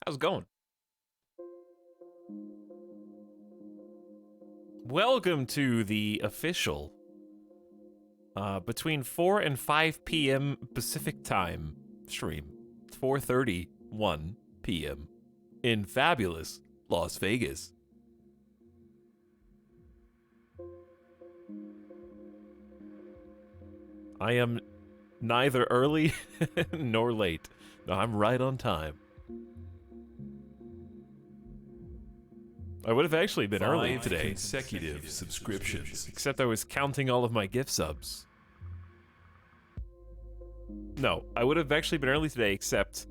How's it going? Welcome to the official between 4 and 5 p.m. Pacific time stream. 4:31 p.m. in fabulous Las Vegas. I am neither early nor late. No, I'm right on time. I would have actually been early today. Consecutive subscriptions. Except I was counting all of my gift subs. No, I would have actually been early today, except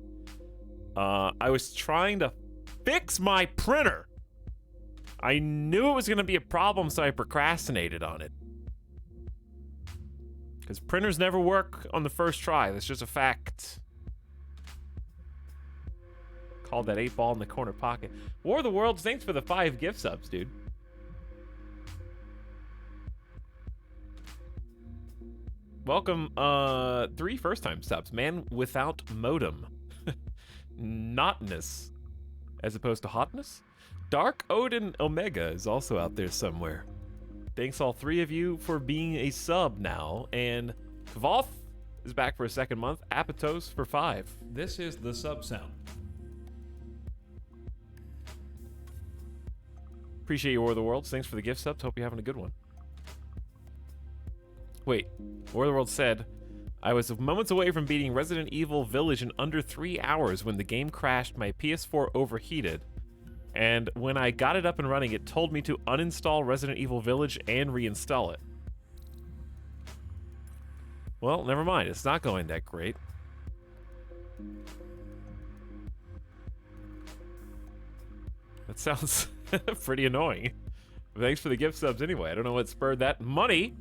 I was trying to fix my printer. I knew it was going to be a problem, so I procrastinated on it. Because printers never work on the first try. That's just a fact. Called that 8-ball in the corner pocket. War of the Worlds, thanks for the 5 gift subs, dude. Welcome, 3 first-time subs. Man without modem. Notness, as opposed to hotness. Dark Odin Omega is also out there somewhere. Thanks all 3 of you for being a sub now. And Kvalth is back for a 2nd month. Apatos for 5. This is the sub sound. Appreciate you, War of the Worlds. Thanks for the gift subs. Hope you're having a good one. Wait, War of the Worlds said, I was moments away from beating Resident Evil Village in under 3 hours when the game crashed, my PS4 overheated, and when I got it up and running, it told me to uninstall Resident Evil Village and reinstall it. Well, never mind. It's not going that great. That sounds pretty annoying. But thanks for the gift subs anyway. I don't know what spurred that money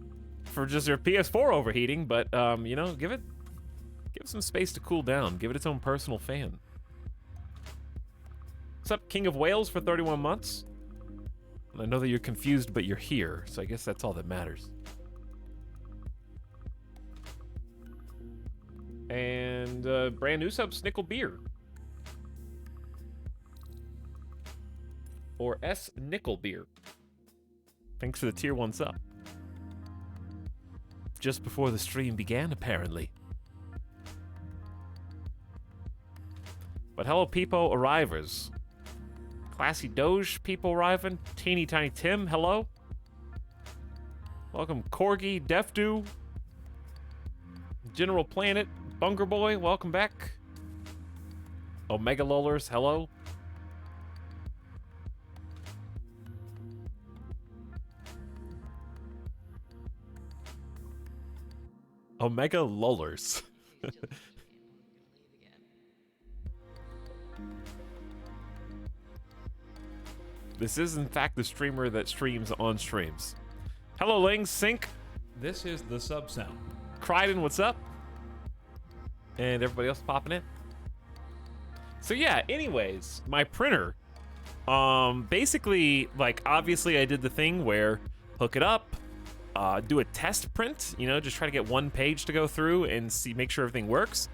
for just your PS4 overheating, but you know, give it some space to cool down. Give it its own personal fan. What's up, King of Wales for 31 months? I know that you're confused, but you're here, so I guess that's all that matters. And brand new sub, Snickle Beer. Or S. Nickel Beer. Thanks for the tier 1 sub. Just before the stream began, apparently. But hello, people arrivers. Classy Doge people arriving. Teeny Tiny Tim, hello. Welcome, Corgi, Defdu. General Planet, Bunger Boy, welcome back. Omega Lollers, hello. Omega Lullers. This is, in fact, the streamer that streams on streams. Hello, Ling Sync. This is the sub sound. Crichton, what's up? And everybody else popping in. So yeah, anyways, my printer, basically, like, obviously I did the thing where hook it up, do a test print, you know, just try to get 1 page to go through and make sure everything works.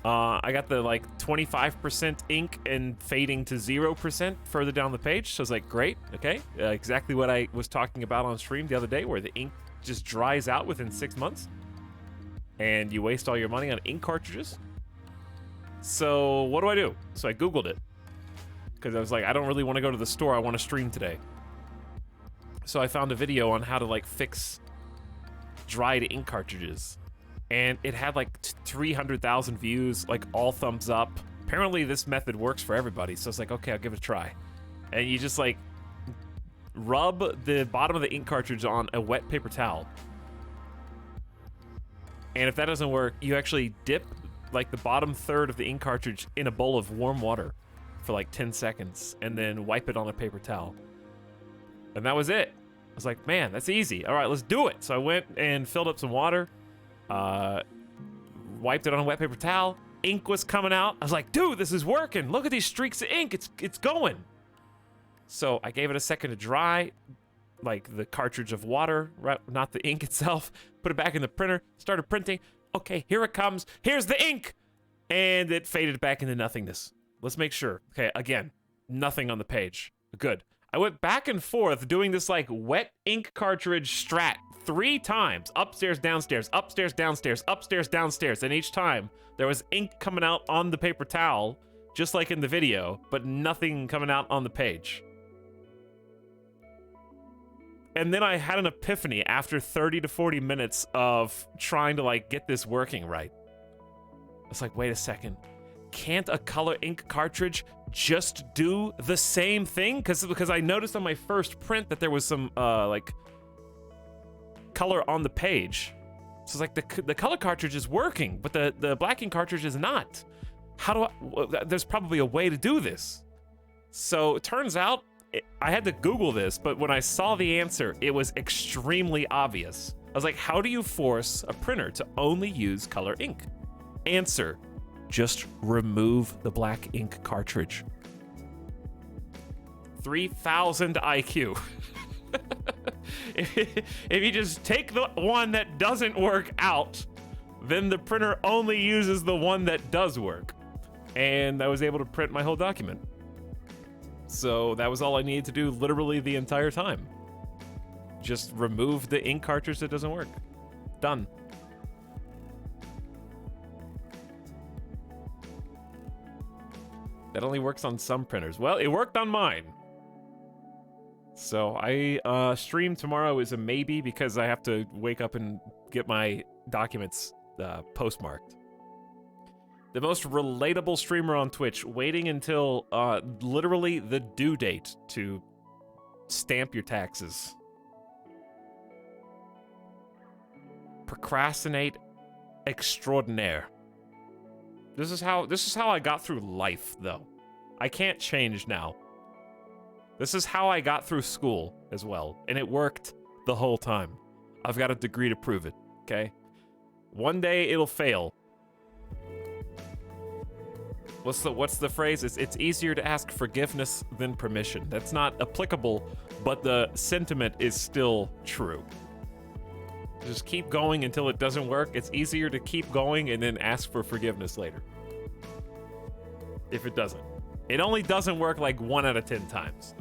I got the like 25% ink and fading to 0% further down the page. So I was like, great, okay. Exactly what I was talking about on stream the other day, where the ink just dries out within 6 months and you waste all your money on ink cartridges. So what do? So I Googled it because I was like, I don't really want to go to the store. I want to stream today. So I found a video on how to like fix dried ink cartridges, and it had like 300,000 views, like all thumbs up. Apparently this method works for everybody, so it's like, okay, I'll give it a try. And you just like rub the bottom of the ink cartridge on a wet paper towel, and if that doesn't work, you actually dip like the bottom third of the ink cartridge in a bowl of warm water for like 10 seconds and then wipe it on a paper towel. And that was it. I was like, man, that's easy. All right, let's do it. So I went and filled up some water, wiped it on a wet paper towel. Ink was coming out. I was like, dude, this is working. Look at these streaks of ink. It's going. So I gave it a second to dry, like the cartridge of water, right, not the ink itself. Put it back in the printer, started printing. Okay, here it comes. Here's the ink. And it faded back into nothingness. Let's make sure. Okay, again, nothing on the page. Good. I went back and forth doing this like wet ink cartridge strat 3 times. Upstairs, downstairs, upstairs, downstairs, upstairs, downstairs. And each time there was ink coming out on the paper towel, just like in the video, but nothing coming out on the page. And then I had an epiphany after 30 to 40 minutes of trying to like get this working right. It's like, wait a second. Can't a color ink cartridge just do the same thing? Because I noticed on my first print that there was some like color on the page. So it's like the color cartridge is working, but the black ink cartridge is not. How do I? There's probably a way to do this. So it turns out I had to Google this, but when I saw the answer, it was extremely obvious. I was like, how do you force a printer to only use color ink? Answer, just remove the black ink cartridge. 3,000 IQ. If you just take the one that doesn't work out, then the printer only uses the one that does work. And I was able to print my whole document. So that was all I needed to do literally the entire time. Just remove the ink cartridge that doesn't work. Done. That only works on some printers. Well, it worked on mine. So I stream tomorrow is a maybe because I have to wake up and get my documents postmarked. The most relatable streamer on Twitch, waiting until literally the due date to stamp your taxes. Procrastinate extraordinaire. This is how I got through life, though. I can't change now. This is how I got through school as well, and it worked the whole time. I've got a degree to prove it, okay? One day it'll fail. What's the phrase? It's easier to ask forgiveness than permission. That's not applicable, but the sentiment is still true. Just keep going until it doesn't work. It's easier to keep going and then ask for forgiveness later. If it doesn't. It only doesn't work like 1 out of 10 times.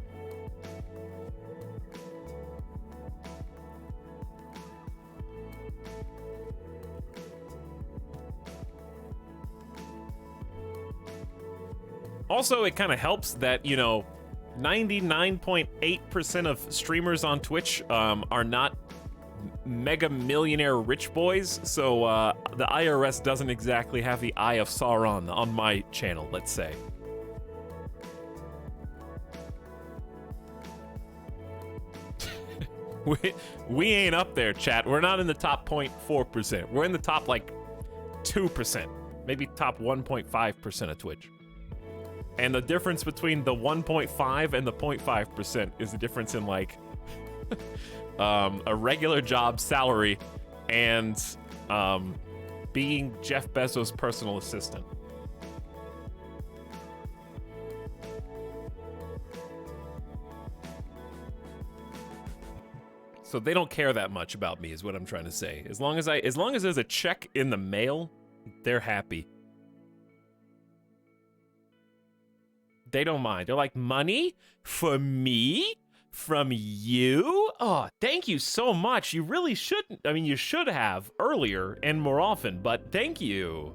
Also, it kind of helps that, 99.8% of streamers on Twitch are not mega millionaire rich boys, so the IRS doesn't exactly have the eye of Sauron on my channel, let's say. We ain't up there, chat. We're not in the top 0.4%. We're in the top, 2%. Maybe top 1.5% of Twitch. And the difference between the 1.5 and the 0.5% is the difference in, a regular job salary and being Jeff Bezos' personal assistant. So they don't care that much about me, is what I'm trying to say. As long as there's a check in the mail, they're happy. They don't mind. They're like, money for me? From you? Oh, thank you so much. You really shouldn't. I mean, you should have earlier and more often, but thank you.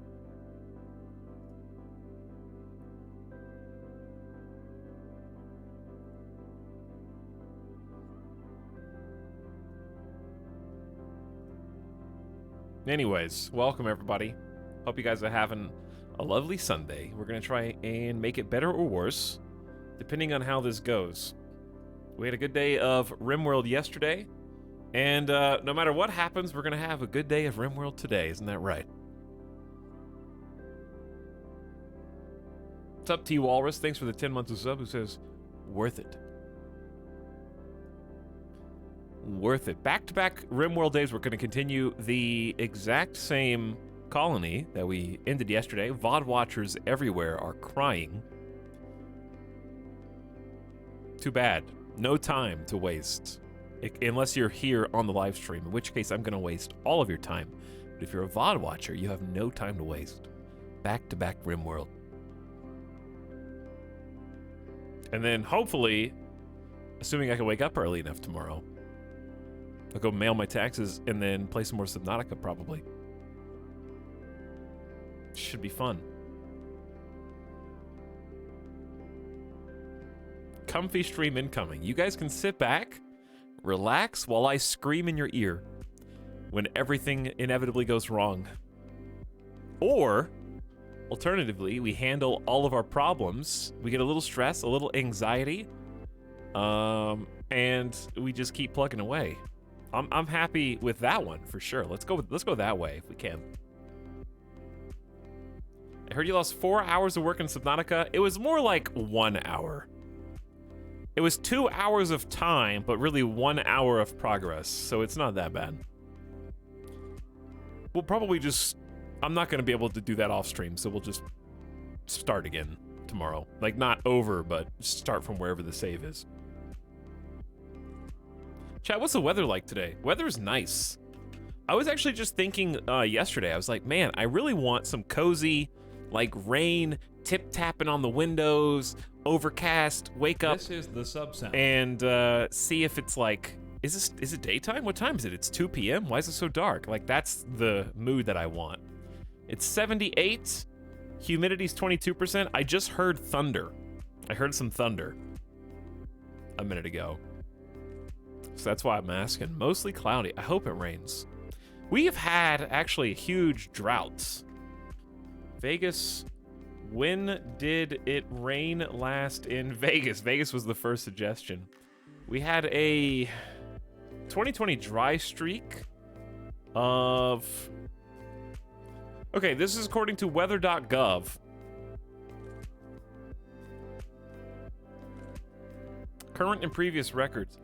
Anyways, welcome everybody. Hope you guys are having a lovely Sunday. We're gonna try and make it better or worse, depending on how this goes. We had a good day of RimWorld yesterday, and no matter what happens, we're gonna have a good day of RimWorld today. Isn't that right? What's up, T Walrus? Thanks for the 10 months of sub. Who says, worth it. Worth it. Back-to-back RimWorld days. We're gonna continue the exact same colony that we ended yesterday. VOD watchers everywhere are crying. Too bad. No time to waste. Unless you're here on the live stream, in which case I'm going to waste all of your time. But if you're a VOD watcher, you have no time to waste. Back-to-back RimWorld. And then hopefully, assuming I can wake up early enough tomorrow, I'll go mail my taxes and then play some more Subnautica probably. Should be fun. Comfy stream incoming. You guys can sit back, relax while I scream in your ear when everything inevitably goes wrong. Or, alternatively, we handle all of our problems. We get a little stress, a little anxiety, and we just keep plugging away. I'm happy with that one for sure. Let's go that way if we can. I heard you lost 4 hours of work in Subnautica. It was more like 1 hour. It was 2 hours of time, but really 1 hour of progress, so it's not that bad. We'll probably just... I'm not going to be able to do that off stream, so we'll just start again tomorrow. Like, not over, but start from wherever the save is. Chat, what's the weather like today? Weather's nice. I was actually just thinking yesterday, I was like, man, I really want some cozy, like, rain, tip-tapping on the windows, overcast, wake up. This is the sub sound. And see if it's like, is it daytime? What time is it? It's 2 p.m.? Why is it so dark? Like, that's the mood that I want. It's 78, humidity's 22%. I just heard thunder. I heard some thunder a minute ago. So that's why I'm asking. Mostly cloudy. I hope it rains. We have had actually huge droughts. Vegas, when did it rain last in Vegas? Vegas was the first suggestion. We had a 2020 dry streak of... Okay, this is according to weather.gov. Current and previous records.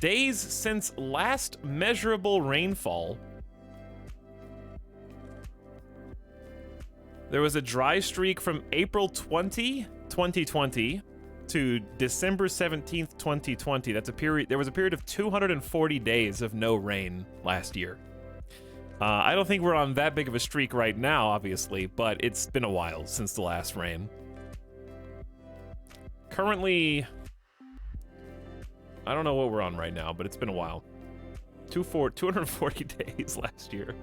Days since last measurable rainfall. There was a dry streak from April 20, 2020 to December 17th, 2020. That's a period. There was a period of 240 days of no rain last year. I don't think we're on that big of a streak right now, obviously, but it's been a while since the last rain. Currently, I don't know what we're on right now, but it's been a while. 240 days last year.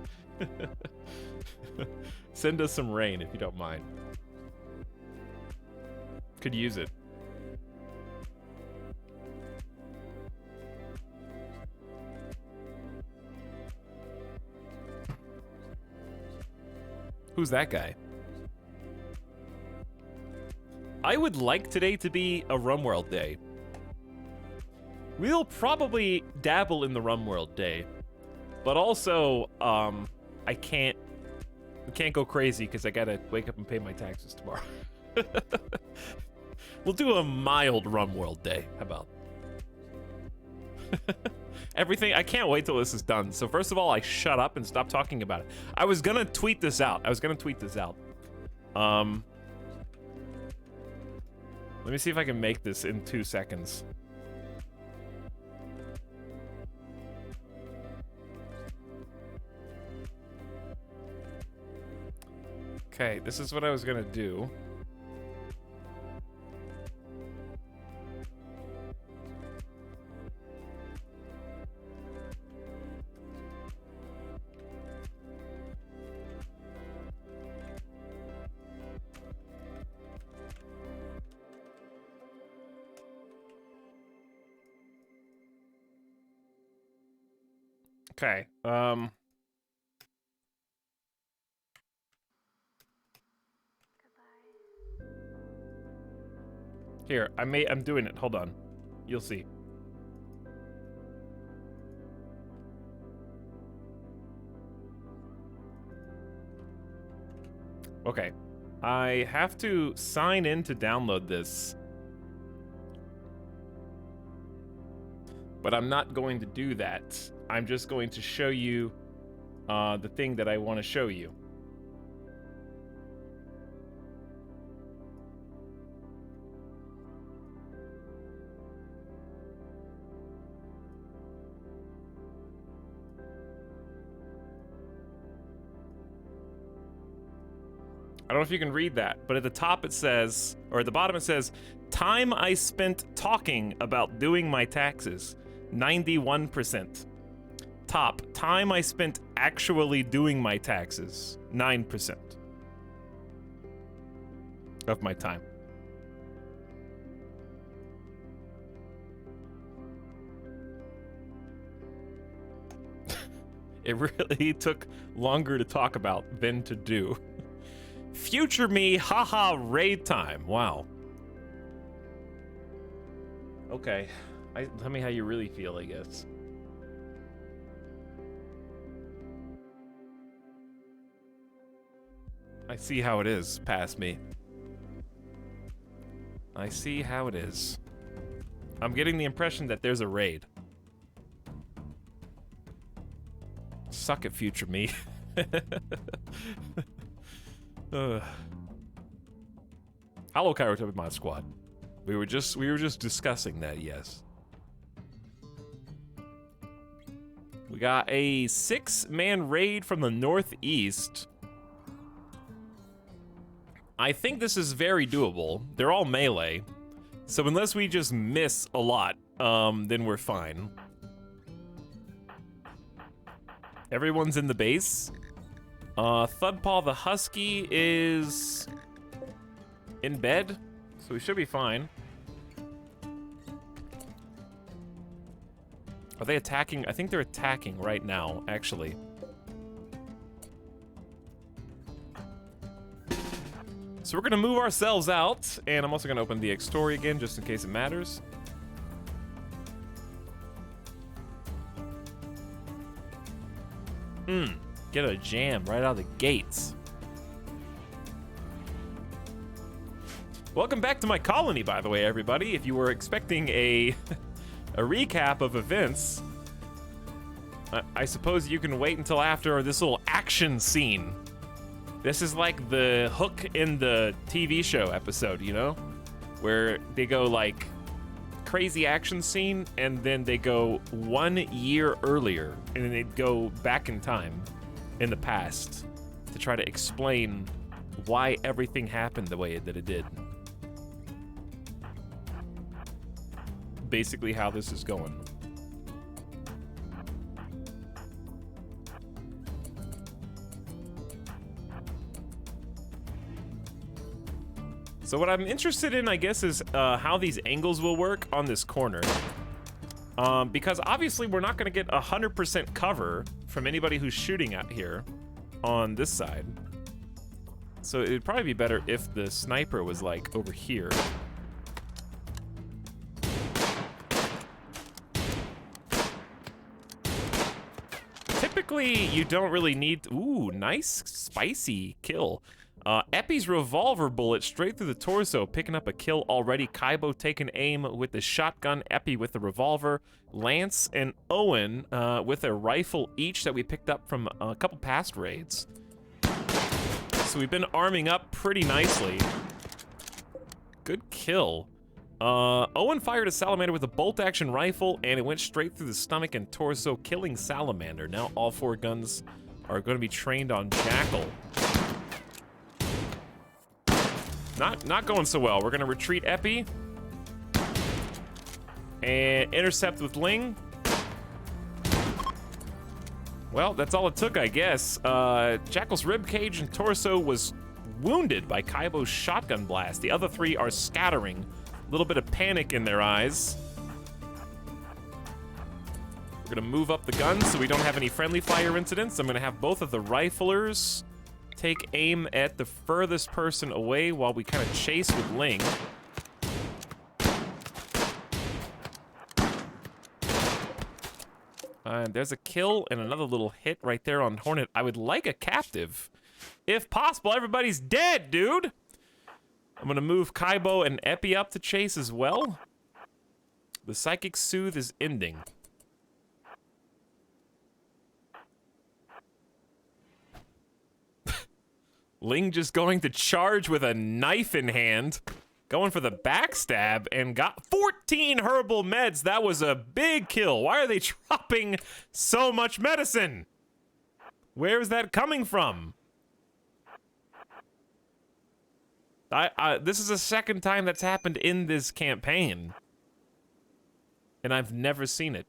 Send us some rain if you don't mind. Could use it. Who's that guy? I would like today to be a RimWorld day. We'll probably dabble in the RimWorld day, but also I can't go crazy because I gotta wake up and pay my taxes tomorrow. We'll do a mild RimWorld day. How about? Everything. I can't wait till this is done. So first of all, I shut up and stop talking about it. I was gonna tweet this out. Let me see if I can make this in 2 seconds. Okay, this is what I was gonna do. Okay, here, I'm doing it. Hold on. You'll see. Okay. I have to sign in to download this. But I'm not going to do that. I'm just going to show you the thing that I want to show you. I don't know if you can read that, but at the top it says, or at the bottom it says, time I spent talking about doing my taxes, 91%. Top, time I spent actually doing my taxes, 9% of my time. It really took longer to talk about than to do. Future me, haha, raid time. Wow. Okay. Tell me how you really feel, I guess. I see how it is, past me. I see how it is. I'm getting the impression that there's a raid. Suck it, future me. Hello, Kairotobi Mod Squad. We were just discussing that, yes. We got a 6-man raid from the northeast. I think this is very doable. They're all melee. So unless we just miss a lot, then we're fine. Everyone's in the base. Thudpaw the Husky is in bed, so we should be fine. Are they attacking? I think they're attacking right now, actually. So we're gonna move ourselves out, and I'm also gonna open the X story again, just in case it matters. Get a jam right out of the gates. Welcome back to my colony, by the way, everybody. If you were expecting a recap of events, I suppose you can wait until after this little action scene. This is like the hook in the TV show episode, you know? Where they go like crazy action scene and then they go 1 year earlier and then they go back in time in the past to try to explain why everything happened the way that it did. Basically how this is going. So what I'm interested in, I guess, is how these angles will work on this corner. Because obviously we're not gonna get 100% cover from anybody who's shooting out here on this side. So it'd probably be better if the sniper was like over here. Typically, you don't really need... Ooh, nice, spicy kill. Epi's revolver bullet straight through the torso, picking up a kill already. Kaibo taking aim with the shotgun, Epi with the revolver. Lance and Owen with a rifle each that we picked up from a couple past raids. So we've been arming up pretty nicely. Good kill. Owen fired a salamander with a bolt-action rifle, and it went straight through the stomach and torso, killing salamander. Now all 4 guns are going to be trained on Jackal. Not going so well. We're going to retreat Epi. And intercept with Ling. Well, that's all it took, I guess. Jackal's ribcage and torso was wounded by Kaibo's shotgun blast. The other 3 are scattering. A little bit of panic in their eyes. We're gonna move up the guns so we don't have any friendly fire incidents. I'm gonna have both of the riflers take aim at the furthest person away while we kind of chase with Ling. There's a kill and another little hit right there on Hornet. I would like a captive. If possible, everybody's dead, dude! I'm gonna move Kaibo and Epi up to chase as well. The Psychic Soothe is ending. Ling just going to charge with a knife in hand. Going for the backstab and got 14 herbal meds. That was a big kill. Why are they dropping so much medicine? Where is that coming from? This is the second time that's happened in this campaign. And I've never seen it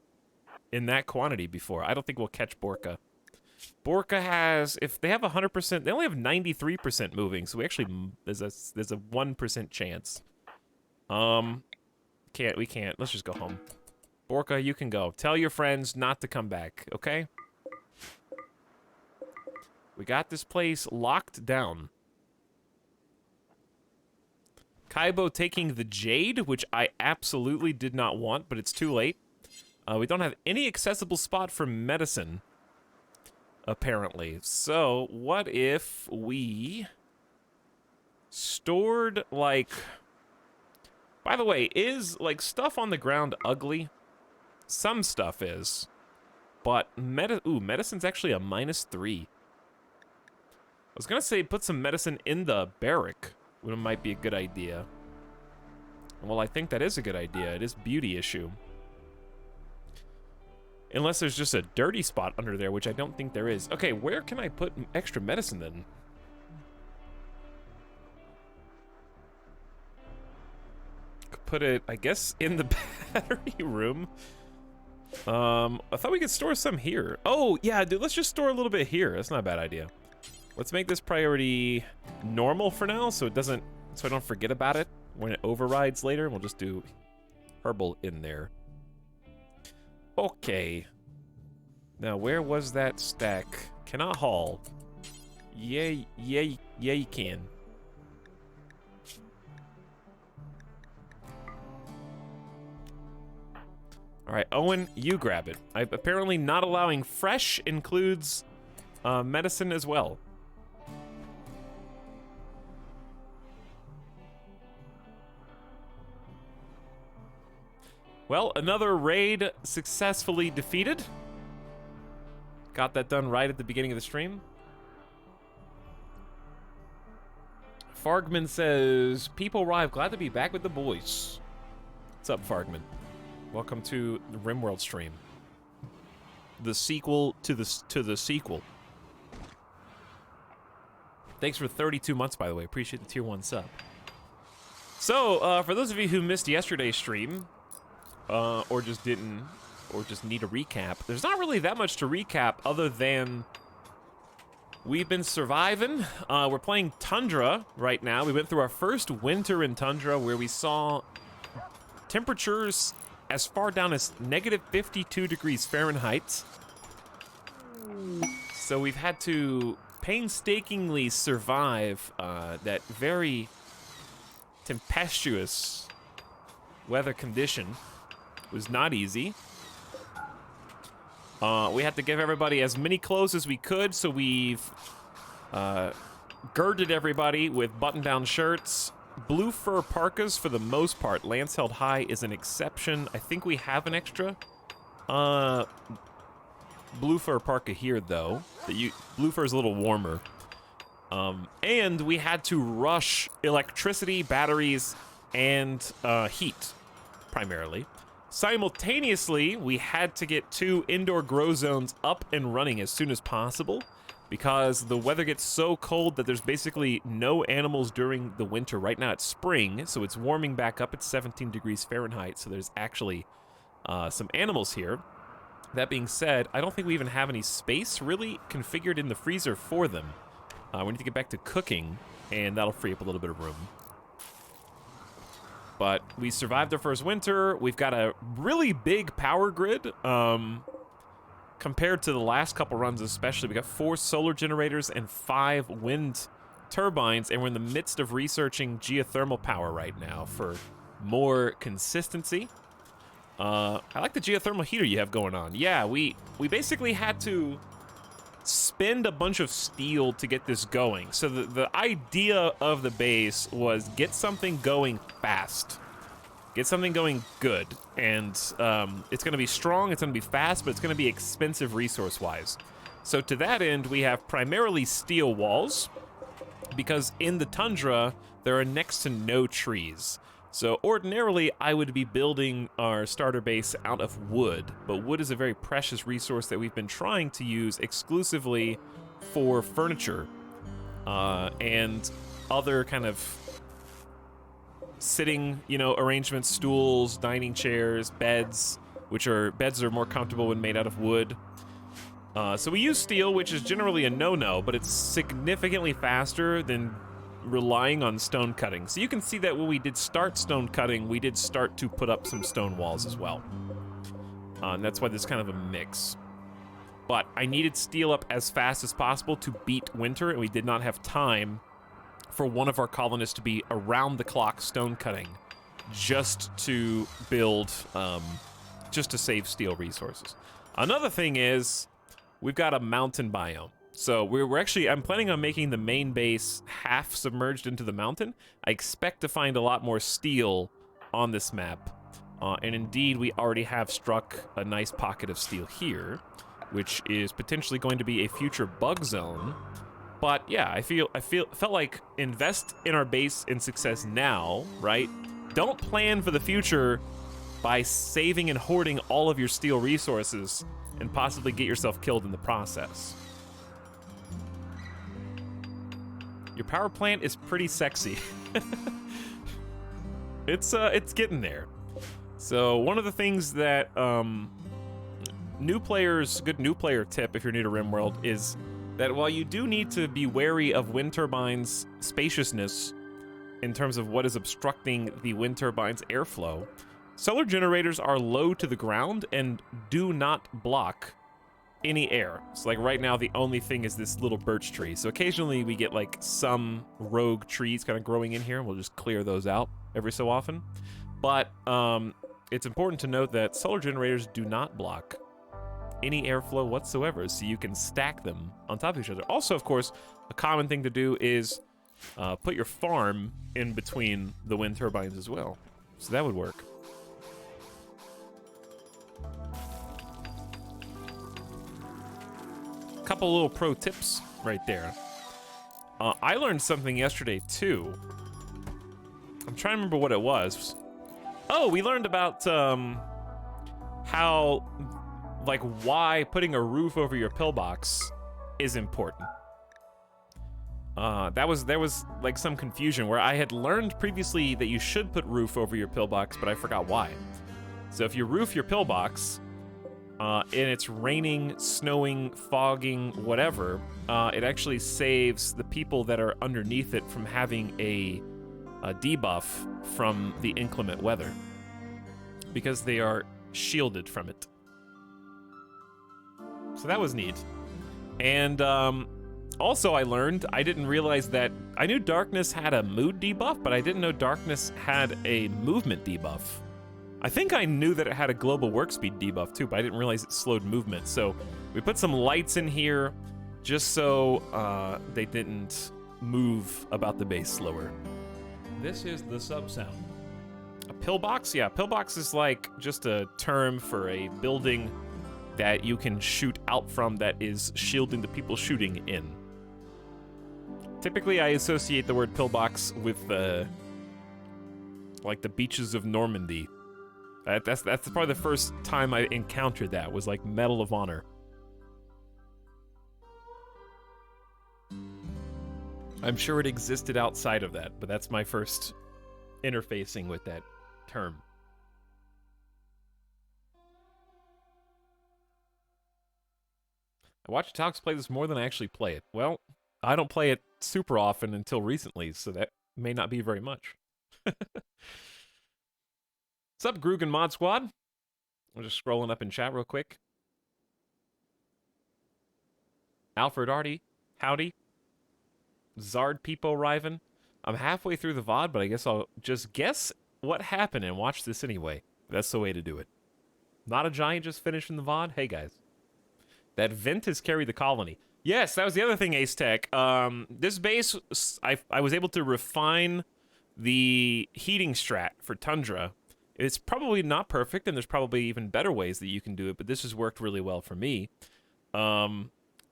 in that quantity before. I don't think we'll catch Borka. Borka has, if they have 100%, they only have 93% moving, so we actually, there's a 1% chance. We can't. Let's just go home. Borka, you can go. Tell your friends not to come back, okay? We got this place locked down. Kaibo taking the Jade, which I absolutely did not want, but it's too late. We don't have any accessible spot for medicine, apparently. So, what if we stored, like... By the way, is, like, stuff on the ground ugly? Some stuff is. But, medicine's actually a -3. I was gonna say put some medicine in the barrack. It might be a good idea. Well, I think that is a good idea. It is beauty issue. Unless there's just a dirty spot under there, which I don't think there is. Okay, where can I put extra medicine then? Could put it, I guess, in the battery room. I thought we could store some here. Oh, yeah, dude, let's just store a little bit here. That's not a bad idea. Let's make this priority normal for now, so it doesn't, so I don't forget about it when it overrides later. We'll just do herbal in there. Okay. Now, where was that stack? Cannot haul. Yeah, you can. All right, Owen, you grab it. I'm apparently not allowing fresh includes medicine as well. Well, another raid successfully defeated. Got that done right at the beginning of the stream. Fargman says, people arrive, glad to be back with the boys. What's up, Fargman? Welcome to the RimWorld stream. The sequel to the sequel. Thanks for 32 months, by the way. Appreciate the tier 1 sub. So, for those of you who missed yesterday's stream, or just didn't, or just need a recap, there's not really that much to recap other than we've been surviving. We're playing Tundra right now. We went through our first winter in Tundra where we saw temperatures as far down as -52 degrees Fahrenheit. So we've had to painstakingly survive that very tempestuous weather condition. It was not easy. We had to give everybody as many clothes as we could, so we've girded everybody with button-down shirts. Blue fur parkas for the most part. Lance held high is an exception. I think we have an extra blue fur parka here, though. Blue fur is a little warmer. And we had to rush electricity, batteries, and heat, primarily. Simultaneously, we had to get 2 indoor grow zones up and running as soon as possible because the weather gets so cold that there's basically no animals during the winter. Right now it's spring, so it's warming back up at 17 degrees Fahrenheit, so there's actually some animals here. That being said, I don't think we even have any space really configured in the freezer for them. We need to get back to cooking, and that'll free up a little bit of room. But we survived our first winter. We've got a really big power grid. Compared to the last couple runs especially, we got 4 solar generators and 5 wind turbines, and we're in the midst of researching geothermal power right now for more consistency. I like the geothermal heater you have going on. Yeah, we basically had to spend a bunch of steel to get this going. So the idea of the base was get something going fast. Get something going good. And it's going to be strong, it's going to be fast, but it's going to be expensive resource-wise. So to that end, we have primarily steel walls, because in the tundra, there are next to no trees. So ordinarily, I would be building our starter base out of wood, but wood is a very precious resource that we've been trying to use exclusively for furniture and other kind of sitting, you know, arrangements, stools, dining chairs, beds, beds are more comfortable when made out of wood. So we use steel, which is generally a no-no, but it's significantly faster than relying on stone cutting. So you can see that when we did start stone cutting, we did start to put up some stone walls as well. And that's why there's kind of a mix. But I needed steel up as fast as possible to beat winter, and we did not have time for one of our colonists to be around-the-clock stone cutting just to build, just to save steel resources. Another thing is, we've got a mountain biome. So I'm planning on making the main base half submerged into the mountain. I expect to find a lot more steel on this map. And indeed, we already have struck a nice pocket of steel here, which is potentially going to be a future bug zone. But yeah, I felt like invest in our base in success now, right? Don't plan for the future by saving and hoarding all of your steel resources and possibly get yourself killed in the process. Your power plant is pretty sexy. It's getting there. So one of the things that good new player tip if you're new to RimWorld is that while you do need to be wary of wind turbines' spaciousness in terms of what is obstructing the wind turbine's airflow, solar generators are low to the ground and do not block any air. So like right now, the only thing is this little birch tree. So occasionally we get like some rogue trees kind of growing in here, and we'll just clear those out every so often. But it's important to note that solar generators do not block any airflow whatsoever, so you can stack them on top of each other. Also, of course, a common thing to do is put your farm in between the wind turbines as well. So that would work. Couple little pro tips right there. I learned something yesterday too. I'm trying to remember what it was. Oh, we learned about how, like, why putting a roof over your pillbox is important. There was like some confusion where I had learned previously that you should put roof over your pillbox, but I forgot why. So if you roof your pillbox, and it's raining, snowing, fogging, whatever, it actually saves the people that are underneath it from having a debuff from the inclement weather, because they are shielded from it. So that was neat. And also I learned, I didn't realize that, I knew darkness had a mood debuff, but I didn't know darkness had a movement debuff. I think I knew that it had a global work speed debuff too, but I didn't realize it slowed movement. So we put some lights in here just so they didn't move about the base slower. This is the sub sound. A pillbox? Yeah, pillbox is like just a term for a building that you can shoot out from that is shielding the people shooting in. Typically, I associate the word pillbox with like the beaches of Normandy. That's probably the first time I encountered that, was like Medal of Honor. I'm sure it existed outside of that, but that's my first interfacing with that term. I watch Etalyx play this more than I actually play it. Well, I don't play it super often until recently, so that may not be very much. What's up, Grug and Mod Squad? I'm just scrolling up in chat real quick. Alfred Arty, howdy. Zard Peepo Riven. I'm halfway through the VOD, but I guess I'll just guess what happened and watch this anyway. That's the way to do it. Not a giant just finishing the VOD? Hey, guys. That vent has carried the colony. Yes, that was the other thing, Ace Tech. This base, I was able to refine the heating strat for Tundra. It's probably not perfect, and there's probably even better ways that you can do it, but this has worked really well for me.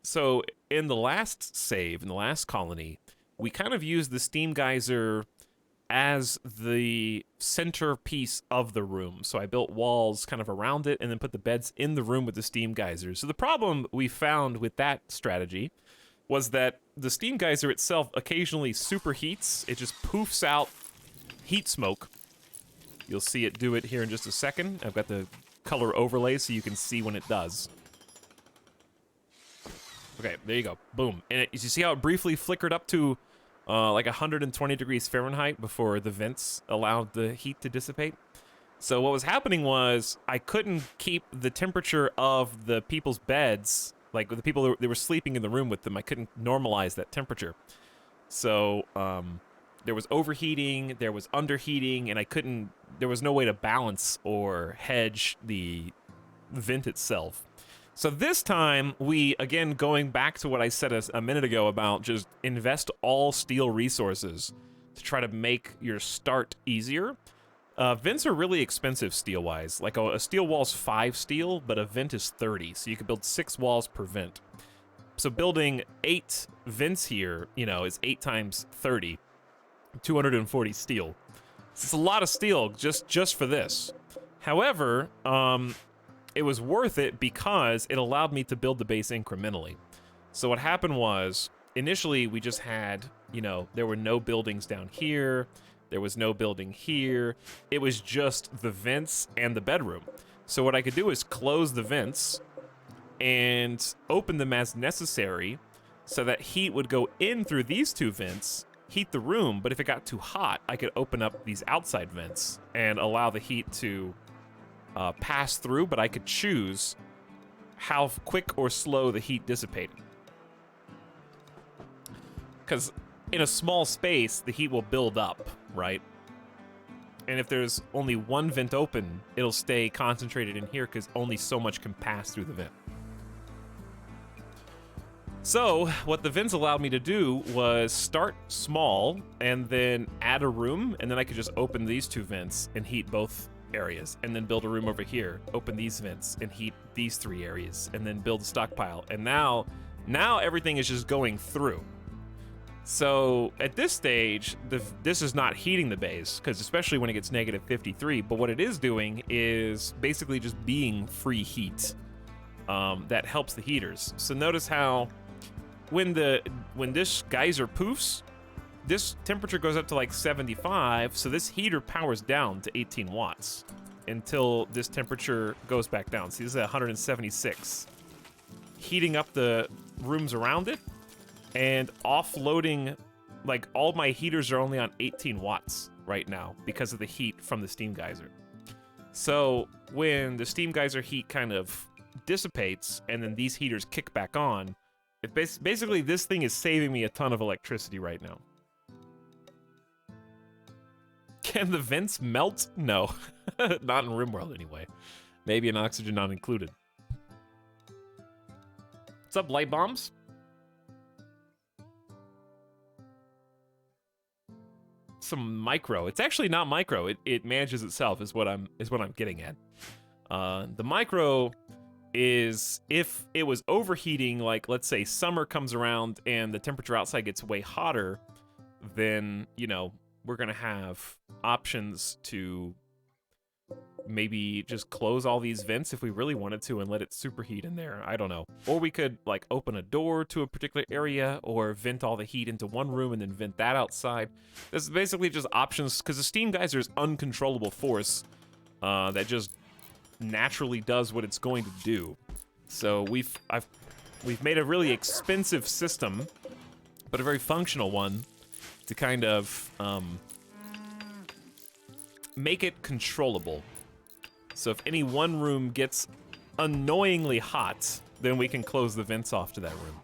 So in the last save, in the last colony, we kind of used the steam geyser as the centerpiece of the room. So I built walls kind of around it and then put the beds in the room with the steam geyser. So the problem we found with that strategy was that the steam geyser itself occasionally superheats. It just poofs out heat smoke. You'll see it do it here in just a second. I've got the color overlay so you can see when it does. Okay, there you go. Boom. And you see how it briefly flickered up to like 120 degrees Fahrenheit before the vents allowed the heat to dissipate? So what was happening was I couldn't keep the temperature of the people's beds, like the people that were sleeping in the room with them, I couldn't normalize that temperature. So there was overheating, there was underheating, and there was no way to balance or hedge the vent itself. So this time, we, again, going back to what I said a minute ago about just invest all steel resources to try to make your start easier. Vents are really expensive steel-wise. Like a steel wall's 5 steel, but a vent is 30, so you can build 6 walls per vent. So building 8 vents here, you know, is 8 times 30, 240 steel. It's a lot of steel just for this. However, it was worth it because it allowed me to build the base incrementally. So what happened was, initially we just had, you know, there were no buildings down here, there was no building here, it was just the vents and the bedroom. So what I could do is close the vents and open them as necessary so that heat would go in through these 2 vents, heat the room, but if it got too hot, I could open up these outside vents and allow the heat to pass through, but I could choose how quick or slow the heat dissipated. Because in a small space, the heat will build up, right? And if there's only one vent open, it'll stay concentrated in here because only so much can pass through the vent. So what the vents allowed me to do was start small and then add a room, and then I could just open these 2 vents and heat both areas, and then build a room over here, open these vents and heat these 3 areas, and then build a stockpile. And now everything is just going through. So at this stage, this is not heating the base, because especially when it gets negative 53, but what it is doing is basically just being free heat that helps the heaters. So notice how when this geyser poofs, this temperature goes up to like 75, so this heater powers down to 18 watts until this temperature goes back down. See, this is at 176. Heating up the rooms around it and offloading, like all my heaters are only on 18 watts right now because of the heat from the steam geyser. So when the steam geyser heat kind of dissipates and then these heaters kick back on, basically this thing is saving me a ton of electricity right now. Can the vents melt? No. Not in RimWorld anyway. Maybe in oxygen not included. What's up, light bombs? Some micro. It's actually not micro. It manages itself is what I'm getting at. The micro is if it was overheating, like let's say summer comes around and the temperature outside gets way hotter, then, you know, we're gonna have options to maybe just close all these vents if we really wanted to and let it superheat in there. I don't know. Or we could like open a door to a particular area or vent all the heat into one room and then vent that outside. This is basically just options because the steam geyser is uncontrollable force that just naturally does what it's going to do. So we've made a really expensive system, but a very functional one to kind of make it controllable. So if any one room gets annoyingly hot, then we can close the vents off to that room.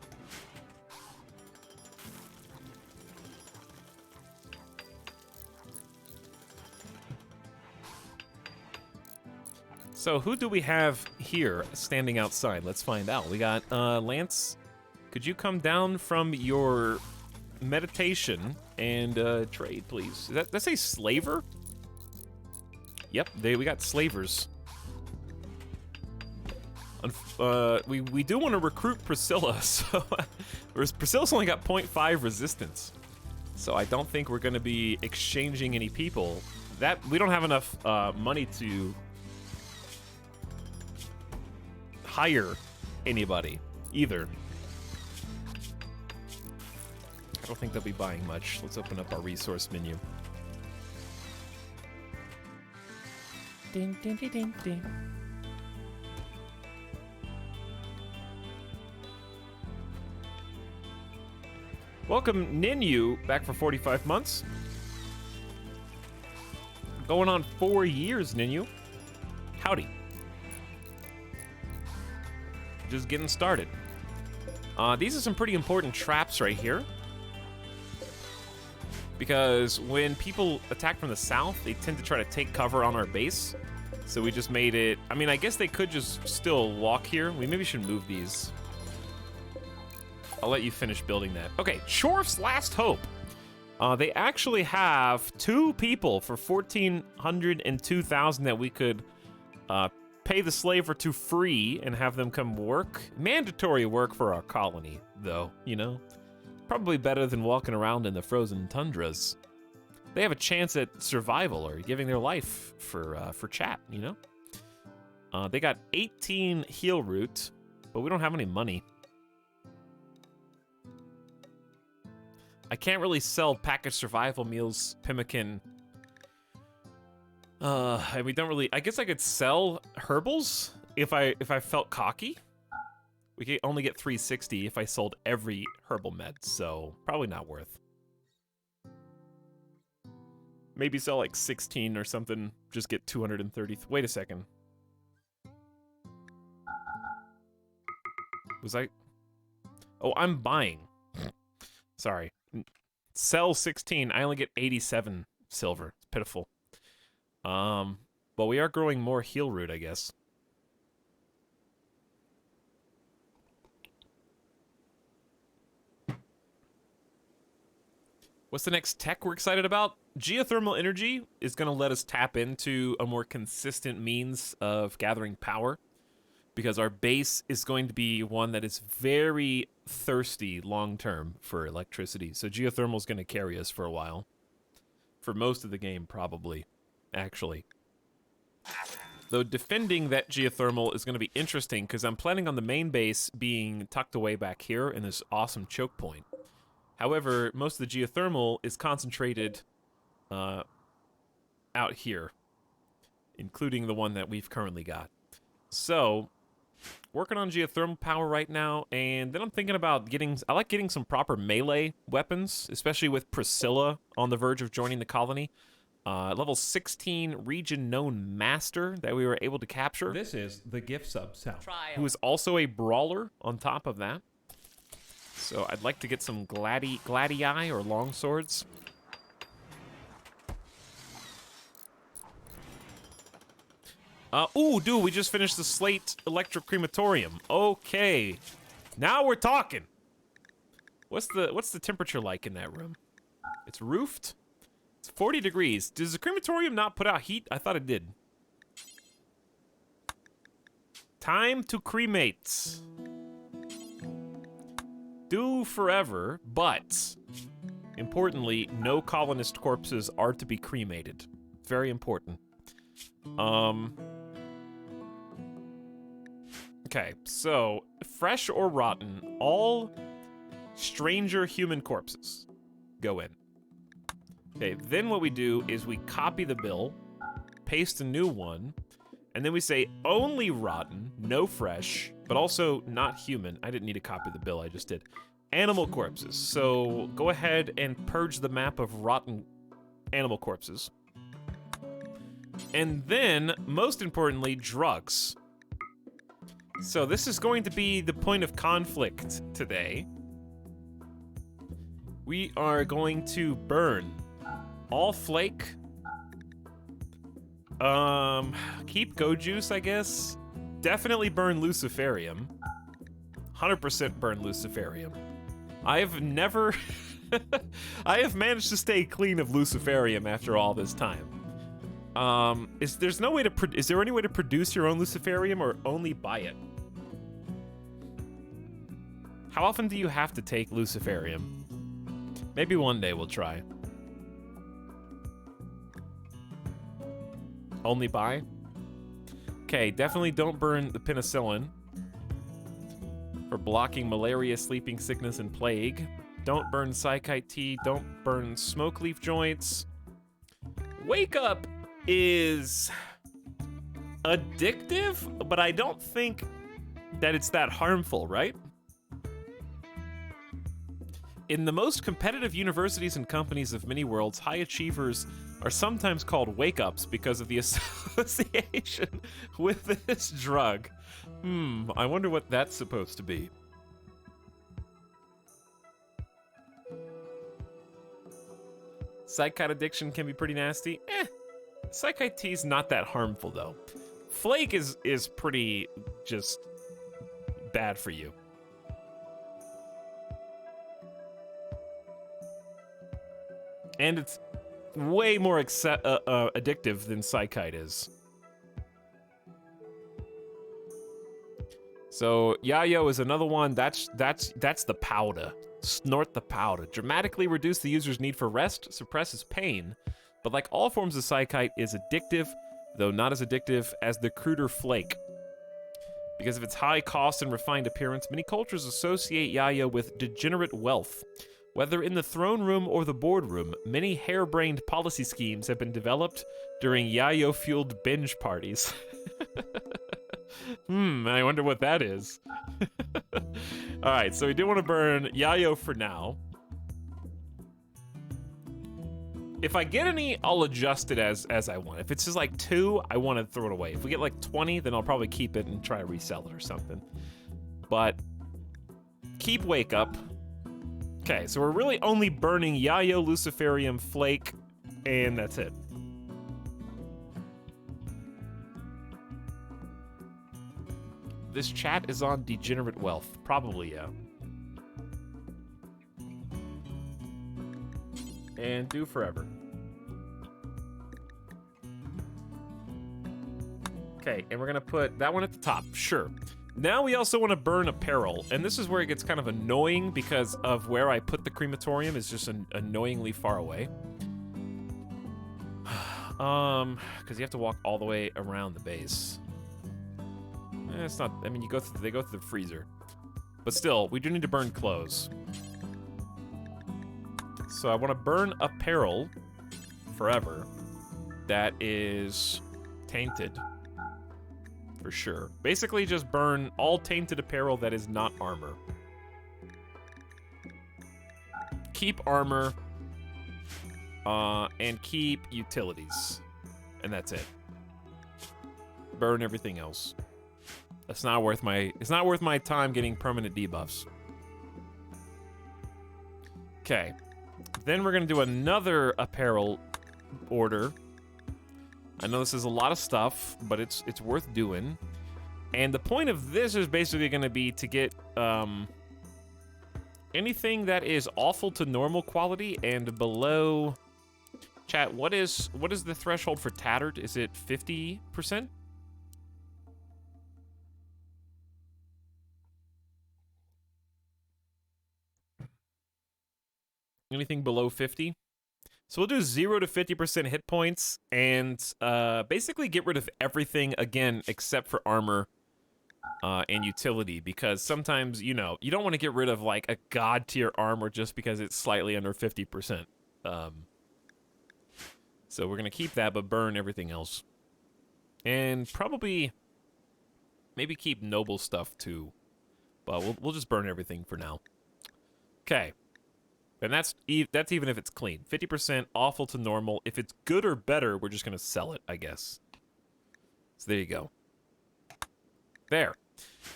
So who do we have here standing outside? Let's find out. We got Lance. Could you come down from your meditation and trade, please? Does that say slaver? Yep, we got slavers. We do want to recruit Priscilla, so Priscilla's only got 0.5 resistance, so I don't think we're going to be exchanging any people. That we don't have enough money to hire anybody either. I don't think they'll be buying much. Let's open up our resource menu. Ding, ding, ding, ding, ding. Welcome, Ninyu, back for 45 months. Going on 4 years, Ninyu. Howdy. Just getting started. These are some pretty important traps right here. Because when people attack from the south, they tend to try to take cover on our base. So we just made it... I mean, I guess they could just still walk here. We maybe should move these. I'll let you finish building that. Okay, Chorf's Last Hope. They actually have 2 people for 1,400 and 2,000 that we could pay the slaver to free and have them come work. Mandatory work for our colony, though, you know? Probably better than walking around in the frozen tundras. They have a chance at survival or giving their life for chat, you know? They got 18 heal root, but we don't have any money. I can't really sell packaged survival meals, Pimmican. And we don't really... I guess I could sell herbals if I felt cocky. We could only get 360 if I sold every herbal med, so probably not worth. Maybe sell like 16 or something, just get 230. Wait a second. Was I... Oh, I'm buying. Sorry. Sell 16, I only get 87 silver. It's pitiful. But we are growing more heal root, I guess. What's the next tech we're excited about? Geothermal energy is going to let us tap into a more consistent means of gathering power, because our base is going to be one that is very thirsty long-term for electricity. So geothermal is going to carry us for a while. For most of the game, probably, actually. Though defending that geothermal is going to be interesting, because I'm planning on the main base being tucked away back here in this awesome choke point. However, most of the geothermal is concentrated out here, including the one that we've currently got. So, working on geothermal power right now, and then I'm thinking about getting... I like getting some proper melee weapons, especially with Priscilla on the verge of joining the colony. Level 16 region known master that we were able to capture. This is the gift sub sound. Who is also a brawler on top of that. So I'd like to get some gladii or long swords. Ooh, dude, we just finished the Slate Electric Crematorium. Okay, now we're talking. What's the temperature like in that room? It's roofed. It's 40 degrees. Does the crematorium not put out heat? I thought it did. Time to cremate. Do forever, but importantly, no colonist corpses are to be cremated. Very important. Okay, so fresh or rotten, all stranger human corpses go in. Okay, then what we do is we copy the bill, paste a new one, and then we say only rotten, no fresh, but also not human. I didn't need to copy the bill, I just did. Animal corpses. So go ahead and purge the map of rotten animal corpses. And then, most importantly, drugs. So this is going to be the point of conflict today. We are going to burn all flake. Keep go juice, I guess. Definitely burn luciferium. 100% burn luciferium. I've never... I have managed to stay clean of luciferium after all this time. Is there any way to produce your own luciferium or only buy it? How often do you have to take luciferium? Maybe one day we'll try. Only buy? Okay, definitely don't burn the penicillin for blocking malaria, sleeping sickness, and plague. Don't burn psychite tea. Don't burn smoke leaf joints. Wake up is addictive, but I don't think that it's that harmful, right? In the most competitive universities and companies of many worlds, high achievers are sometimes called wake-ups because of the association with this drug. I wonder what that's supposed to be. Psychite addiction can be pretty nasty. Psychite tea's not that harmful, though. Flake is pretty just bad for you. And it's way more addictive than Psychite is. So Yayo is another one. That's the powder. Snort the powder. Dramatically reduce the user's need for rest, suppresses pain, but like all forms of Psychite, is addictive, though not as addictive as the cruder flake. Because of its high cost and refined appearance, many cultures associate Yayo with degenerate wealth. Whether in the throne room or the boardroom, many harebrained policy schemes have been developed during Yayo-fueled binge parties. I wonder what that is. Alright, so we do want to burn Yayo for now. If I get any, I'll adjust it as I want. If it's just like 2, I want to throw it away. If we get like 20, then I'll probably keep it and try to resell it or something. But keep Wake Up. Okay, so we're really only burning Yayo, Luciferium, Flake, and that's it. This chat is on degenerate wealth. Probably, yeah. And do forever. Okay, and we're gonna put that one at the top, sure. Now we also want to burn apparel, and this is where it gets kind of annoying because of where I put the crematorium is just annoyingly far away. Because you have to walk all the way around the base. It's not, I mean, they go through the freezer. But still, we do need to burn clothes. So I want to burn apparel forever that is tainted. For sure. Basically, just burn all tainted apparel that is not armor. Keep armor, and keep utilities, and that's it. Burn everything else. It's not worth my time getting permanent debuffs. Okay, then we're gonna do another apparel order. I know this is a lot of stuff, but it's worth doing. And the point of this is basically going to be to get anything that is awful to normal quality and below. Chat, what is the threshold for tattered? Is it 50%? Anything below 50? So we'll do 0 to 50% hit points and basically get rid of everything again except for armor and utility, because sometimes, you know, you don't want to get rid of like a god tier armor just because it's slightly under 50%. So we're going to keep that but burn everything else. And probably maybe keep noble stuff too. But we'll just burn everything for now. Okay. And that's even if it's clean. 50% awful to normal. If it's good or better, we're just going to sell it, I guess. So there you go. There.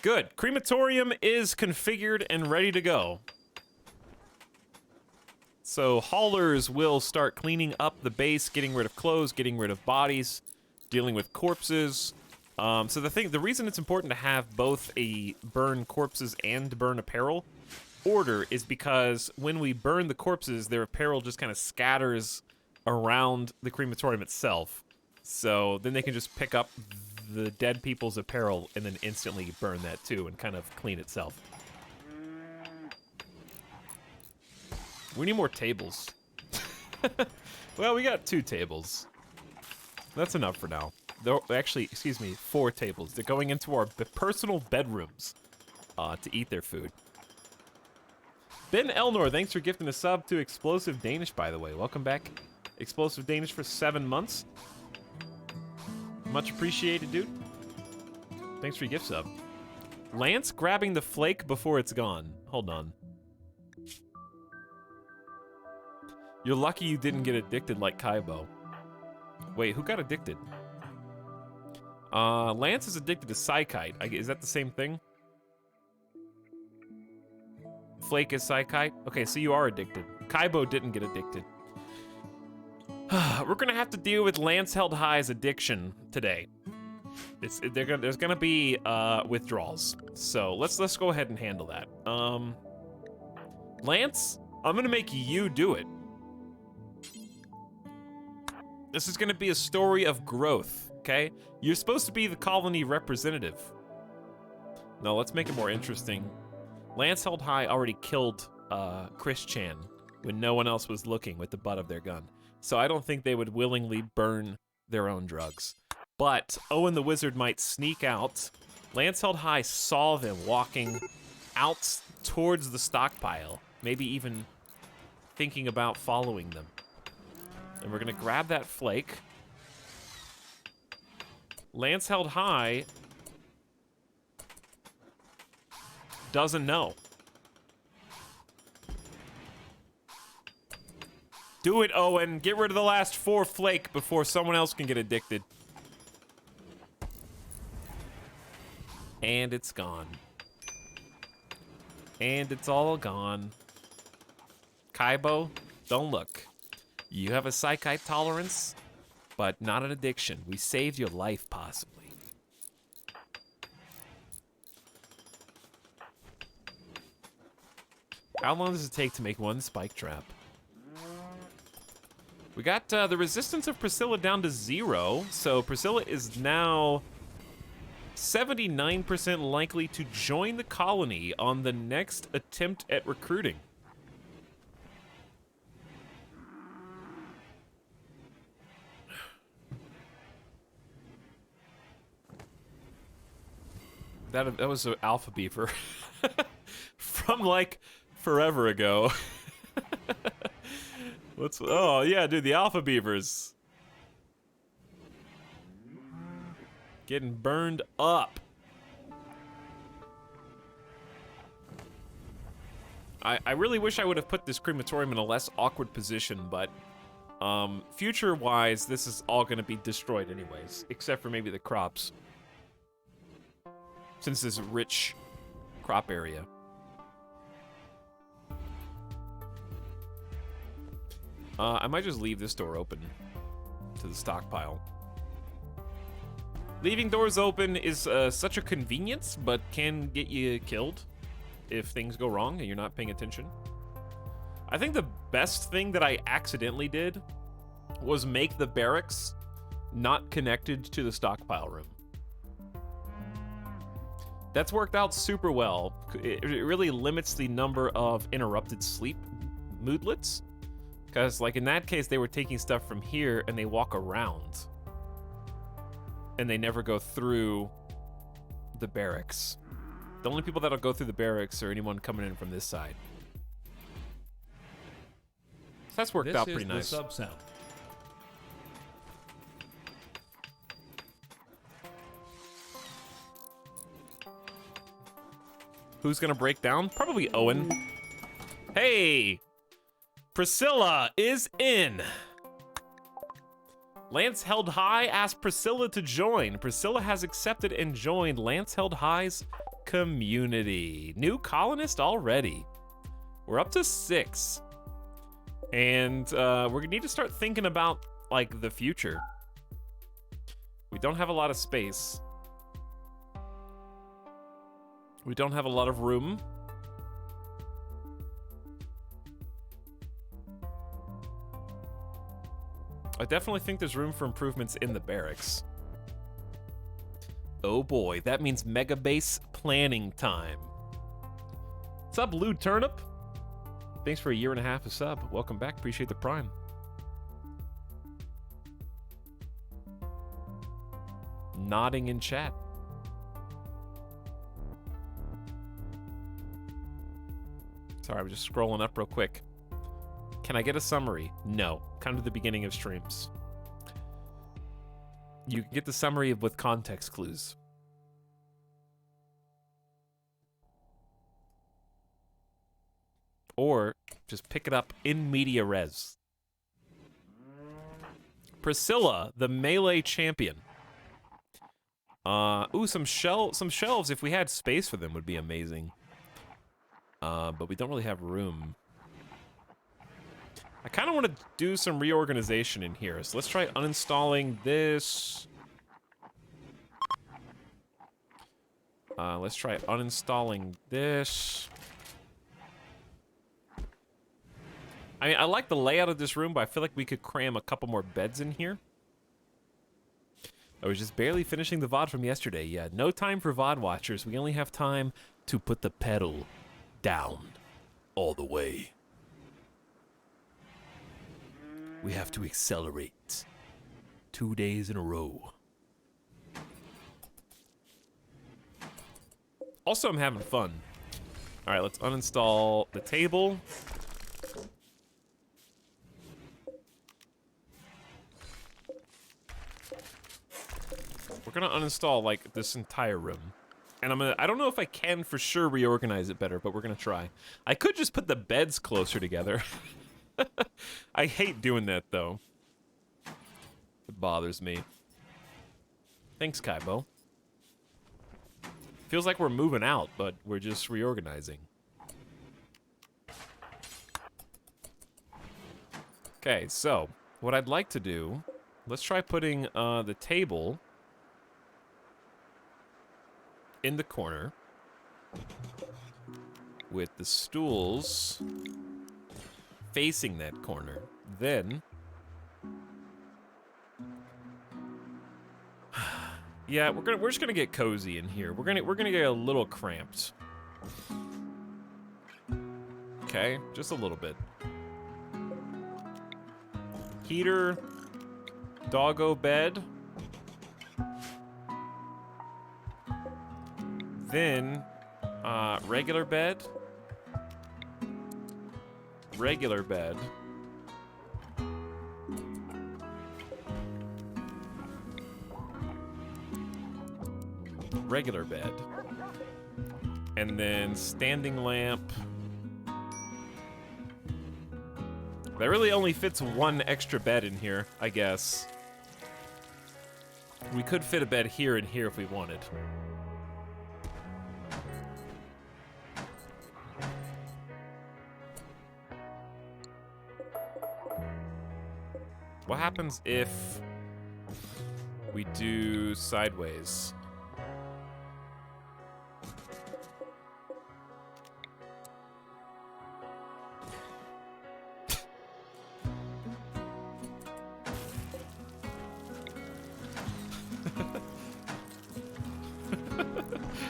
Good. Crematorium is configured and ready to go. So haulers will start cleaning up the base, getting rid of clothes, getting rid of bodies, dealing with corpses. So the reason it's important to have both a burn corpses and burn apparel order is because when we burn the corpses, their apparel just kind of scatters around the crematorium itself. So then they can just pick up the dead people's apparel and then instantly burn that too and kind of clean itself. We need more tables. Well, we got 2 tables. That's enough for now. Though, actually, excuse me, 4 tables. They're going into our personal bedrooms to eat their food. Ben Elnor, thanks for gifting a sub to Explosive Danish, by the way. Welcome back, Explosive Danish, for 7 months. Much appreciated, dude. Thanks for your gift sub. Lance grabbing the flake before it's gone. Hold on. You're lucky you didn't get addicted like Kaibo. Wait, who got addicted? Lance is addicted to Psykite. Is that the same thing? Flake is Psykite? Okay, so you are addicted. Kaibo didn't get addicted. We're gonna have to deal with Lance Held High's addiction today. There's gonna be withdrawals. So let's go ahead and handle that. Lance, I'm gonna make you do it. This is gonna be a story of growth, okay? You're supposed to be the colony representative. No, let's make it more interesting. Lance Held High already killed Chris Chan when no one else was looking with the butt of their gun. So I don't think they would willingly burn their own drugs. But Owen the Wizard might sneak out. Lance Held High saw them walking out towards the stockpile, maybe even thinking about following them. And we're gonna grab that flake. Lance Held High doesn't know. Do it, Owen. Get rid of the last 4 flake before someone else can get addicted. And it's gone. And it's all gone. Kaibo, don't look. You have a Psykite tolerance, but not an addiction. We saved your life, possibly. How long does it take to make 1 spike trap? We got the resistance of Priscilla down to 0, so Priscilla is now 79% likely to join the colony on the next attempt at recruiting. That was an alpha beaver from like forever ago. Oh yeah, dude, the alpha beavers getting burned up. I really wish I would have put this crematorium in a less awkward position, but future-wise, this is all going to be destroyed anyways, except for maybe the crops, since this is a rich crop area. I might just leave this door open to the stockpile. Leaving doors open is such a convenience, but can get you killed if things go wrong and you're not paying attention. I think the best thing that I accidentally did was make the barracks not connected to the stockpile room. That's worked out super well. It really limits the number of interrupted sleep moodlets. Because, like, in that case, they were taking stuff from here and they walk around. And they never go through the barracks. The only people that'll go through the barracks are anyone coming in from this side. So that's worked out pretty nice. This is the sub sound. Who's gonna break down? Probably Owen. Hey! Priscilla is in. Lance Held High asked Priscilla to join. Priscilla has accepted and joined Lance Held High's community. New colonist already. We're up to 6. And we're gonna need to start thinking about, like, the future. We don't have a lot of space. We don't have a lot of room. I definitely think there's room for improvements in the barracks. Oh boy, that means mega base planning time. What's up, Lou Turnip? Thanks for a 1.5 years of sub. Welcome back, appreciate the prime. Nodding in chat. Sorry, I'm just scrolling up real quick. Can I get a summary? No. Come to the beginning of streams. You can get the summary with context clues. Or just pick it up in media res. Priscilla, the melee champion. Ooh, some shelves. If we had space for them, would be amazing. But we don't really have room. I kind of want to do some reorganization in here. So let's try uninstalling this. Let's try uninstalling this. I mean, I like the layout of this room, but I feel like we could cram a couple more beds in here. I was just barely finishing the VOD from yesterday. Yeah, no time for VOD watchers. We only have time to put the pedal down all the way. We have to accelerate. 2 days in a row. Also, I'm having fun. All right, let's uninstall the table. We're gonna uninstall like this entire room. And I don't know if I can for sure reorganize it better, but we're gonna try. I could just put the beds closer together. I hate doing that though. It bothers me. Thanks, Kaibo. Feels like we're moving out, but we're just reorganizing. Okay, so what I'd like to do, let's try putting the table in the corner with the stools facing that corner. Then yeah, we're just gonna get cozy in here. We're gonna get a little cramped. Okay, just a little bit. Heater, doggo bed. Then, regular bed. Regular bed. Regular bed. And then standing lamp. That really only fits one extra bed in here, I guess. We could fit a bed here and here if we wanted. What happens if we do sideways?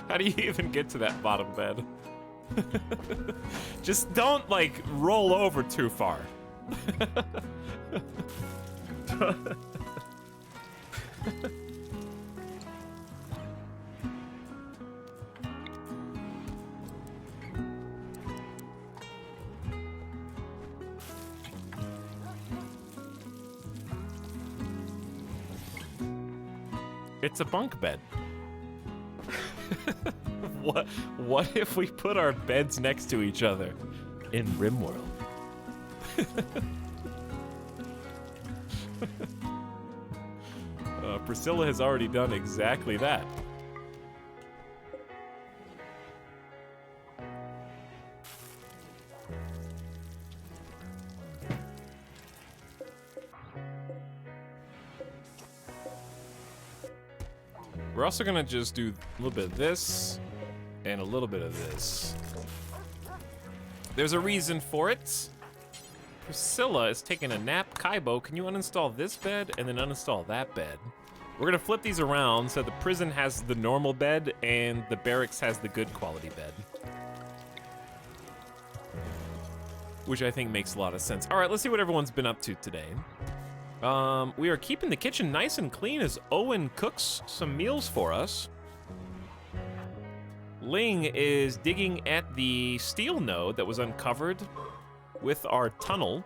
How do you even get to that bottom bed? Just don't, like, roll over too far. It's a bunk bed. What if we put our beds next to each other in RimWorld? Priscilla has already done exactly that. We're also gonna just do a little bit of this and a little bit of this. There's a reason for it. Priscilla is taking a nap. Kaibo, can you uninstall this bed and then uninstall that bed? We're gonna flip these around so the prison has the normal bed and the barracks has the good quality bed. Which I think makes a lot of sense. All right, let's see what everyone's been up to today. We are keeping the kitchen nice and clean as Owen cooks some meals for us. Ling is digging at the steel node that was uncovered with our tunnel.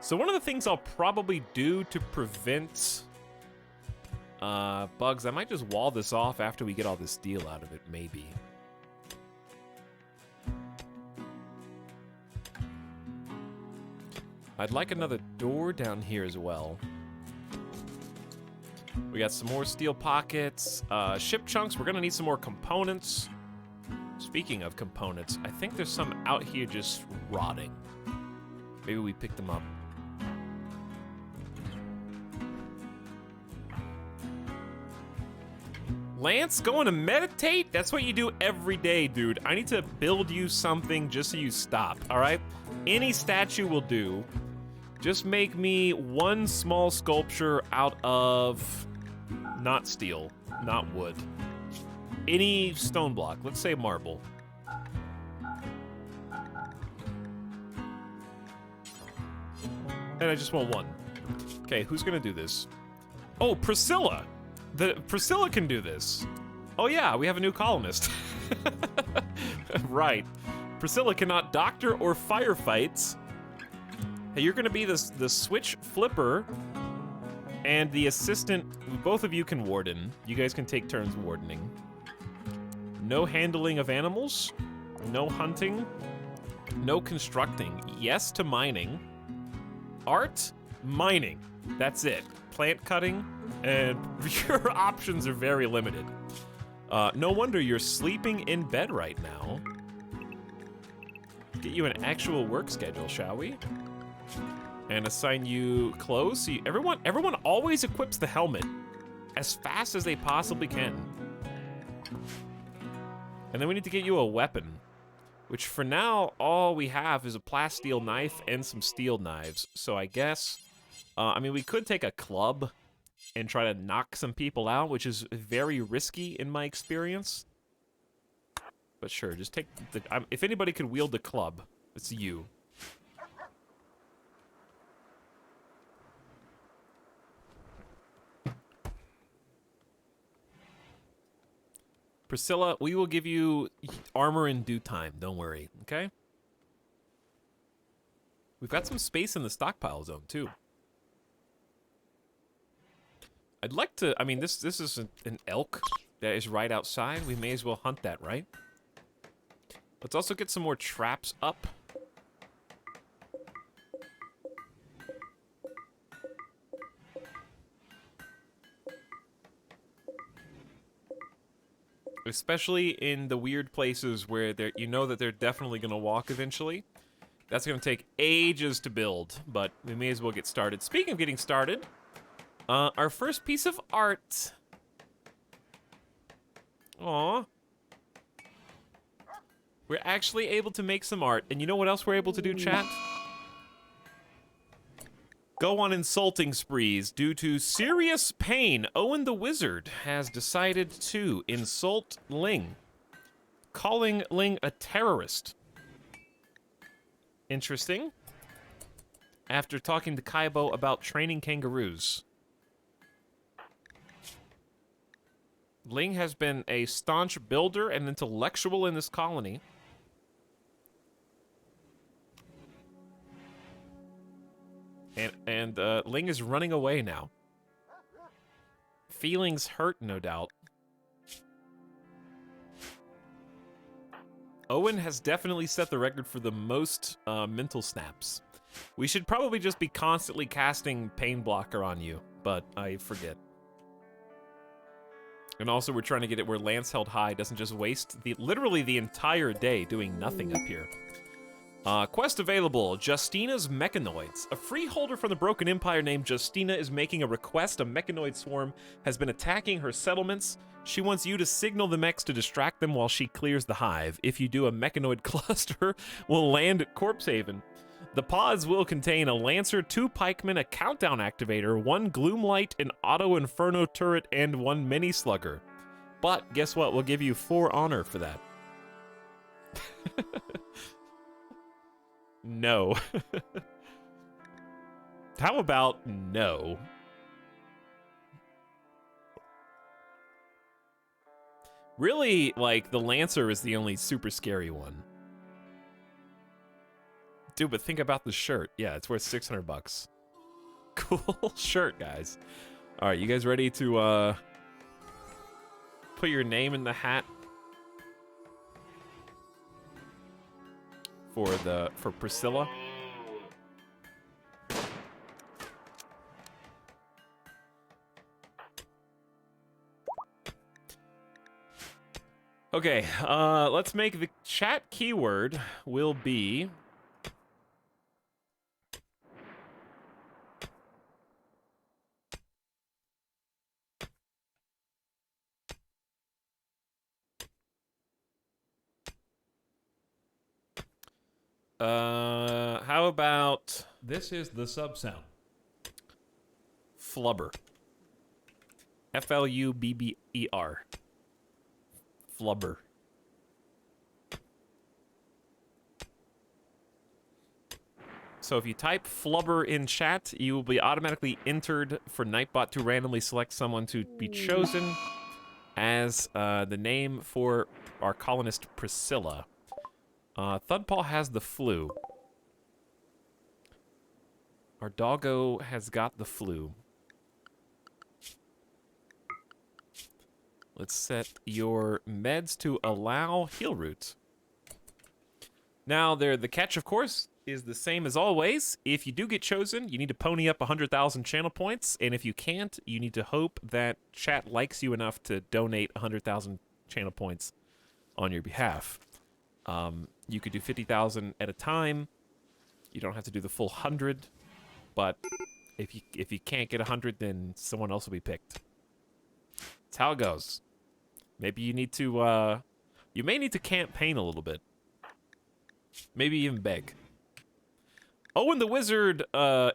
So one of the things I'll probably do to prevent bugs, I might just wall this off after we get all this steel out of it, maybe. I'd like another door down here as well. We got some more steel pockets, ship chunks. We're gonna need some more components. Speaking of components, I think there's some out here just rotting. Maybe we pick them up. Lance, going to meditate? That's what you do every day, dude. I need to build you something just so you stop, all right? Any statue will do. Just make me one small sculpture out of not steel, not wood. Any stone block, let's say marble. And I just want one. Okay, who's gonna do this? Oh, Priscilla! Priscilla can do this. Oh yeah, we have a new columnist. Right. Priscilla cannot doctor or firefight. Hey, you're gonna be the switch flipper and the assistant. Both of you can warden. You guys can take turns wardening. No handling of animals. No hunting. No constructing. Yes to mining. Art, mining. That's it. Plant cutting, and your options are very limited. No wonder you're sleeping in bed right now. Get you an actual work schedule, shall we? And assign you clothes. See, everyone always equips the helmet as fast as they possibly can. And then we need to get you a weapon, which for now, all we have is a plasteel knife and some steel knives. So I guess, I mean, we could take a club and try to knock some people out, which is very risky in my experience. But sure, just take the, if anybody could wield the club, it's you. Priscilla, we will give you armor in due time, don't worry, okay? We've got some space in the stockpile zone, too. I'd like to, I mean, this is an elk that is right outside. We may as well hunt that, right? Let's also get some more traps up. Especially in the weird places where you know that they're definitely going to walk eventually. That's going to take ages to build, but we may as well get started. Speaking of getting started, our first piece of art. Aww. We're actually able to make some art. And you know what else we're able to do, chat? Go on insulting sprees. Due to serious pain, Owen the Wizard has decided to insult Ling, calling Ling a terrorist. Interesting. After talking to Kaibo about training kangaroos. Ling has been a staunch builder and intellectual in this colony. And Ling is running away now. Feelings hurt, no doubt. Owen has definitely set the record for the most mental snaps. We should probably just be constantly casting Pain Blocker on you, but I forget. And also we're trying to get it where Lance Held High doesn't just waste literally the entire day doing nothing up here. Quest available, Justina's Mechanoids. A freeholder from the Broken Empire named Justina is making a request. A mechanoid swarm has been attacking her settlements. She wants you to signal the mechs to distract them while she clears the hive. If you do, a mechanoid cluster will land at Corpse Haven. The pods will contain a Lancer, 2 Pikemen, a Countdown Activator, 1 Gloomlight, an Auto Inferno turret, and 1 Mini Slugger. But guess what? We'll give you 4 honor for that. No. How about no? Really, like, the Lancer is the only super scary one. Dude, but think about the shirt. Yeah, it's worth 600 bucks. Cool shirt, guys. All right, you guys ready to put your name in the hat for Priscilla? Okay, let's make the chat keyword will be how about This is the sub sound. flubber? Flubber. Flubber. So if you type flubber in chat, you will be automatically entered for Nightbot to randomly select someone to be chosen as the name for our colonist Priscilla. Thudpaw has the flu. Our doggo has got the flu. Let's set your meds to allow heal root. Now, the catch, of course, is the same as always. If you do get chosen, you need to pony up 100,000 channel points, and if you can't, you need to hope that chat likes you enough to donate 100,000 channel points on your behalf. You could do 50,000 at a time. You don't have to do the full 100, but if you can't get 100, then someone else will be picked. That's how it goes. Maybe you need to, you may need to campaign a little bit. Maybe even beg. Owen the Wizard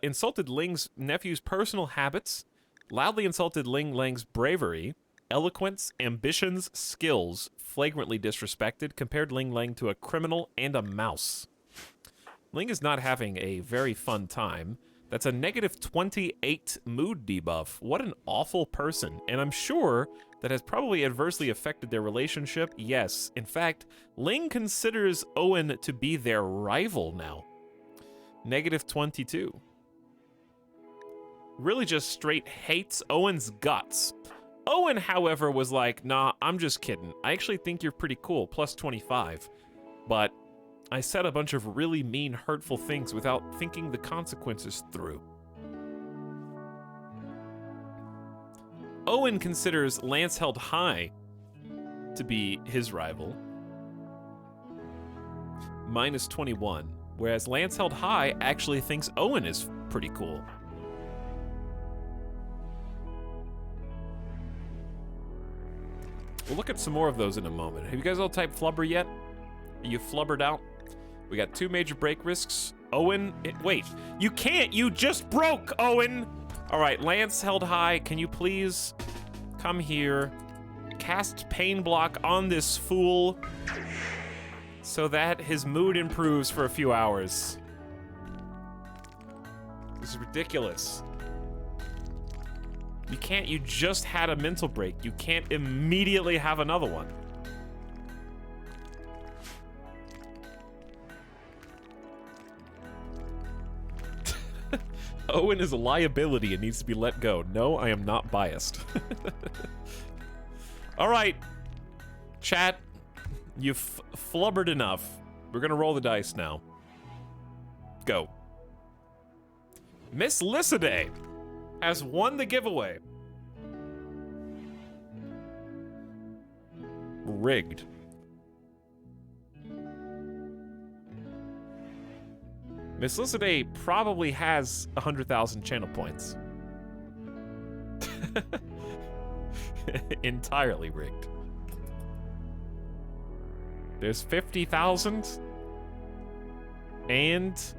insulted Ling's nephew's personal habits, loudly insulted Ling Lang's bravery, eloquence, ambitions, skills, flagrantly disrespected, compared Ling Lang to a criminal and a mouse. Ling is not having a very fun time. That's a negative 28 mood debuff. What an awful person. And I'm sure that has probably adversely affected their relationship. Yes, in fact, Ling considers Owen to be their rival now. Negative 22. Really just straight hates Owen's guts. Owen, however, was like, nah, I'm just kidding. I actually think you're pretty cool, plus 25. But I said a bunch of really mean, hurtful things without thinking the consequences through. Owen considers Lance Held High to be his rival. Minus 21. Whereas Lance Held High actually thinks Owen is pretty cool. We'll look at some more of those in a moment. Have you guys all typed flubber yet? Are you flubbered out? We got 2 major break risks. Owen, wait, you can't, you just broke, Owen! All right, Lance Held High, can you please come here, cast Pain Block on this fool so that his mood improves for a few hours. This is ridiculous. You can't, you just had a mental break. You can't immediately have another one. Owen is a liability and needs to be let go. No, I am not biased. All right, chat, you've flubbered enough. We're gonna roll the dice now. Go. Miss Lycidae has won the giveaway. Rigged. Miss Lycidae probably has 100,000 channel points. Entirely rigged. There's 50,000 and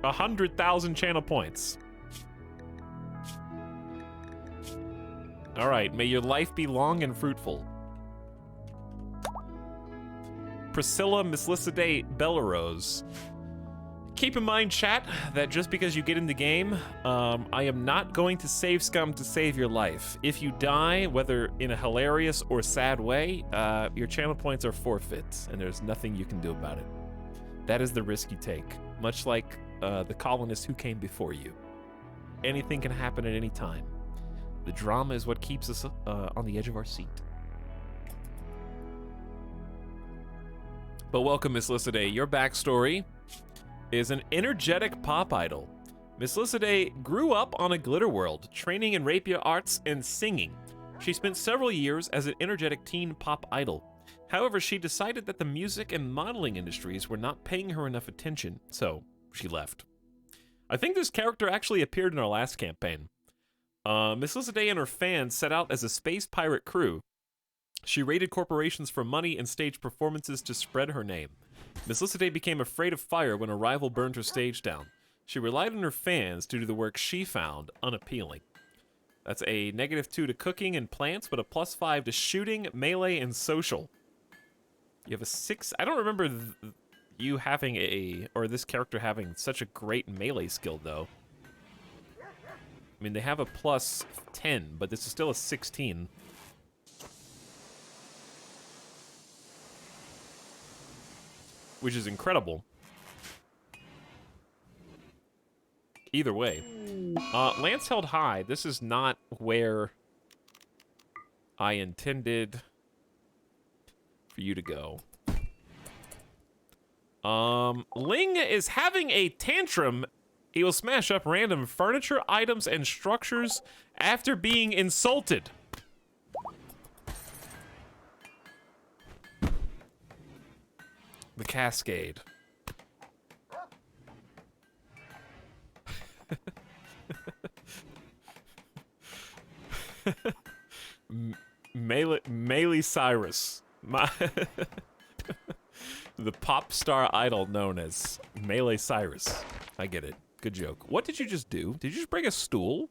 100,000 channel points. All right, may your life be long and fruitful. Priscilla Miss Lycidae Bellarose. Keep in mind, chat, that just because you get in the game, I am not going to save scum to save your life. If you die, whether in a hilarious or sad way, your channel points are forfeit, and there's nothing you can do about it. That is the risk you take. much like the colonists who came before you. Anything can happen at any time. The drama is what keeps us on the edge of our seat. But welcome, Miss Lycidae. Your backstory is an energetic pop idol. Miss Lycidae grew up on a glitter world, training in rapier arts and singing. She spent several years as an energetic teen pop idol. However, she decided that the music and modeling industries were not paying her enough attention, so she left. I think this character actually appeared in our last campaign. Miss Lycidae and her fans set out as a space pirate crew. She raided corporations for money and staged performances to spread her name. Miss Lycidae became afraid of fire when a rival burned her stage down. She relied on her fans due to the work she found unappealing. That's a -2 to cooking and plants, but a +5 to shooting, melee, and social. You have a 6. I don't remember you having or this character having such a great melee skill, though. I mean, they have a +10, but this is still a 16. Which is incredible. Either way. Lance held high. This is not where I intended for you to go. Ling is having a tantrum. He will smash up random furniture, items, and structures after being insulted. The Cascade. Melee Cyrus. The pop star idol known as Melee Cyrus. I get it. Good joke. What did you just do? Did you just bring a stool?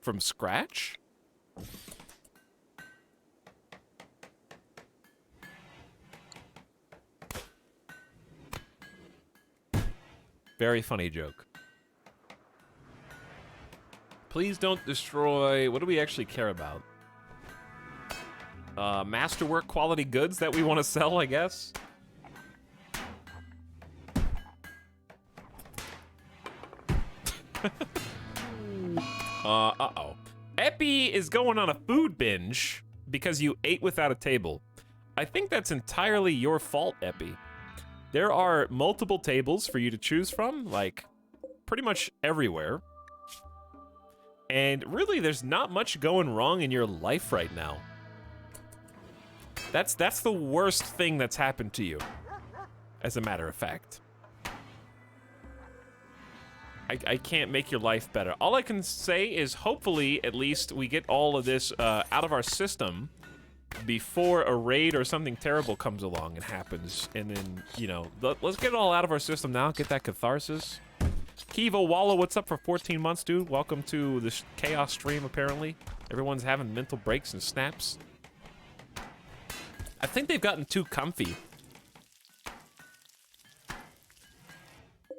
From scratch? Very funny joke. Please don't destroy... What do we actually care about? Masterwork quality goods that we want to sell, I guess? Uh-oh. Epi is going on a food binge because you ate without a table. I think that's entirely your fault, Epi. There are multiple tables for you to choose from, like, pretty much everywhere. And really, there's not much going wrong in your life right now. That's the worst thing that's happened to you, as a matter of fact. I can't make your life better. All I can say is hopefully, at least, we get all of this out of our system before a raid or something terrible comes along and happens. And then, you know, let's get it all out of our system now, get that catharsis. Kiva Wallow, what's up for 14 months, dude? Welcome to this chaos stream, apparently. Everyone's having mental breaks and snaps. I think they've gotten too comfy.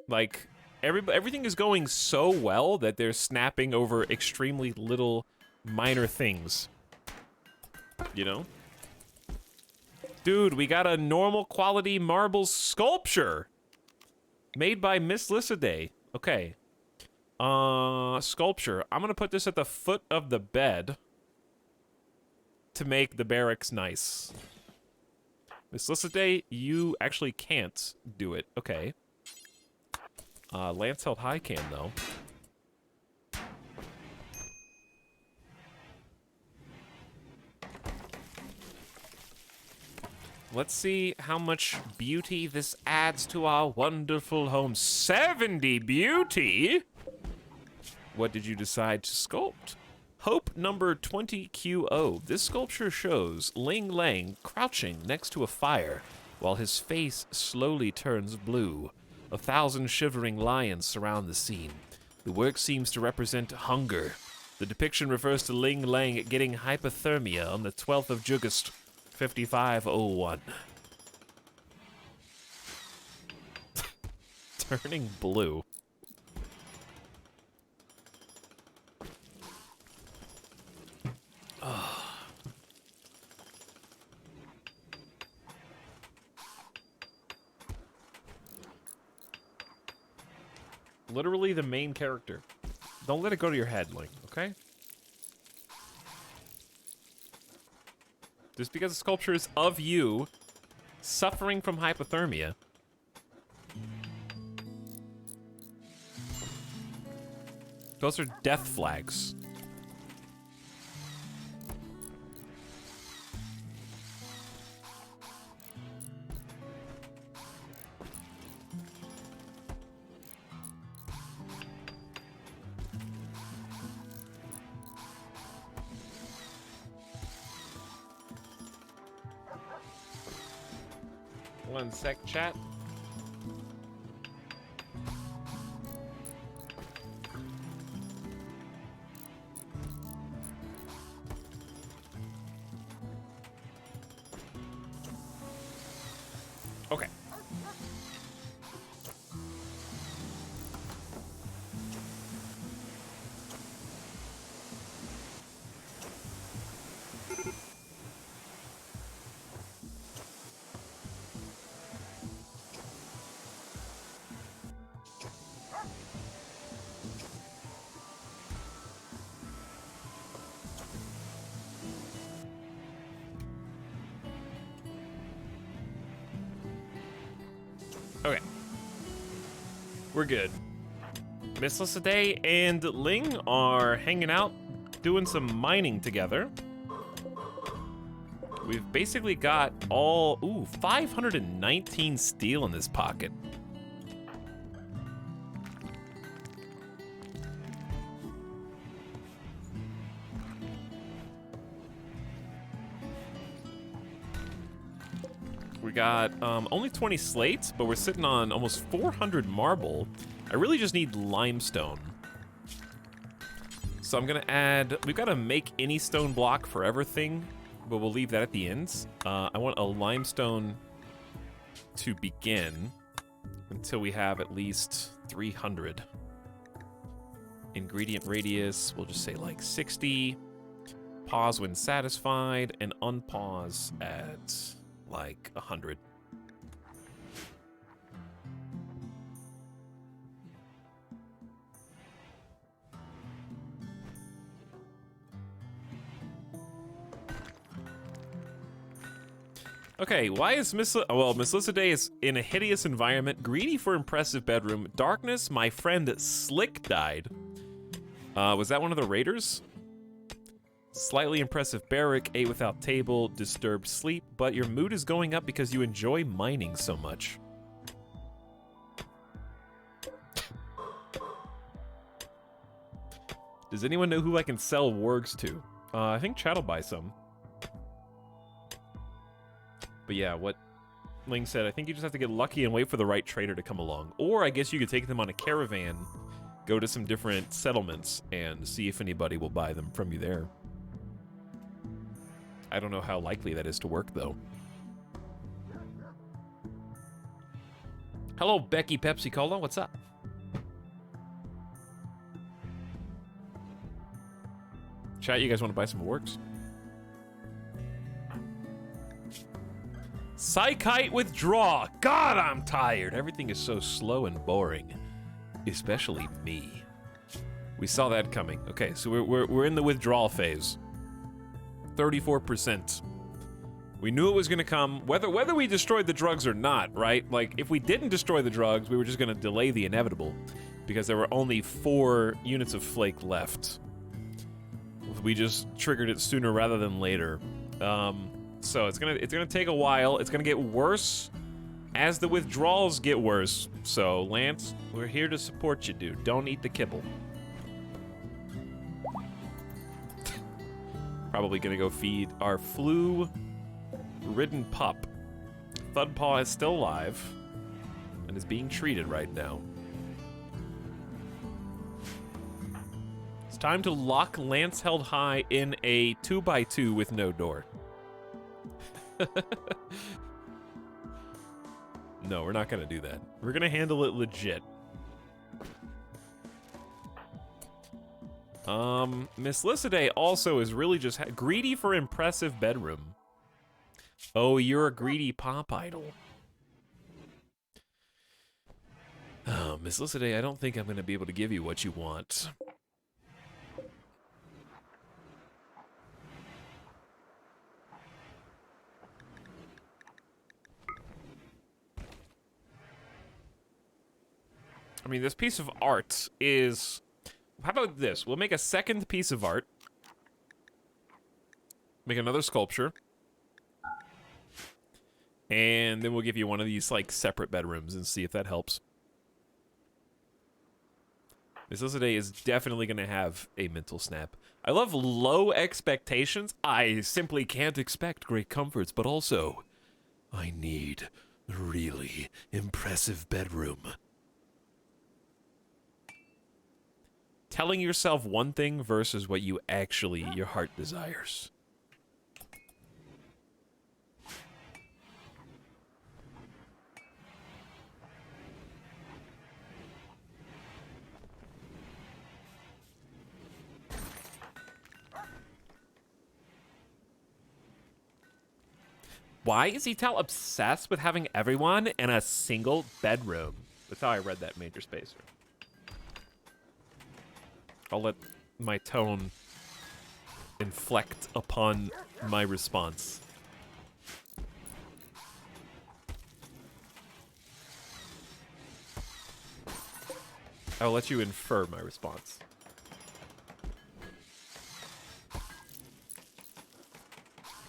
Like, everything is going so well that they're snapping over extremely little minor things. You know? Dude, we got a normal quality marble sculpture made by Miss Lycidae. Okay. Sculpture. I'm gonna put this at the foot of the bed to make the barracks nice. Miss Lycidae, you actually can't do it. Okay. Lance held high can, though. Let's see how much beauty this adds to our wonderful home. 70 beauty? What did you decide to sculpt? Hope number 20QO. This sculpture shows Ling Lang crouching next to a fire while his face slowly turns blue. 1,000 shivering lions surround the scene. The work seems to represent hunger. The depiction refers to Ling Lang getting hypothermia on the 12th of August, 5501. Turning blue. Literally the main character. Don't let it go to your head, Link, okay? Just because the sculpture is of you suffering from hypothermia. Those are death flags. One sec, chat. Okay. Okay. We're good. Miss Lissaday and Ling are hanging out, doing some mining together. We've basically got all, 519 steel in this pocket. We got only 20 slates, but we're sitting on almost 400 marble. I really just need limestone. So I'm gonna add, we've got a make any stone block forever thing, but we'll leave that at the ends. I want a limestone to begin until we have at least 300. Ingredient radius, we'll just say like 60. Pause when satisfied, and unpause at like 100. Okay, why is Miss Lissaday is in a hideous environment, greedy for impressive bedroom, darkness, my friend Slick died. Was that one of the raiders? Slightly impressive barrack, ate without table, disturbed sleep, but your mood is going up because you enjoy mining so much. Does anyone know who I can sell wargs to? I think Chad will buy some. But yeah, what Ling said, I think you just have to get lucky and wait for the right trader to come along. Or I guess you could take them on a caravan, go to some different settlements, and see if anybody will buy them from you there. I don't know how likely that is to work, though. Hello, Becky Pepsi Cola. What's up? Chat, you guys want to buy some works? Psychite withdraw. God, I'm tired. Everything is so slow and boring, especially me. We saw that coming. Okay, so we're in the withdrawal phase. 34%. We knew it was going to come, whether we destroyed the drugs or not, right? Like, if we didn't destroy the drugs, we were just going to delay the inevitable, because there were only 4 units of flake left. We just triggered it sooner rather than later. So it's gonna take a while. It's gonna get worse as the withdrawals get worse. So Lance, we're here to support you, dude. Don't eat the kibble. Probably gonna go feed our flu-ridden pup. Thudpaw is still alive and is being treated right now. It's time to lock Lance held high in a 2x2 with no door. No, we're not gonna do that. We're gonna handle it legit. Miss Lissaday also is really just greedy for impressive bedroom. Oh, you're a greedy pop idol. Oh, Miss Liciday, I don't think I'm going to be able to give you what you want. I mean, this piece of art is... How about this? We'll make a second piece of art. Make another sculpture. And then we'll give you one of these, like, separate bedrooms and see if that helps. Miss Liciday is definitely going to have a mental snap. I love low expectations. I simply can't expect great comforts, but also, I need a really impressive bedroom. Telling yourself one thing versus what you actually, your heart desires. Why is Etal obsessed with having everyone in a single bedroom? That's how I read that Major Spacer. I'll let my tone inflect upon my response. I'll let you infer my response.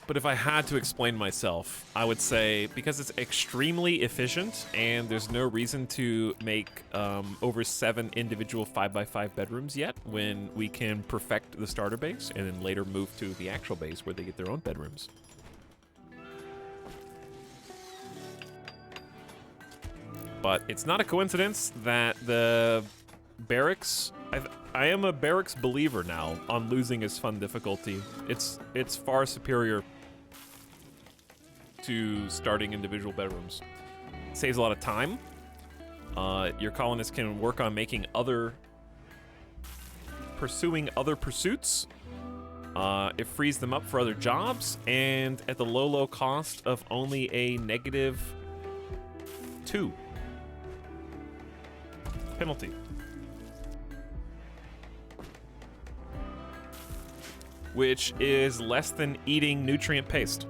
But if I had to explain myself, I would say because it's extremely efficient and there's no reason to make over 7 individual 5x5 bedrooms yet when we can perfect the starter base and then later move to the actual base where they get their own bedrooms. But it's not a coincidence that the barracks... I am a barracks believer now on losing is fun difficulty. It's far superior to starting individual bedrooms. It saves a lot of time. Your colonists can work on pursuing other pursuits. It frees them up for other jobs, and at the low cost of only a -2 penalty. Which is less than eating nutrient paste.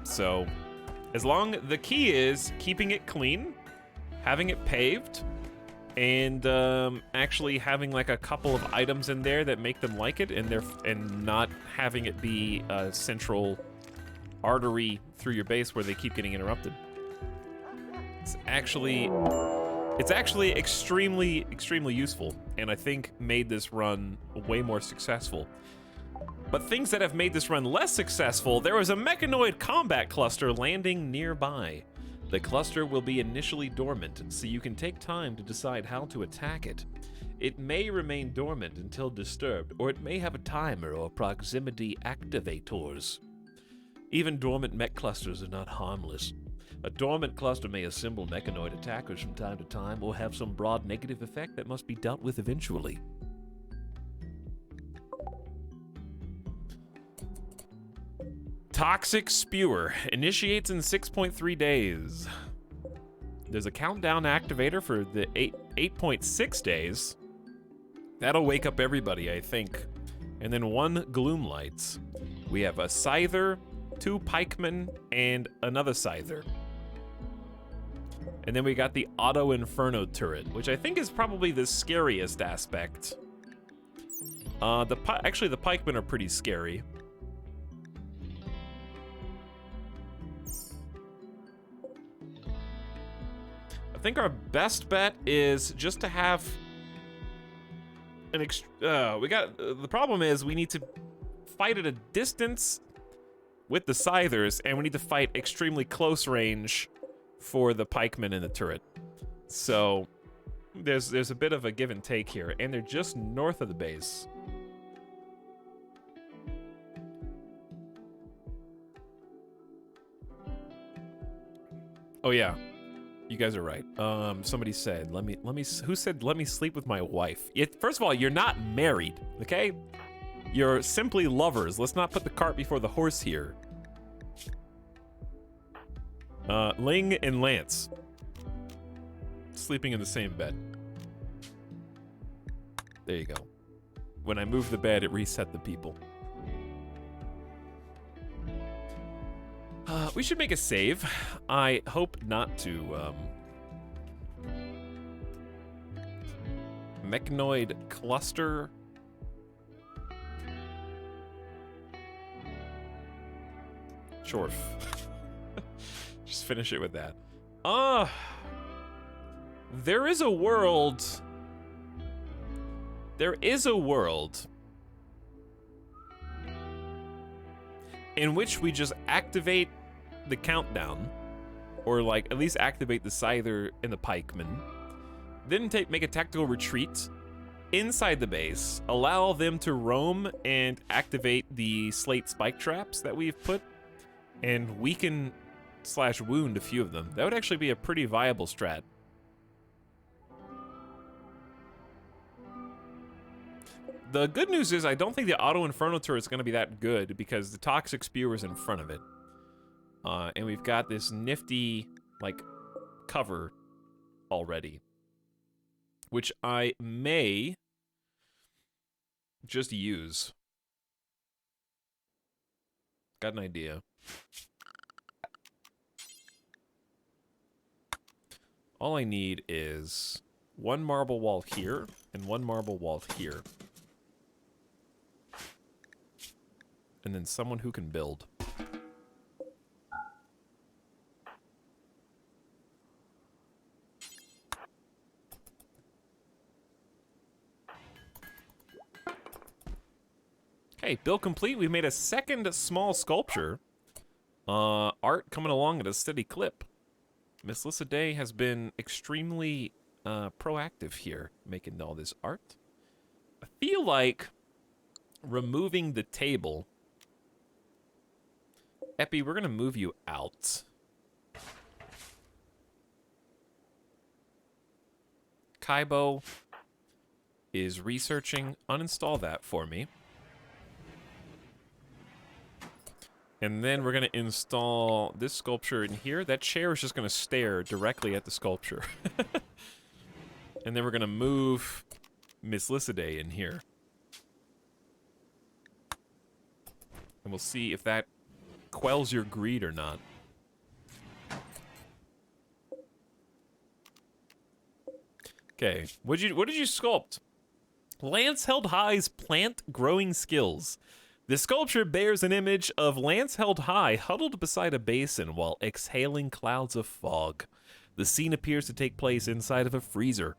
So, the key is keeping it clean, having it paved, and actually having like a couple of items in there that make them like it, and not having it be a central artery through your base where they keep getting interrupted. It's actually extremely useful, and I think made this run way more successful. But things that have made this run less successful, there was a mechanoid combat cluster landing nearby. The cluster will be initially dormant, so you can take time to decide how to attack it. It may remain dormant until disturbed, or it may have a timer or proximity activators. Even dormant mech clusters are not harmless. A dormant cluster may assemble mechanoid attackers from time to time, or have some broad negative effect that must be dealt with eventually. Toxic Spewer initiates in 6.3 days. There's a countdown activator for the 8.6 days. That'll wake up everybody, I think. And then 1 Gloom Lights. We have a Scyther, 2 Pikemen, and another Scyther. And then we got the Auto Inferno turret, which I think is probably the scariest aspect. Actually, the Pikemen are pretty scary. I think our best bet is just to have an the problem is we need to fight at a distance with the Scythers, and we need to fight extremely close range for the Pikemen and the turret. So there's a bit of a give and take here, and they're just north of the base. Oh yeah. You guys are right. Somebody said, who said, let me sleep with my wife? First of all, you're not married, okay? You're simply lovers. Let's not put the cart before the horse here. Ling and Lance. Sleeping in the same bed. There you go. When I moved the bed, it reset the people. We should make a save. I hope not to, Mechanoid cluster. Sure. Just finish it with that. There is a world. There is a world in which we just activate the countdown, or like at least activate the Scyther and the Pikeman, then make a tactical retreat inside the base, allow them to roam and activate the slate spike traps that we've put, and weaken / wound a few of them. That would actually be a pretty viable strat. The good news is I don't think the Auto Inferno turret is going to be that good because the Toxic Spear is in front of it. And we've got this nifty, like, cover already, which I may just use. Got an idea. All I need is one marble wall here and one marble wall here. And then someone who can build. Okay, build complete. We made a second small sculpture. Art coming along at a steady clip. Miss Lissaday has been extremely proactive here, making all this art. I feel like removing the table. Epi, we're gonna move you out. Kaibo is researching. Uninstall that for me. And then we're gonna install this sculpture in here. That chair is just gonna stare directly at the sculpture. And then we're gonna move Miss Lissaday in here. And we'll see if that quells your greed or not. Okay, what did you sculpt? Lance Held High's plant growing skills. The sculpture bears an image of Lance Held High huddled beside a basin while exhaling clouds of fog. The scene appears to take place inside of a freezer.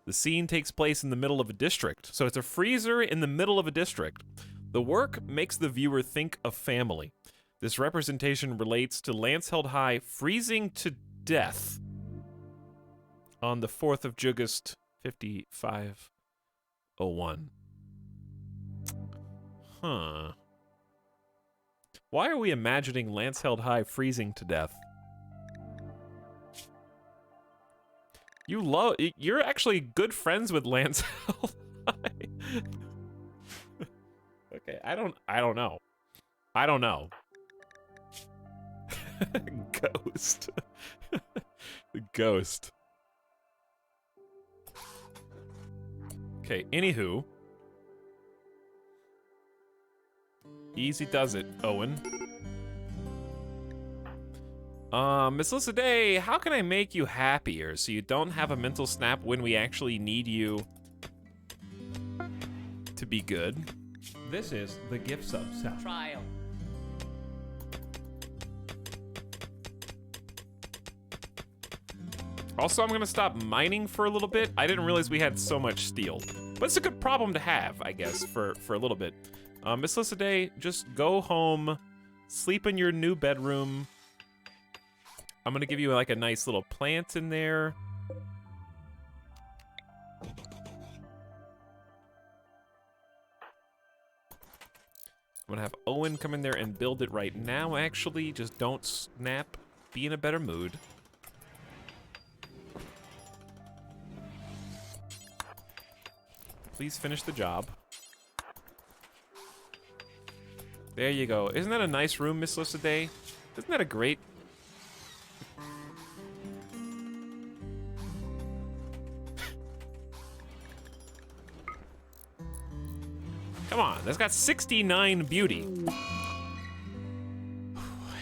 The scene takes place in the middle of a district, so it's a freezer in the middle of a district. The work makes the viewer think of family. This representation relates to Lance Held High freezing to death on the 4th of August, 5501. Huh. Why are we imagining Lance Held High freezing to death? You're actually good friends with Lance Held High. Okay, I don't know. I don't know. Ghost. The ghost. Okay, anywho. Easy does it, Owen. Miss Lissaday, how can I make you happier so you don't have a mental snap when we actually need you to be good? This is the gift sub sound. Trial. Also, I'm gonna stop mining for a little bit. I didn't realize we had so much steel. But it's a good problem to have, I guess, for a little bit. Miss Lissaday, just go home, sleep in your new bedroom. I'm gonna give you like a nice little plant in there. I'm gonna have Owen come in there and build it right now, actually. Just don't snap. Be in a better mood. Please finish the job. There you go. Isn't that a nice room, Miss Lissaday? Isn't that a great That's got 69 beauty.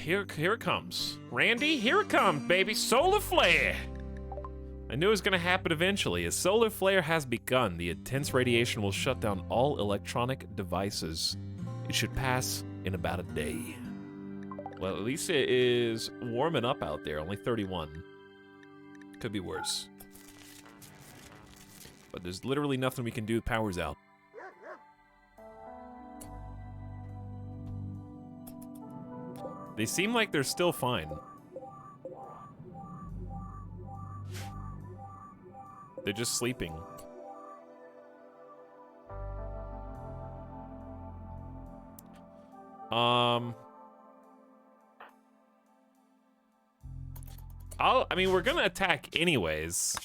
Here it comes. Randy, here it comes, baby. Solar flare! I knew it was gonna happen eventually. A solar flare has begun. The intense radiation will shut down all electronic devices. It should pass in about a day. Well, at least it is warming up out there. Only 31. Could be worse. But there's literally nothing we can do. Power's out. They seem like they're still fine. They're just sleeping. I mean, we're gonna attack anyways.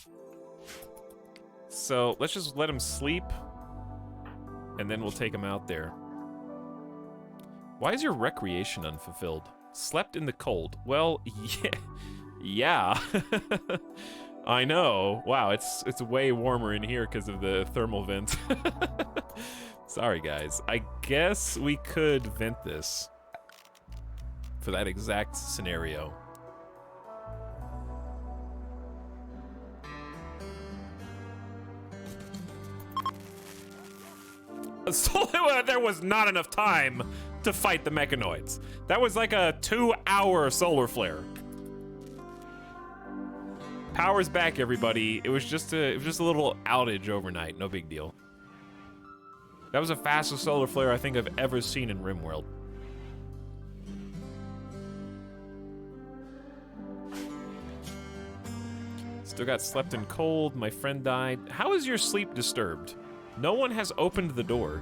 So let's just let him sleep, and then we'll take him out there. Why is your recreation unfulfilled? Slept in the cold. Well, yeah. I know. Wow, it's way warmer in here because of the thermal vent. Sorry, guys. I guess we could vent this for that exact scenario. So there was not enough time to fight the mechanoids. That was like a 2-hour solar flare. Power's back, everybody. It was just a little outage overnight. No big deal. That was the fastest solar flare I think I've ever seen in RimWorld. Still got slept in cold. My friend died. How is your sleep disturbed? No one has opened the door.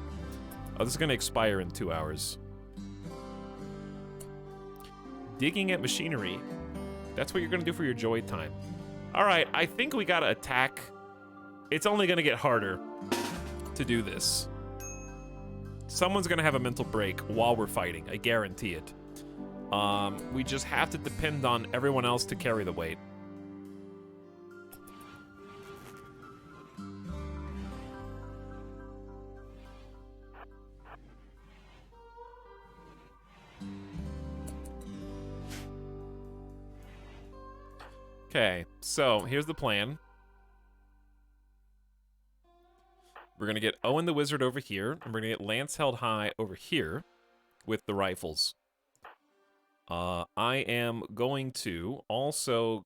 Oh, this is gonna expire in 2 hours. Digging at machinery. That's what you're gonna do for your joy time. All right, I think we gotta attack. It's only gonna get harder to do this. Someone's gonna have a mental break while we're fighting, I guarantee it. We just have to depend on everyone else to carry the weight. Okay, so here's the plan. We're gonna get Owen the Wizard over here, and we're gonna get Lance held high over here with the rifles. I am going to also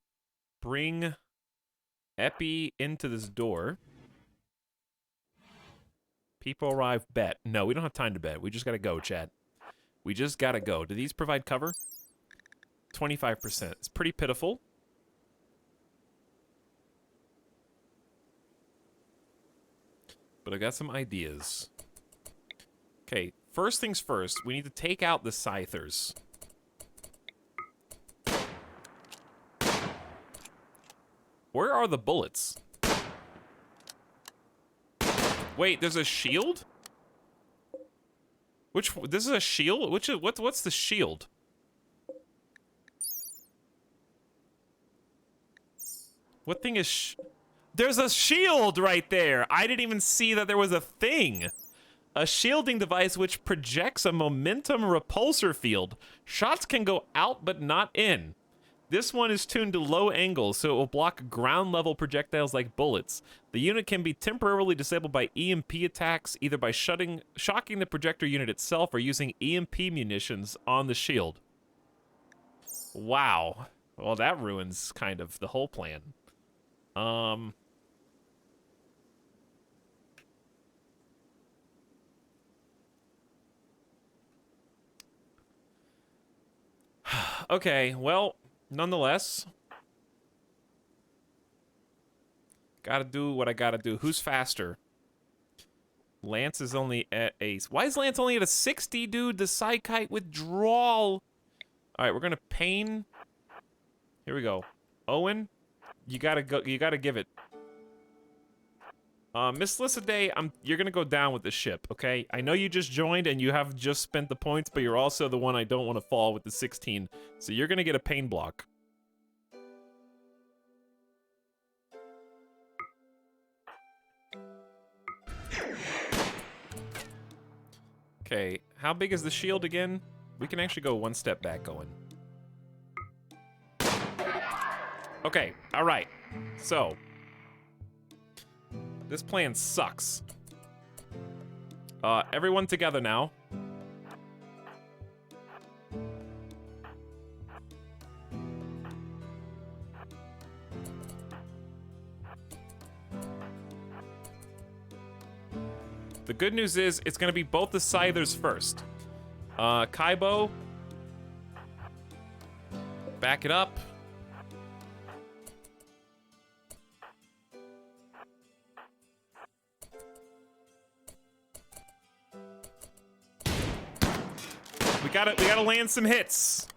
bring Epi into this door. People arrive, bet. No, we don't have time to bet. We just gotta go, chat. We just gotta go. Do these provide cover? 25%. It's pretty pitiful. But I got some ideas. Okay, first things first, we need to take out the Scythers. Where are the bullets? Wait, there's a shield? This is a shield? What's the shield? What thing is There's a shield right there! I didn't even see that there was a thing! A shielding device which projects a momentum repulsor field. Shots can go out but not in. This one is tuned to low angles, so it will block ground-level projectiles like bullets. The unit can be temporarily disabled by EMP attacks, either by shocking the projector unit itself or using EMP munitions on the shield. Wow. Well, that ruins kind of the whole plan. Okay, well, nonetheless, gotta do what I gotta do. Who's faster? Lance is only at a... Why is Lance only at a 60, dude? The Psykite withdrawal. Alright, we're gonna pain. Here we go. Owen, you gotta go. You gotta give it. Miss Lissaday, you're gonna go down with the ship, okay? I know you just joined and you have just spent the points, but you're also the one I don't want to fall with the 16. So you're gonna get a pain block. Okay, how big is the shield again? We can actually go one step back going. Okay, all right. So, this plan sucks. Everyone together now. The good news is it's gonna be both the Scythers first. Kaibo. Back it up. We gotta land some hits.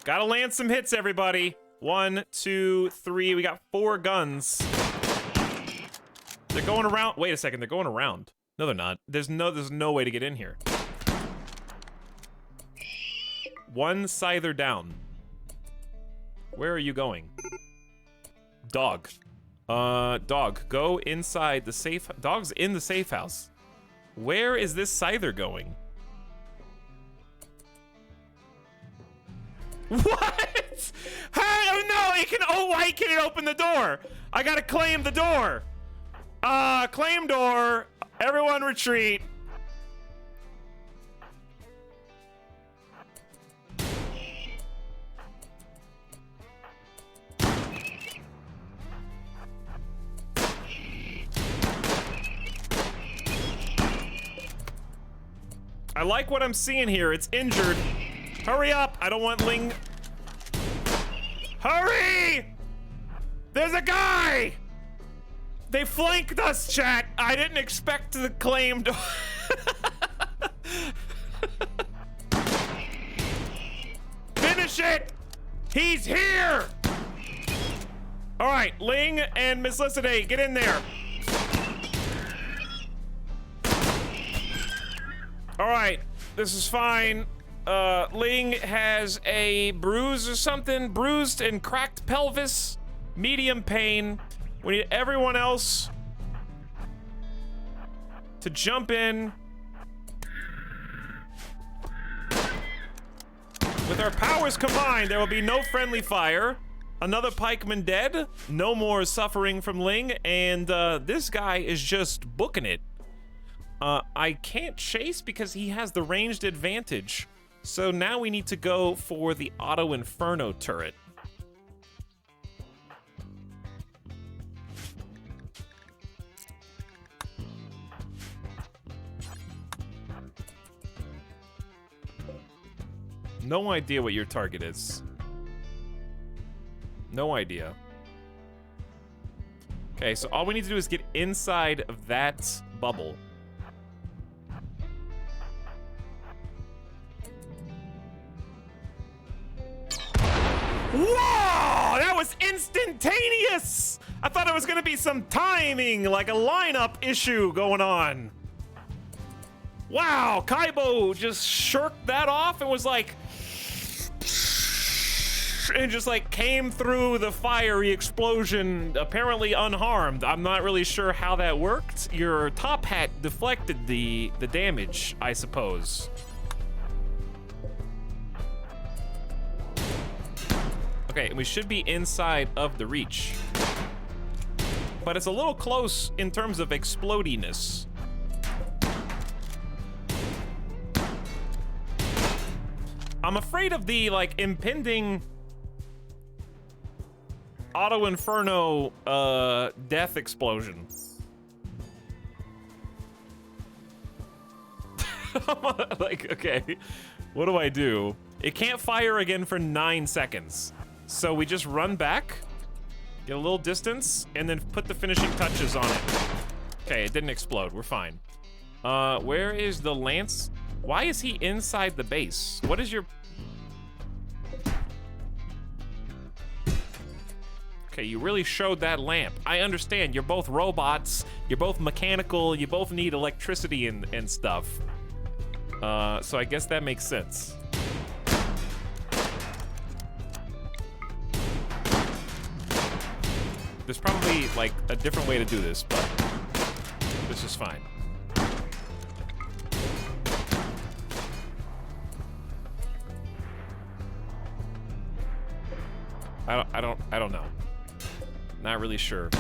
Gotta land some hits, everybody. 1, 2, 3. We got 4 guns. They're going around. Wait a second, they're going around. No, they're not. There's no way to get in here. 1 Scyther down. Where are you going? Dog. Dog, go inside the safe. Dog's in the safe house. Where is this Scyther going? What? Hey, oh no, it can, oh, why can it open the door? I gotta claim the door. Claim door. Everyone retreat. I like what I'm seeing here. It's injured. Hurry up! I don't want Ling. Hurry! There's a guy! They flanked us, chat. I didn't expect the claim to. Finish it! He's here! All right, Ling and Miss Lissade, get in there. All right, this is fine. Ling has a bruise or something, bruised and cracked pelvis, medium pain. We need everyone else to jump in. With our powers combined, there will be no friendly fire. Another pikeman dead, no more suffering from Ling, and this guy is just booking it. I can't chase because he has the ranged advantage. So now we need to go for the Auto Inferno turret. No idea what your target is. No idea. Okay, so all we need to do is get inside of that bubble. Whoa! That was instantaneous! I thought it was gonna be some timing, like a lineup issue going on. Wow, Kaibo just shirked that off and was like... and just like came through the fiery explosion, apparently unharmed. I'm not really sure how that worked. Your top hat deflected the damage, I suppose. Okay, we should be inside of the reach. But it's a little close in terms of explodiness. I'm afraid of the, like, impending Auto Inferno, death explosion. Like, okay, what do I do? It can't fire again for 9 seconds. So we just run back, get a little distance, and then put the finishing touches on it. Okay, it didn't explode. We're fine. Where is the lance? Why is he inside the base? What is your... Okay, you really showed that lamp. I understand, you're both robots, you're both mechanical, you both need electricity and stuff. So I guess that makes sense. There's probably, like, a different way to do this, but this is fine. I don't know. Not really sure.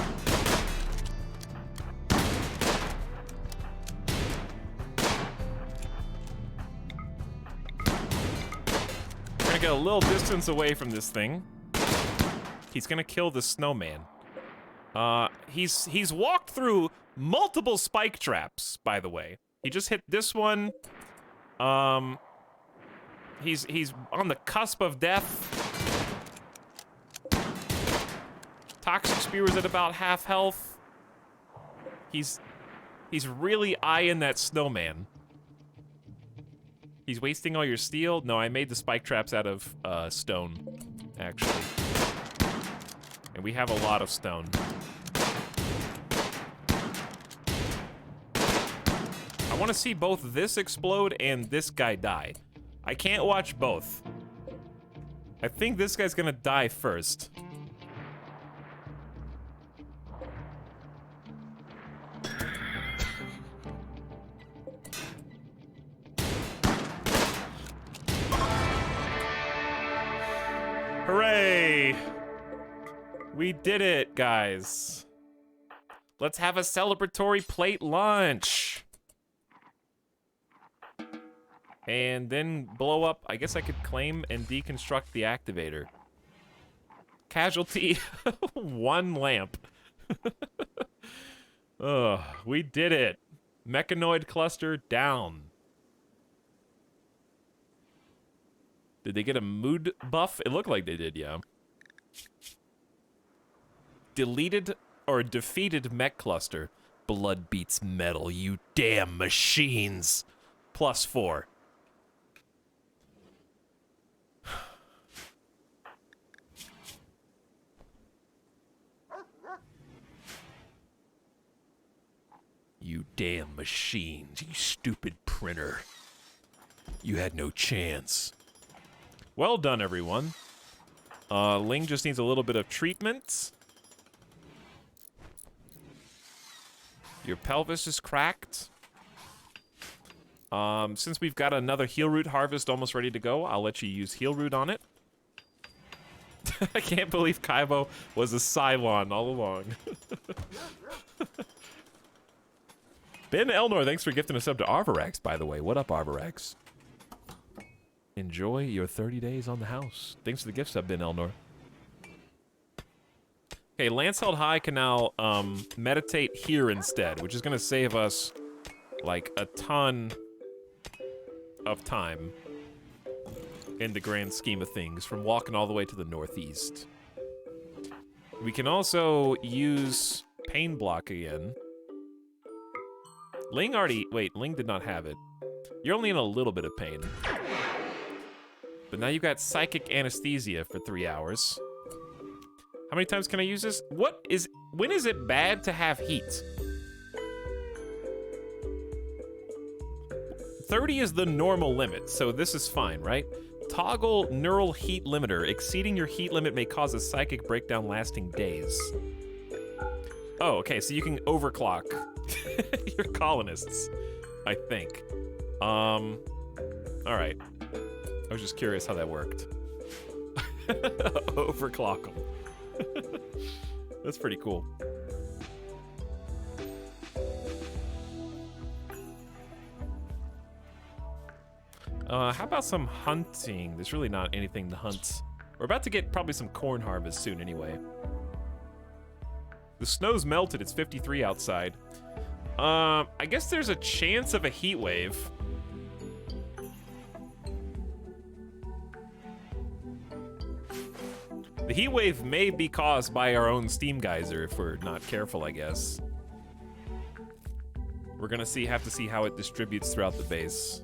We're gonna get a little distance away from this thing. He's gonna kill the snowman. He's walked through multiple spike traps, by the way. He just hit this one. He's on the cusp of death. Toxic Spear is at about half health. He's really eyeing that snowman. He's wasting all your steel. No, I made the spike traps out of stone, actually. And we have a lot of stone. I want to see both this explode and this guy die. I can't watch both. I think this guy's gonna die first. Hooray! We did it, guys. Let's have a celebratory plate lunch. And then blow up. I guess I could claim and deconstruct the activator. Casualty, 1 lamp. Ugh, we did it. Mechanoid cluster down. Did they get a mood buff? It looked like they did, yeah. Deleted or defeated mech cluster. Blood beats metal, you damn machines. +4. You damn machines, you stupid printer. You had no chance. Well done, everyone. Ling just needs a little bit of treatment. Your pelvis is cracked. Since we've got another heal root harvest almost ready to go, I'll let you use heal root on it. I can't believe Kaibo was a Cylon all along. Ben Elnor, thanks for gifting a sub to Arvarax, by the way. What up, Arvarax? Enjoy your 30 days on the house. Thanks for the gift sub, Ben Elnor. Okay, Lance Held High can now meditate here instead, which is going to save us, like, a ton of time in the grand scheme of things from walking all the way to the northeast. We can also use Pain Block again. Ling already... Wait, Ling did not have it. You're only in a little bit of pain. But now you've got Psychic Anesthesia for 3 hours. How many times can I use this? When is it bad to have heat? 30 is the normal limit, so this is fine, right? Toggle neural heat limiter. Exceeding your heat limit may cause a psychic breakdown lasting days. Oh, okay, so you can overclock your colonists, I think. All right. I was just curious how that worked. Overclock them. That's pretty cool. How about some hunting? There's really not anything to hunt. We're about to get probably some corn harvest soon anyway. The snow's melted, it's 53 outside. I guess there's a chance of a heat wave. The heat wave may be caused by our own steam geyser if we're not careful, I guess. We're gonna have to see how it distributes throughout the base.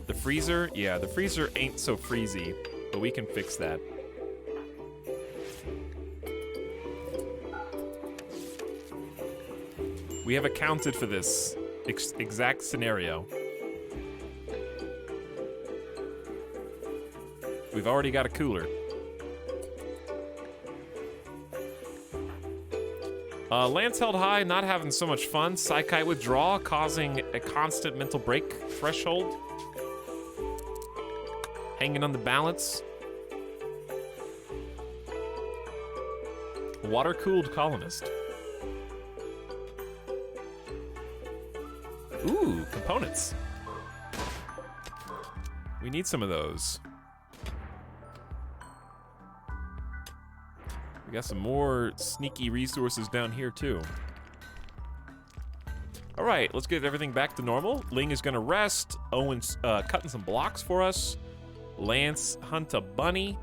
The freezer? Yeah, the freezer ain't so freezy, but we can fix that. We have accounted for this exact scenario. We've already got a cooler. Lance Held High, not having so much fun. Psychite withdrawal, causing a constant mental break threshold. Hanging on the balance. Water-cooled colonist. Ooh, components. We need some of those. We got some more sneaky resources down here, too. All right, let's get everything back to normal. Ling is gonna rest. Owen's cutting some blocks for us. Lance, hunt a bunny.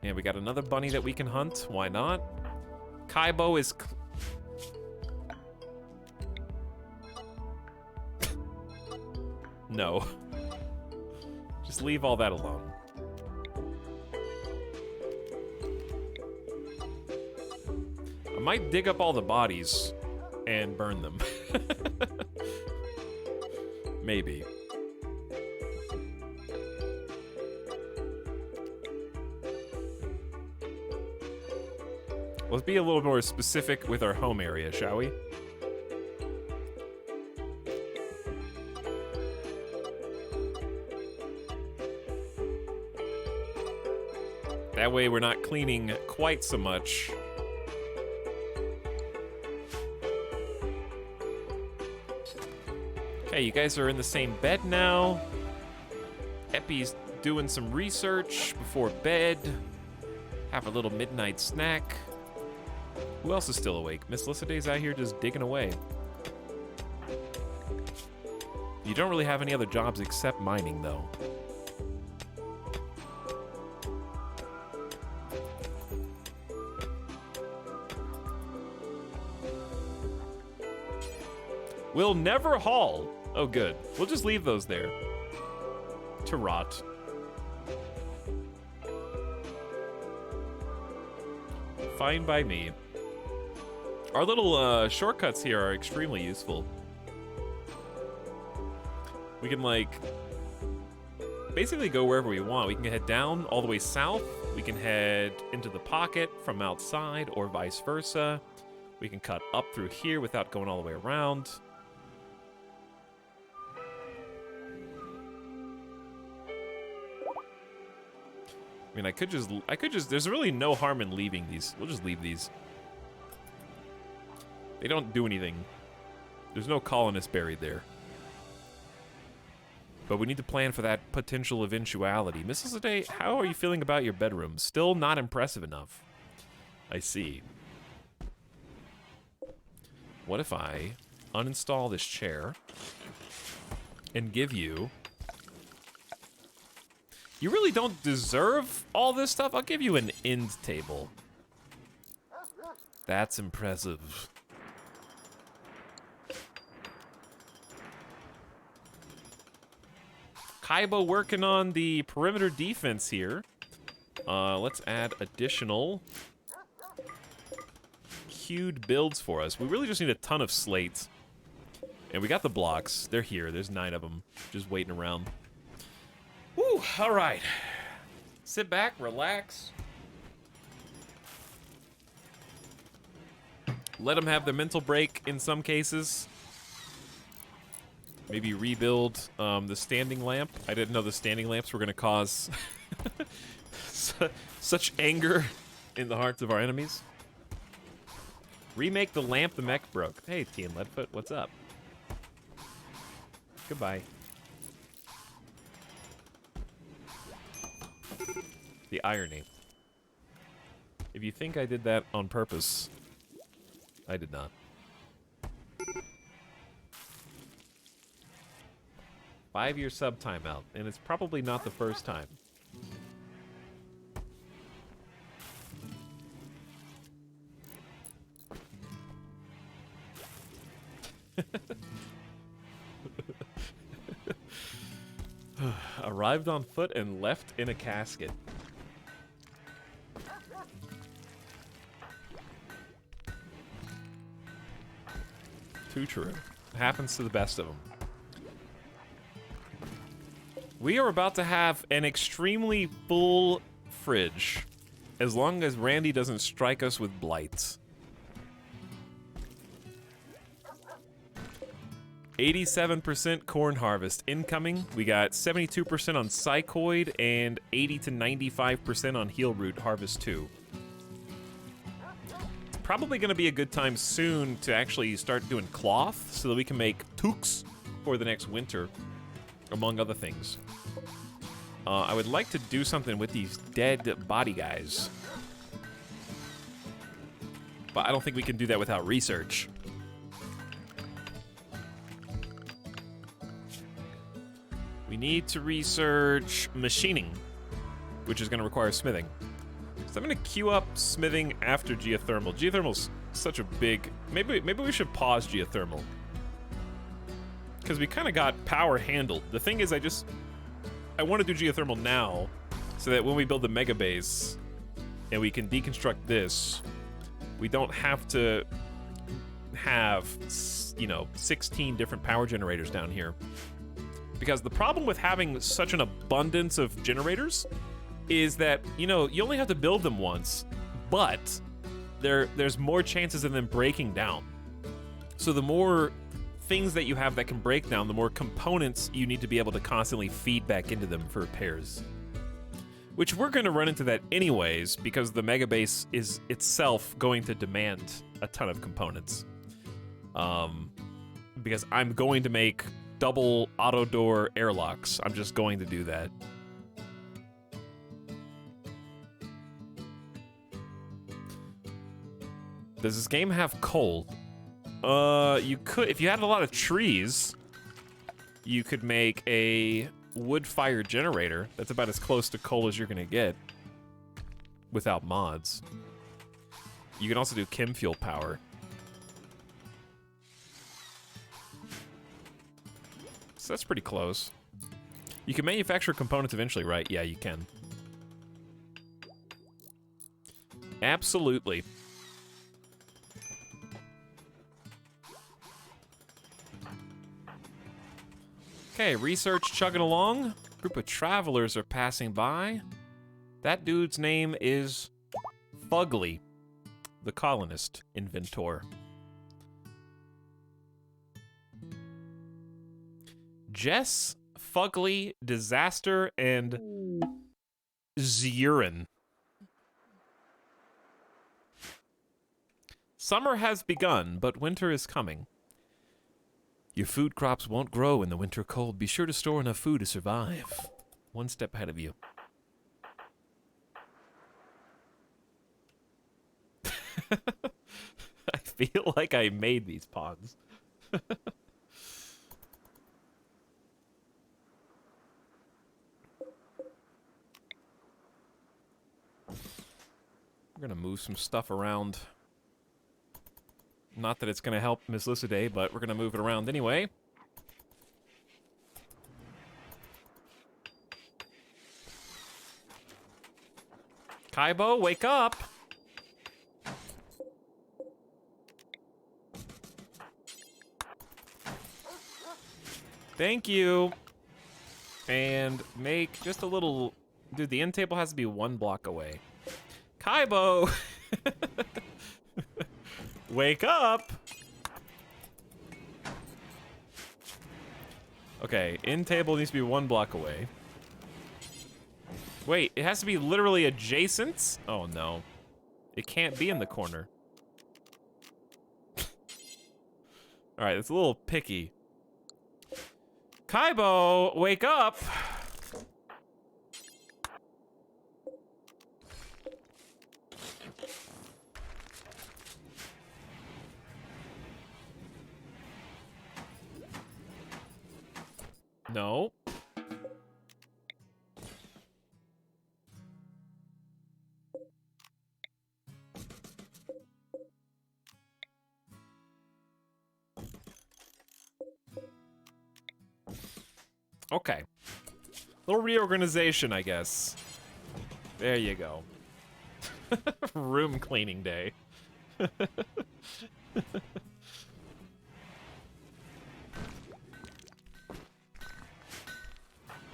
And we got another bunny that we can hunt. Why not? Kaibo is... No. Just leave all that alone. I might dig up all the bodies and burn them. Maybe. Let's be a little more specific with our home area, shall we? That way we're not cleaning quite so much. Okay, you guys are in the same bed now. Epi's doing some research before bed. Have a little midnight snack. Who else is still awake? Miss Lyssiday's out here just digging away. You don't really have any other jobs except mining, though. We'll never haul. Oh, good. We'll just leave those there to rot. Fine by me. Our little shortcuts here are extremely useful. We can, like, basically go wherever we want. We can head down all the way south. We can head into the pocket from outside or vice versa. We can cut up through here without going all the way around. I mean, I could just, there's really no harm in leaving these. We'll just leave these. They don't do anything. There's no colonists buried there. But we need to plan for that potential eventuality. Mrs. Lede, how are you feeling about your bedroom? Still not impressive enough. I see. What if I uninstall this chair and give you... You really don't deserve all this stuff? I'll give you an end table. That's impressive. Kaibo working on the perimeter defense here. Let's add additional queued builds for us. We really just need a ton of slates. And we got the blocks. They're here. There's 9 of them just waiting around. Woo, all right. Sit back, relax. Let them have their mental break in some cases. Maybe rebuild the standing lamp. I didn't know the standing lamps were going to cause such anger in the hearts of our enemies. Remake the lamp the mech broke. Hey, T and Leadfoot, what's up? Goodbye. The irony. If you think I did that on purpose, I did not. 5-year sub timeout, and it's probably not the first time. Arrived on foot and left in a casket. Too true. Happens to the best of them. We are about to have an extremely full fridge, as long as Randy doesn't strike us with blights. 87% corn harvest incoming. We got 72% on psychoid and 80 to 95% on heel root harvest 2. probably going to be a good time soon to actually start doing cloth so that we can make toques for the next winter, among other things. I would like to do something with these dead body guys. But I don't think we can do that without research. We need to research machining, which is going to require smithing. So I'm going to queue up smithing after geothermal. Geothermal's such a big... Maybe we should pause geothermal. Because we kind of got power handled. The thing is, I want to do geothermal now so that when we build the mega base and we can deconstruct this, we don't have to have, 16 different power generators down here. Because the problem with having such an abundance of generators is that, you only have to build them once, but there's more chances of them breaking down. So the more things that you have that can break down, the more components you need to be able to constantly feed back into them for repairs. Which we're going to run into that anyways, because the mega base is itself going to demand a ton of components. Because I'm going to make double auto door airlocks. I'm just going to do that. Does this game have coal? You could, if you had a lot of trees, you could make a wood-fired generator. That's about as close to coal as you're gonna get without mods. You can also do chem fuel power. So that's pretty close. You can manufacture components eventually, right? Yeah, you can. Absolutely. Okay, research chugging along. Group of travelers are passing by. That dude's name is Fugly, the colonist inventor. Jess, Fugly, Disaster, and Zurin. Summer has begun, but winter is coming. Your food crops won't grow in the winter cold. Be sure to store enough food to survive. One step ahead of you. I feel like I made these pawns. We're gonna move some stuff around. Not that it's going to help Miss Lycidae, but we're going to move it around anyway. Kaibo, wake up! Thank you! And make just a little... Dude, the end table has to be 1 block away. Kaibo! Wake up! Okay, end table needs to be 1 block away. Wait, it has to be literally adjacent? Oh no. It can't be in the corner. Alright, it's a little picky. Kaibo, wake up! No. Okay. Little reorganization, I guess. There you go. Room cleaning day.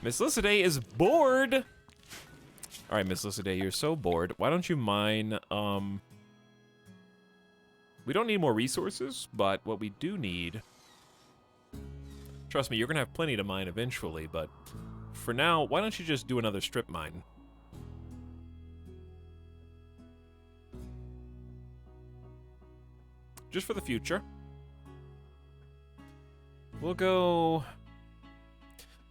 Miss Lycidae is bored! Alright, Miss Lycidae, you're so bored. Why don't you mine, we don't need more resources, but what we do need... Trust me, you're gonna have plenty to mine eventually, but for now, why don't you just do another strip mine? just for the future. We'll go...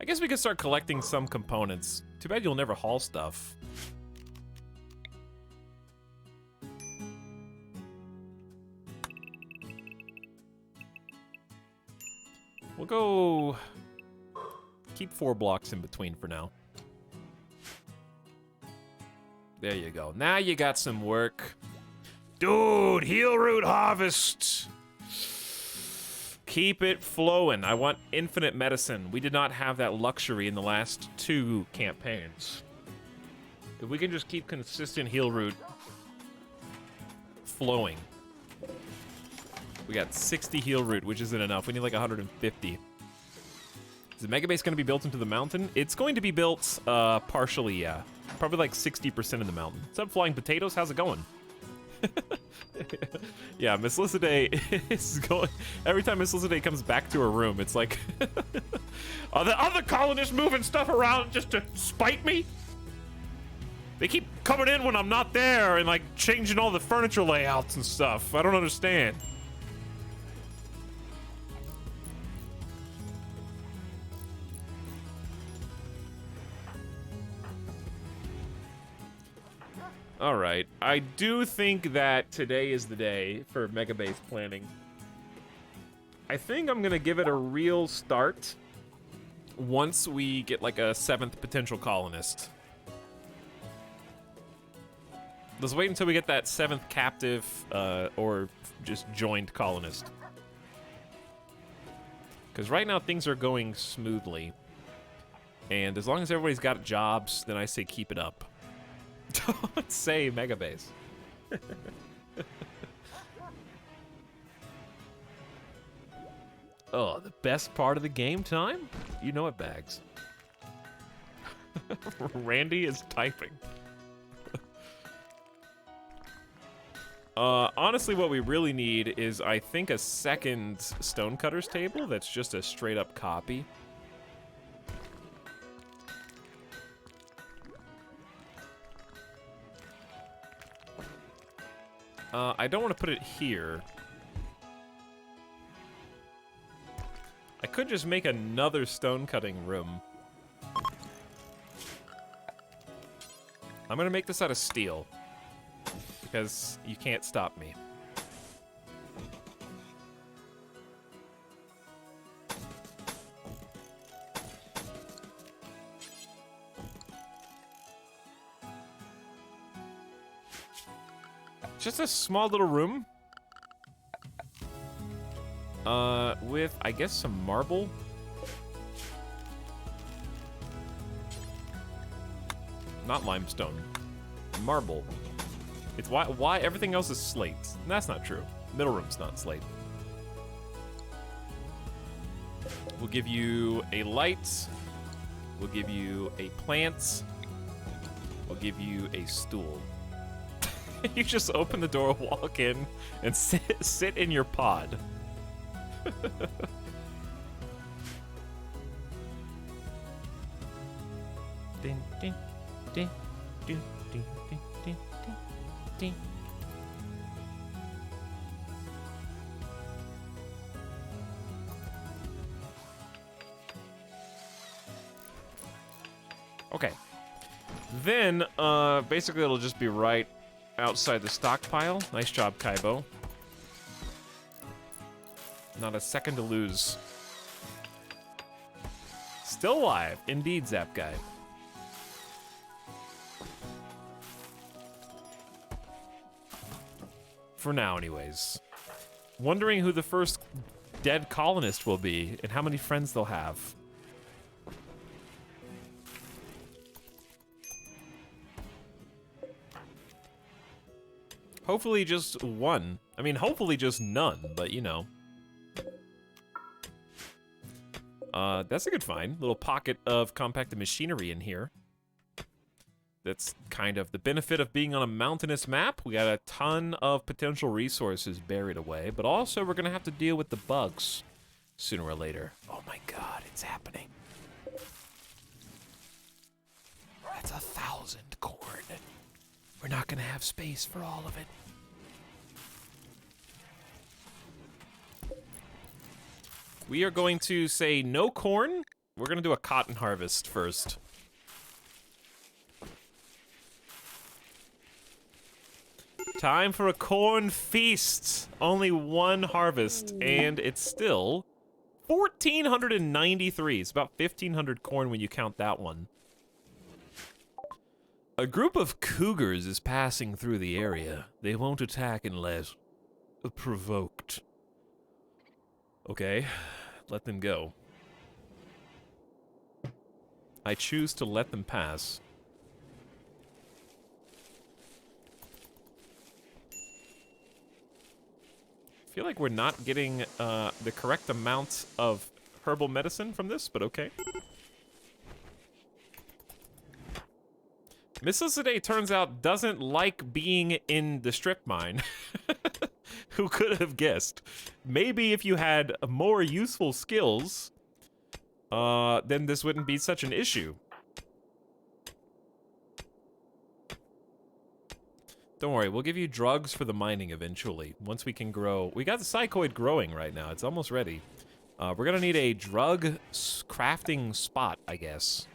I guess we could start collecting some components. Too bad you'll never haul stuff. We'll go... keep 4 blocks in between for now. There you go. Now you got some work. Dude, heal root harvest! Keep it flowing. I want infinite medicine. We did not have that luxury in the last 2 campaigns. If we can just keep consistent heal root flowing. We got 60 heal root, which isn't enough. We need like 150. Is the mega base going to be built into the mountain? It's going to be built partially, yeah. Probably like 60% in the mountain. What's up, Flying Potatoes? How's it going? Yeah, Miss Lycidae is going... Every time Miss Lycidae comes back to her room, it's like... Are the other colonists moving stuff around just to spite me? They keep coming in when I'm not there and like changing all the furniture layouts and stuff. I don't understand. All right, I do think that today is the day for mega base planning. I think I'm gonna give it a real start once we get like a 7th potential colonist. Let's wait until we get that 7th captive or just joined colonist. Because right now things are going smoothly. And as long as everybody's got jobs, then I say keep it up. Don't say mega base. Oh, the best part of the game time? You know it, Bags. Randy is typing. Honestly, what we really need is, I think, a second Stonecutter's table that's just a straight-up copy. I don't want to put it here. I could just make another stone cutting room. I'm gonna make this out of steel. Because you can't stop me. Just a small little room. With, I guess, some marble. Not limestone. Marble. It's why everything else is slate. And that's not true. Middle room's not slate. We'll give you a light. We'll give you a plant. We'll give you a stool. You just open the door, walk in, and sit in your pod. Ding, ding, ding, ding, ding, ding, ding, ding. Okay. Then, basically it'll just be right outside the stockpile. Nice job, Kaibo. Not a second to lose. Still alive. Indeed, Zap Guy. For now, anyways. Wondering who the first dead colonist will be and how many friends they'll have. Hopefully just one. I mean, hopefully just none, but you know. That's a good find. Little pocket of compacted machinery in here. That's kind of the benefit of being on a mountainous map. We got a ton of potential resources buried away, but also we're gonna have to deal with the bugs sooner or later. Oh my god, it's happening. That's 1,000 corn. We're not gonna have space for all of it. We are going to say no corn. We're going to do a cotton harvest first. Time for a corn feast. Only one harvest, and it's still 1,493. It's about 1,500 corn when you count that one. A group of cougars is passing through the area. They won't attack unless provoked. Okay, let them go. I choose to let them pass. I feel like we're not getting the correct amount of herbal medicine from this, but okay. Mississade turns out doesn't like being in the strip mine. Who could have guessed? Maybe if you had more useful skills, then this wouldn't be such an issue. Don't worry, we'll give you drugs for the mining eventually, once we can grow. We got the psychoid growing right now, it's almost ready. We're gonna need a drug crafting spot, I guess.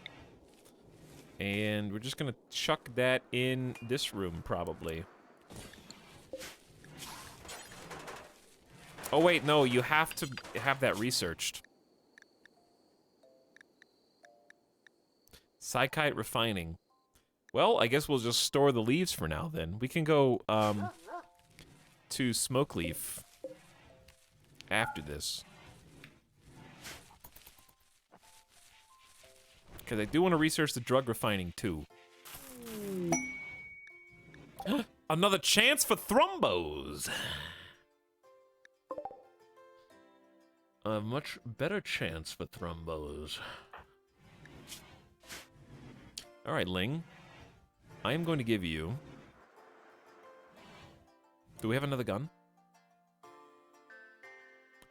And we're just gonna chuck that in this room, probably. Oh wait, no, you have to have that researched. Psychite refining. Well, I guess we'll just store the leaves for now, then. We can go, to Smoke Leaf after this. Because I do want to research the drug refining, too. Another chance for thrombos! A much better chance for thrombos. Alright, Ling. I am going to give you... Do we have another gun?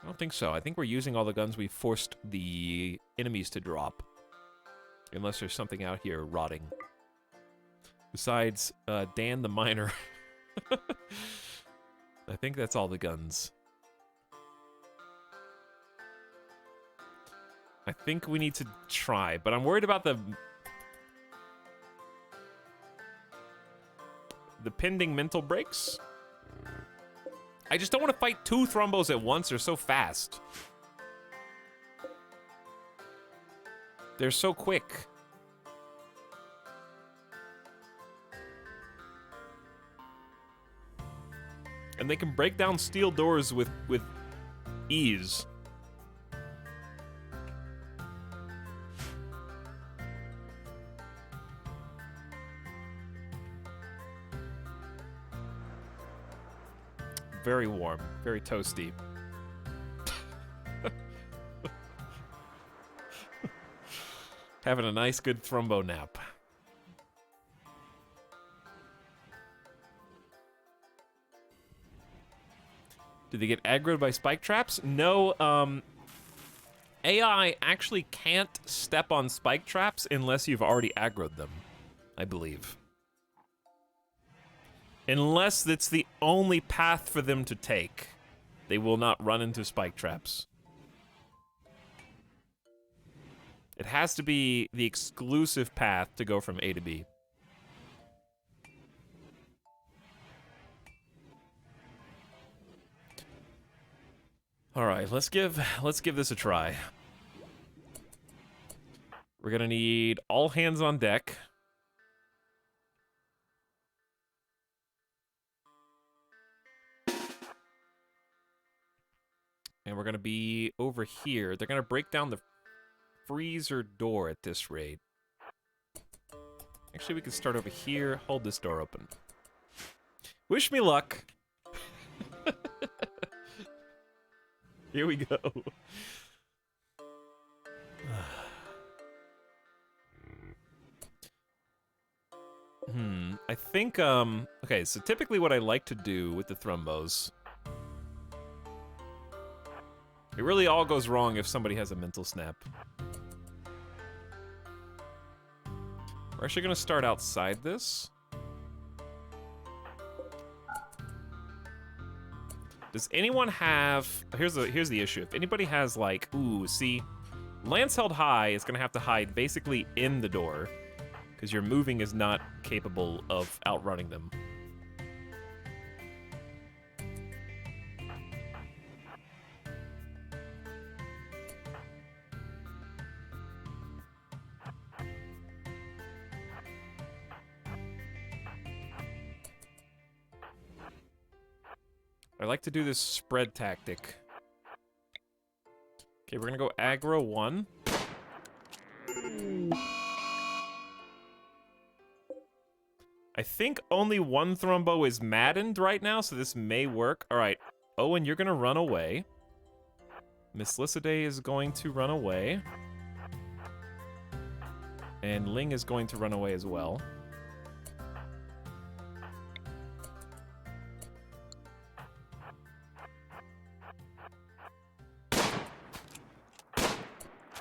I don't think so. I think we're using all the guns we forced the enemies to drop. Unless there's something out here rotting. Besides, Dan the Miner. I think that's all the guns. I think we need to try, but I'm worried about the pending mental breaks. I just don't want to fight two thrombos at once. They're so fast. They're so quick. And they can break down steel doors with ease. Very warm, very toasty. Having a nice, good thrombo nap. Did they get aggroed by spike traps? No, AI actually can't step on spike traps unless you've already aggroed them, I believe. Unless it's the only path for them to take, they will not run into spike traps. It has to be the exclusive path to go from A to B. All right, let's give this a try. We're gonna need all hands on deck. And we're gonna be over here. They're gonna break down the freezer door at this rate. Actually, we can start over here. Hold this door open. Wish me luck. Here we go. I think, okay, so typically what I like to do with the thrombos... It really all goes wrong if somebody has a mental snap. We're actually gonna start outside this. Does anyone have... Here's the issue. If anybody has, like... Ooh, see... Lance held high is going to have to hide basically in the door, because your moving is not capable of outrunning them. I like to do this spread tactic. Okay, we're gonna go aggro 1. I think only one Thrumbo is maddened right now, so this may work. Alright, Owen, you're gonna run away. Miss Lycidae is going to run away. And Ling is going to run away as well.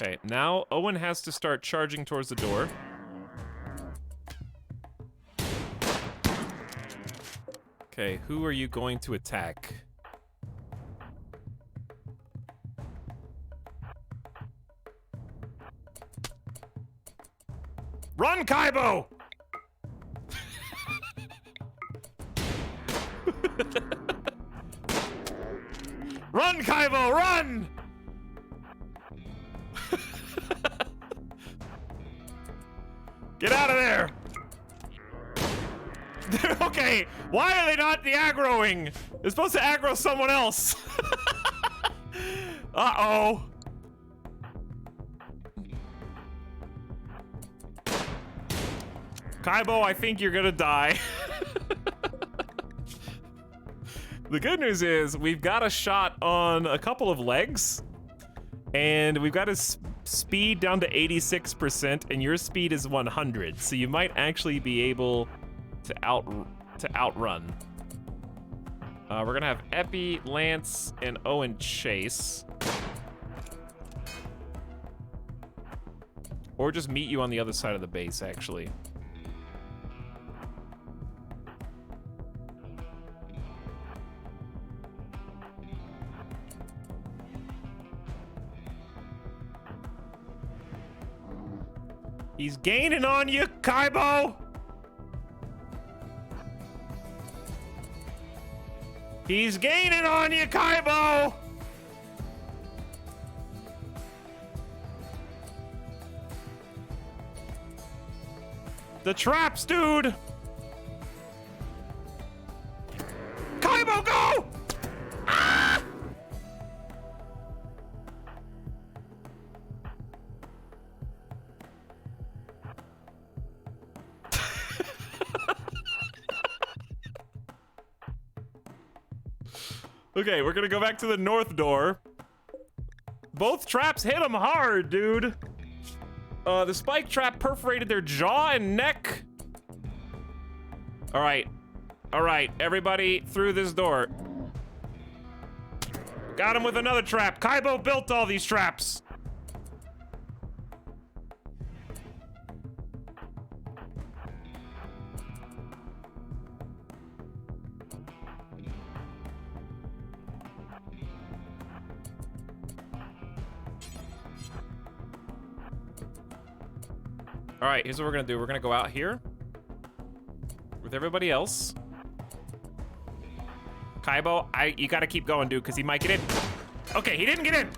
Okay, now Owen has to start charging towards the door. Okay, who are you going to attack? Run, Kaibo! Run, Kaibo, run! Get out of there! Okay, why are they not the aggroing? They're supposed to aggro someone else. Uh-oh. Kaibo, I think you're gonna die. The good news is we've got a shot on a couple of legs, and we've got his speed down to 86%, and your speed is 100, so you might actually be able to outrun. We're gonna have Epi, Lance, and Owen chase. Or just meet you on the other side of the base, actually. He's gaining on you, Kaibo! He's gaining on you, Kaibo! The traps, dude! Kaibo, go! Ah! Okay, we're gonna go back to the north door. Both traps hit him hard, dude. The spike trap perforated their jaw and neck. All right, everybody through this door. Got him with another trap. Kaibo built all these traps. All right, here's what we're gonna do. We're gonna go out here with everybody else. Kaibo, you gotta keep going, dude, because he might get in. Okay, he didn't get in.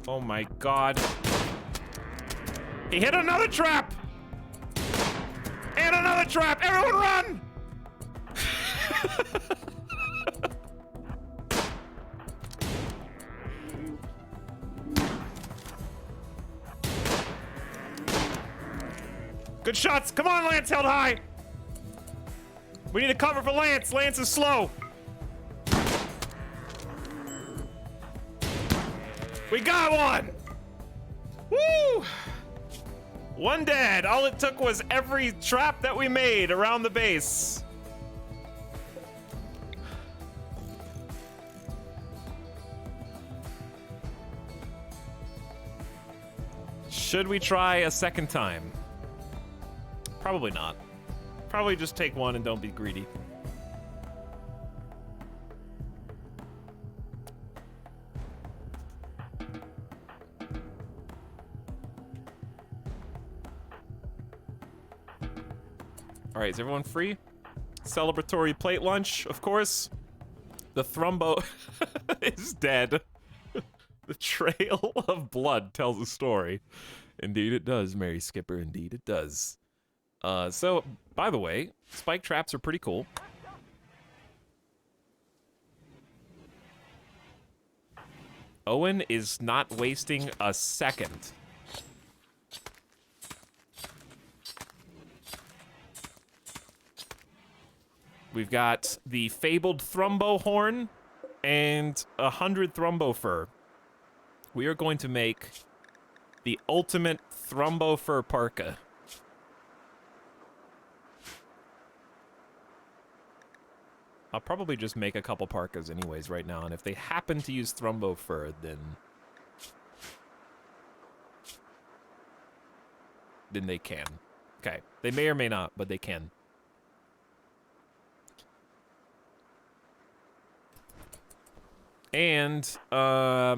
Oh my God. He hit another trap! And another trap! Everyone run! Good shots! Come on, Lance held high! We need a cover for Lance! Lance is slow! We got one! Woo! One dead. All it took was every trap that we made around the base. Should we try a second time? Probably not. Probably just take one and don't be greedy. All right, is everyone free? Celebratory plate lunch, of course. The Thrumbo is dead. The trail of blood tells a story. Indeed it does, Mary Skipper. Indeed it does. So, by the way, spike traps are pretty cool. Owen is not wasting a second. We've got the fabled Thrumbo horn and 100 Thrumbo fur. We are going to make the ultimate Thrumbo fur parka. I'll probably just make a couple parkas anyways right now, and if they happen to use Thrumbo fur, then they can. Okay, they may or may not, but they can. And,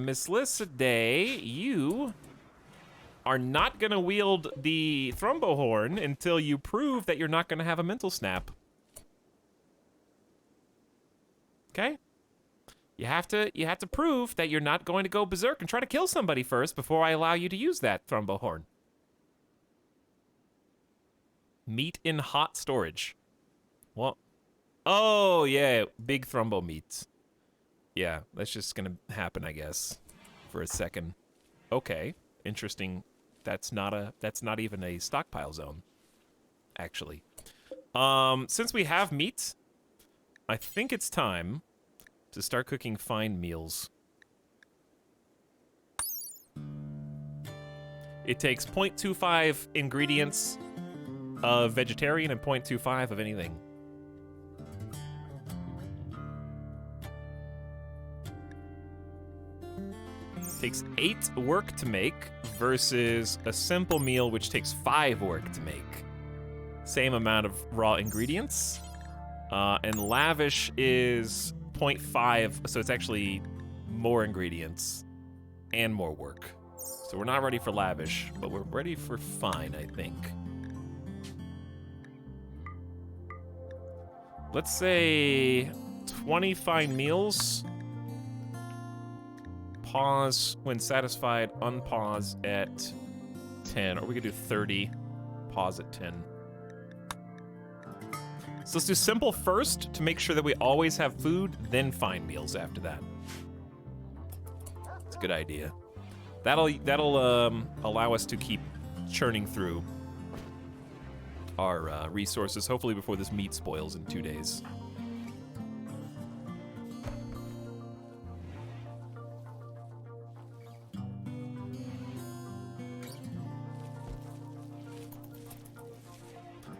Miss Lissa Day, you are not gonna wield the Thrumbo horn until you prove that you're not gonna have a mental snap. Okay? You have to prove that you're not going to go berserk and try to kill somebody first before I allow you to use that Thrumbo horn. Meat in hot storage. Well, oh yeah, big Thrumbo meats. Yeah, that's just gonna happen, I guess, for a second. Okay, interesting. That's not even a stockpile zone, actually. Since we have meat, I think it's time to start cooking fine meals. It takes 0.25 ingredients of vegetarian and 0.25 of anything. Takes 8 work to make versus a simple meal which takes 5 work to make. Same amount of raw ingredients. And lavish is 0.5, so it's actually more ingredients and more work. So we're not ready for lavish, but we're ready for fine, I think. Let's say 20 fine meals. Pause when satisfied, unpause at 10. Or we could do 30, pause at 10. So let's do simple first to make sure that we always have food, then fine meals after that. It's a good idea. That'll allow us to keep churning through our resources, hopefully before this meat spoils in 2 days.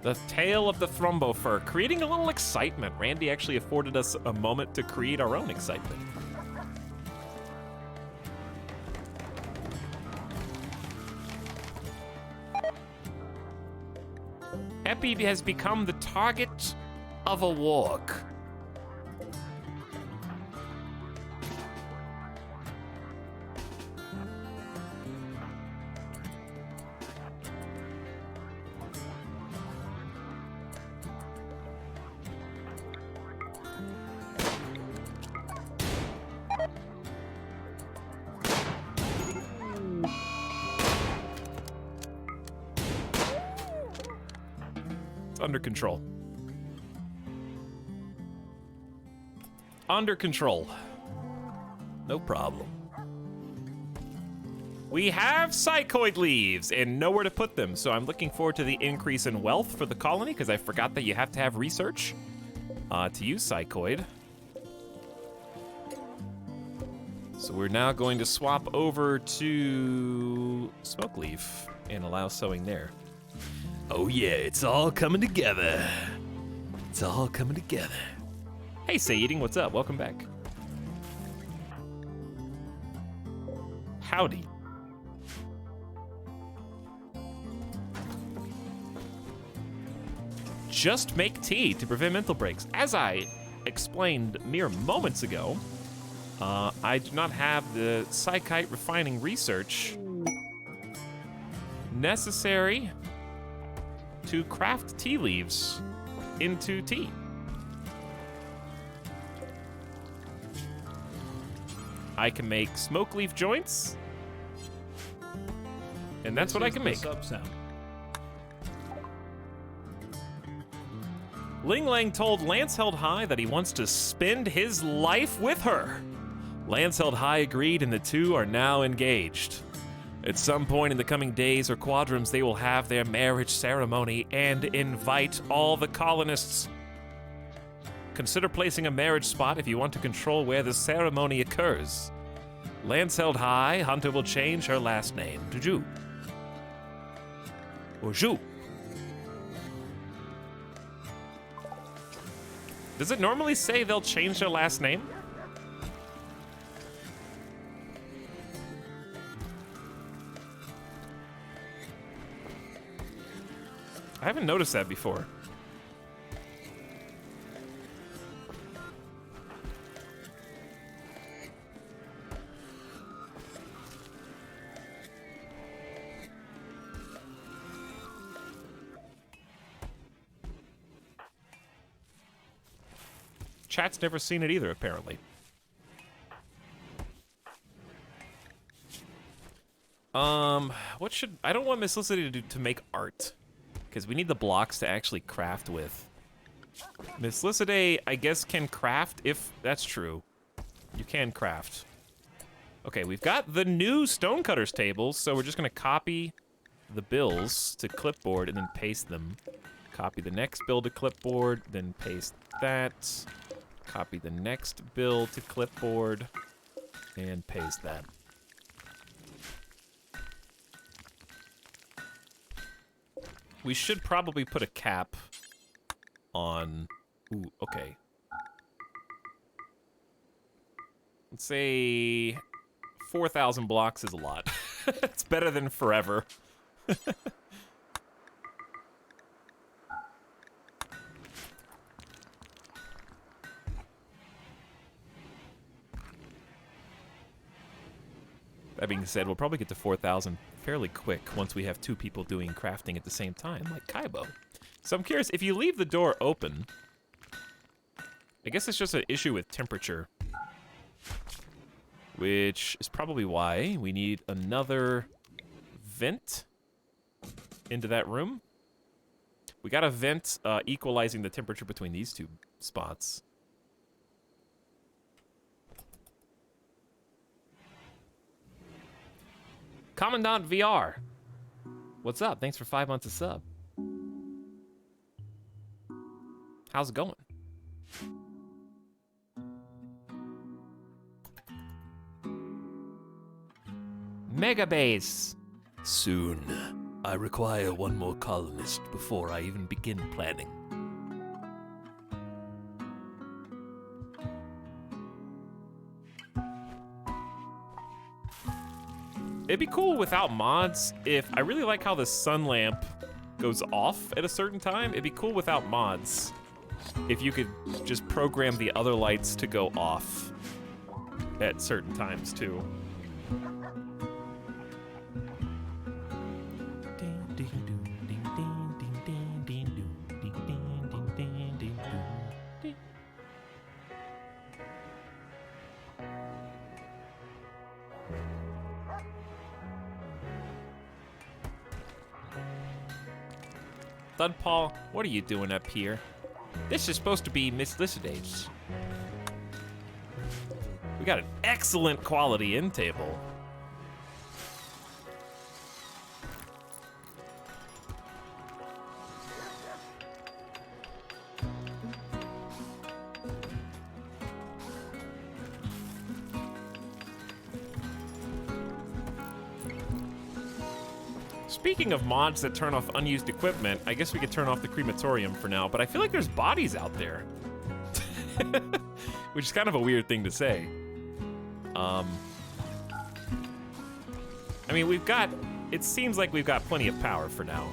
The tale of the Thrumbo fur, creating a little excitement. Randy actually afforded us a moment to create our own excitement. Epi has become the target of a walk. Under control. Under control. No problem. We have psychoid leaves and nowhere to put them, so I'm looking forward to the increase in wealth for the colony because I forgot that you have to have research to use psychoid. So we're now going to swap over to smoke leaf and allow sowing there. Oh yeah, it's all coming together. It's all coming together. Hey, Say Eating, what's up? Welcome back. Howdy. just make tea to prevent mental breaks. As I explained mere moments ago, I do not have the psychite refining research necessary to craft tea leaves into tea. I can make smoke leaf joints, and that's what I can make. Sub sound. Ling Lang told Lance Held High that he wants to spend his life with her. Lance Held High agreed, and the two are now engaged. At some point in the coming days or quadrums, they will have their marriage ceremony and invite all the colonists. Consider placing a marriage spot if you want to control where the ceremony occurs. Lance Held High, Hunter will change her last name to Zhu. Or Zhu. Does it normally say they'll change their last name? I haven't noticed that before. Chat's never seen it either, apparently. What should... I don't want Miss Felicity to make art, because we need the blocks to actually craft with. Miss Felicity, I guess, can craft, if that's true. You can craft. Okay, we've got the new Stonecutters tables, so we're just gonna copy the bills to clipboard and then paste them. Copy the next bill to clipboard, then paste that. Copy the next bill to clipboard and paste that. We should probably put a cap on... Ooh, okay. Let's say 4,000 blocks is a lot. It's better than forever. That being said, we'll probably get to 4,000 fairly quick once we have two people doing crafting at the same time, like Kaibo. So I'm curious, if you leave the door open, I guess it's just an issue with temperature, which is probably why we need another vent into that room. We got a vent equalizing the temperature between these two spots. Commandant VR. What's up? Thanks for 5 months of sub. How's it going? Mega base. Soon. I require one more colonist before I even begin planning. It'd be cool without mods if... I really like how the sun lamp goes off at a certain time. It'd be cool without mods if you could just program the other lights to go off at certain times, too. Thudpaw, what are you doing up here? This is supposed to be Miss Licidate's. We got an excellent quality end table. Speaking of mods that turn off unused equipment, I guess we could turn off the crematorium for now, but I feel like there's bodies out there. Which is kind of a weird thing to say. I mean, we've got... It seems like we've got plenty of power for now.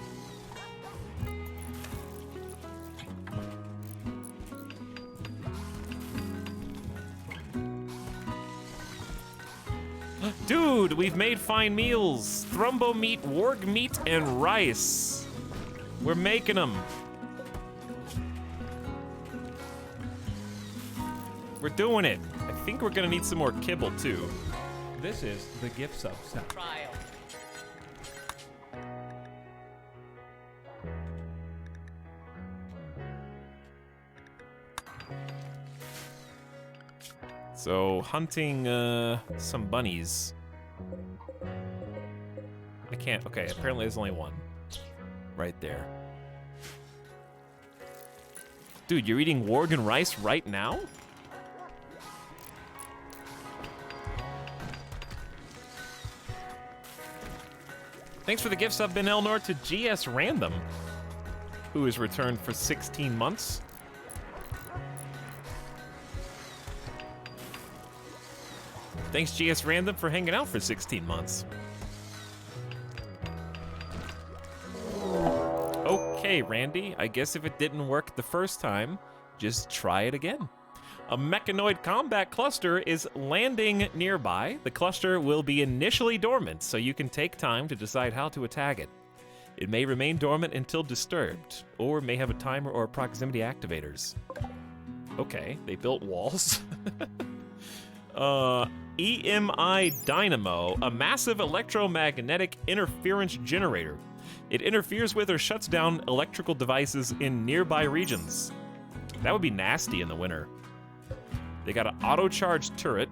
Dude, we've made fine meals. Thrumbo meat, warg meat, and rice. We're making them. We're doing it. I think we're gonna need some more kibble too. This is the gift sub sound. Trial. So, hunting some bunnies. I can't, okay, apparently there's only one. Right there. Dude, you're eating warg and rice right now? Thanks for the gift sub, Ben Elnor, to GS Random, who has returned for 16 months. Thanks, GS Random, for hanging out for 16 months. Okay, Randy, I guess if it didn't work the first time, just try it again. A mechanoid combat cluster is landing nearby. The cluster will be initially dormant, so you can take time to decide how to attack it. It may remain dormant until disturbed, or may have a timer or proximity activators. Okay, they built walls. EMI Dynamo, a massive electromagnetic interference generator. It interferes with or shuts down electrical devices in nearby regions. That would be nasty in the winter. They got an auto-charged turret.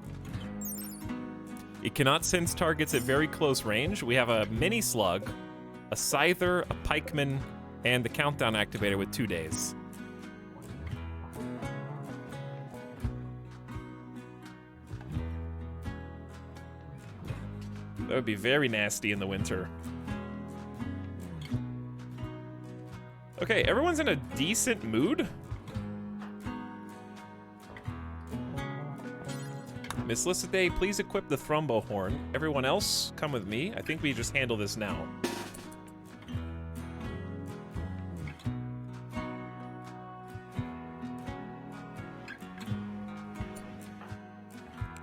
It cannot sense targets at very close range. We have a mini slug, a scyther, a pikeman, and the countdown activator with 2 days. That would be very nasty in the winter. Okay, everyone's in a decent mood. Miss Lycidae, please equip the Thrumbo Horn. Everyone else, come with me. I think we just handle this now.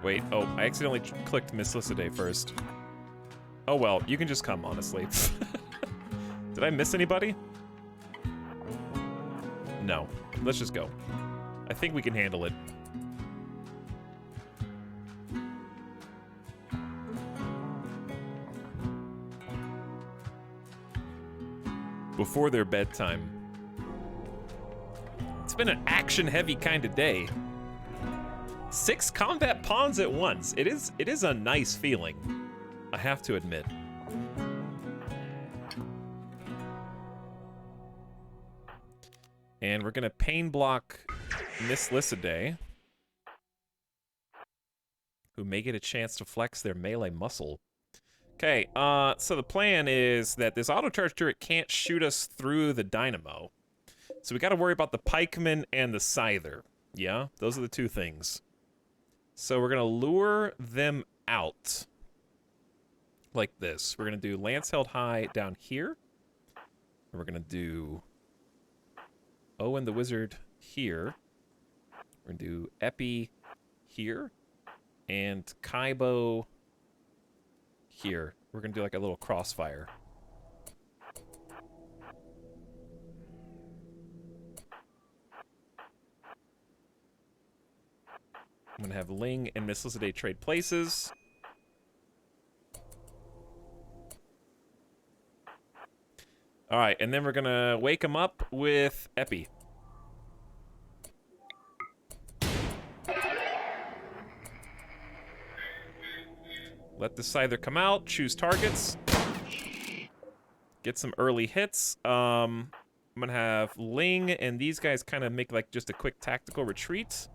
Wait, oh, I accidentally clicked Miss Lycidae first. Oh well, you can just come, honestly. Did I miss anybody? No. Let's just go. I think we can handle it. Before their bedtime. It's been an action-heavy kind of day. 6 combat pawns at once. It is a nice feeling, I have to admit. And we're gonna pain block Miss Lycidae, who may get a chance to flex their melee muscle. Okay, so the plan is that this auto-charge turret can't shoot us through the dynamo. So we gotta worry about the pikeman and the scyther. Yeah, those are the 2 things. So we're gonna lure them out. Like this. We're gonna do lance held high down here. And we're gonna do Owen the Wizard here. We're gonna do Epi here. And Kaibo here. We're gonna do like a little crossfire. I'm gonna have Ling and Miss Lycidae trade places. Alright, and then we're gonna wake him up with Epi. Let the Scyther come out, choose targets. Get some early hits. I'm gonna have Ling and these guys kind of make like just a quick tactical retreat.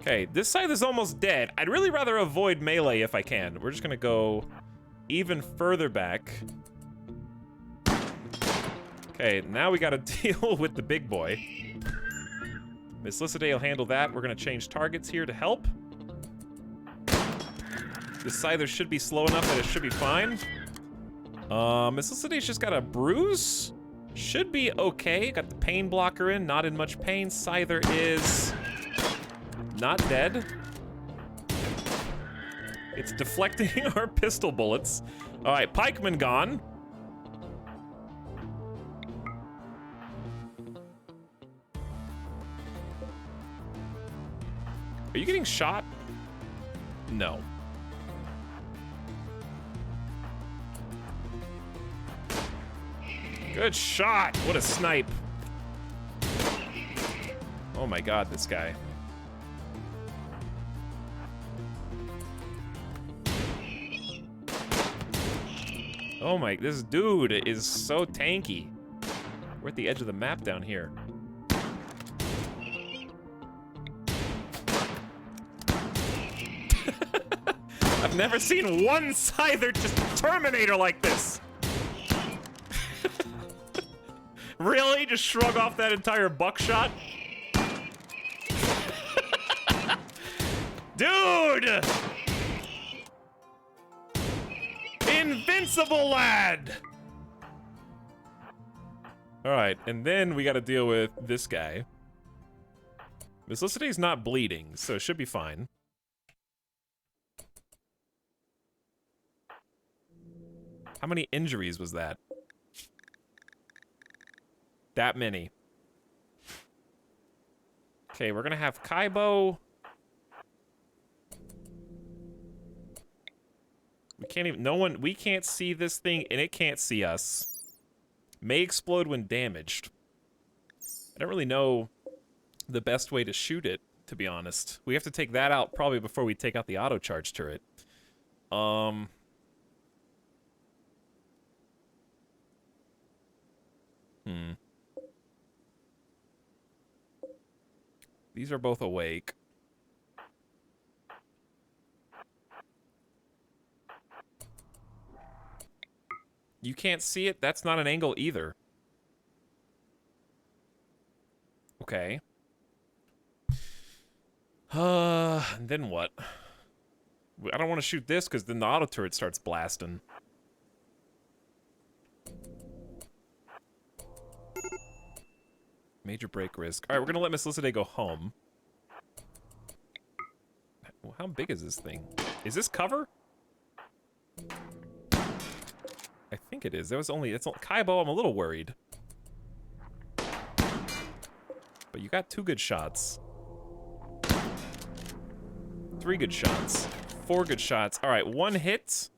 Okay, this scythe is almost dead. I'd really rather avoid melee if I can. We're just gonna go even further back. Okay, now we gotta deal with the big boy. Miss Lycidae will handle that. We're gonna change targets here to help. The scyther should be slow enough that it should be fine. Miss Lycidae's just got a bruise. Should be okay. Got the pain blocker in, not in much pain. Scyther is Not dead. It's deflecting our pistol bullets. All right, pikeman gone. Are you getting shot? No. Good shot. What a snipe. Oh my god, this guy. Oh my, this dude is so tanky. We're at the edge of the map down here. I've never seen one Scyther just Terminator like this. Really? Just shrug off that entire buckshot? Dude! Invincible lad! Alright, and then we gotta deal with this guy. Mislicity's not bleeding, so it should be fine. How many injuries was that? That many. Okay, we're gonna have Kaibo. We can't even, we can't see this thing and it can't see us. May explode when damaged. I don't really know the best way to shoot it, to be honest. We have to take that out probably before we take out the auto charge turret. These are both awake. You can't see it? That's not an angle either. Okay. And then what? I don't want to shoot this because then the auto turret starts blasting. Major break risk. Alright, we're gonna let Miss Licide go home. Well, how big is this thing? Is this cover? I think it is. There was only, Kaibo, I'm a little worried. But you got 2 good shots. 3 good shots. 4 good shots. Alright, 1 hit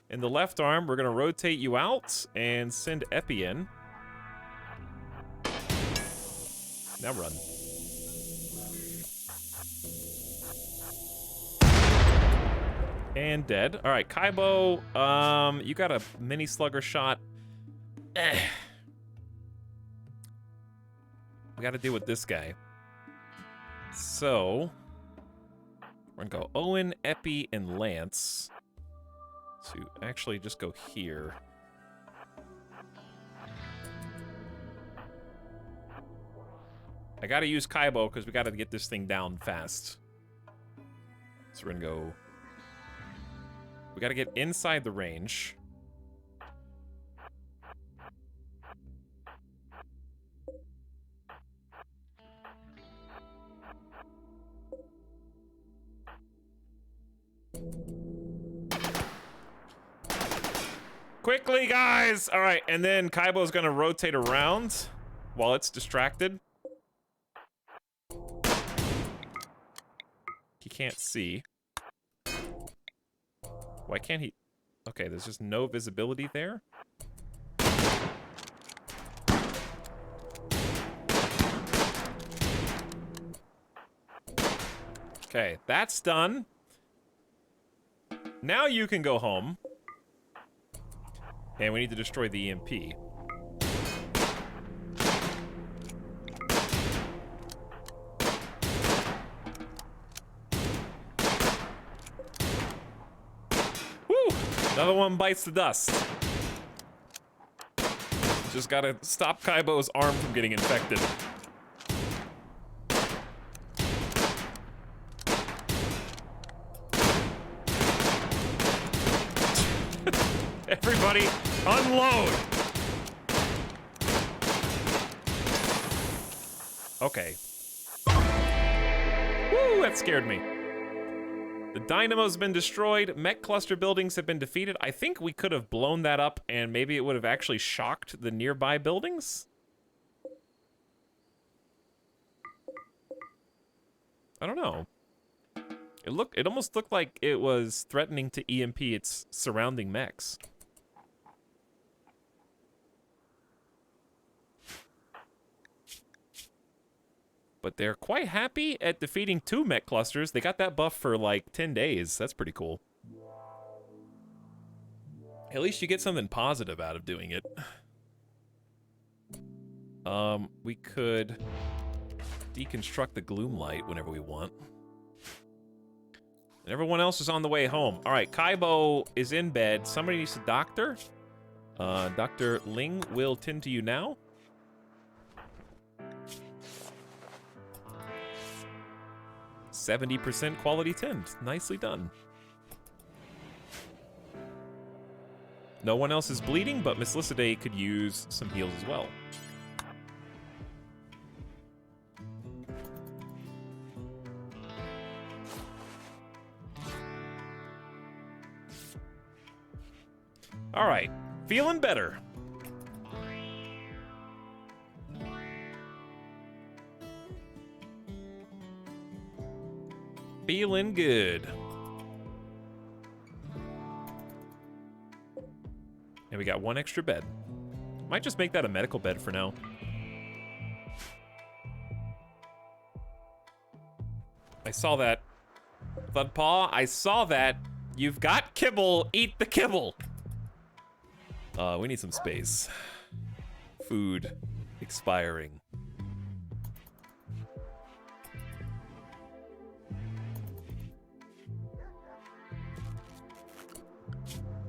in the left arm. We're gonna rotate you out and send Epi in. Now run. And dead. All right, Kaibo, you got a mini slugger shot. We got to deal with this guy. So, we're gonna go Owen, Epi, and Lance. So actually just go here. I gotta use Kaibo because we gotta get this thing down fast. So we're gonna go... We gotta get inside the range. Quickly, guys! Alright, and then Kaibo's gonna rotate around while it's distracted. He can't see. Why can't he? Okay, there's just no visibility there. Okay, that's done. Now you can go home. And we need to destroy the EMP. Another one bites the dust. Just gotta stop Kaibo's arm from getting infected. Everybody, unload! Okay. Woo, that scared me. The dynamo's been destroyed. Mech cluster buildings have been defeated. I think we could have blown that up and maybe it would have actually shocked the nearby buildings. I don't know. It almost looked like it was threatening to EMP its surrounding mechs. But they're quite happy at defeating 2 mech clusters. They got that buff for like 10 days. That's pretty cool. At least you get something positive out of doing it. We could deconstruct the gloom light whenever we want. And everyone else is on the way home. All right, Kaibo is in bed. Somebody needs a doctor. Dr. Ling will tend to you now. %70 quality tend. Nicely done. No one else is bleeding, but Miss Lycidae could use some heals as well. All right, feeling better. Feeling good. And we got 1 extra bed. Might just make that a medical bed for now. I saw that. Thudpaw, I saw that. You've got kibble, eat the kibble. We need some space. Food expiring.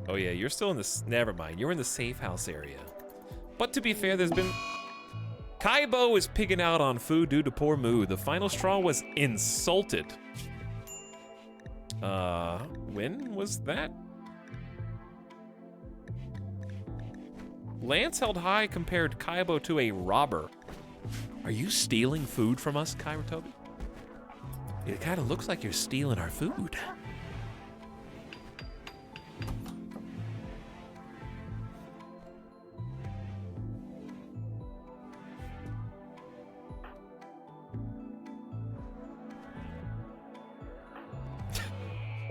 Oh yeah, you're still in this, never mind, you're in the safe house area. But to be fair, there's been... Kaibo is pigging out on food due to poor mood. The final straw was insulted. When was that? Lance held high compared Kaibo to a robber. Are you stealing food from us, Kairatobi? It kind of looks like you're stealing our food.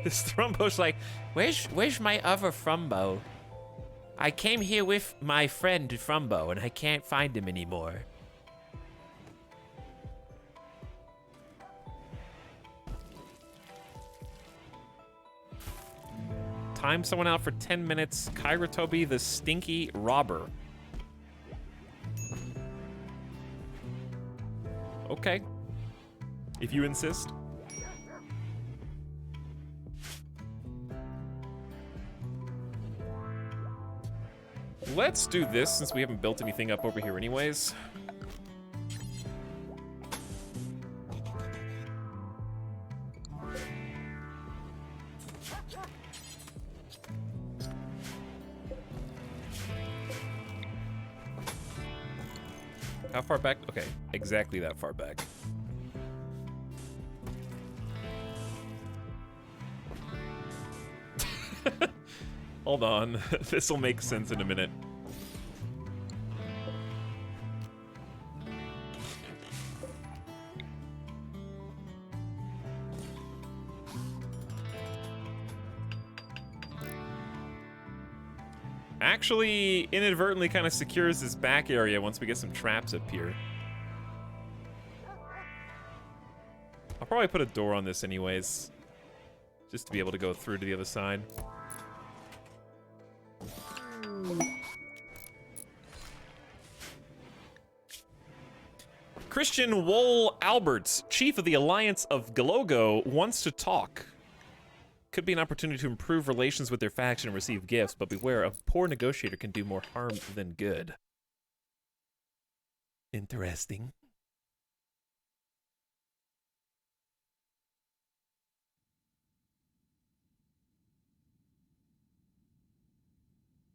This Thrumbo's like, where's my other Thrumbo? I came here with my friend Thrumbo and I can't find him anymore. Time someone out for 10 minutes. Kairatobi the stinky robber. Okay. If you insist. Let's do this since we haven't built anything up over here anyways. How far back? Okay, exactly that far back. Hold on, this'll make sense in a minute. Actually, inadvertently kind of secures this back area once we get some traps up here. I'll probably put a door on this anyways, just to be able to go through to the other side. Christian Wool Alberts, chief of the Alliance of Galogo, wants to talk. Could be an opportunity to improve relations with their faction and receive gifts, but beware, a poor negotiator can do more harm than good. Interesting.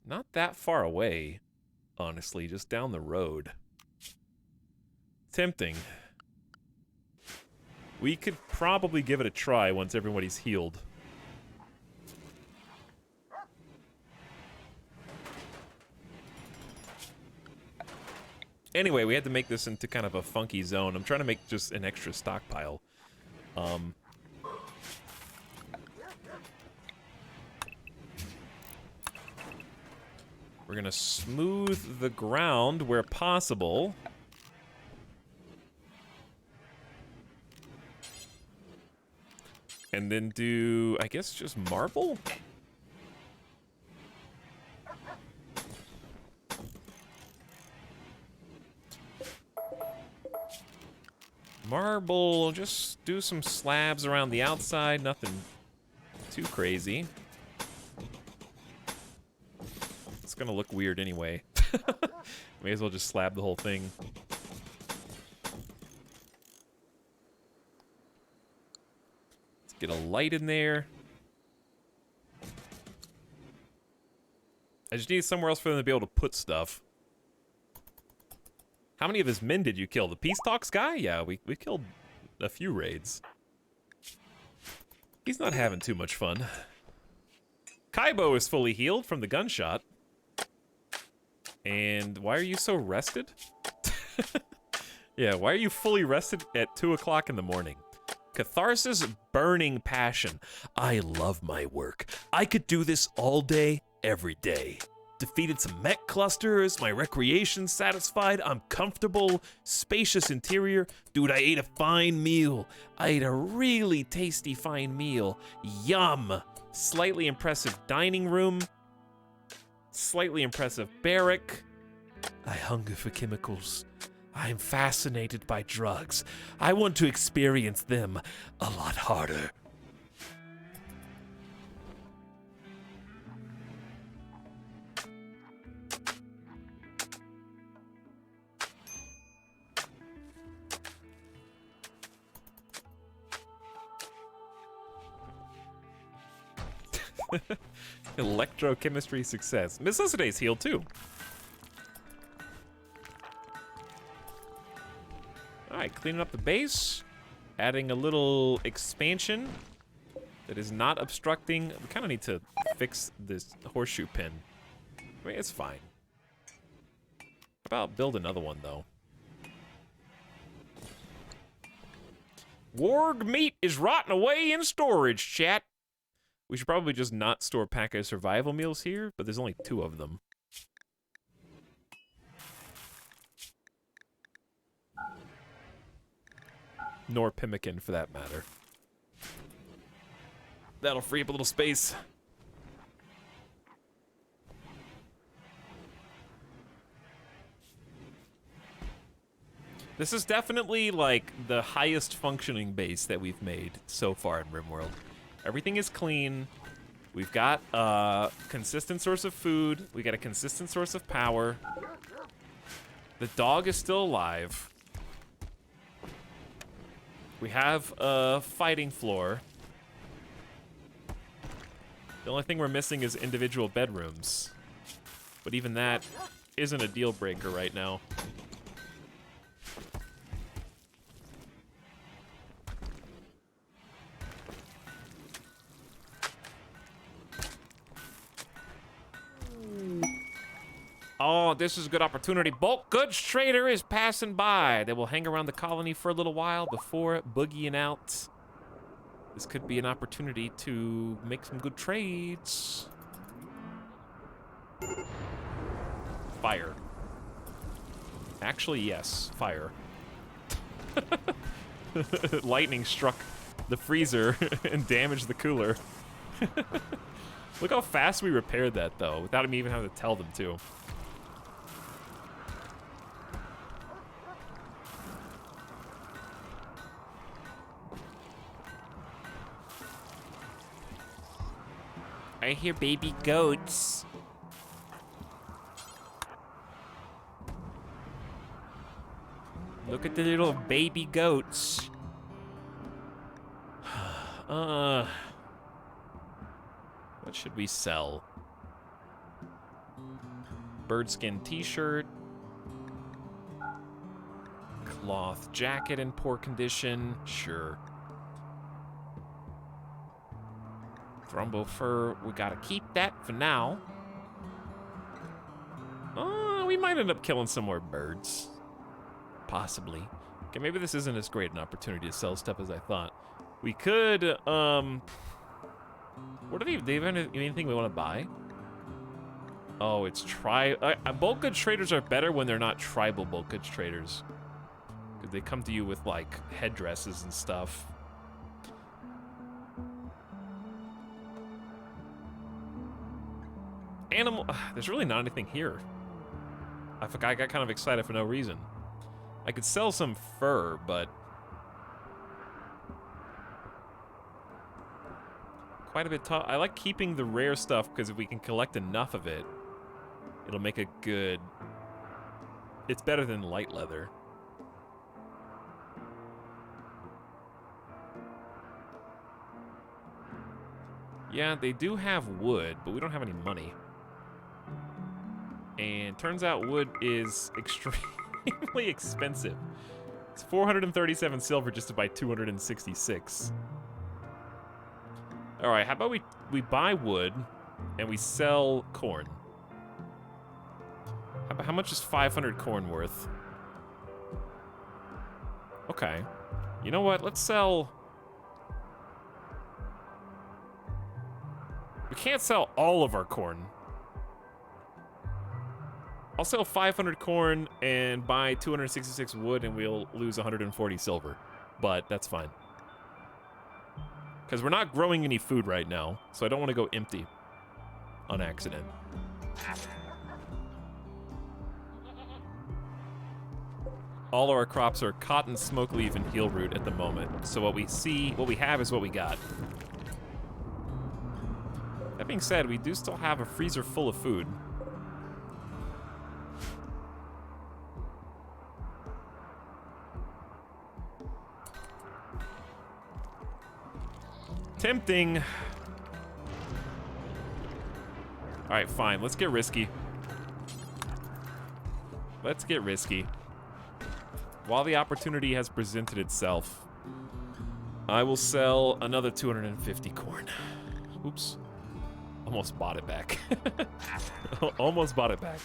Not that far away, honestly, just down the road. Tempting. We could probably give it a try once everybody's healed. Anyway, we had to make this into kind of a funky zone. I'm trying to make just an extra stockpile. We're gonna smooth the ground where possible. And then do, I guess, just marble? Marble, just do some slabs around the outside, nothing too crazy. It's gonna look weird anyway. May as well just slab the whole thing. Let's get a light in there. I just need somewhere else for them to be able to put stuff. How many of his men did you kill? The Peace Talks guy? Yeah, we killed a few raids. He's not having too much fun. Kaibo is fully healed from the gunshot. And why are you so rested? Yeah, why are you fully rested at 2 o'clock in the morning? Catharsis, burning passion. I love my work. I could do this all day, every day. Defeated some mech clusters, my recreation satisfied, I'm comfortable, spacious interior. Dude, I ate a fine meal. I ate a really tasty fine meal. Yum. Slightly impressive dining room. Slightly impressive barrack. I hunger for chemicals. I'm fascinated by drugs. I want to experience them a lot harder. Electrochemistry success. Miss Lissaday's healed too. Alright, cleaning up the base. Adding a little expansion that is not obstructing. We kind of need to fix this horseshoe pin. I mean, it's fine. How about build another one, though? Warg meat is rotting away in storage, chat. We should probably just not store pack of survival meals here, but there's only 2 of them. Nor pemmican, for that matter. That'll free up a little space. This is definitely, like, the highest functioning base that we've made so far in RimWorld. Everything is clean. We've got a consistent source of food. We got a consistent source of power. The dog is still alive. We have a fighting floor. The only thing we're missing is individual bedrooms. But even that isn't a deal breaker right now. Oh, this is a good opportunity. Bulk goods trader is passing by. They will hang around the colony for a little while before boogieing out. This could be an opportunity to make some good trades. Fire. Actually, yes, fire. Lightning struck the freezer and damaged the cooler. Look how fast we repaired that, though, without him even having to tell them to. I hear baby goats. Look at the little baby goats. What should we sell? Birdskin t-shirt. Cloth jacket in poor condition. Sure. Grumbo fur, we gotta keep that for now. We might end up killing some more birds. Possibly. Okay, maybe this isn't as great an opportunity to sell stuff as I thought. We could, what do they have anything we want to buy? Oh, it's bulk goods traders are better when they're not tribal bulk goods traders. Because they come to you with, like, headdresses and stuff. There's really not anything here. I got kind of excited for no reason. I could sell some fur, but quite a bit tough. I like keeping the rare stuff because if we can collect enough of it, it'll make a good... It's better than light leather. Yeah, they do have wood, but we don't have any money. And turns out wood is extremely expensive. It's 437 silver just to buy 266. All right, how about we buy wood and we sell corn? How much is 500 corn worth? Okay. You know what? Let's sell... We can't sell all of our corn. I'll sell 500 corn and buy 266 wood and we'll lose 140 silver. But that's fine. Because we're not growing any food right now, so I don't want to go empty on accident. All our crops are cotton, smoke leaf, and heel root at the moment. So what we have is what we got. That being said, we do still have a freezer full of food. Tempting. All right, fine. Let's get risky. Let's get risky. While the opportunity has presented itself, I will sell another 250 corn. Oops. Almost bought it back. Almost bought it back.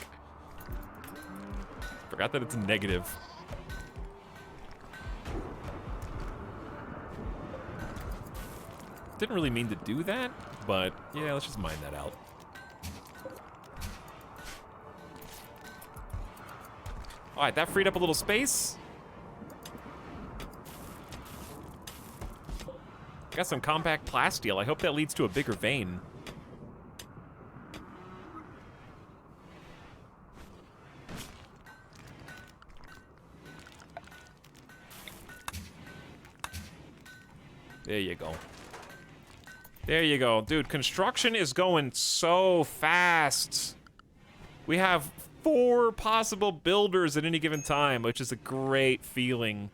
Forgot that it's negative. Didn't really mean to do that, but yeah, let's just mine that out. All right, that freed up a little space. Got some compact plasteel. I hope that leads to a bigger vein. There you go. There you go. Dude, construction is going so fast. We have 4 possible builders at any given time, which is a great feeling.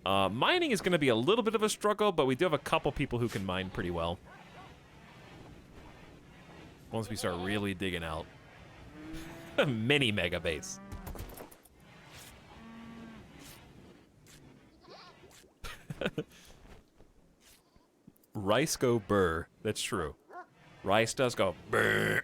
Mining is going to be a little bit of a struggle, but we do have a couple people who can mine pretty well. Once we start really digging out. A mini mega base. Rice go burr. That's true. Rice does go burr.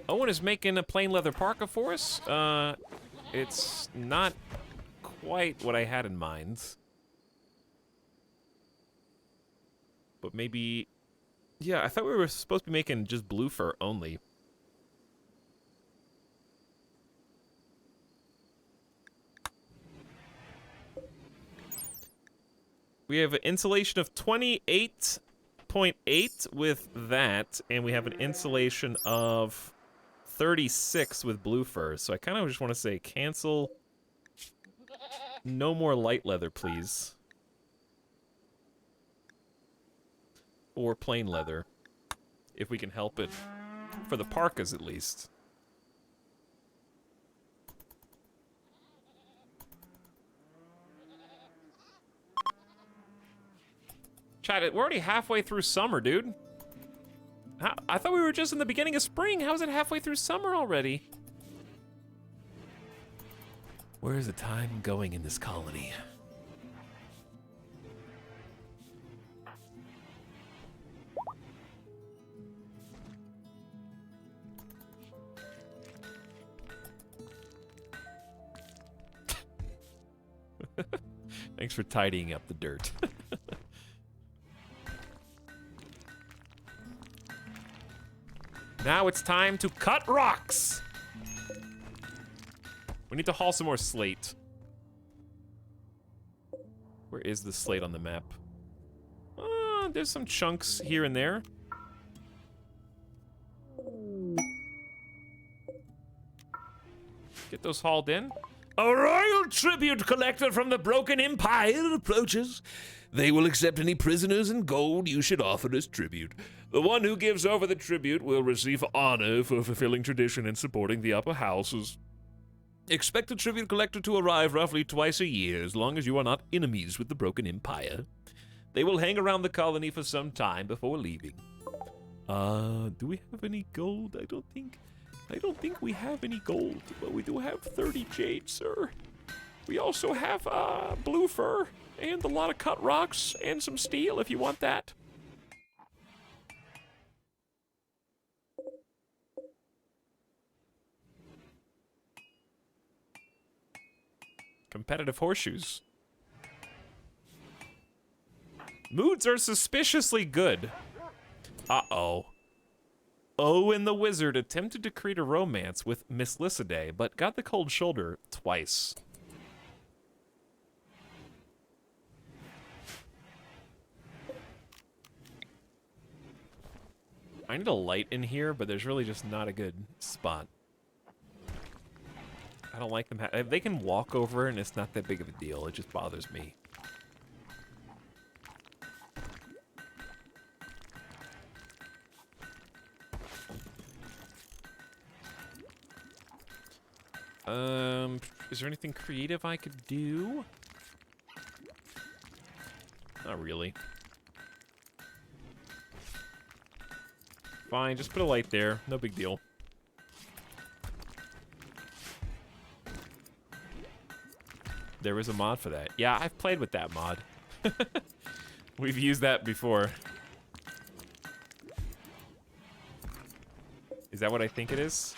Owen is making a plain leather parka for us. It's not quite what I had in mind. But maybe... Yeah, I thought we were supposed to be making just blue fur only. We have an insulation of 28.8 with that, and we have an insulation of 36 with blue fur. So I kind of just want to say cancel. No more light leather, please. Or plain leather, if we can help it. For the parkas, at least. Chat, we're already halfway through summer, dude. I thought we were just in the beginning of spring. How is it halfway through summer already? Where is the time going in this colony? Thanks for tidying up the dirt. Now it's time to cut rocks! We need to haul some more slate. Where is the slate on the map? There's some chunks here and there. Get those hauled in. A royal tribute collector from the Broken Empire approaches. They will accept any prisoners and gold you should offer as tribute. The one who gives over the tribute will receive honor for fulfilling tradition and supporting the upper houses. Expect the tribute collector to arrive roughly twice a year, as long as you are not enemies with the Broken Empire. They will hang around the colony for some time before leaving. Do we have any gold? I don't think we have any gold, but we do have 30 jade, sir. We also have blue fur and a lot of cut rocks and some steel if you want that. Competitive horseshoes. Moods are suspiciously good. Uh-oh. Owen the Wizard attempted to create a romance with Miss Lycidae, but got the cold shoulder twice. I need a light in here, but there's really just not a good spot. I don't like them. They can walk over and it's not that big of a deal. It just bothers me. Is there anything creative I could do? Not really. Fine, just put a light there. No big deal. There was a mod for that. Yeah, I've played with that mod. We've used that before. Is that what I think it is?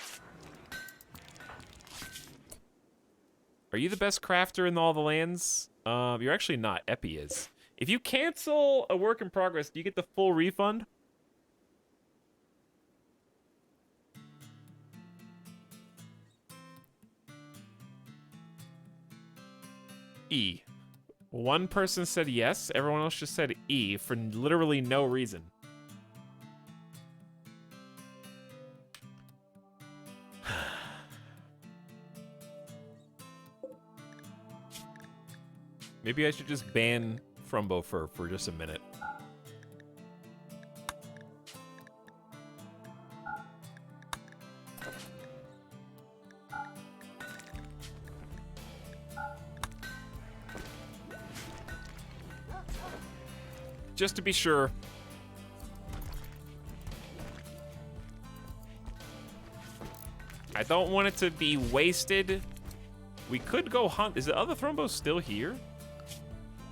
Are you the best crafter in all the lands? You're actually not. Epi is. If you cancel a work in progress, do you get the full refund? E. One person said yes, everyone else just said E for literally no reason. Maybe I should just ban Frumbo Fur for just a minute. Just to be sure. I don't want it to be wasted. We could go hunt. Is the other Thrumbos still here?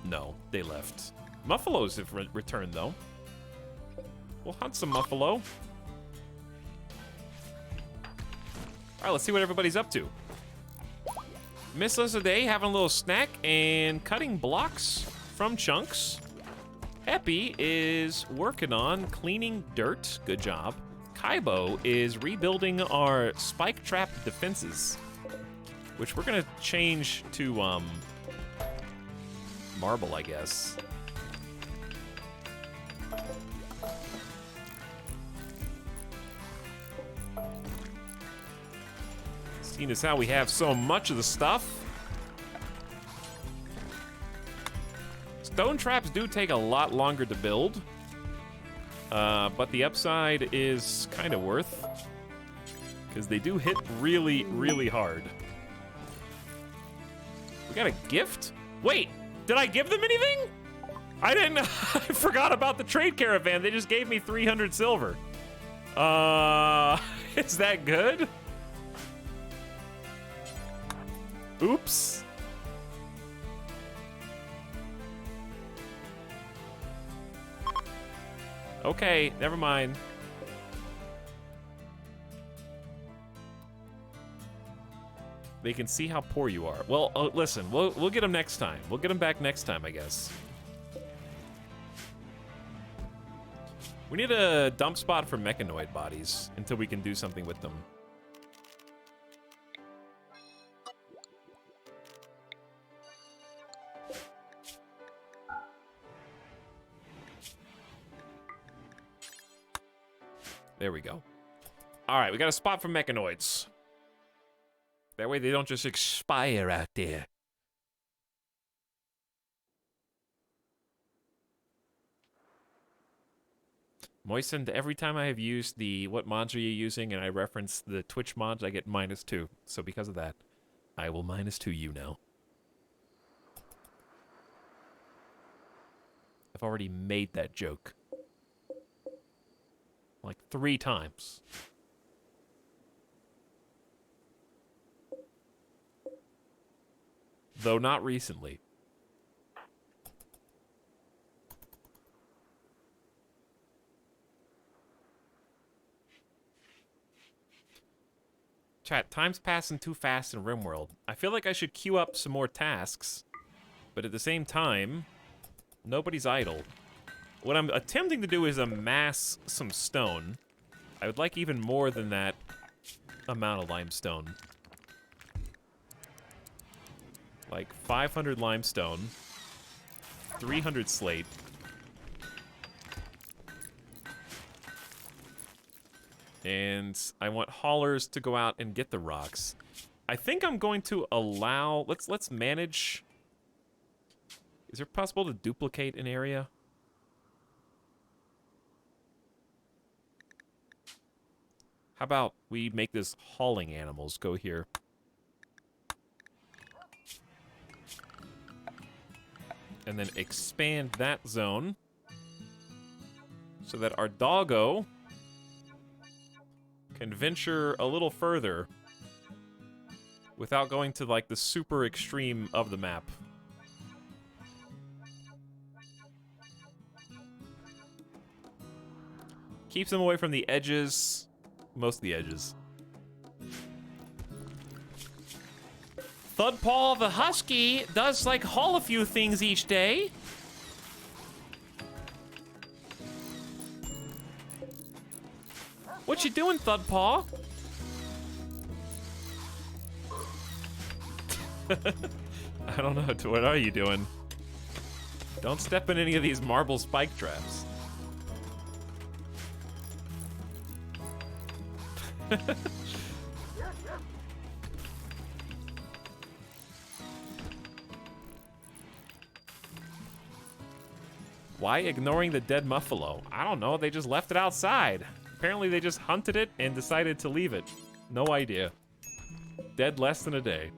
No, they left. Muffalos have returned, though. We'll hunt some Muffalo. All right, let's see what everybody's up to. Miss Lycidae having a little snack and cutting blocks from chunks. Epi is working on cleaning dirt. Good job. Kaibo is rebuilding our spike trap defenses, which we're gonna change to marble, I guess. Seeing as how we have so much of the stuff. Stone traps do take a lot longer to build, but the upside is kind of worth, because they do hit really, really hard. We got a gift? Wait, did I give them anything? I didn't. I forgot about the trade caravan. They just gave me 300 silver. Is that good? Oops. Okay, never mind. They can see how poor you are. Well, listen, we'll get them next time. We'll get them back next time, I guess. We need a dump spot for mechanoid bodies until we can do something with them. There we go. All right, we got a spot for mechanoids. That way they don't just expire out there. Moistened, every time I have used the what mods are you using and I reference the Twitch mods, I get -2. So because of that, I will -2 you now. I've already made that joke. Like 3 times. Though not recently. Chat, time's passing too fast in RimWorld. I feel like I should queue up some more tasks, but at the same time, nobody's idle. What I'm attempting to do is amass some stone. I would like even more than that amount of limestone. Like 500 limestone, 300 slate. And I want haulers to go out and get the rocks. I think I'm going to allow, let's manage. Is it possible to duplicate an area? How about we make this hauling animals go here? And then expand that zone so that our doggo can venture a little further without going to like the super extreme of the map. Keeps them away from the edges, most of the edges. Thudpaw the Husky does like haul a few things each day. What you doing, Thudpaw? I don't know. What are you doing? Don't step in any of these marble spike traps. Why ignoring the dead muffalo? I don't know. They just left it outside. Apparently they just hunted it and decided to leave it. No idea. Dead less than a day.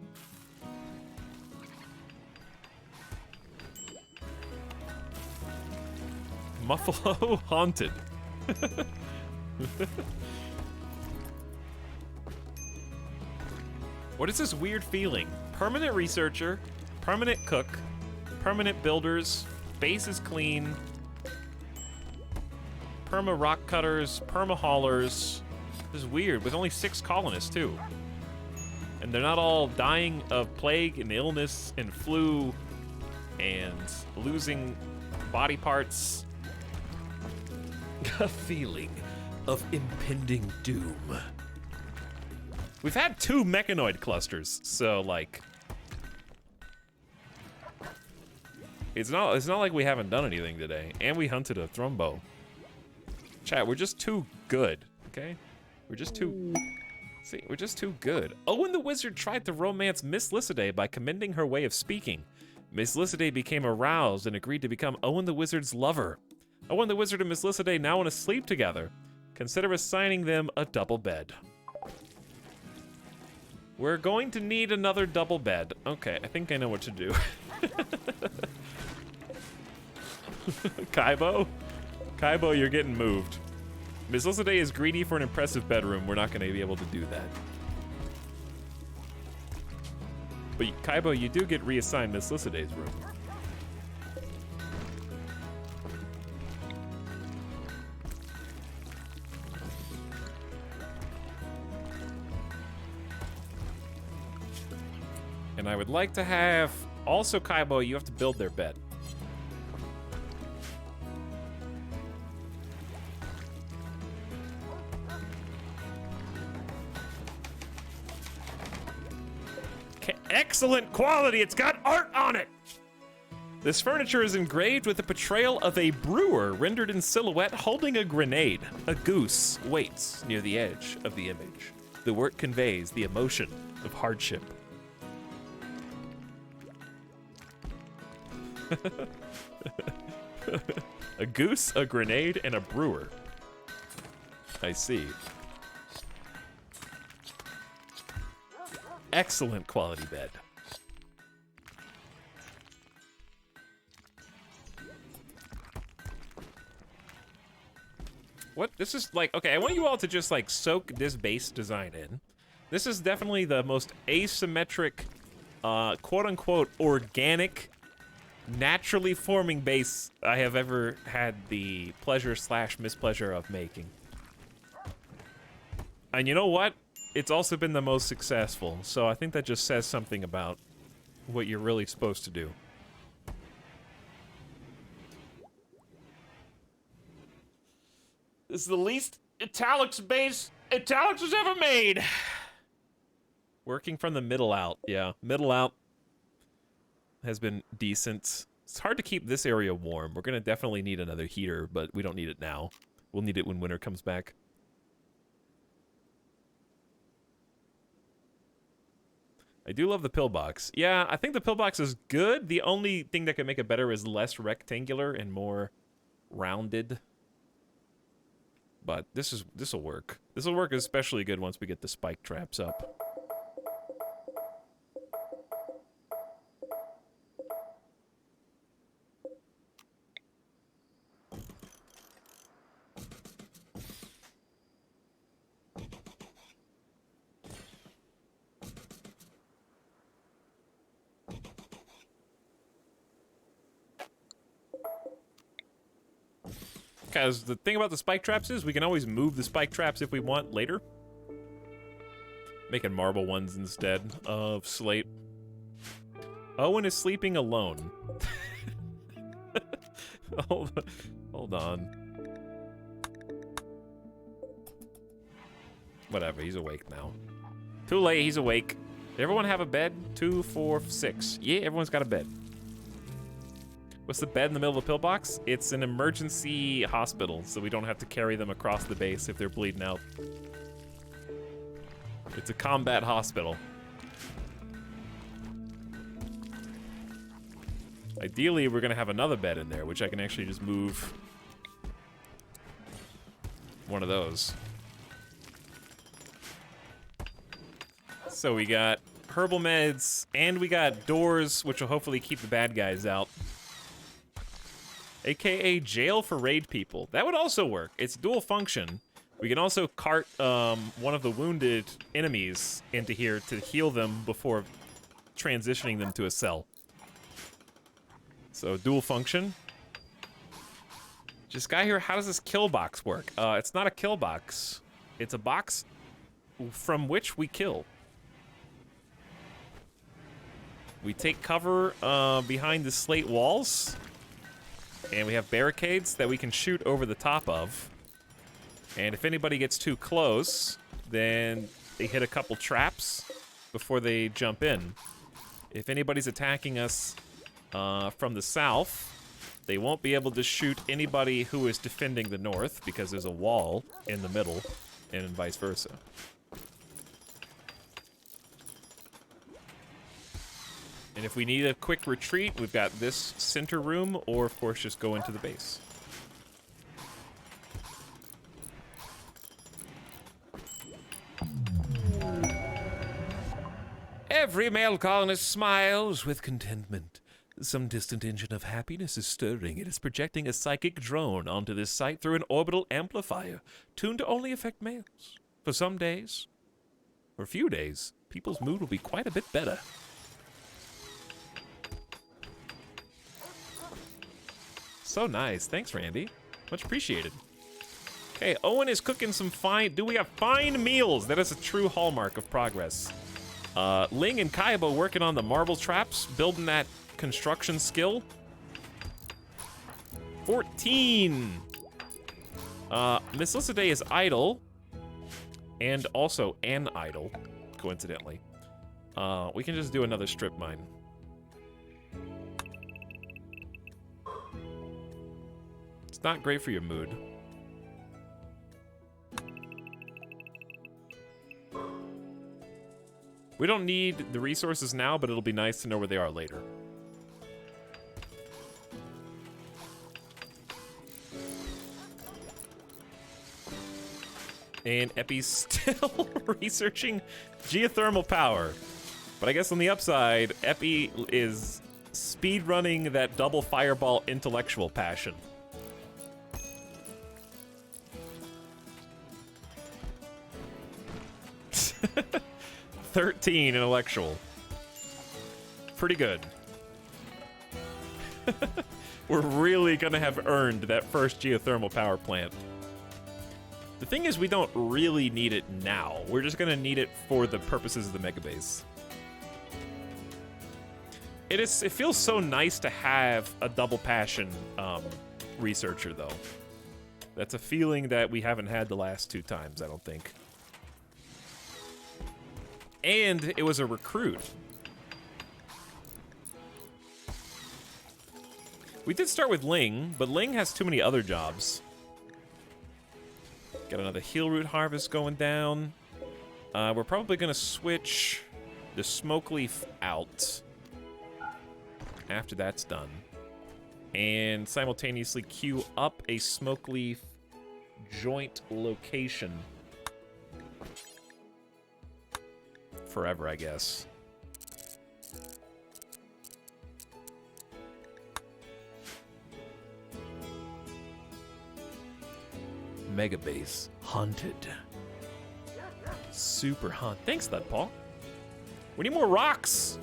Muffalo haunted. What is this weird feeling? Permanent researcher, permanent cook, permanent builders, base is clean, perma rock cutters, perma haulers. This is weird, with only 6 colonists too. And they're not all dying of plague and illness and flu and losing body parts. A feeling of impending doom. We've had 2 mechanoid clusters, so like it's not like we haven't done anything today. And we hunted a thrumbo. Chat, we're just too good, okay? We're just too good. Owen the Wizard tried to romance Miss Lycidae by commending her way of speaking. Miss Lycidae became aroused and agreed to become Owen the Wizard's lover. Owen the Wizard and Miss Lycidae now want to sleep together. Consider assigning them a double bed. We're going to need another double bed. Okay, I think I know what to do. Kaibo? Kaibo, you're getting moved. Miss Lycidae is greedy for an impressive bedroom. We're not going to be able to do that. But Kaibo, you do get reassigned Miss Lyciday's room. And I would like to have... Also, Kaibo, you have to build their bed. Excellent quality! It's got art on it! This furniture is engraved with the portrayal of a brewer rendered in silhouette holding a grenade. A goose waits near the edge of the image. The work conveys the emotion of hardship. A goose, a grenade, and a brewer. I see. Excellent quality bed. What? This is like, okay, I want you all to just like soak this base design in. This is definitely the most asymmetric, quote unquote, organic, naturally forming base I have ever had the pleasure / mispleasure of making. And you know what? It's also been the most successful, so I think that just says something about what you're really supposed to do. This is the least Etalyx base Etalyx has ever made. Working from the middle out, yeah. Middle out has been decent. It's hard to keep this area warm. We're gonna definitely need another heater, but we don't need it now. We'll need it when winter comes back. I do love the pillbox. Yeah, I think the pillbox is good. The only thing that could make it better is less rectangular and more rounded. But this'll work. This'll work especially good once we get the spike traps up. Because the thing about the spike traps is we can always move the spike traps if we want later. Making marble ones instead of slate. Owen is sleeping alone. Hold on. Whatever, he's awake now. Too late, he's awake. Everyone have a bed? 2, 4, 6. Yeah, everyone's got a bed. What's the bed in the middle of the pillbox? It's an emergency hospital, so we don't have to carry them across the base if they're bleeding out. It's a combat hospital. Ideally, we're gonna have another bed in there, which I can actually just move one of those. So we got herbal meds, and we got doors, which will hopefully keep the bad guys out. AKA jail for raid people. That would also work. It's dual function. We can also cart one of the wounded enemies into here to heal them before transitioning them to a cell. So dual function. Just guy here, how does this kill box work? It's not a kill box. It's a box from which we kill. We take cover behind the slate walls. And we have barricades that we can shoot over the top of. And if anybody gets too close, then they hit a couple traps before they jump in. If anybody's attacking us from the south, they won't be able to shoot anybody who is defending the north because there's a wall in the middle, and vice versa. And if we need a quick retreat, we've got this center room, or of course just go into the base. Every male colonist smiles with contentment. Some distant engine of happiness is stirring. It is projecting a psychic drone onto this site through an orbital amplifier, tuned to only affect males. For some days, for a few days, people's mood will be quite a bit better. So nice. Thanks, Randy. Much appreciated. Okay, Owen is cooking some fine... Do we have fine meals? That is a true hallmark of progress. Ling and Kaiba working on the marble traps, building that construction skill. 14. Miss Lissaday is idle. And also an idle, coincidentally. We can just do another strip mine. It's not great for your mood. We don't need the resources now, but it'll be nice to know where they are later. And Epi's still researching geothermal power. But I guess on the upside, Epi is speedrunning that double fireball intellectual passion. $13 intellectual. Pretty good. We're really gonna have earned that first geothermal power plant. The thing is, we don't really need it now. We're just gonna need it for the purposes of the mega base. It feels so nice to have a double passion researcher, though. That's a feeling that we haven't had the last 2 times, I don't think. And it was a recruit. We did start with Ling, but Ling has too many other jobs. Got another heal root harvest going down. We're probably gonna switch the smoke leaf out after that's done. And simultaneously queue up a smoke leaf joint location. Forever, I guess. Mega base hunted. Super hunt. Thanks, Thud Paul. We need more rocks.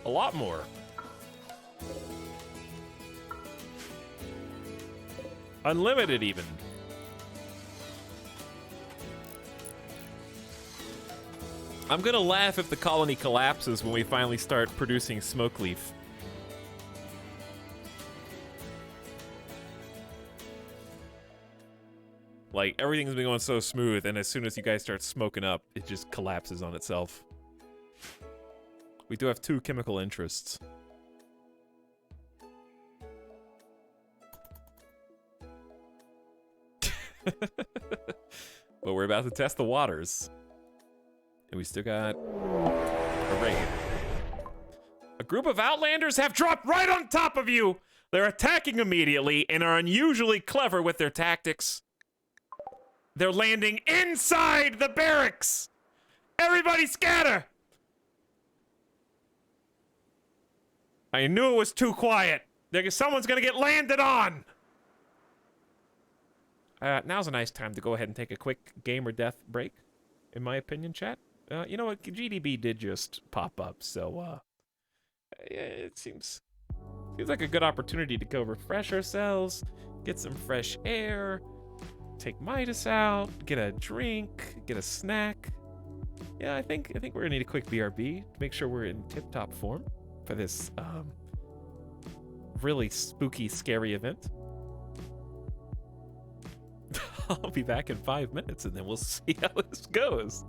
A lot more. Unlimited, even. I'm gonna laugh if the colony collapses when we finally start producing smoke leaf. Like, everything's been going so smooth, and as soon as you guys start smoking up, it just collapses on itself. We do have 2 chemical interests. But we're about to test the waters. And we still got a raid. A group of Outlanders have dropped right on top of you! They're attacking immediately and are unusually clever with their tactics. They're landing inside the barracks! Everybody scatter! I knew it was too quiet. Someone's gonna get landed on! Now's a nice time to go ahead and take a quick game or death break, in my opinion, chat. You know what? GDB did just pop up, so, it seems like a good opportunity to go refresh ourselves, get some fresh air, take Midas out, get a drink, get a snack. Yeah, I think we're gonna need a quick BRB to make sure we're in tip-top form for this, really spooky, scary event. I'll be back in 5 minutes, and then we'll see how this goes.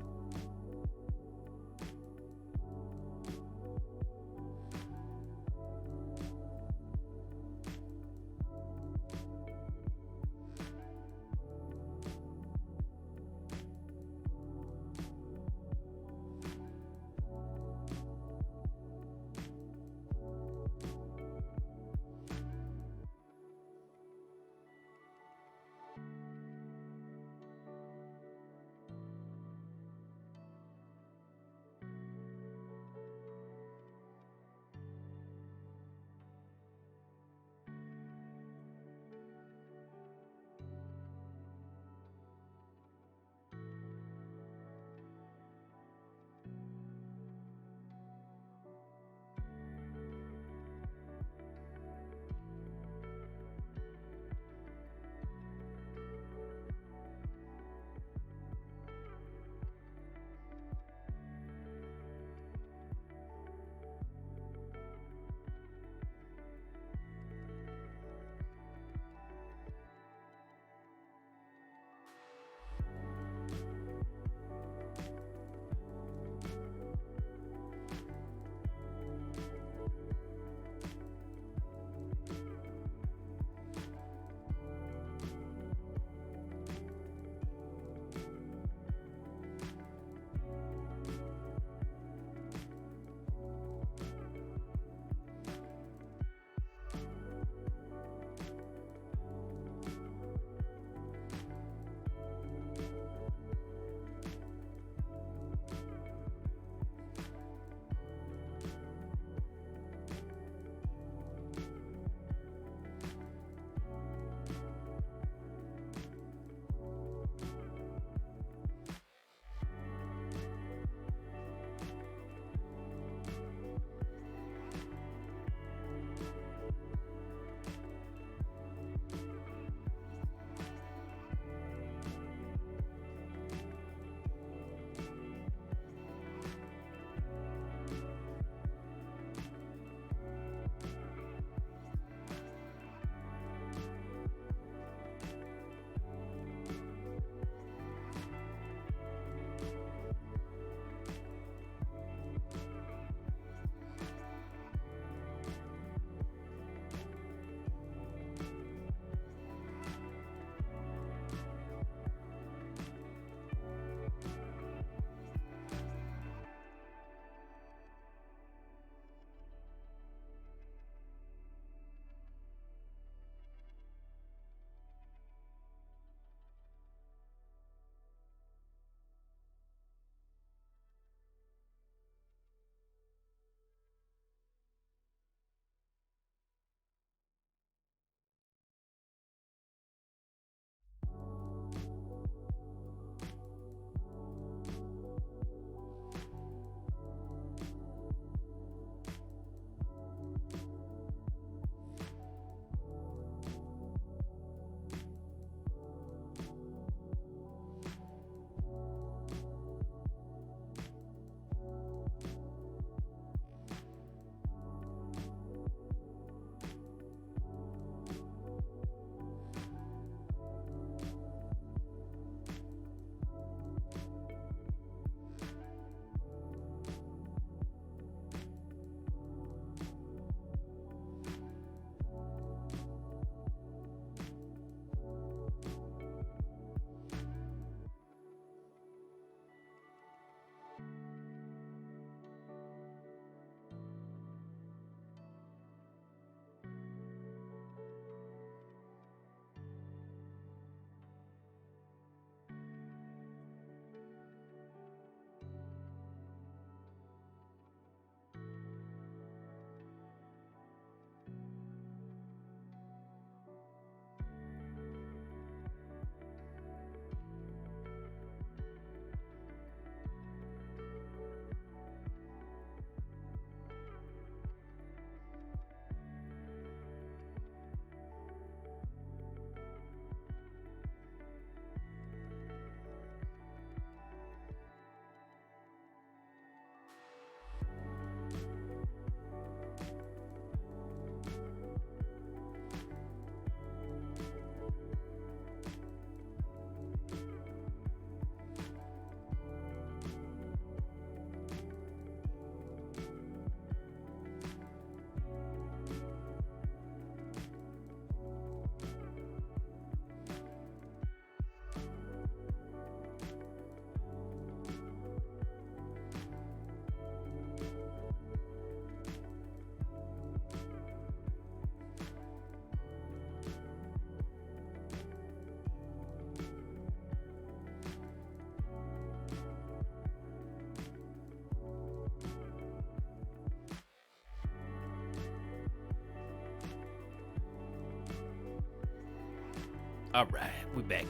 All right, we back.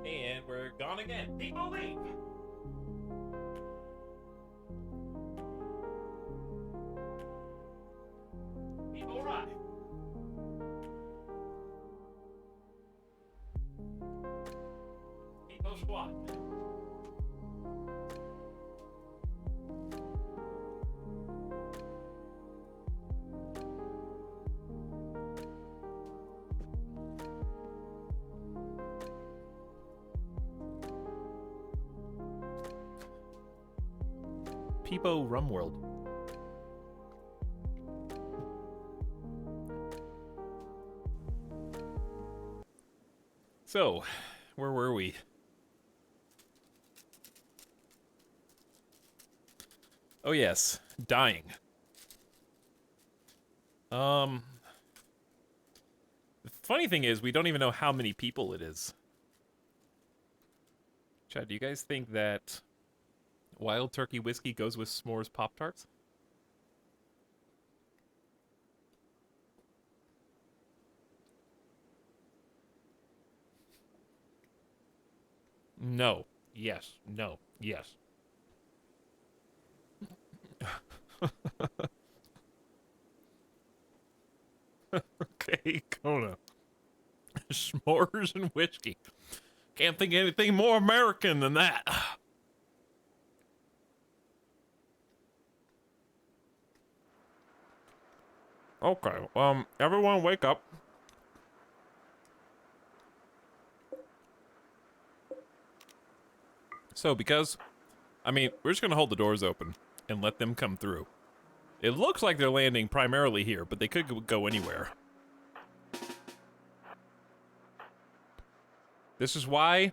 And we're gone again. People leave. People arrive. People squat. People RimWorld. So, where were we? Oh yes, dying. The funny thing is, we don't even know how many people it is. Chad, do you guys think that Wild Turkey whiskey goes with s'mores Pop-Tarts? No. Yes. No. Yes. Okay, Kona. S'mores and whiskey. Can't think of anything more American than that. Okay, everyone wake up. So, because, I mean, we're just gonna hold the doors open and let them come through. It looks like they're landing primarily here, but they could go anywhere. This is why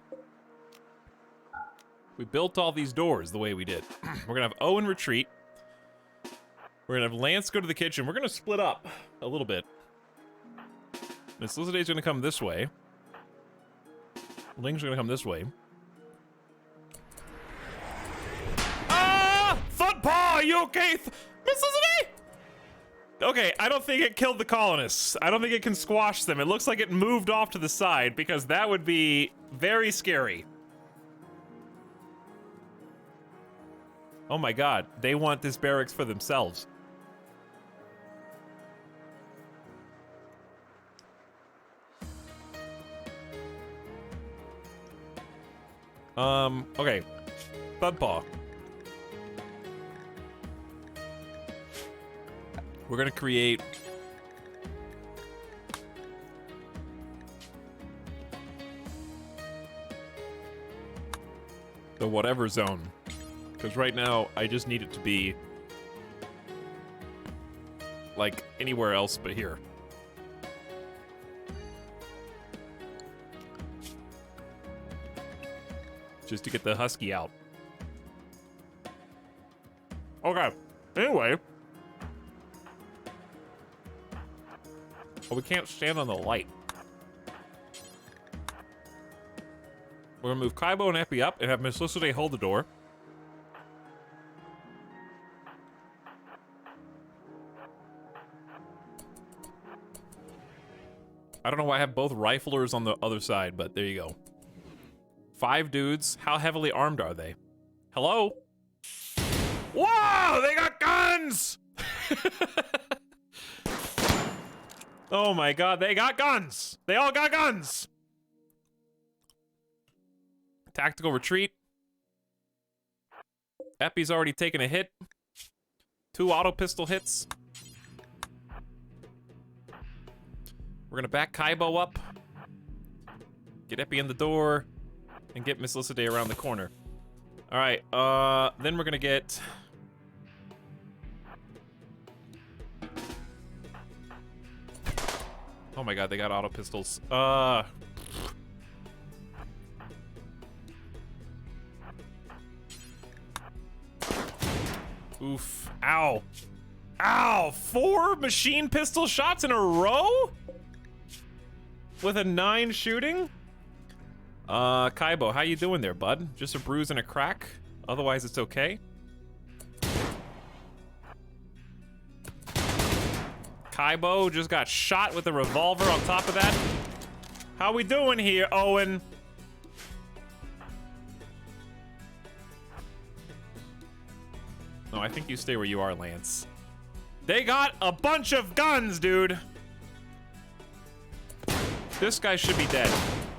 we built all these doors the way we did. We're gonna have Owen retreat. We're gonna have Lance go to the kitchen. We're gonna split up a little bit. Miss Lizarday's gonna come this way. Ling's gonna come this way. Ah! Footpaw, are you okay? Miss Lizarday? Okay, I don't think it killed the colonists. I don't think it can squash them. It looks like it moved off to the side because that would be very scary. Oh my god, they want this barracks for themselves. Okay. Thudpaw. We're gonna create the whatever zone. Because right now, I just need it to be like anywhere else but here. Just to get the husky out. Okay. Anyway. Oh, we can't stand on the light. We're gonna move Kaibo and Epi up and have Miss Lizarday hold the door. I don't know why I have both riflers on the other side, but there you go. 5 dudes. How heavily armed are they? Hello? Whoa! They got guns! Oh my god, they got guns! They all got guns! Tactical retreat. Epi's already taken a hit. 2 auto pistol hits. We're gonna back Kaibo up. Get Epi in the door. And get Miss Lizarday around the corner. Alright, then we're gonna get... Oh my god, they got auto pistols. Oof. Ow. Ow! 4 machine pistol shots in a row? with a 9 shooting. Kaibo, how you doing there, bud? Just a bruise and a crack. Otherwise, it's okay. Kaibo just got shot with a revolver on top of that. How we doing here, Owen? No, I think you stay where you are, Lance. They got a bunch of guns, dude. This guy should be dead.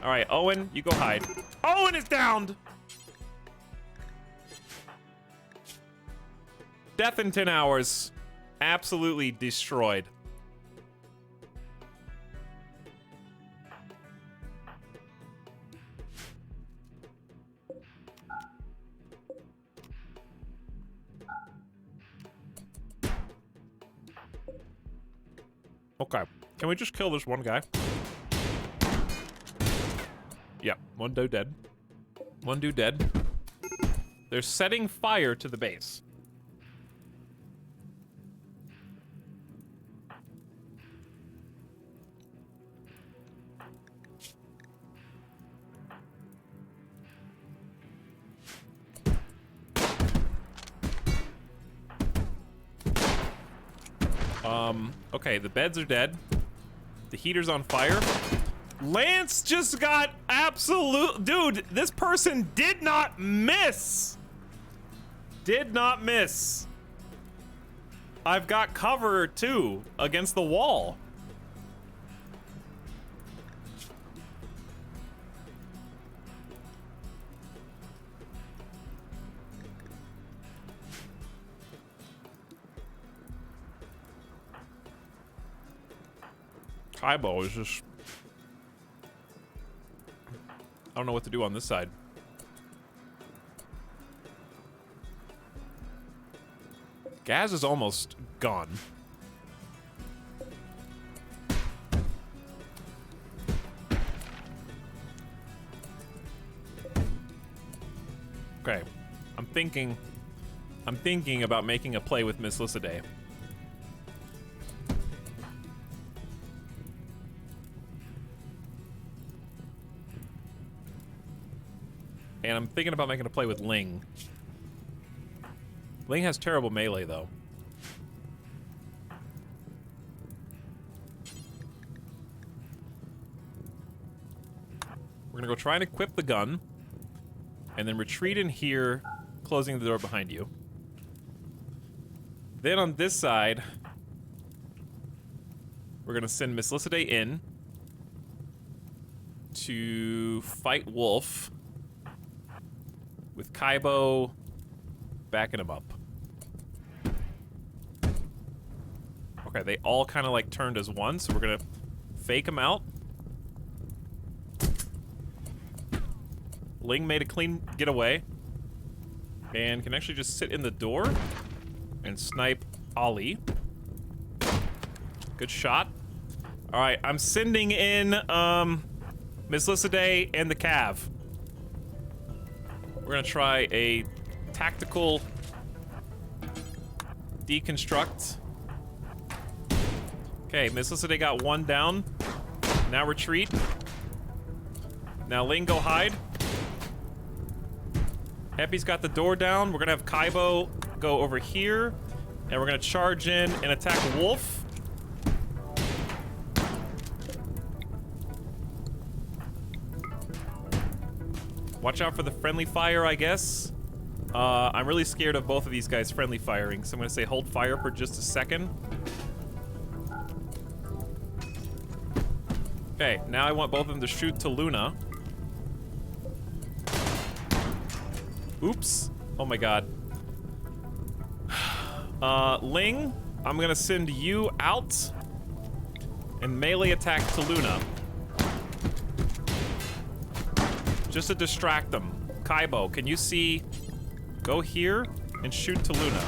All right, Owen, you go hide. Owen is downed. Death in 10 hours. Absolutely destroyed. Okay, can we just kill this one guy? Yeah, one dude dead. One dude dead. They're setting fire to the base. Okay, the beds are dead. The heater's on fire. Lance just got absolute... Dude, this person did not miss. Did not miss. I've got cover, too, against the wall. Kaibo is just... I don't know what to do on this side. Gas is almost gone. Okay, I'm thinking about making a play with Miss Lycidae. And I'm thinking about making a play with Ling. Ling has terrible melee, though. We're gonna go try and equip the gun, and then retreat in here, closing the door behind you. Then on this side, we're gonna send Miss Lycidae in to fight Wolf, with Kaibo backing him up. Okay, they all kind of like turned as one, so we're gonna fake him out. Ling made a clean getaway and can actually just sit in the door and snipe Ollie. Good shot. All right, I'm sending in Miss Lycidae and the Cav. We're gonna try a tactical deconstruct. Okay, Miss Lycidae got one down. Now retreat. Now Ling, go hide. Happy's got the door down. We're gonna have Kaibo go over here, and we're gonna charge in and attack Wolf. Watch out for the friendly fire, I guess. I'm really scared of both of these guys friendly firing, so I'm gonna say hold fire for just a second. Okay, now I want both of them to shoot to Luna. Oops. Oh my god. Ling, I'm gonna send you out and melee attack to Luna. Just to distract them. Kaibo, can you see? Go here and shoot to Luna.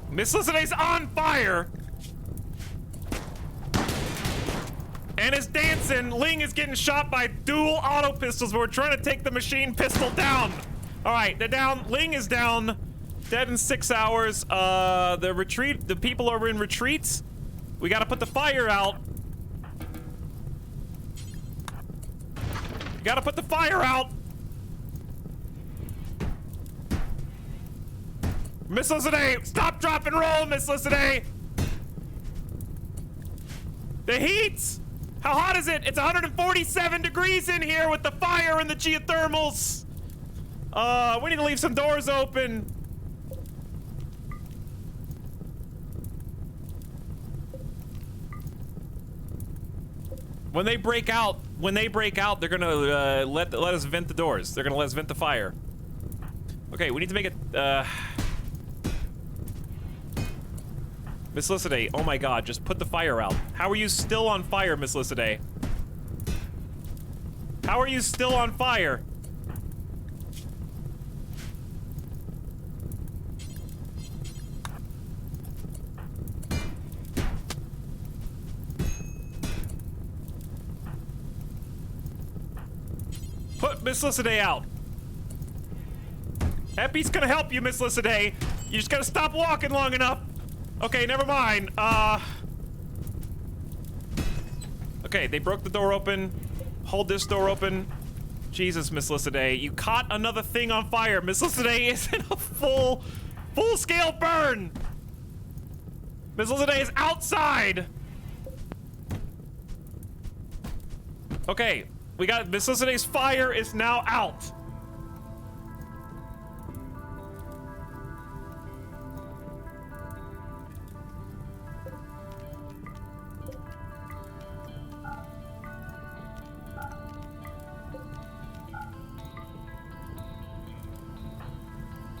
Miss Lycidae's on fire! And is dancing. Ling is getting shot by dual auto pistols, but we're trying to take the machine pistol down. All right, they're down. Ling is down. Dead in 6 hours. The people are in retreats. We gotta put the fire out. We gotta put the fire out. Miss Lissiday, stop, drop, and roll, Miss Lissiday. The heat! How hot is it? It's 147 degrees in here with the fire and the geothermals. We need to leave some doors open. When they break out, they're gonna let us vent the doors. They're gonna let us vent the fire. Okay, we need to make it. Miss Lissiday, oh my God, just put the fire out. How are you still on fire, Miss Lissiday? How are you still on fire? Put Miss Lissiday out. Epi's gonna help you, Miss Lissiday. You just gotta stop walking long enough. Okay, never mind. Okay, they broke the door open. Hold this door open. Jesus, Miss Lissiday, you caught another thing on fire. Miss Lissiday is in a full-scale burn. Miss Lissiday is outside. Okay, we got Miss Lissiday's fire is now out.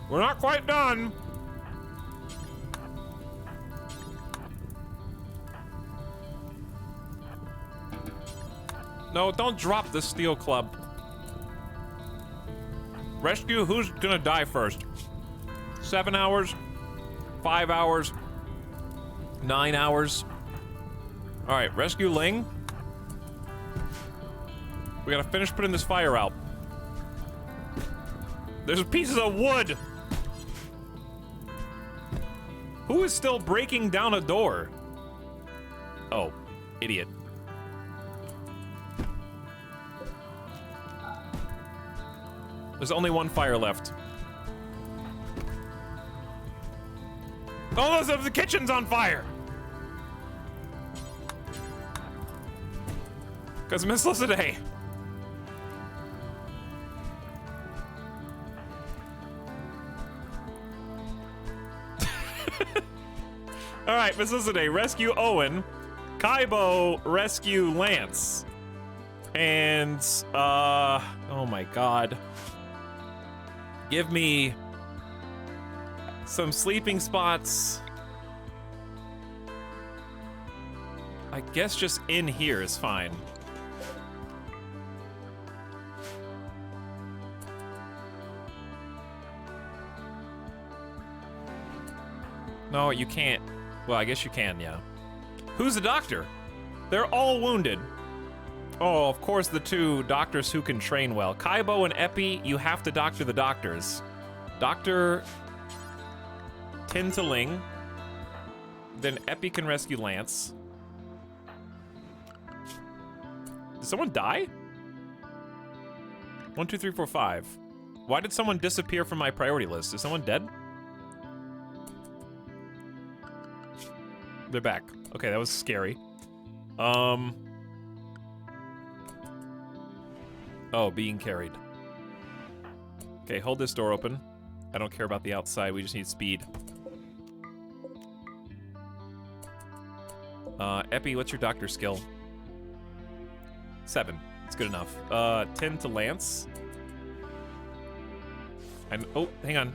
We're not quite done. No, don't drop the steel club. Rescue, who's gonna die first? 7 hours? 5 hours? 9 hours? All right, rescue Ling. We gotta finish putting this fire out. There's pieces of wood. Who is still breaking down a door? Oh, idiot. There's only one fire left. Oh, the kitchen's on fire! Because Miss Lissiday. All right, Miss Lissiday, rescue Owen. Kaibo, rescue Lance. And, oh my God. Give me some sleeping spots. I guess just in here is fine. No, you can't. Well, I guess you can, yeah. Who's the doctor? They're all wounded. Oh, of course, the two doctors who can train well. Kaibo and Epi, you have to doctor the doctors. Dr. Tintaling. Then Epi can rescue Lance. Did someone die? 1, 2, 3, 4, 5. Why did someone disappear from my priority list? Is someone dead? They're back. Okay, that was scary. Oh, being carried. Okay, hold this door open. I don't care about the outside, we just need speed. Epi, what's your doctor skill? 7. It's good enough. 10 to Lance. And, oh, hang on.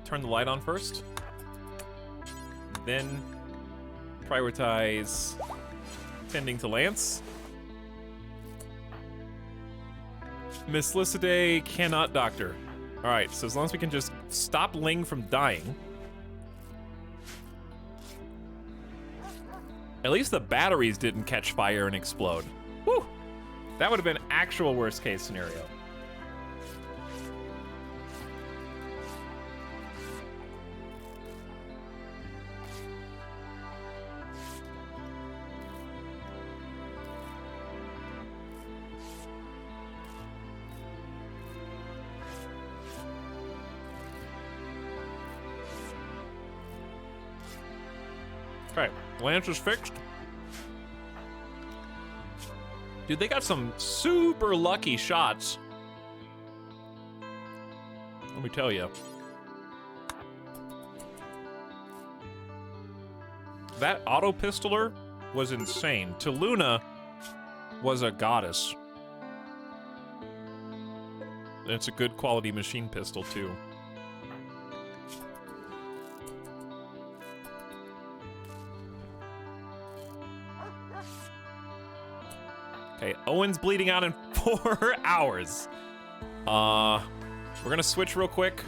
Turn the light on first. Then prioritize tending to Lance. Miss Lissiday cannot doctor. All right, so as long as we can just stop Ling from dying. At least the batteries didn't catch fire and explode. Whew! That would have been actual worst case scenario. Okay, Lance is fixed. Dude, they got some super lucky shots. Let me tell you. That auto pistoler was insane. Taluna was a goddess. And it's a good quality machine pistol, too. Okay, Owen's bleeding out in 4 hours. We're gonna switch real quick.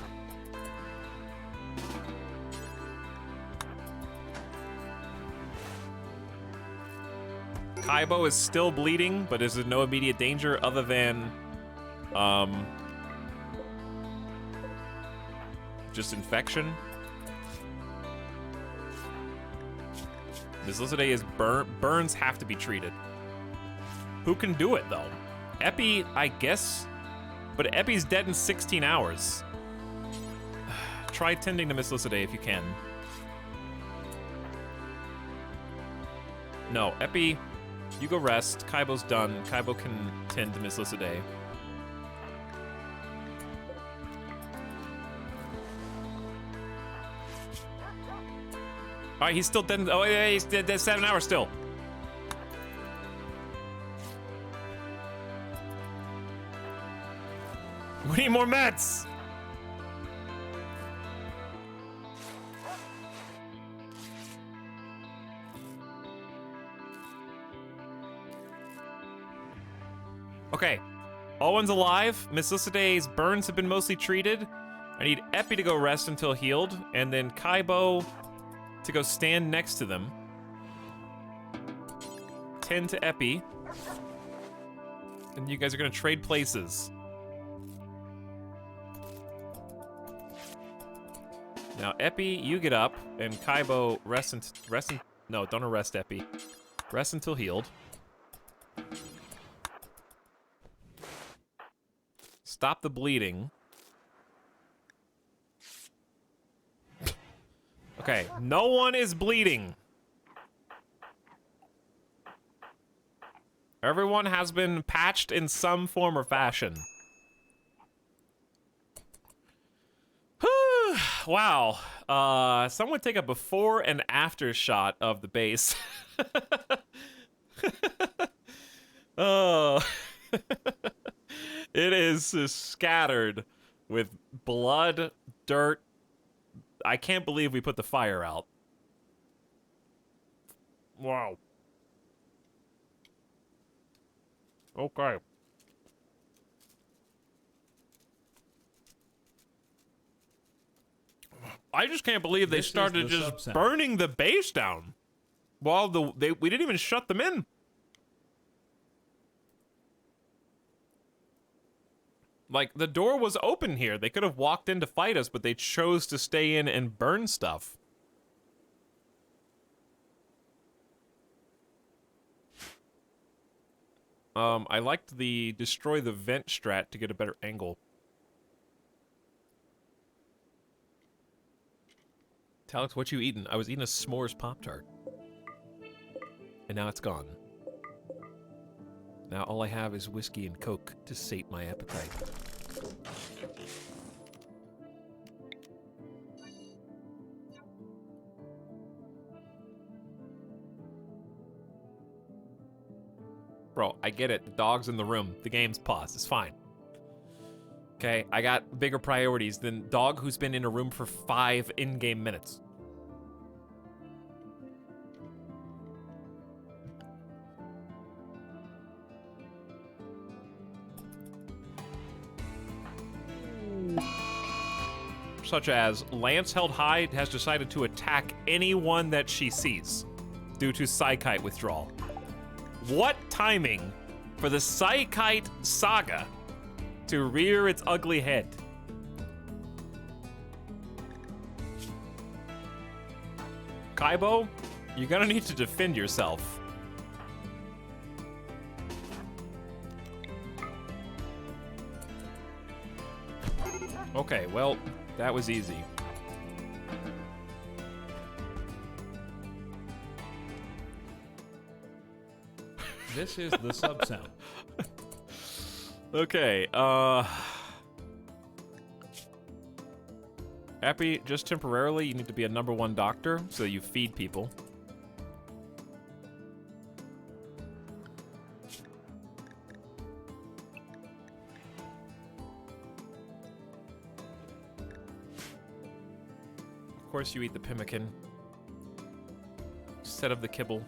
Kaibo is still bleeding, but is in no immediate danger other than, just infection. Ms. Lizade is burns have to be treated. Who can do it, though? Epi, I guess, but Epi's dead in 16 hours. Try tending to Miss Lizade if you can. No, Epi, you go rest. Kaibo's done. Kaibo can tend to Miss Lizade. All right, he's still dead. Oh, yeah, he's dead 7 hours still. We need more meds. Okay, Owen's alive. Miss Lisade's burns have been mostly treated. I need Epi to go rest until healed, and then Kaibo to go stand next to them. Tend to Epi. And you guys are gonna trade places. Now, Epi, you get up, and Kaibo no, don't arrest Epi. Rest until healed. Stop the bleeding. Okay, no one is bleeding. Everyone has been patched in some form or fashion. Wow. Someone take a before and after shot of the base. Oh. It is scattered with blood, dirt. I can't believe we put the fire out. Wow. Okay. I just can't believe they started just burning the base down while we didn't even shut them in. Like, the door was open here. They could have walked in to fight us, but they chose to stay in and burn stuff. I liked the destroy the vent strat to get a better angle. Etalyx, what you eating? I was eating a s'mores Pop-Tart. And now it's gone. Now all I have is whiskey and Coke to sate my appetite. Bro, I get it. The dog's in the room. The game's paused. It's fine. Okay, I got bigger priorities than dog who's been in a room for 5 in-game minutes. Such as Lance held high has decided to attack anyone that she sees due to Psykite withdrawal. What timing for the Psykite saga to rear its ugly head? Kaibo, you're gonna need to defend yourself. Okay, well, that was easy. This is the sub sound. Okay, Epi, just temporarily, you need to be a #1 doctor, so you feed people. Of course you eat the pemmican. Instead of the kibble.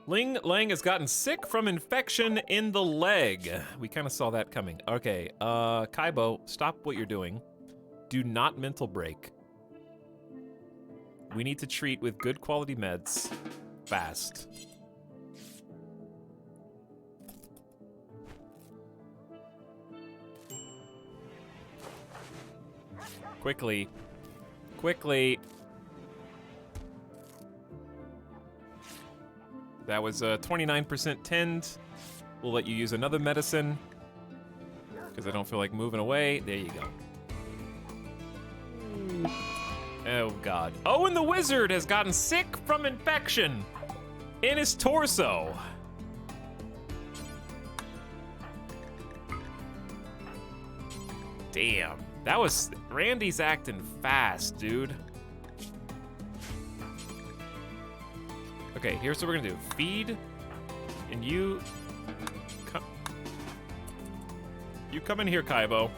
Ling Lang has gotten sick from infection in the leg. We kind of saw that coming. Okay, Kaibo, stop what you're doing. Do not mental break. We need to treat with good quality meds. Fast. Quickly. Quickly. That was 29% tend. We'll let you use another medicine. Because I don't feel like moving away. There you go. Oh, God. Oh, and the wizard has gotten sick from infection in his torso. Damn. That was... Randy's acting fast, dude. Okay, here's what we're gonna do. Feed, and you come in here, Kaibo.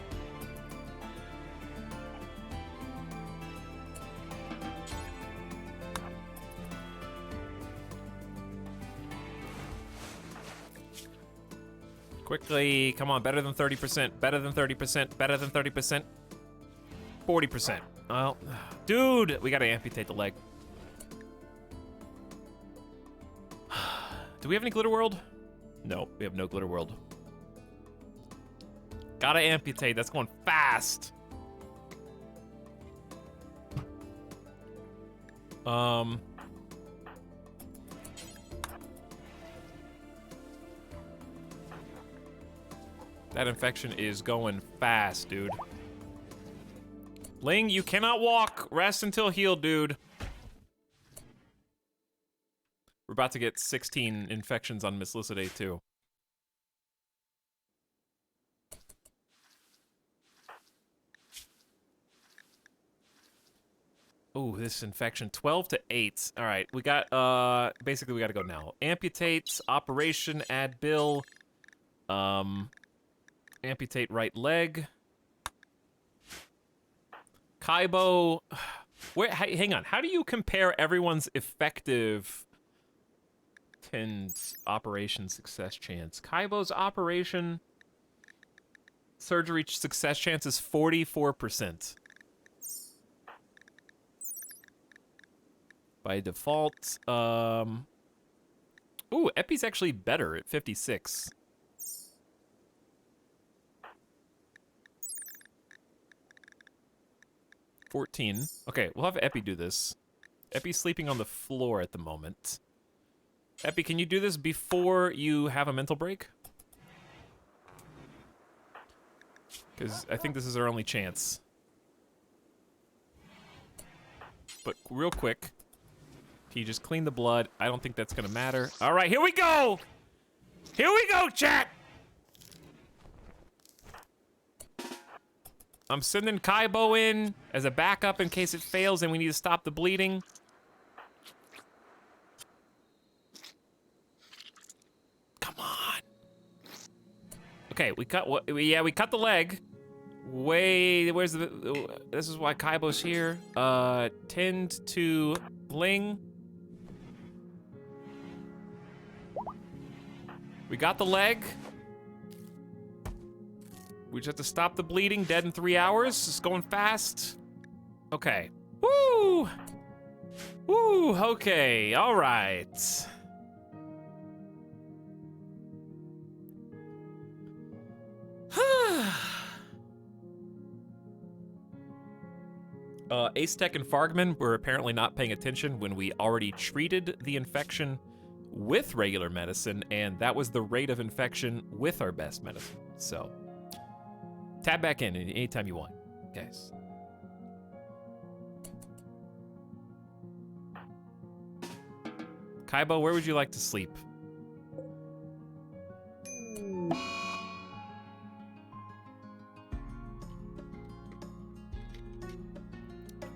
Quickly, come on, better than 30%, better than 30%, better than 30%, 40%. Well, dude, we gotta amputate the leg. Do we have any glitter world? No, we have no glitter world. Gotta amputate, that's going fast. That infection is going fast, dude. Ling, you cannot walk. Rest until healed, dude. We're about to get 16 infections on Miss Lycidae, too. Ooh, this infection, 12 to 8. All right, we got, basically we gotta go now. Amputate, operation, add bill. Amputate right leg. Kaibo, hang on, how do you compare everyone's effective operation success chance? Kaibo's operation surgery success chance is 44%. By default, ooh, Epi's actually better at 56. Okay, we'll have Epi do this. Epi's sleeping on the floor at the moment. Epi, can you do this before you have a mental break? Because I think this is our only chance. But real quick, can you just clean the blood? I don't think that's gonna matter. All right, here we go! Here we go, chat! I'm sending Kaibo in as a backup in case it fails and we need to stop the bleeding. Come on. Okay, we cut the leg. Where's the, this is why Kaibo's here. Tend to Ling. We got the leg. We just have to stop the bleeding, dead in 3 hours. It's going fast. Okay. Woo! Woo, okay, all right. Acetec and Fargman were apparently not paying attention when we already treated the infection with regular medicine, and that was the rate of infection with our best medicine, so. Tab back in anytime you want. Guys. Kaibo, where would you like to sleep?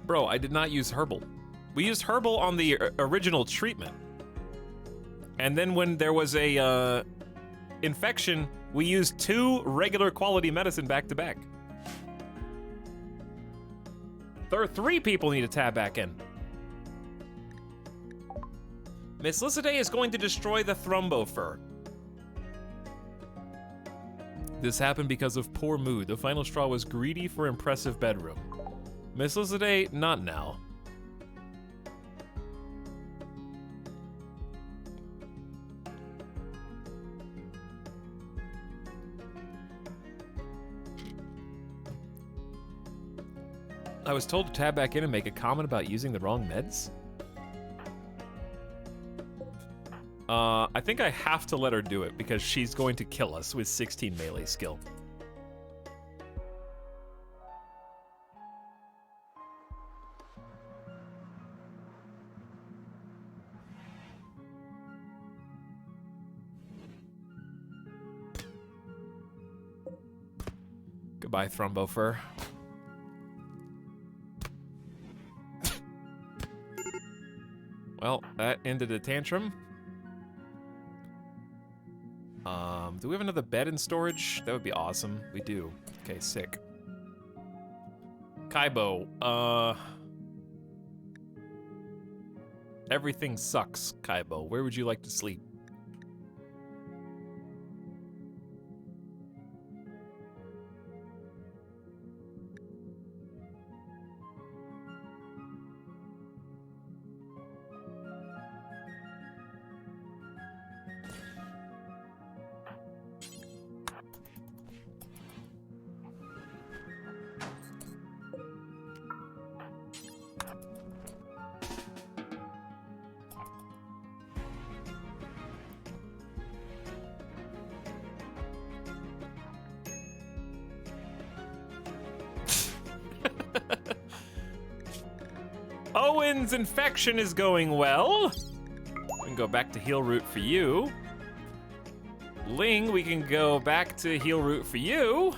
Bro, I did not use herbal. We used herbal on the original treatment. And then when there was a infection, we used 2 regular quality medicine back to back. There are 3 people need to tab back in. Miss Lycidae is going to destroy the Thrumbo fur. This happened because of poor mood. The final straw was greedy for impressive bedroom. Miss Lycidae, not now. I was told to tab back in and make a comment about using the wrong meds. I think I have to let her do it because she's going to kill us with 16 melee skill. Goodbye, Thrumbo Fur. Well, that ended a tantrum. Do we have another bed in storage? That would be awesome. We do. Okay, sick. Kaibo, everything sucks, Kaibo. Where would you like to sleep? Owen's infection is going well. We can go back to heal root for you. Ling, we can go back to heal root for you.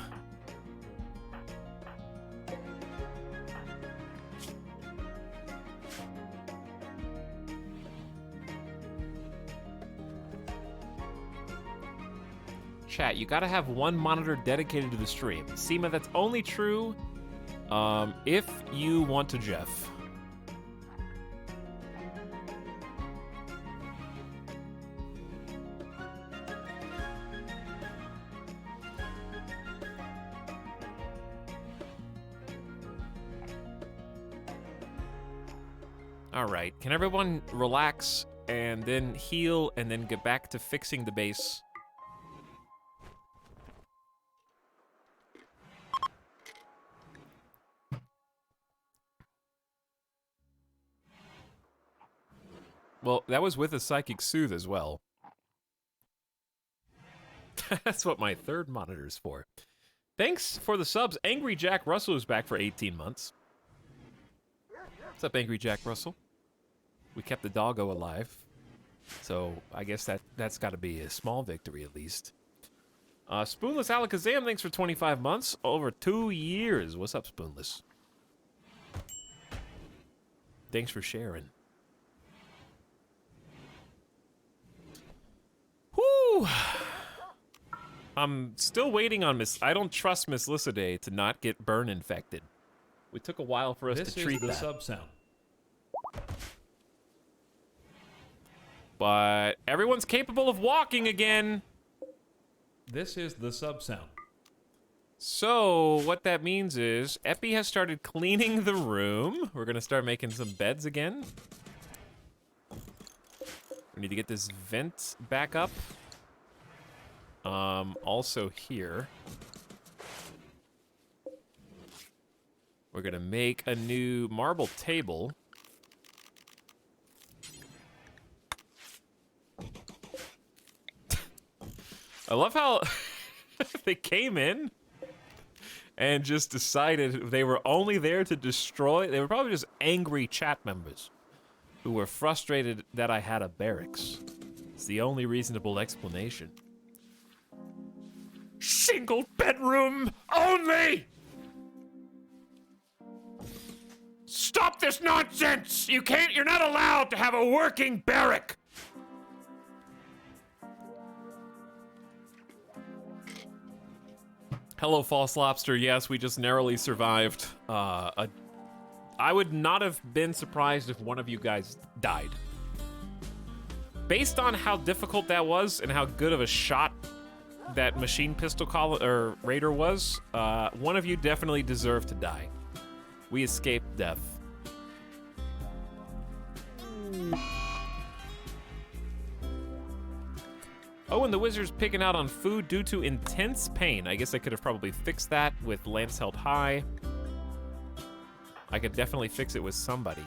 Chat, you gotta have one monitor dedicated to the stream. Seema, that's only true if you want to, Jeff. All right, can everyone relax and then heal and then get back to fixing the base? Well, that was with a Psychic Soothe as well. That's what my third monitor's for. Thanks for the subs. Angry Jack Russell is back for 18 months. What's up, Angry Jack Russell? We kept the doggo alive. So I guess that's got to be a small victory at least. Spoonless Alakazam, thanks for 25 months. Over 2 years. What's up, Spoonless? Thanks for sharing. Whew. I'm still waiting on I don't trust Miss Lycidae to not get burn infected. It took a while for us to treat that. This is the sub sound. But everyone's capable of walking again. This is the sub sound. So what that means is Epi has started cleaning the room. We're gonna start making some beds again. We need to get this vent back up. Also here. We're gonna make a new marble table. I love how they came in and just decided they were only there to destroy. They were probably just angry chat members who were frustrated that I had a barracks. It's the only reasonable explanation. Single bedroom only! Stop this nonsense! You're not allowed to have a working barrack! Hello, false lobster. Yes, we just narrowly survived. I would not have been surprised if one of you guys died. Based on how difficult that was and how good of a shot that machine pistol raider was, one of you definitely deserved to die. We escaped death. Oh, and the wizard's picking out on food due to intense pain. I guess I could have probably fixed that with Lance held high. I could definitely fix it with somebody.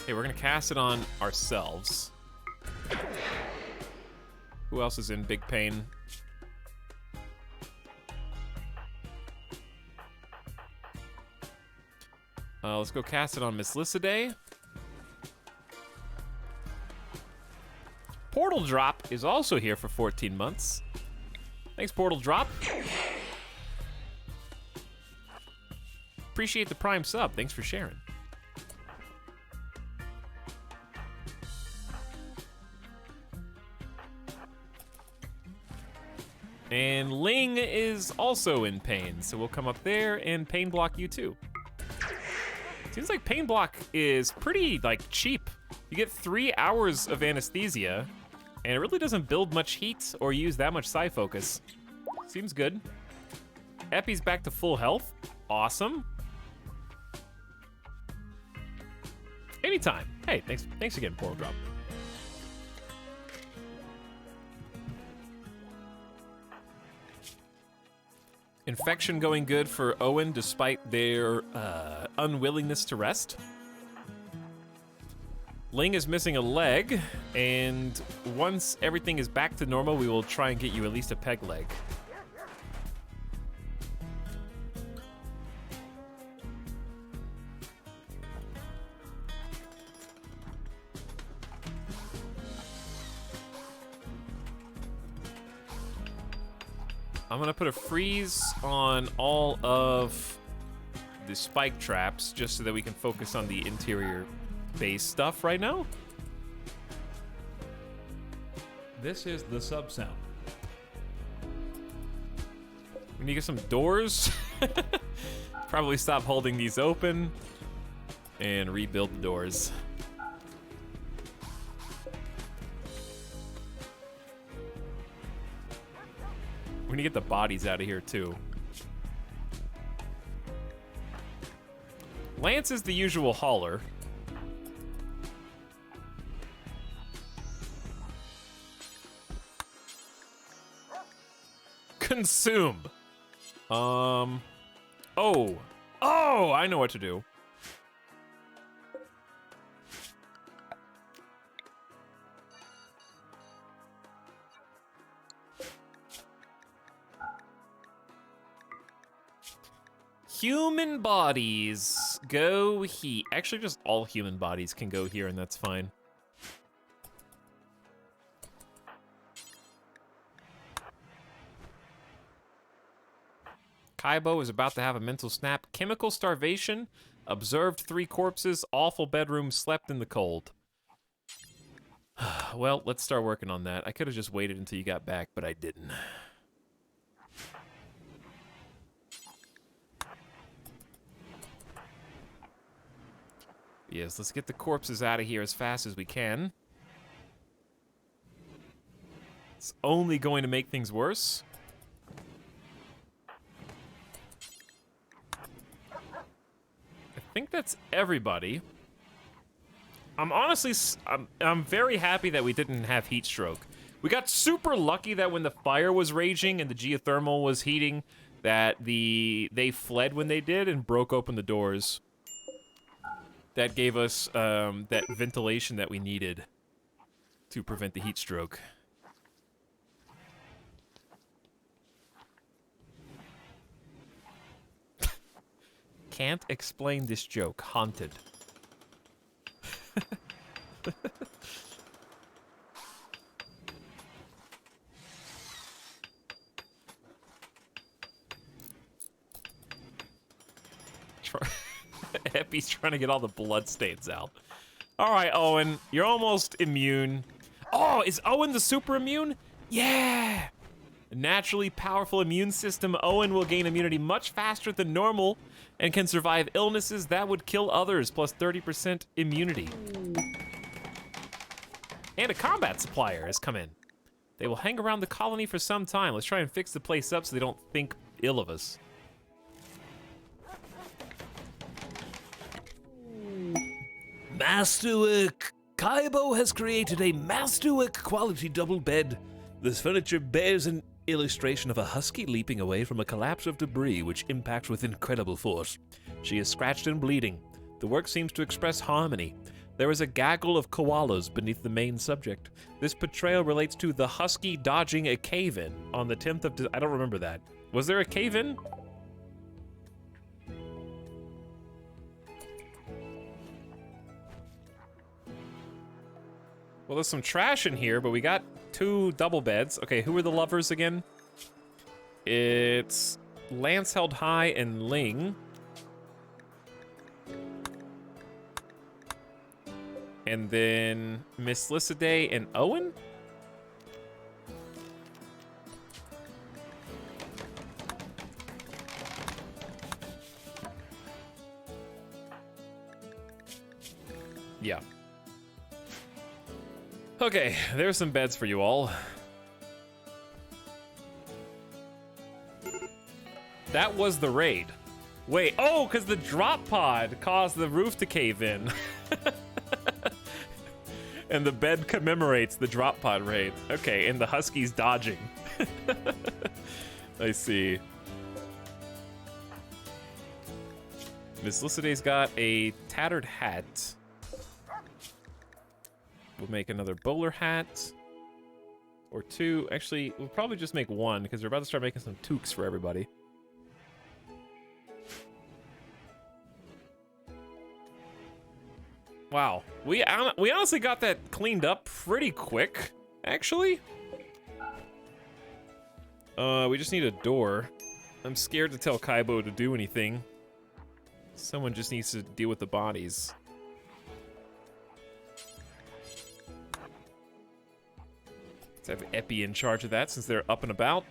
Okay, we're gonna cast it on ourselves. Who else is in big pain? Let's go cast it on Miss Lycidae. Portal Drop is also here for 14 months. Thanks, Portal Drop. Appreciate the Prime sub. Thanks for sharing. And Ling is also in pain, so we'll come up there and pain block you too. Seems like pain block is pretty, like, cheap. You get 3 hours of anesthesia, and it really doesn't build much heat or use that much psi focus. Seems good. Epi's back to full health. Awesome. Anytime. Hey, thanks again, Portal Drop. Infection going good for Owen despite their unwillingness to rest. Ling is missing a leg, and once everything is back to normal, we will try and get you at least a peg leg. I'm gonna put a freeze on all of the spike traps just so that we can focus on the interior base stuff right now. This is the sub sound. We need to get some doors. Probably stop holding these open and rebuild the doors. We need to get the bodies out of here too. Lance is the usual hauler. Consume. Oh, I know what to do. Human bodies go here. Actually, just all human bodies can go here, and that's fine. Kaibo is about to have a mental snap. Chemical starvation. Observed 3 corpses. Awful bedroom. Slept in the cold. Well, let's start working on that. I could have just waited until you got back, but I didn't. Yes, let's get the corpses out of here as fast as we can. It's only going to make things worse. I think that's everybody. I'm very happy that we didn't have heat stroke. We got super lucky that when the fire was raging and the geothermal was heating, that they fled when they did and broke open the doors. That gave us that ventilation that we needed to prevent the heat stroke. Can't explain this joke. Haunted. Epi's trying to get all the blood stains out. All right, Owen, you're almost immune. Oh, is Owen the super immune? Yeah! A naturally powerful immune system, Owen will gain immunity much faster than normal and can survive illnesses that would kill others, plus 30% immunity. And a combat supplier has come in. They will hang around the colony for some time. Let's try and fix the place up so they don't think ill of us. Masterwork! Kaibo has created a masterwork quality double bed. This furniture bears an illustration of a husky leaping away from a collapse of debris which impacts with incredible force. She is scratched and bleeding. The work seems to express harmony. There is a gaggle of koalas beneath the main subject. This portrayal relates to the husky dodging a cave-in on the 10th of... I don't remember that. Was there a cave-in? Well, there's some trash in here, but we got 2 double beds. Okay, who are the lovers again? It's Lance Held High and Ling. And then Miss Lycidae and Owen? Yeah. Okay, there's some beds for you all. That was the raid. Wait, oh, because the drop pod caused the roof to cave in. And the bed commemorates the drop pod raid. Okay, and the Huskies dodging. I see. Miss Lycidae's got a tattered hat. We'll make another bowler hat. Or 2. Actually, we'll probably just make 1 because we're about to start making some toques for everybody. Wow. We honestly got that cleaned up pretty quick, actually. We just need a door. I'm scared to tell Kaibo to do anything. Someone just needs to deal with the bodies. Let's have Epi in charge of that since they're up and about.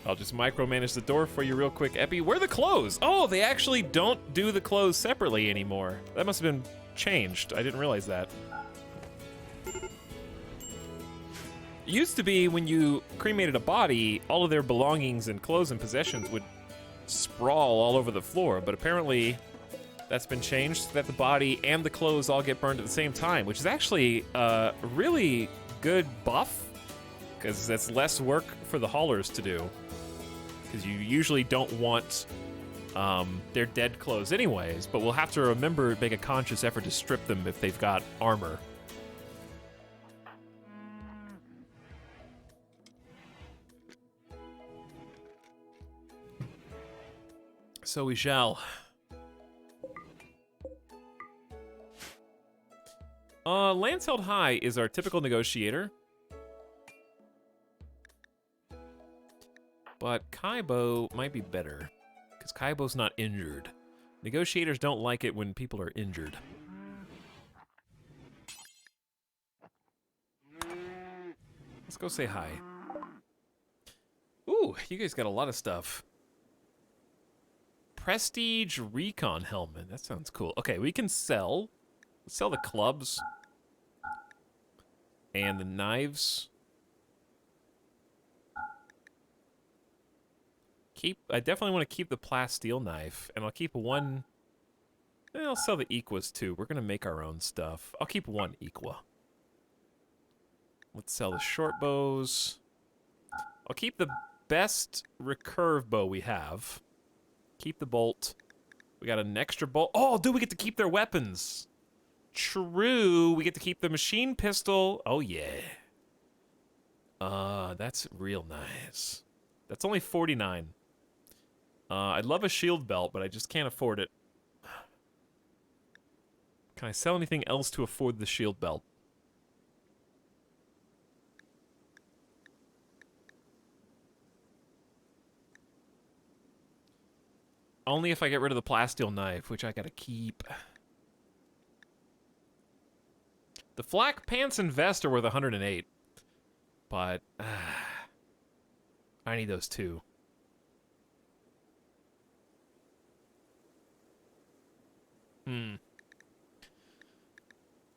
I'll just micromanage the door for you real quick, Epi. Where are the clothes? Oh, they actually don't do the clothes separately anymore. That must have been changed. I didn't realize that. It used to be when you cremated a body, all of their belongings and clothes and possessions would sprawl all over the floor, but apparently that's been changed so that the body and the clothes all get burned at the same time, which is actually a really good buff, because that's less work for the haulers to do. Because you usually don't want their dead clothes anyways, but we'll have to remember to make a conscious effort to strip them if they've got armor. So we shall. Lance Held High is our typical negotiator. But Kaibo might be better, because Kaibo's not injured. Negotiators don't like it when people are injured. Let's go say hi. Ooh, you guys got a lot of stuff. Prestige Recon Helmet. That sounds cool. Okay, we can sell. Let's sell the clubs. And the knives. I definitely want to keep the plasteel knife, and I'll keep 1. I'll sell the Equas too. We're gonna make our own stuff. I'll keep 1 Equa. Let's sell the short bows. I'll keep the best recurve bow we have. Keep the bolt. We got an extra bolt. Oh, dude, we get to keep their weapons. True, we get to keep the machine pistol. Oh yeah. That's real nice. That's only 49. I'd love a shield belt, but I just can't afford it. Can I sell anything else to afford the shield belt? Only if I get rid of the plasteel knife, which I gotta keep. The flak pants and vest are worth 108. But I need those too.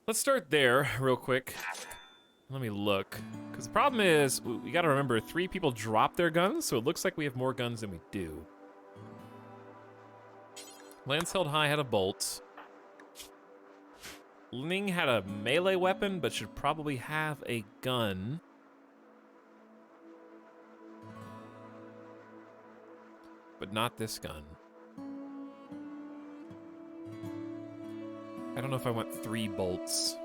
Let's start there real quick. Let me look. Because the problem is, we gotta remember, 3 people dropped their guns, so it looks like we have more guns than we do. Lance Held High had a bolt. Ling had a melee weapon, but should probably have a gun. But not this gun. I don't know if I want 3 bolts.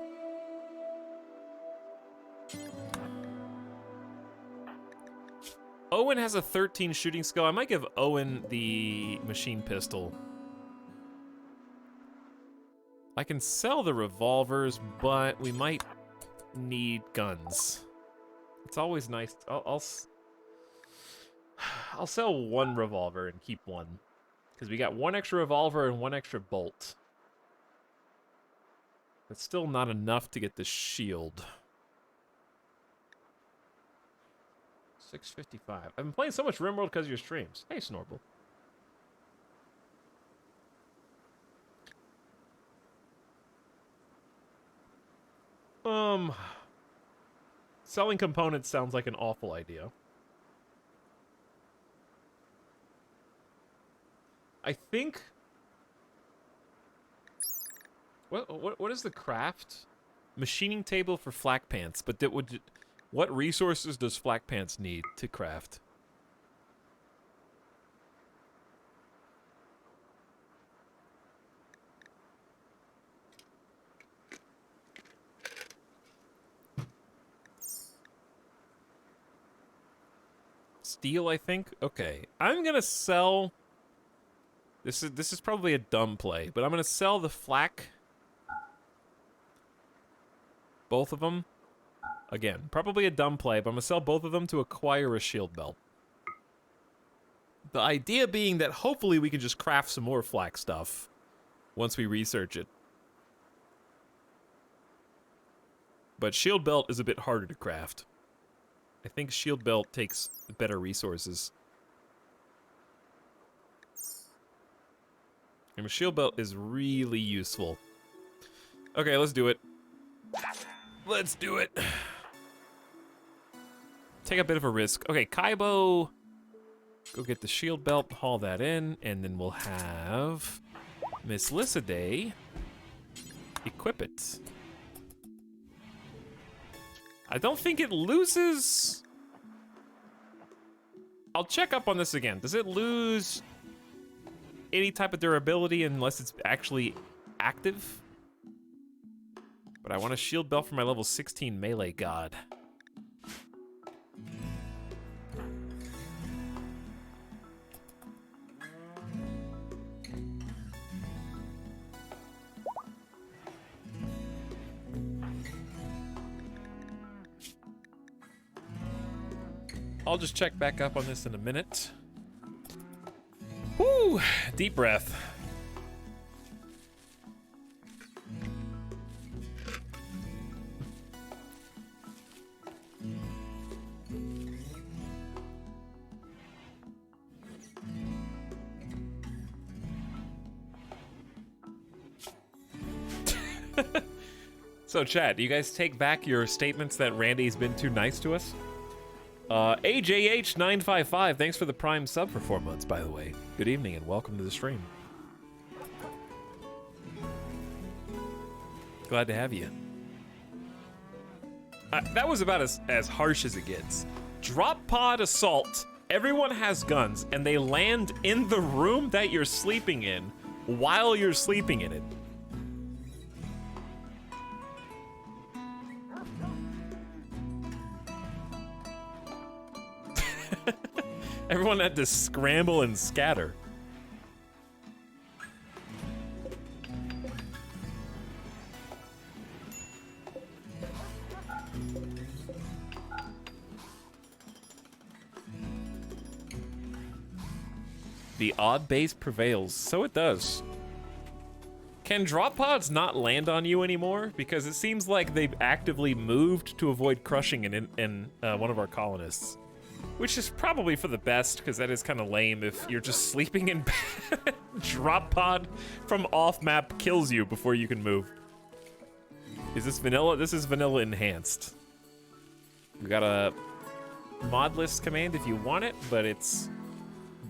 Owen has a 13 shooting skill. I might give Owen the machine pistol. I can sell the revolvers, but we might need guns. It's always nice. I'll sell 1 revolver and keep 1. Because we got 1 extra revolver and 1 extra bolt. That's still not enough to get the shield. 655. I've been playing so much RimWorld because of your streams. Hey, Snorble. Selling components sounds like an awful idea. I think... What is the craft? Machining table for flak pants, but what resources does flak pants need to craft? Steel, I think? Okay. I'm gonna sell... This is probably a dumb play, but I'm gonna sell the flak... Both of them. Again, probably a dumb play, but I'm gonna sell both of them to acquire a shield belt. The idea being that hopefully we can just craft some more flak stuff once we research it. But shield belt is a bit harder to craft. I think shield belt takes better resources. And a shield belt is really useful. Okay, let's do it. Let's do it. Take a bit of a risk. Okay, Kaibo. Go get the shield belt, haul that in, and then we'll have Miss Lycidae equip it. I don't think it loses... I'll check up on this again. Does it lose any type of durability unless it's actually active? But I want a shield belt for my level 16 melee god. I'll just check back up on this in a minute. Woo! Deep breath. So, chat, do you guys take back your statements that Randy's been too nice to us? AJH955, thanks for the Prime sub for 4 months, by the way. Good evening and welcome to the stream. Glad to have you. That was about as harsh as it gets. Drop pod assault. Everyone has guns, and they land in the room that you're sleeping in while you're sleeping in it. Everyone had to scramble and scatter. The odd base prevails, so it does. Can drop pods not land on you anymore? Because it seems like they've actively moved to avoid crushing in one of our colonists. Which is probably for the best, because that is kind of lame if you're just sleeping in bed. Drop pod from off-map kills you before you can move. Is this vanilla? This is vanilla enhanced. We got a mod list command if you want it, but it's...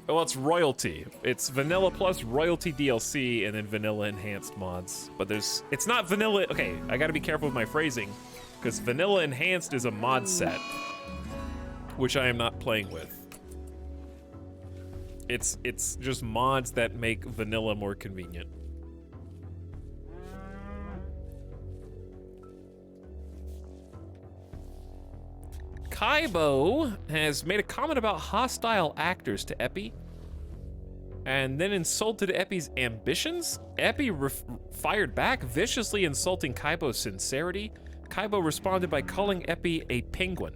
Well, it's royalty. It's vanilla plus royalty DLC and then vanilla enhanced mods. But it's not vanilla. Okay, I gotta be careful with my phrasing because vanilla enhanced is a mod set, which I am not playing with. It's just mods that make vanilla more convenient. Kaibo has made a comment about hostile actors to Epi and then insulted Epi's ambitions. Epi fired back, viciously insulting Kaibo's sincerity. Kaibo responded by calling Epi a penguin.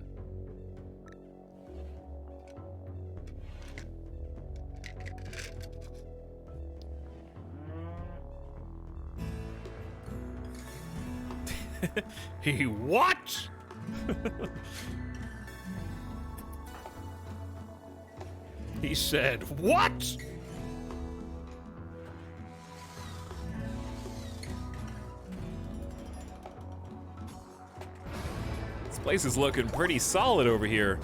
He what? He said, what? This place is looking pretty solid over here.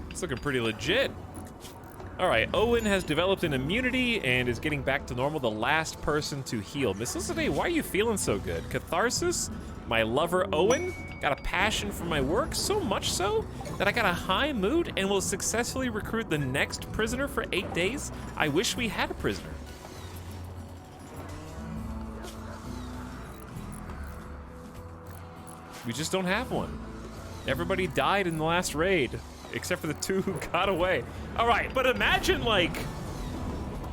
It's looking pretty legit. All right, Owen has developed an immunity and is getting back to normal, the last person to heal. Miss Felicity, why are you feeling so good? Catharsis? My lover, Owen? Got a passion for my work, so much so that I got a high mood and will successfully recruit the next prisoner for 8 days. I wish we had a prisoner. We just don't have one. Everybody died in the last raid, except for the 2 who got away. All right, but imagine like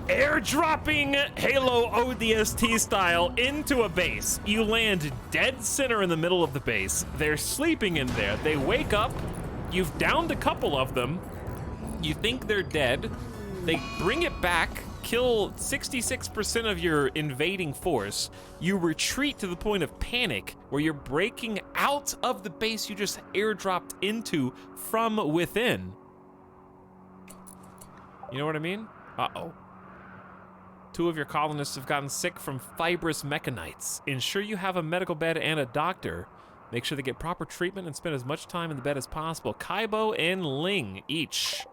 airdropping Halo ODST style into a base. You land dead center in the middle of the base. They're sleeping in there. They wake up. You've downed a couple of them. You think they're dead. They bring it back, kill 66% of your invading force. You retreat to the point of panic where you're breaking out of the base you just airdropped into from within. You know what I mean? Uh-oh. 2 of your colonists have gotten sick from fibrous mechanites. Ensure you have a medical bed and a doctor. Make sure they get proper treatment and spend as much time in the bed as possible. Kaibo and Ling each.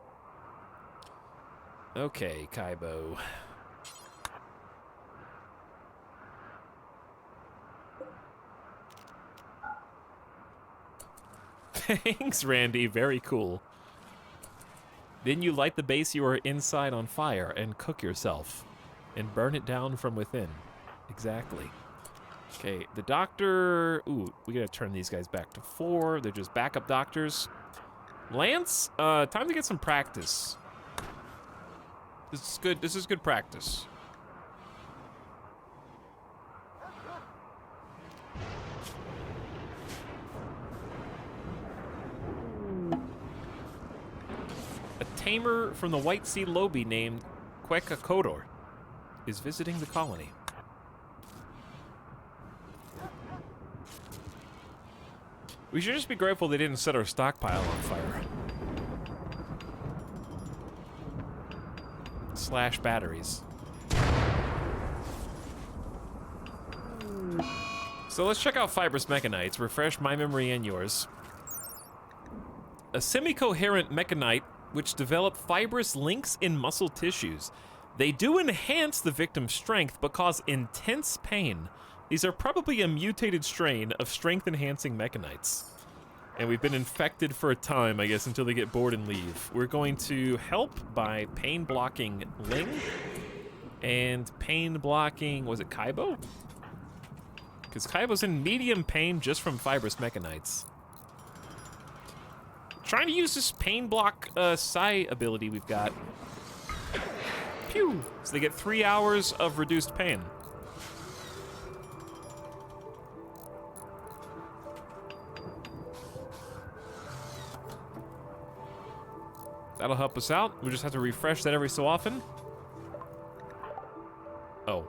Okay, Kaibo. Thanks, Randy. Very cool. Then you light the base you are inside on fire and cook yourself. And burn it down from within. Exactly. Okay, the doctor... Ooh, we gotta turn these guys back to 4. They're just backup doctors. Lance, time to get some practice. This is good. This is good practice. A tamer from the White Sea Lobi named Kweka Kodor is visiting the colony. We should just be grateful they didn't set our stockpile on fire. Slash batteries. So let's check out fibrous mechanites, refresh my memory and yours. A semi-coherent mechanite which develop fibrous links in muscle tissues. They do enhance the victim's strength, but cause intense pain. These are probably a mutated strain of strength-enhancing mechanites. And we've been infected for a time, I guess, until they get bored and leave. We're going to help by pain-blocking Ling. And pain-blocking, was it Kaibo? Because Kaibo's in medium pain just from fibrous mechanites. Trying to use this pain block psi ability we've got. Pew! So they get 3 hours of reduced pain. That'll help us out. We just have to refresh that every so often. Oh.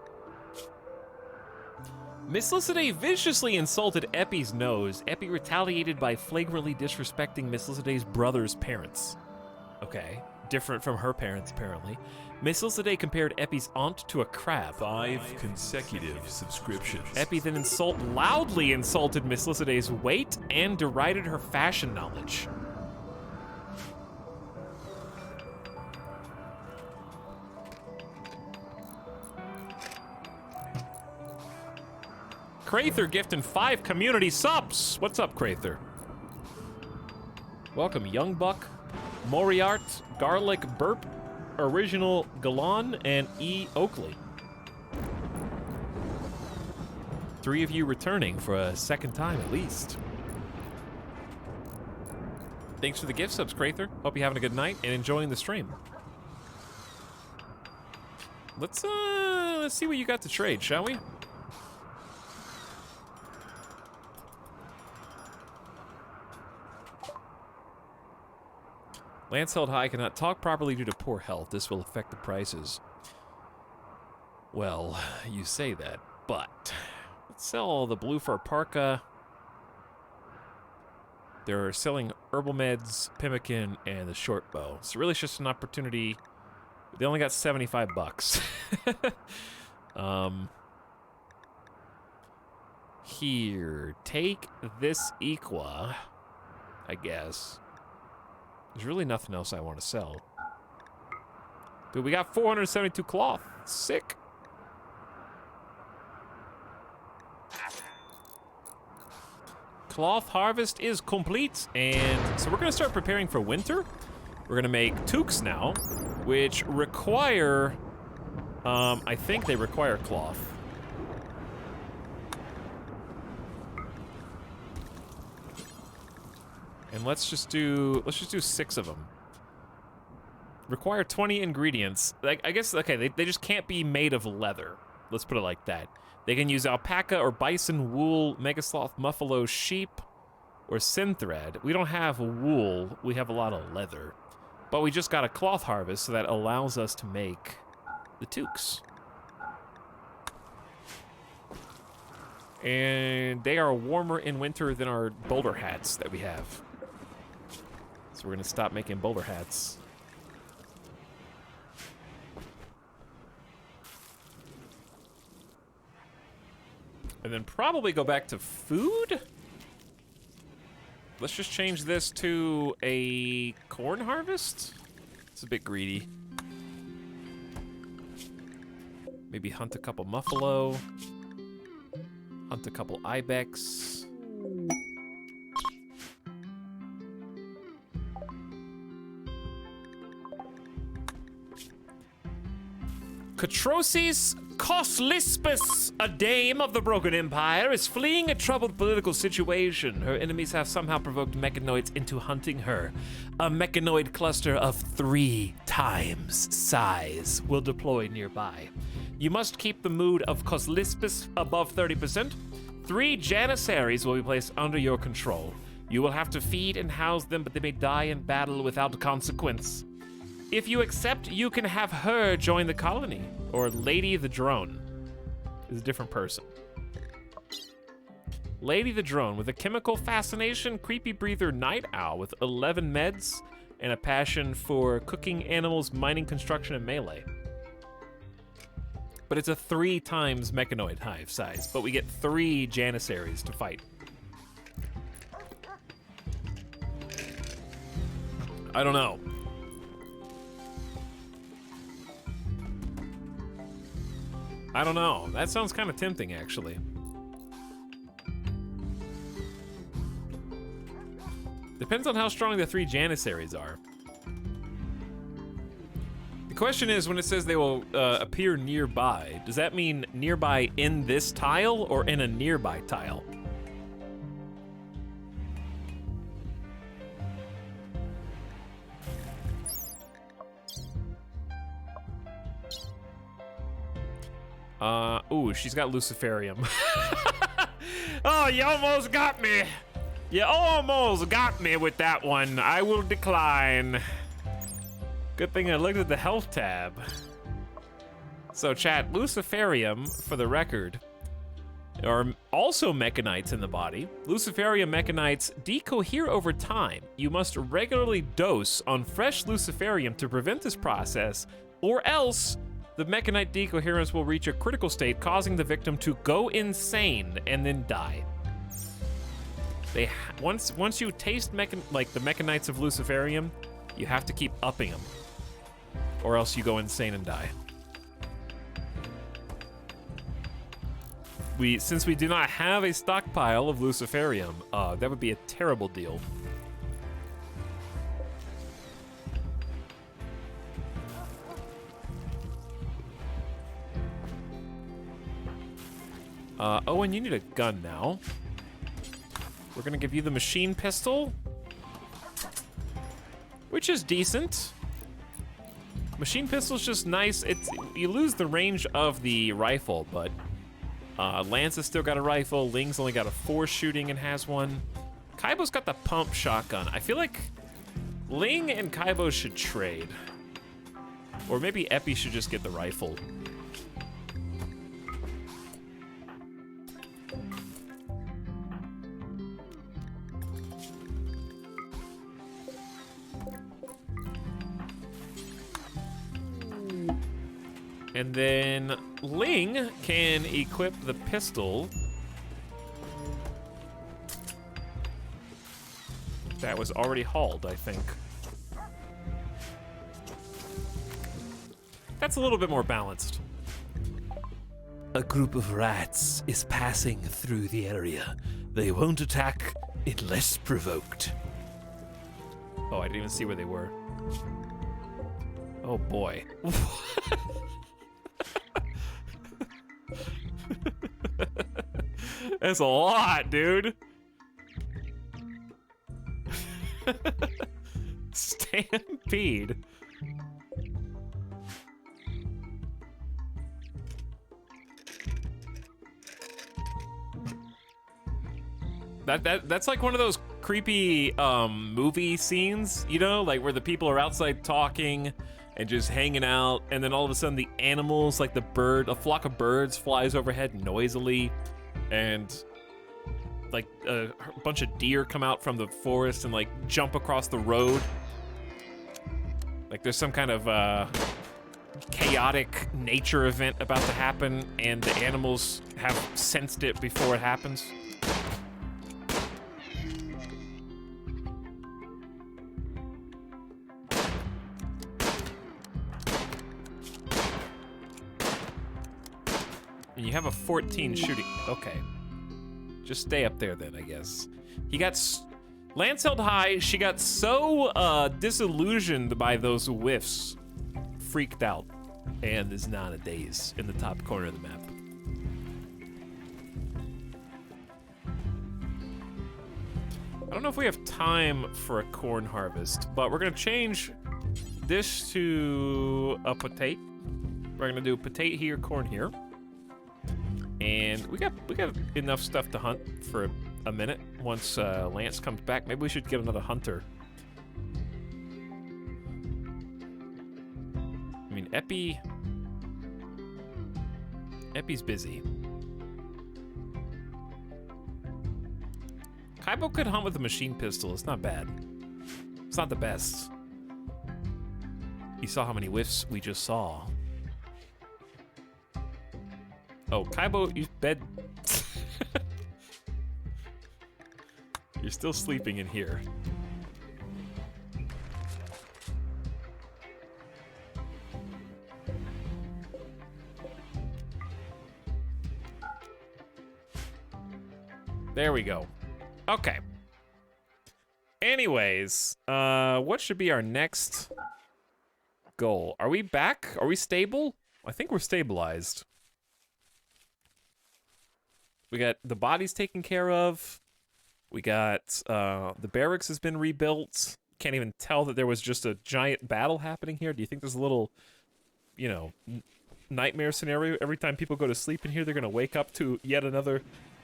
Miss Lycidae viciously insulted Epi's nose. Epi retaliated by flagrantly disrespecting Miss Lycidae's brother's parents. Okay, different from her parents, apparently. Miss Lycidae compared Epi's aunt to a crab. 5 consecutive subscriptions. Epi then loudly insulted Miss Lycidae's weight and derided her fashion knowledge. Crather gifting 5 community subs. What's up, Crather? Welcome, Young Buck, Moriart, Garlic Burp, Original Galan, and E. Oakley. 3 of you returning for a second time at least. Thanks for the gift subs, Crather. Hope you're having a good night and enjoying the stream. Let's see what you got to trade, shall we? Lance held high cannot talk properly due to poor health. This will affect the prices. Well, you say that, but let's sell the blue fur parka. They're selling herbal meds, pemmican, and the short bow. So really it's just an opportunity. They only got 75 bucks. Here, take this Equa, I guess. There's really nothing else I want to sell. Dude, we got 472 cloth. Sick. Cloth harvest is complete, and so we're gonna start preparing for winter. We're gonna make toques now, which require, I think they require cloth. And let's just do 6 of them. Require 20 ingredients. Like, I guess, okay, they just can't be made of leather. Let's put it like that. They can use alpaca or bison wool, megasloth, muffalo, sheep, or synthread. We don't have wool, we have a lot of leather. But we just got a cloth harvest, so that allows us to make the toques. And they are warmer in winter than our boulder hats that we have. So we're gonna stop making bowler hats. And then probably go back to food? Let's just change this to a corn harvest? It's a bit greedy. Maybe hunt a couple muffalo. Hunt a couple ibex. Catrosis Coslispus, a dame of the Broken Empire, is fleeing a troubled political situation. Her enemies have somehow provoked mechanoids into hunting her. A mechanoid cluster of 3 times size will deploy nearby. You must keep the mood of Coslispus above 30%. 3 Janissaries will be placed under your control. You will have to feed and house them, but they may die in battle without consequence. If you accept, you can have her join the colony. Or Lady the Drone is a different person. Lady the Drone, with a chemical fascination, creepy breather night owl with 11 meds and a passion for cooking animals, mining, construction, and melee. But it's a 3 times mechanoid hive size, but we get 3 Janissaries to fight. I don't know. I don't know. That sounds kind of tempting, actually. Depends on how strong the 3 Janissaries are. The question is, when it says they will appear nearby, does that mean nearby in this tile or in a nearby tile? Ooh, she's got Luciferium. Oh, you almost got me. You almost got me with that one. I will decline. Good thing I looked at the health tab. So chat, Luciferium, for the record, are also mechanites in the body. Luciferium mechanites decohere over time. You must regularly dose on fresh Luciferium to prevent this process, or else the mechanite decoherence will reach a critical state, causing the victim to go insane and then die. Once you taste the mechanites of Luciferium, you have to keep upping them, or else you go insane and die. Since we do not have a stockpile of Luciferium, that would be a terrible deal. Owen, you need a gun now. We're gonna give you the machine pistol, which is decent. Machine pistol's just nice. You lose the range of the rifle, but Lance has still got a rifle. Ling's only got a 4 shooting and has one. Kaibo's got the pump shotgun. I feel like Ling and Kaibo should trade. Or maybe Epi should just get the rifle. And then Ling can equip the pistol. That was already hauled, I think. That's a little bit more balanced. A group of rats is passing through the area. They won't attack unless provoked. Oh, I didn't even see where they were. Oh boy. That's a lot, dude. Stampede. That's like one of those creepy movie scenes, you know, like where the people are outside talking and just hanging out, and then all of a sudden the animals, like a flock of birds flies overhead noisily, and like a bunch of deer come out from the forest and like jump across the road. Like there's some kind of chaotic nature event about to happen, and the animals have sensed it before it happens. And you have a 14 shooting. Okay. Just stay up there then, I guess. Lance held high. She got so disillusioned by those whiffs, freaked out, and is now in a daze in the top corner of the map. I don't know if we have time for a corn harvest, but we're gonna change this to a potato. We're gonna do potato here, corn here. And we got enough stuff to hunt for a minute. Once Lance comes back, maybe we should get another hunter. I mean, Epi's busy. Kaibo could hunt with a machine pistol. It's not bad. It's not the best. You saw how many whiffs we just saw. Oh, Kaibo, you bed. You're still sleeping in here. There we go. Okay. Anyways, what should be our next goal? Are we back? Are we stable? I think we're stabilized. We got the bodies taken care of. We got the barracks has been rebuilt. Can't even tell that there was just a giant battle happening here. Do you think there's a little, you know, nightmare scenario. Every time people go to sleep in here, they're gonna wake up to yet another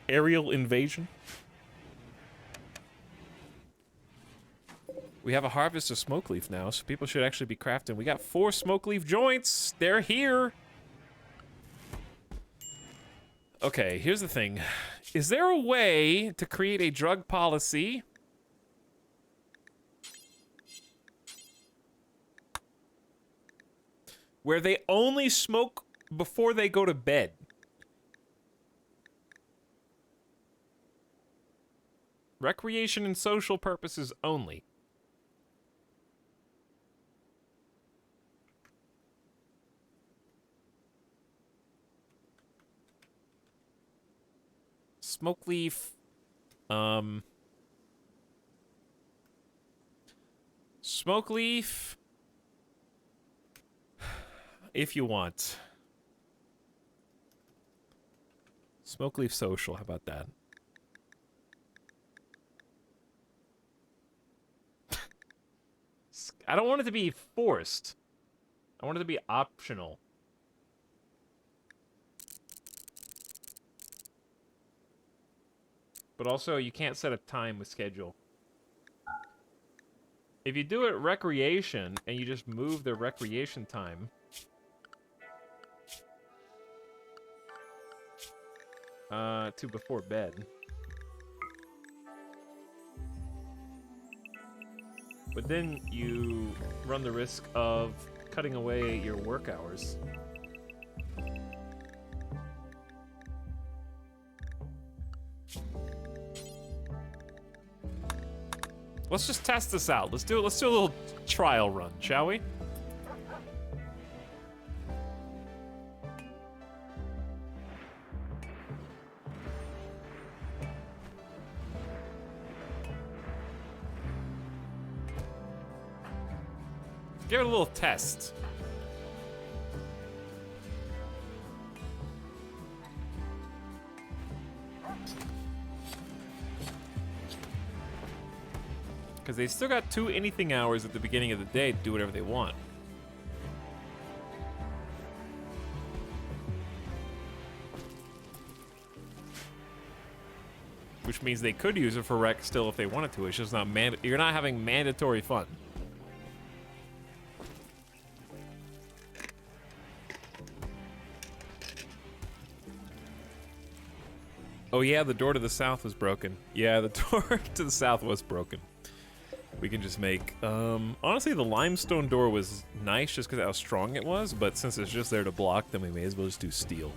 aerial invasion. We have a harvest of smoke leaf now, so people should actually be crafting. We got 4 smoke leaf joints. They're here. Okay, here's the thing. Is there a way to create a drug policy where they only smoke before they go to bed? Recreation and social purposes only. Smoke leaf. Smoke leaf. If you want. Smoke leaf social, how about that? I don't want it to be forced. I want it to be optional. But also, you can't set a time with schedule. If you do it recreation, and you just move the recreation time... to before bed. But then you run the risk of cutting away your work hours. Let's just test this out. Let's do a little trial run, shall we? Give it a little test. Because they still got 2 anything hours at the beginning of the day to do whatever they want. Which means they could use it for rec still if they wanted to. It's just not you're not having mandatory fun. Oh yeah, the door to the south was broken. Yeah, the door to the south was broken. We can just make, honestly the limestone door was nice just because of how strong it was, but since it's just there to block, then we may as well just do steel.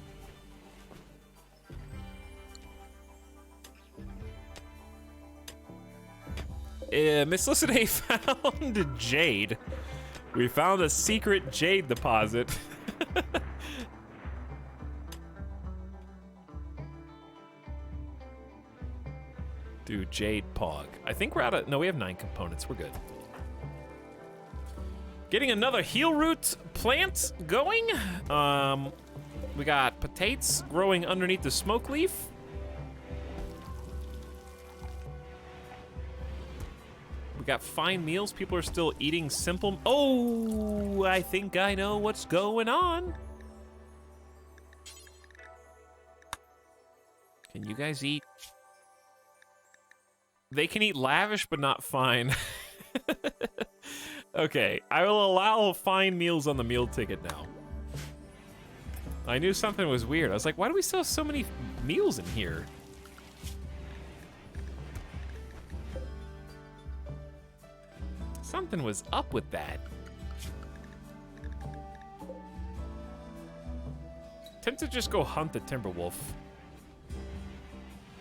Miss Lissiday found jade. We found a secret jade deposit. Do jade pog. I think we're out of, no, we have 9 components. We're good. Getting another heal root plant going. We got potatoes growing underneath the smoke leaf. We got fine meals. People are still eating simple. Oh, I think I know what's going on. Can you guys eat? They can eat lavish, but not fine. Okay, I will allow fine meals on the meal ticket now. I knew something was weird. I was like, why do we still have so many meals in here? Something was up with that. Tempted to just go hunt the Timberwolf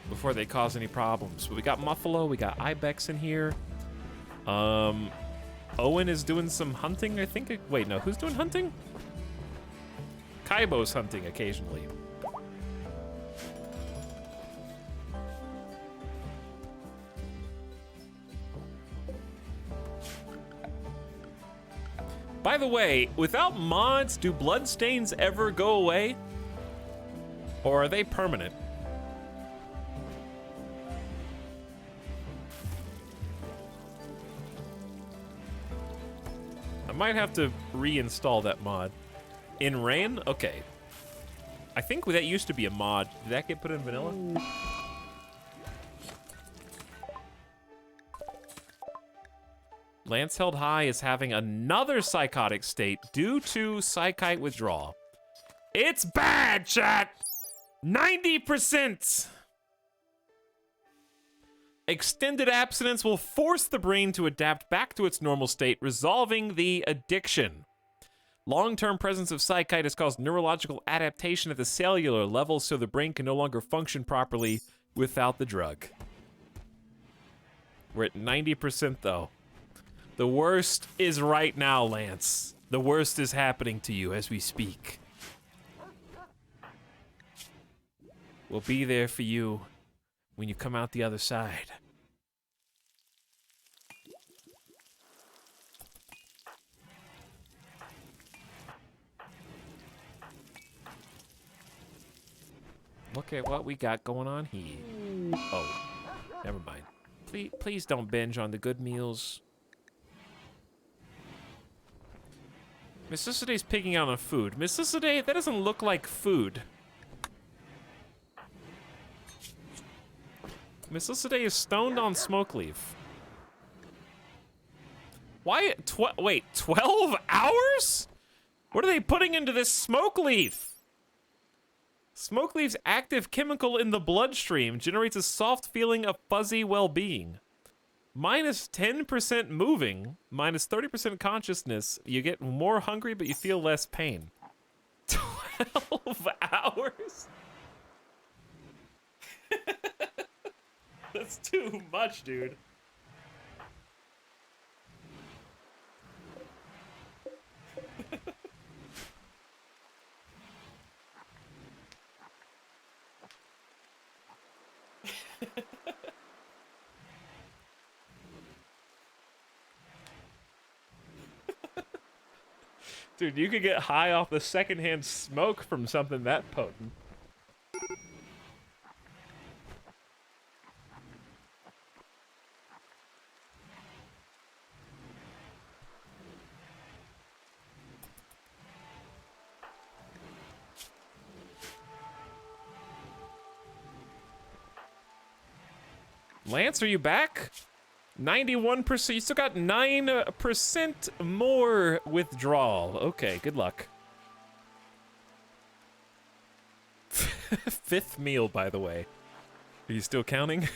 before they cause any problems. But we got Muffalo, we got Ibex in here. Owen is doing some hunting, I think. Wait, no, who's doing hunting? Kaibo's hunting occasionally. By the way, without mods, do bloodstains ever go away? Or are they permanent? I might have to reinstall that mod. In rain? Okay. I think that used to be a mod. Did that get put in vanilla? Lance held high is having another psychotic state due to psychite withdrawal. It's bad, chat! 90%! Extended abstinence will force the brain to adapt back to its normal state, resolving the addiction. Long-term presence of psychite has caused neurological adaptation at the cellular level, so the brain can no longer function properly without the drug. We're at 90% though. The worst is right now, Lance. The worst is happening to you as we speak. We'll be there for you when you come out the other side. Look at what we got going on here. Oh, never mind. Please don't binge on the good meals. Miss Lissaday's picking out on food. Miss Lissaday, that doesn't look like food. Miss Lissaday is stoned on smoke leaf. Why? Wait, 12 hours? What are they putting into this smoke leaf? Smoke leaf's active chemical in the bloodstream generates a soft feeling of fuzzy well-being. Minus 10% moving, minus 30% consciousness. You get more hungry, but you feel less pain. 12 hours? That's too much, dude. Dude, you could get high off the secondhand smoke from something that potent. Lance, are you back? 91%. You still got 9% more withdrawal. Okay, good luck. Fifth meal, by the way. Are you still counting?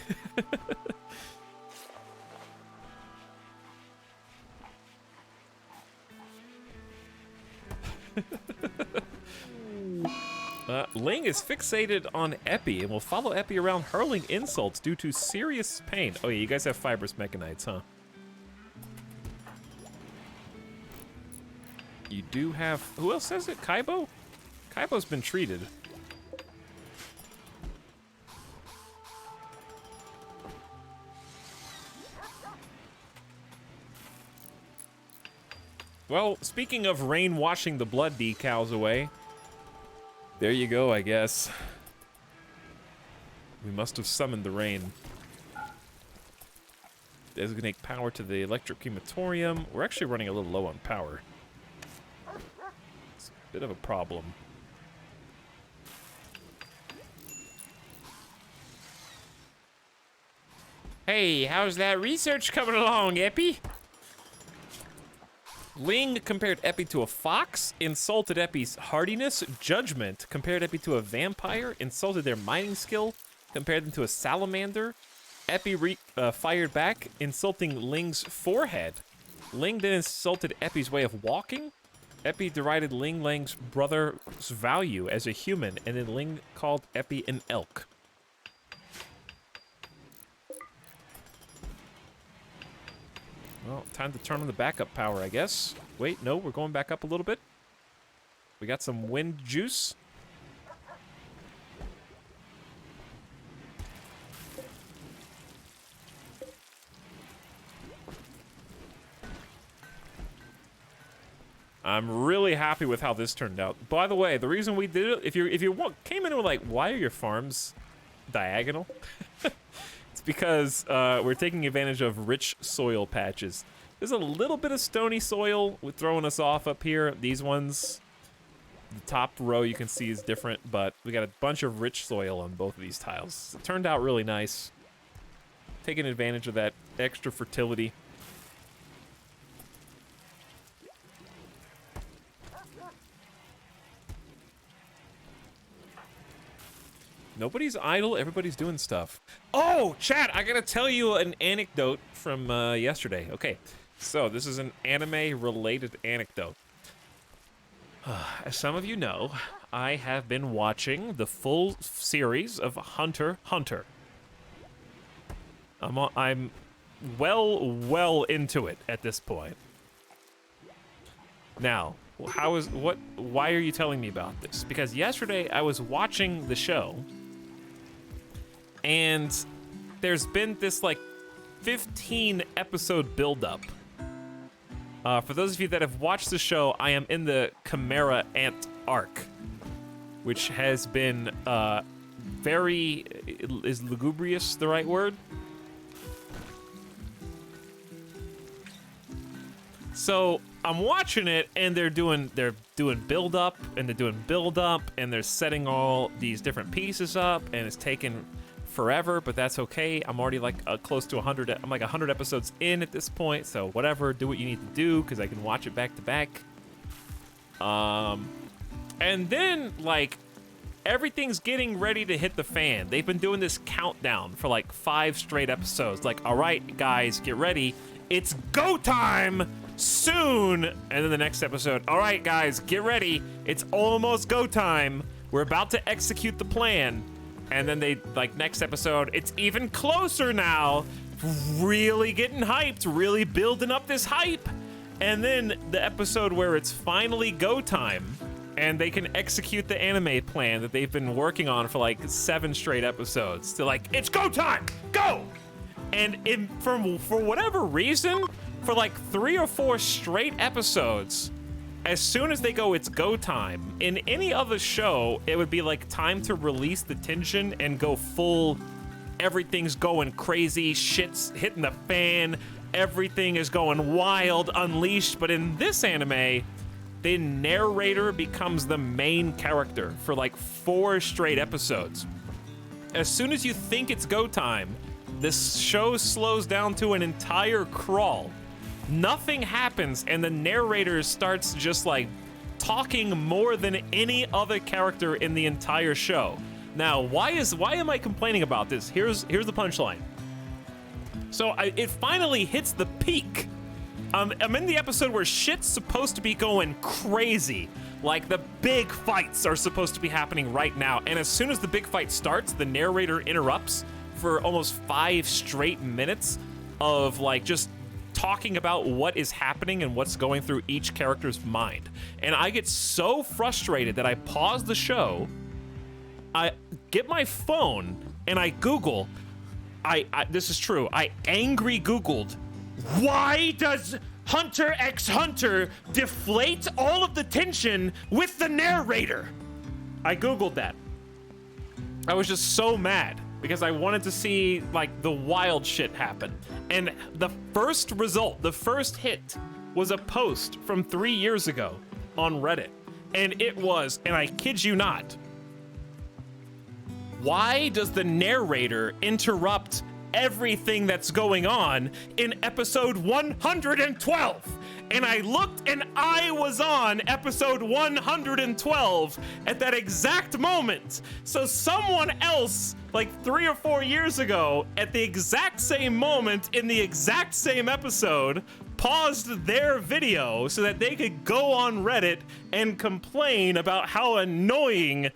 Ling is fixated on Epi and will follow Epi around hurling insults due to serious pain. Oh yeah, you guys have fibrous mechanites, huh? You do have... Who else says it? Kaibo? Kaibo's been treated. Well, speaking of rain washing the blood decals away... There you go, I guess. We must have summoned the rain. Designate power to the electric crematorium. We're actually running a little low on power. It's a bit of a problem. Hey, how's that research coming along, Epi? Ling compared Epi to a fox, insulted Epi's hardiness. Judgment compared Epi to a vampire, insulted their mining skill, compared them to a salamander. Epi fired back, insulting Ling's forehead. Ling then insulted Epi's way of walking. Epi derided Ling Lang's brother's value as a human, and then Ling called Epi an elk. Well, time to turn on the backup power, I guess. Wait, no, we're going back up a little bit. We got some wind juice. I'm really happy with how this turned out. By the way, the reason we did it, if you came in and were like, why are your farms diagonal? It's because we're taking advantage of rich soil patches. There's a little bit of stony soil with throwing us off up here. These ones, The top row you can see is different, but we got a bunch of rich soil on both of these tiles. It turned out really nice. Taking advantage of that extra fertility. Nobody's idle, everybody's doing stuff. Oh, chat, I gotta tell you an anecdote from yesterday. Okay, so this is an anime-related anecdote. As some of you know, I have been watching the full series of Hunter x Hunter. I'm well into it at this point. Now, why are you telling me about this? Because yesterday I was watching the show, and there's been this like 15 episode buildup. For those of you that have watched the show, I am in the Chimera Ant arc, which has been is lugubrious the right word? So I'm watching it, and they're doing build up, and they're setting all these different pieces up, and it's taking forever, but that's okay. I'm already like close to 100. I'm like 100 episodes in at this point, so whatever. Do what you need to do, because I can watch it back to back. And then like everything's getting ready to hit the fan. They've been doing this countdown for like 5 straight episodes. Like, all right, guys, get ready. It's go time soon. And then the next episode, all right, guys, get ready. It's almost go time. We're about to execute the plan. And then they, like, next episode, it's even closer now. Really getting hyped, really building up this hype. And then the episode where it's finally go time, and they can execute the anime plan that they've been working on for like 7 straight episodes. They're like, it's go time, go! And for whatever reason, for like 3 or 4 straight episodes, as soon as they go, it's go time. In any other show, it would be like time to release the tension and go full, everything's going crazy, shit's hitting the fan, everything is going wild, unleashed. But in this anime, the narrator becomes the main character for like 4 straight episodes. As soon as you think it's go time, this show slows down to an entire crawl. Nothing happens, and the narrator starts just like talking more than any other character in the entire show. Now, why am I complaining about this? Here's the punchline. So it finally hits the peak. I'm in the episode where shit's supposed to be going crazy. Like the big fights are supposed to be happening right now. And as soon as the big fight starts, the narrator interrupts for almost 5 straight minutes of like just talking about what is happening and what's going through each character's mind. And I get so frustrated that I pause the show, I get my phone, and I Google, this is true, I angry Googled, why does Hunter x Hunter deflate all of the tension with the narrator? I Googled that. I was just so mad because I wanted to see like the wild shit happen. And the first result, the first hit, was a post from 3 years ago on Reddit. And it was, and I kid you not, why does the narrator interrupt everything that's going on in episode 112? And I looked, and I was on episode 112 at that exact moment. So someone else, like 3 or 4 years ago, at the exact same moment in the exact same episode, paused their video so that they could go on Reddit and complain about how annoying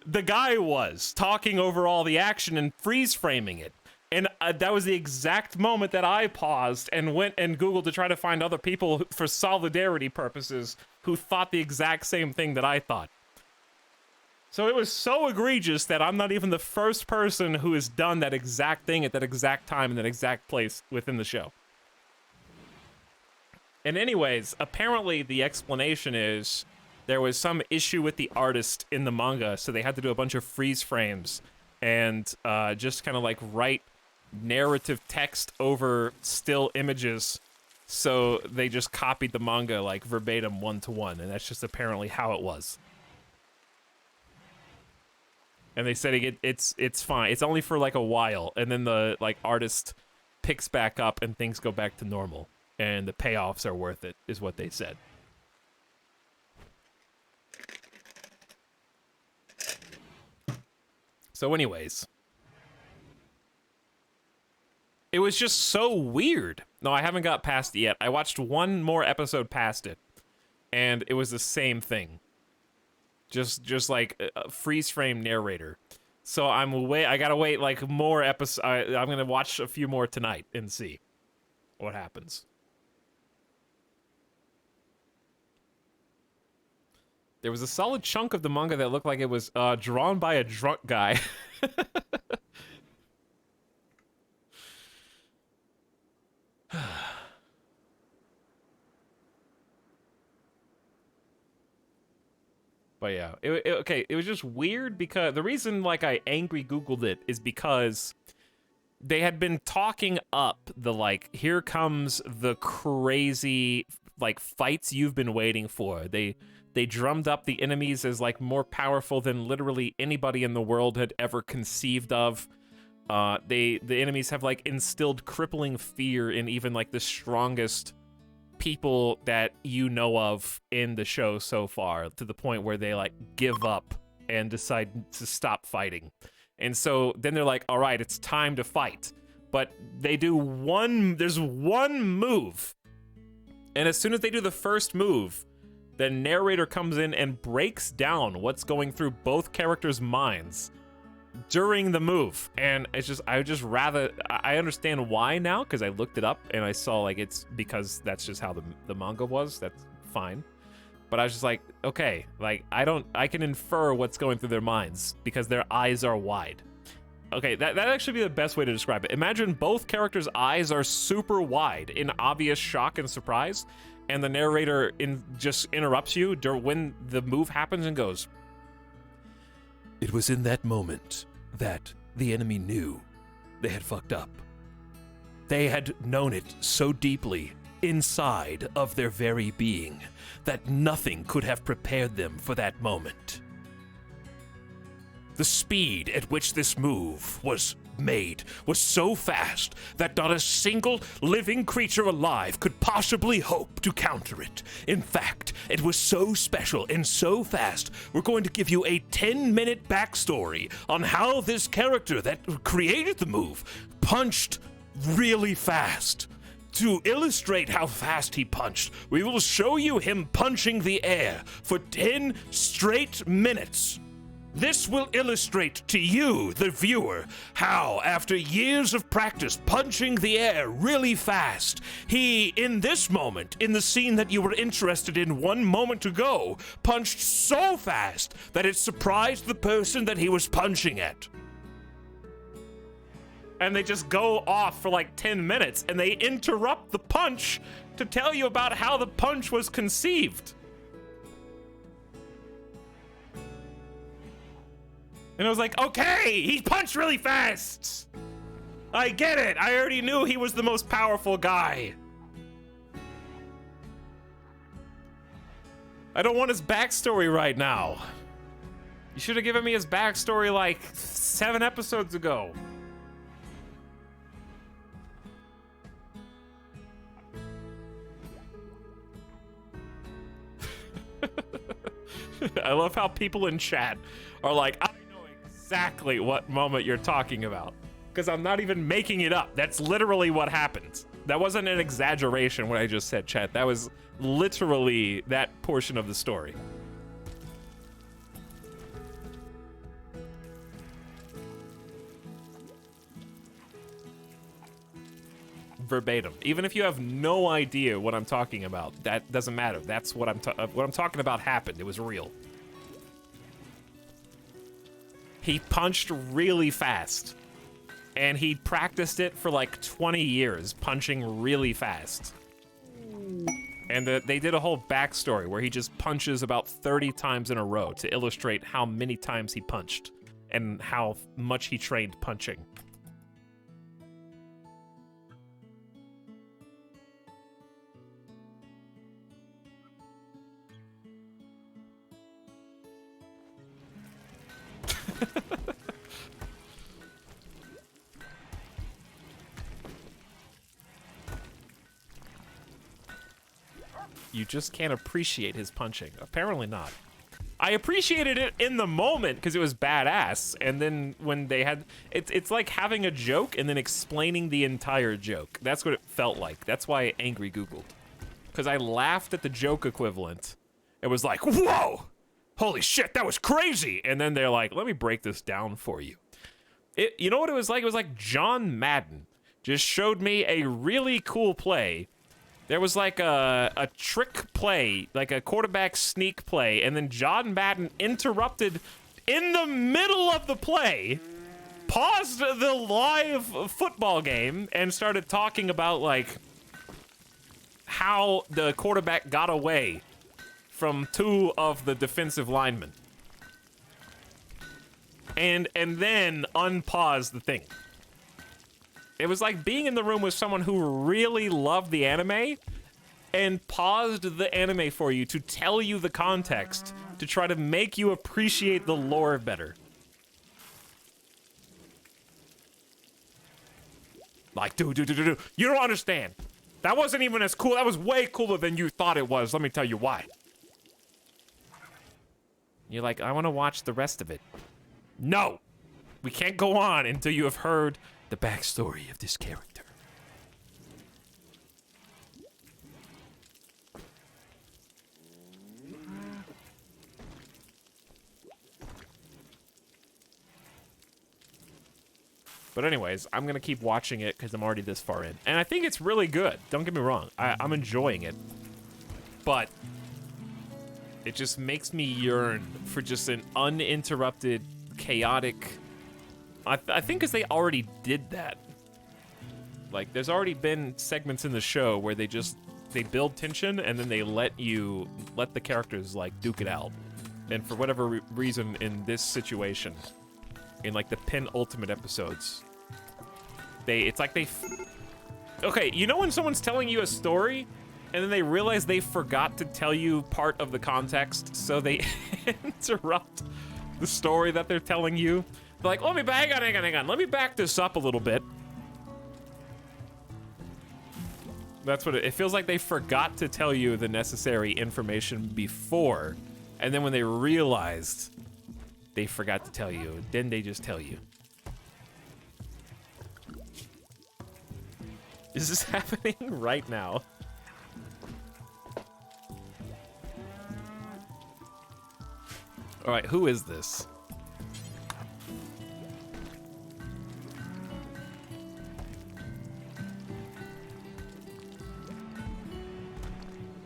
the guy was, talking over all the action and freeze framing it. And that was the exact moment that I paused and went and Googled to try to find other people for solidarity purposes who thought the exact same thing that I thought. So it was so egregious that I'm not even the first person who has done that exact thing at that exact time in that exact place within the show. And anyways, apparently the explanation is there was some issue with the artist in the manga, so they had to do a bunch of freeze frames and just kind of like write narrative text over still images, so they just copied the manga like verbatim 1-to-1, and that's just apparently how it was. And they said it's fine. It's only for like a while, and then the like artist picks back up and things go back to normal, and the payoffs are worth it, is what they said. So anyways, it was just so weird. No, I haven't got past it yet. I watched one more episode past it, and it was the same thing. Just like a freeze frame narrator. So I gotta wait like more episodes. I'm gonna watch a few more tonight and see what happens. There was a solid chunk of the manga that looked like it was drawn by a drunk guy. But yeah, okay, it was just weird because the reason like I angry Googled it is because they had been talking up the like, here comes the crazy like fights you've been waiting for. They drummed up the enemies as like more powerful than literally anybody in the world had ever conceived of. The enemies have like instilled crippling fear in even like the strongest people that you know of in the show so far, to the point where they like give up and decide to stop fighting. And so then they're like, all right, it's time to fight. But they do there's one move. And as soon as they do the first move, the narrator comes in and breaks down what's going through both characters' minds during the move. And it's just, I understand why now, because I looked it up and I saw like it's because that's just how the manga was. That's fine. But I was just like, okay, like I can infer what's going through their minds because their eyes are wide. Okay, that'd actually be the best way to describe it. Imagine both characters' eyes are super wide in obvious shock and surprise, and the narrator just interrupts you when the move happens and goes, "It was in that moment that the enemy knew they had fucked up. They had known it so deeply inside of their very being that nothing could have prepared them for that moment. The speed at which this move was made was so fast that not a single living creature alive could possibly hope to counter it. In fact, it was so special and so fast, we're going to give you a 10-minute backstory on how this character that created the move punched really fast. To illustrate how fast he punched, we will show you him punching the air for 10 straight minutes. This will illustrate to you, the viewer, how, after years of practice punching the air really fast, he, in this moment, in the scene that you were interested in 1 moment ago, punched so fast that it surprised the person that he was punching at." And they just go off for like 10 minutes, and they interrupt the punch to tell you about how the punch was conceived. And I was like, okay, he punched really fast. I get it. I already knew he was the most powerful guy. I don't want his backstory right now. You should have given me his backstory like 7 episodes ago. I love how people in chat are like, I know exactly what moment you're talking about. Because I'm not even making it up. That's literally what happened. That wasn't an exaggeration what I just said, chat. That was literally that portion of the story. Verbatim. Even if you have no idea what I'm talking about, that doesn't matter. That's what I'm talking about happened. It was real. He punched really fast, and he practiced it for like 20 years, punching really fast. And they did a whole backstory where he just punches about 30 times in a row to illustrate how many times he punched and how much he trained punching. You just can't appreciate his punching. Apparently not. I appreciated it in the moment because it was badass, and then when they had... It's like having a joke and then explaining the entire joke. That's what it felt like. That's why I angry Googled. Because I laughed at the joke equivalent. It was like, whoa! Holy shit, that was crazy! And then they're like, let me break this down for you. You know what it was like? It was like John Madden just showed me a really cool play. There was like a trick play, like a quarterback sneak play, and then John Madden interrupted in the middle of the play, paused the live football game, and started talking about like how the quarterback got away from 2 of the defensive linemen. And then unpause the thing. It was like being in the room with someone who really loved the anime and paused the anime for you to tell you the context to try to make you appreciate the lore better. Like, dude, you don't understand. That wasn't even as cool. That was way cooler than you thought it was. Let me tell you why. You're like, I want to watch the rest of it. No! We can't go on until you have heard the backstory of this character. But anyways, I'm gonna keep watching it because I'm already this far in. And I think it's really good. Don't get me wrong. I'm enjoying it. But it just makes me yearn for just an uninterrupted, chaotic... I think because they already did that. Like, there's already been segments in the show where they build tension and then they let the characters, like, duke it out. And for whatever reason in this situation, in, like, the penultimate episodes, okay, you know when someone's telling you a story and then they realize they forgot to tell you part of the context, so they interrupt the story that they're telling you? They're like, hang on. Let me back this up a little bit. That's what it feels like. They forgot to tell you the necessary information before, and then when they realized they forgot to tell you, then they just tell you. Is this happening right now? All right, who is this?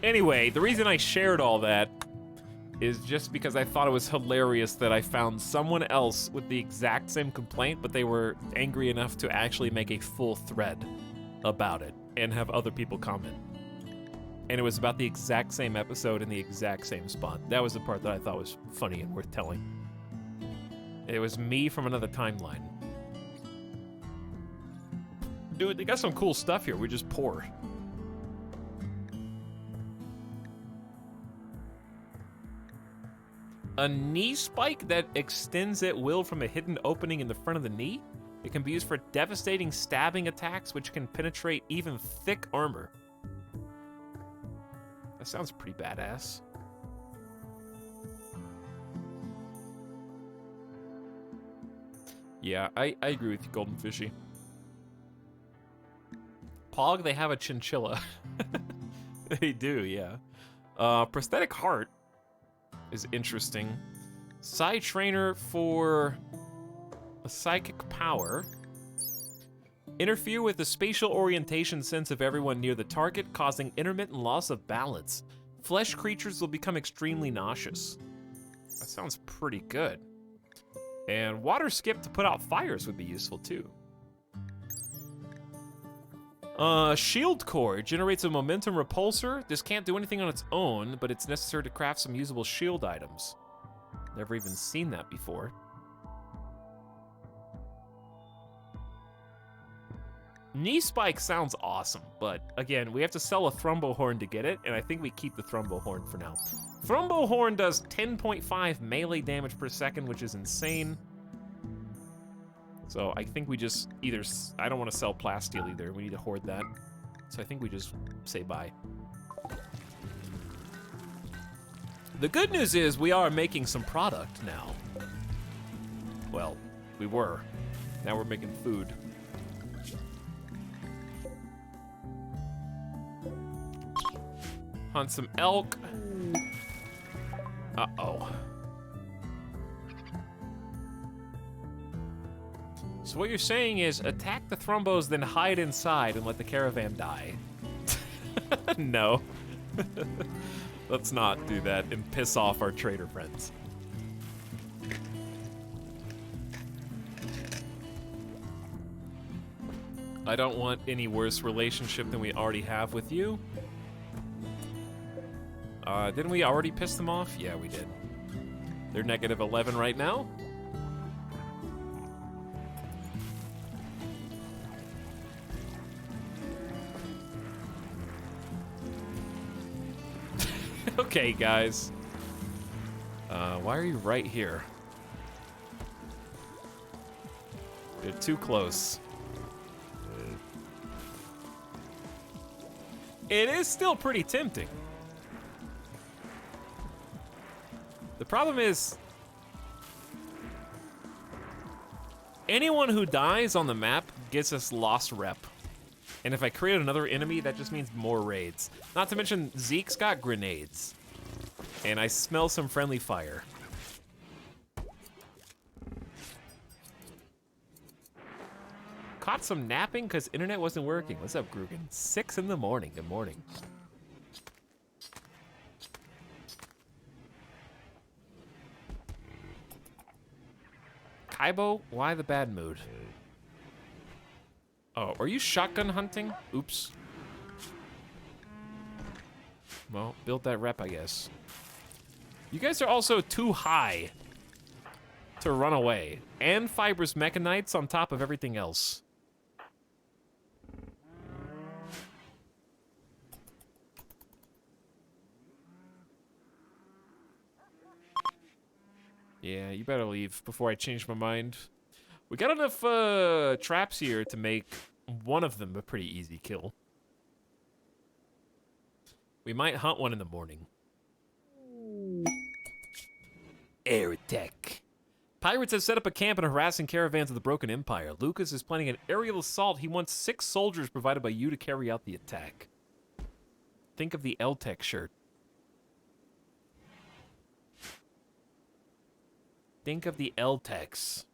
Anyway, the reason I shared all that is just because I thought it was hilarious that I found someone else with the exact same complaint, but they were angry enough to actually make a full thread about it and have other people comment. And it was about the exact same episode in the exact same spot. That was the part that I thought was funny and worth telling. It was me from another timeline. Dude, they got some cool stuff here. We're just poor. A knee spike that extends at will from a hidden opening in the front of the knee. It can be used for devastating stabbing attacks, which can penetrate even thick armor. That sounds pretty badass. Yeah, I agree with you, Golden Fishy. Pog, they have a chinchilla. They do, yeah. Prosthetic heart is interesting. Psi trainer for a psychic power. Interfere with the spatial orientation sense of everyone near the target, causing intermittent loss of balance. Flesh creatures will become extremely nauseous. That sounds pretty good. And water skip to put out fires would be useful too. Shield core generates a momentum repulsor. This can't do anything on its own, but it's necessary to craft some usable shield items. Never even seen that before. Knee spike sounds awesome, but again, we have to sell a Thrumbo horn to get it, and I think we keep the Thrumbo horn for now. Thrumbo horn does 10.5 melee damage per second, which is insane. So I think we just either... I don't want to sell plasteel either. We need to hoard that. So I think we just say bye. The good news is we are making some product now. Well, we were. Now we're making food. Hunt some elk. Uh-oh. So what you're saying is attack the Thrombos, then hide inside and let the caravan die. No. Let's not do that and piss off our trader friends. I don't want any worse relationship than we already have with you. Didn't we already piss them off? Yeah, we did. They're negative 11 right now. Okay, guys. Why are you right here? They're too close. It is still pretty tempting. The problem is, anyone who dies on the map gets us lost rep. And if I create another enemy, that just means more raids. Not to mention, Zeke's got grenades. And I smell some friendly fire. Caught some napping because internet wasn't working. What's up, Grugan? 6 in the morning. Good morning. Kaibo, why the bad mood? Oh, are you shotgun hunting? Oops. Well, built that rep, I guess. You guys are also too high to run away. And fibrous mechanites on top of everything else. Yeah, you better leave before I change my mind. We got enough traps here to make one of them a pretty easy kill. We might hunt one in the morning. Air attack. Pirates have set up a camp and are harassing caravans of the Broken Empire. Lucas is planning an aerial assault. He wants 6 soldiers provided by you to carry out the attack. Think of the Etalyx shirt. Think of the Etalyx.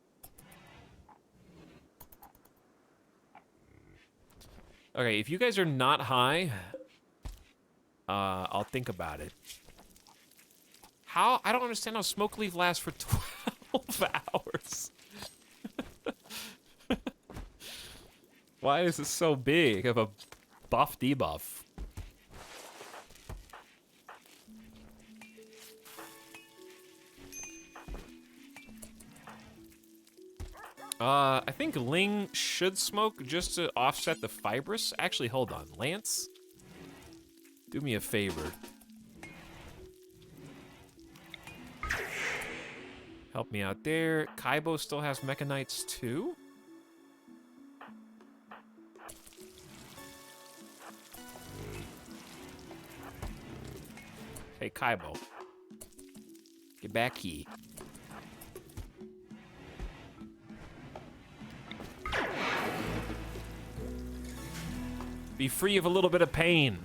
Okay, if you guys are not high, I'll think about it. How? I don't understand how Smoke Leaf lasts for 12 hours. Why is it so big of a buff debuff? I think Ling should smoke just to offset the fibrous. Actually, hold on. Lance, do me a favor. Help me out there. Kaibo still has mechanites too? Hey, Kaibo. Get back here. Be free of a little bit of pain.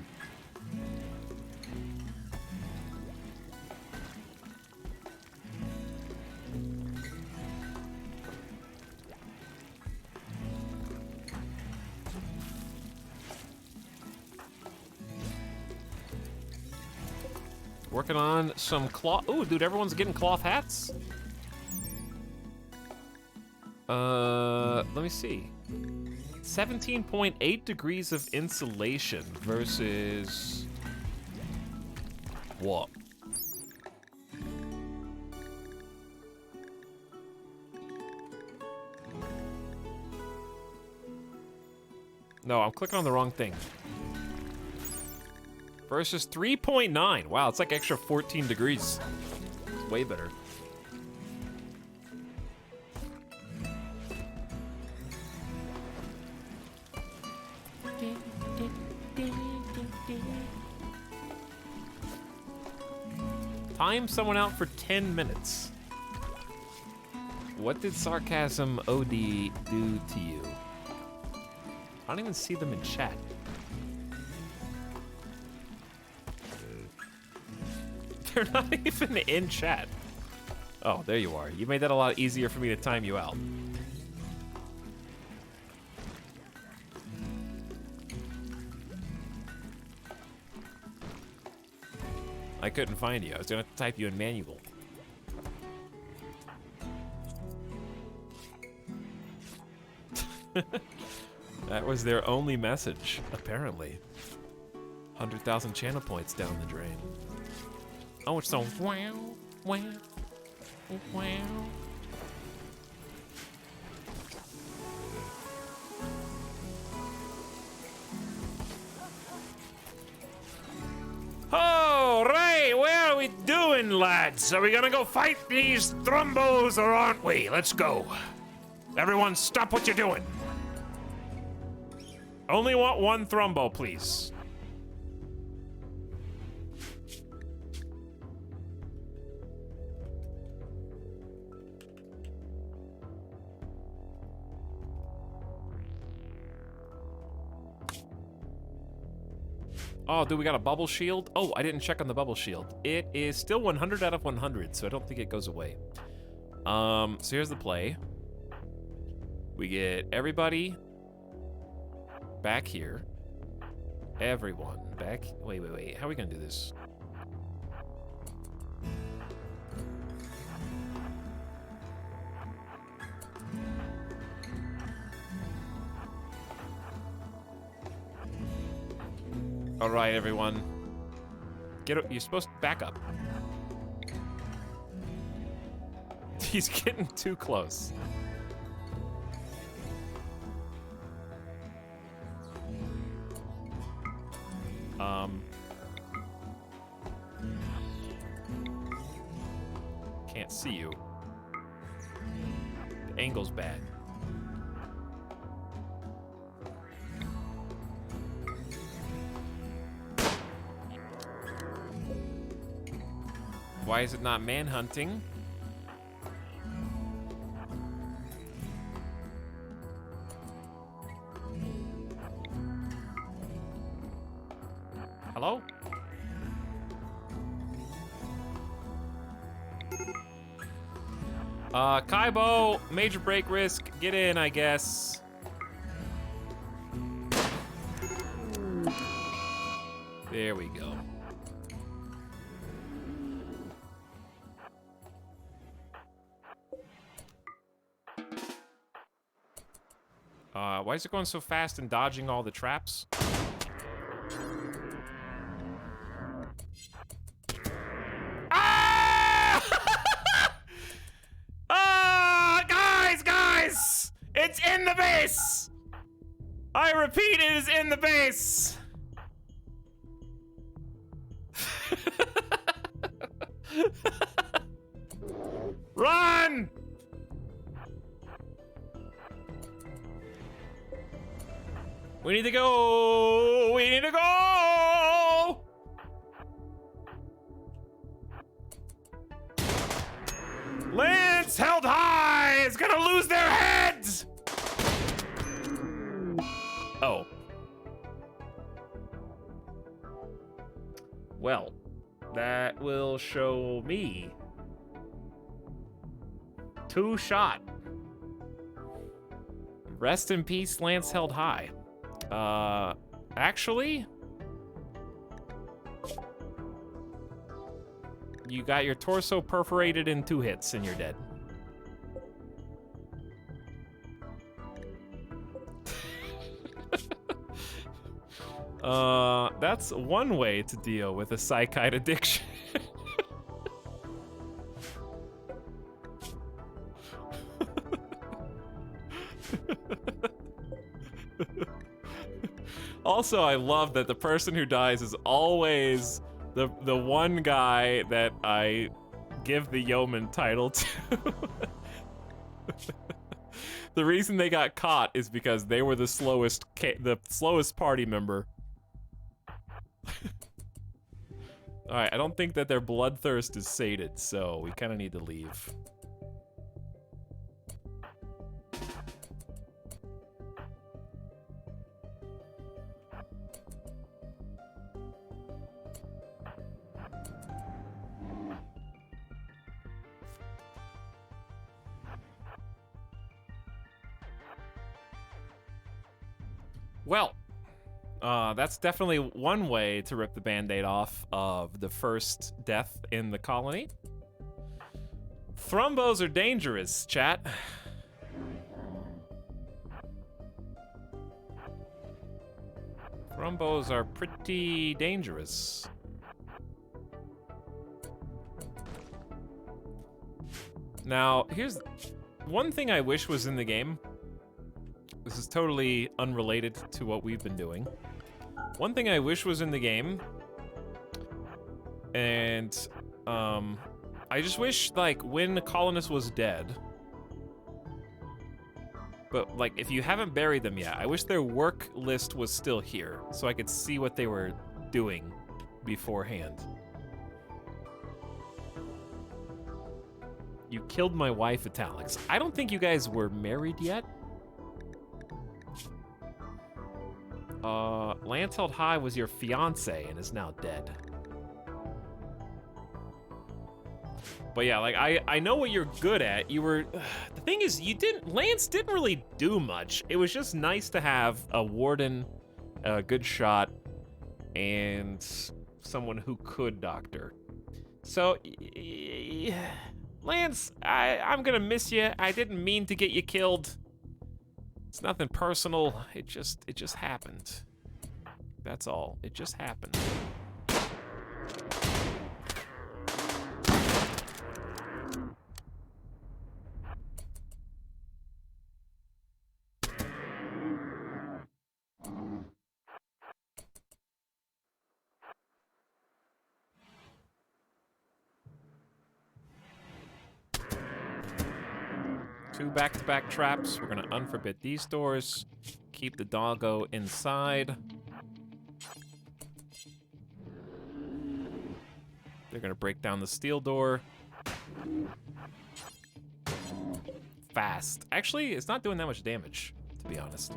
Working on some cloth. Ooh, dude, everyone's getting cloth hats. Let me see. 17.8 degrees of insulation versus what? No, I'm clicking on the wrong thing. Versus 3.9. Wow, it's like extra 14 degrees. It's way better. Time someone out for 10 minutes. What did Sarcasm OD do to you? I don't even see them in chat. They're not even in chat. Oh, there you are. You made that a lot easier for me to time you out. I couldn't find you. I was gonna type you in manual. That was their only message, apparently. 100,000 channel points down the drain. Oh, it's so wow, wow, wow. Oh, Ray, where are we doing, lads? Are we gonna go fight these thrumbos or aren't we? Let's go. Everyone, stop what you're doing. Only want one thrumbo, please. Oh, dude, we got a bubble shield? Oh, I didn't check on the bubble shield. It is still 100 out of 100, so I don't think it goes away. So here's the play. We get everybody back here. Everyone back. Wait. How are we gonna do this? All right, everyone. You're supposed to back up. He's getting too close. Can't see you. The angle's bad. Why is it not manhunting? Hello? Kaibo, major break risk. Get in, I guess. There we go. Why is it going so fast and dodging all the traps? Guys! It's in the base! I repeat, it is in the base! Run! We need to go! We need to go! Lance held high is gonna lose their heads! Oh. Well, that will show me. 2 shot. Rest in peace, Lance held high. Actually, you got your torso perforated in 2 hits and you're dead. That's one way to deal with a psychite addiction. Also, I love that the person who dies is always the one guy that I give the yeoman title to. The reason they got caught is because they were the slowest party member. Alright, I don't think that their bloodthirst is sated, so we kind of need to leave. Well, that's definitely one way to rip the Band-Aid off of the first death in the colony. Thrombos are dangerous, chat. Thrombos are pretty dangerous. Now, here's one thing I wish was in the game. This is totally unrelated to what we've been doing. One thing I wish was in the game, and I just wish, like, when the colonist was dead, but, like, if you haven't buried them yet, I wish their work list was still here, so I could see what they were doing beforehand. You killed my wife, Etalyx. I don't think you guys were married yet. Lance Held High was your fiance and is now dead. But yeah, like, I know what you're good at. You were, the thing is, Lance didn't really do much. It was just nice to have a warden, a good shot, and someone who could doctor. So, Lance, I'm gonna miss you. I didn't mean to get you killed. It's nothing personal. It just happened. That's all. It just happened. Two back-to-back traps. We're gonna unforbid these doors. Keep the doggo inside. They're gonna break down the steel door. Fast. Actually, it's not doing that much damage, to be honest.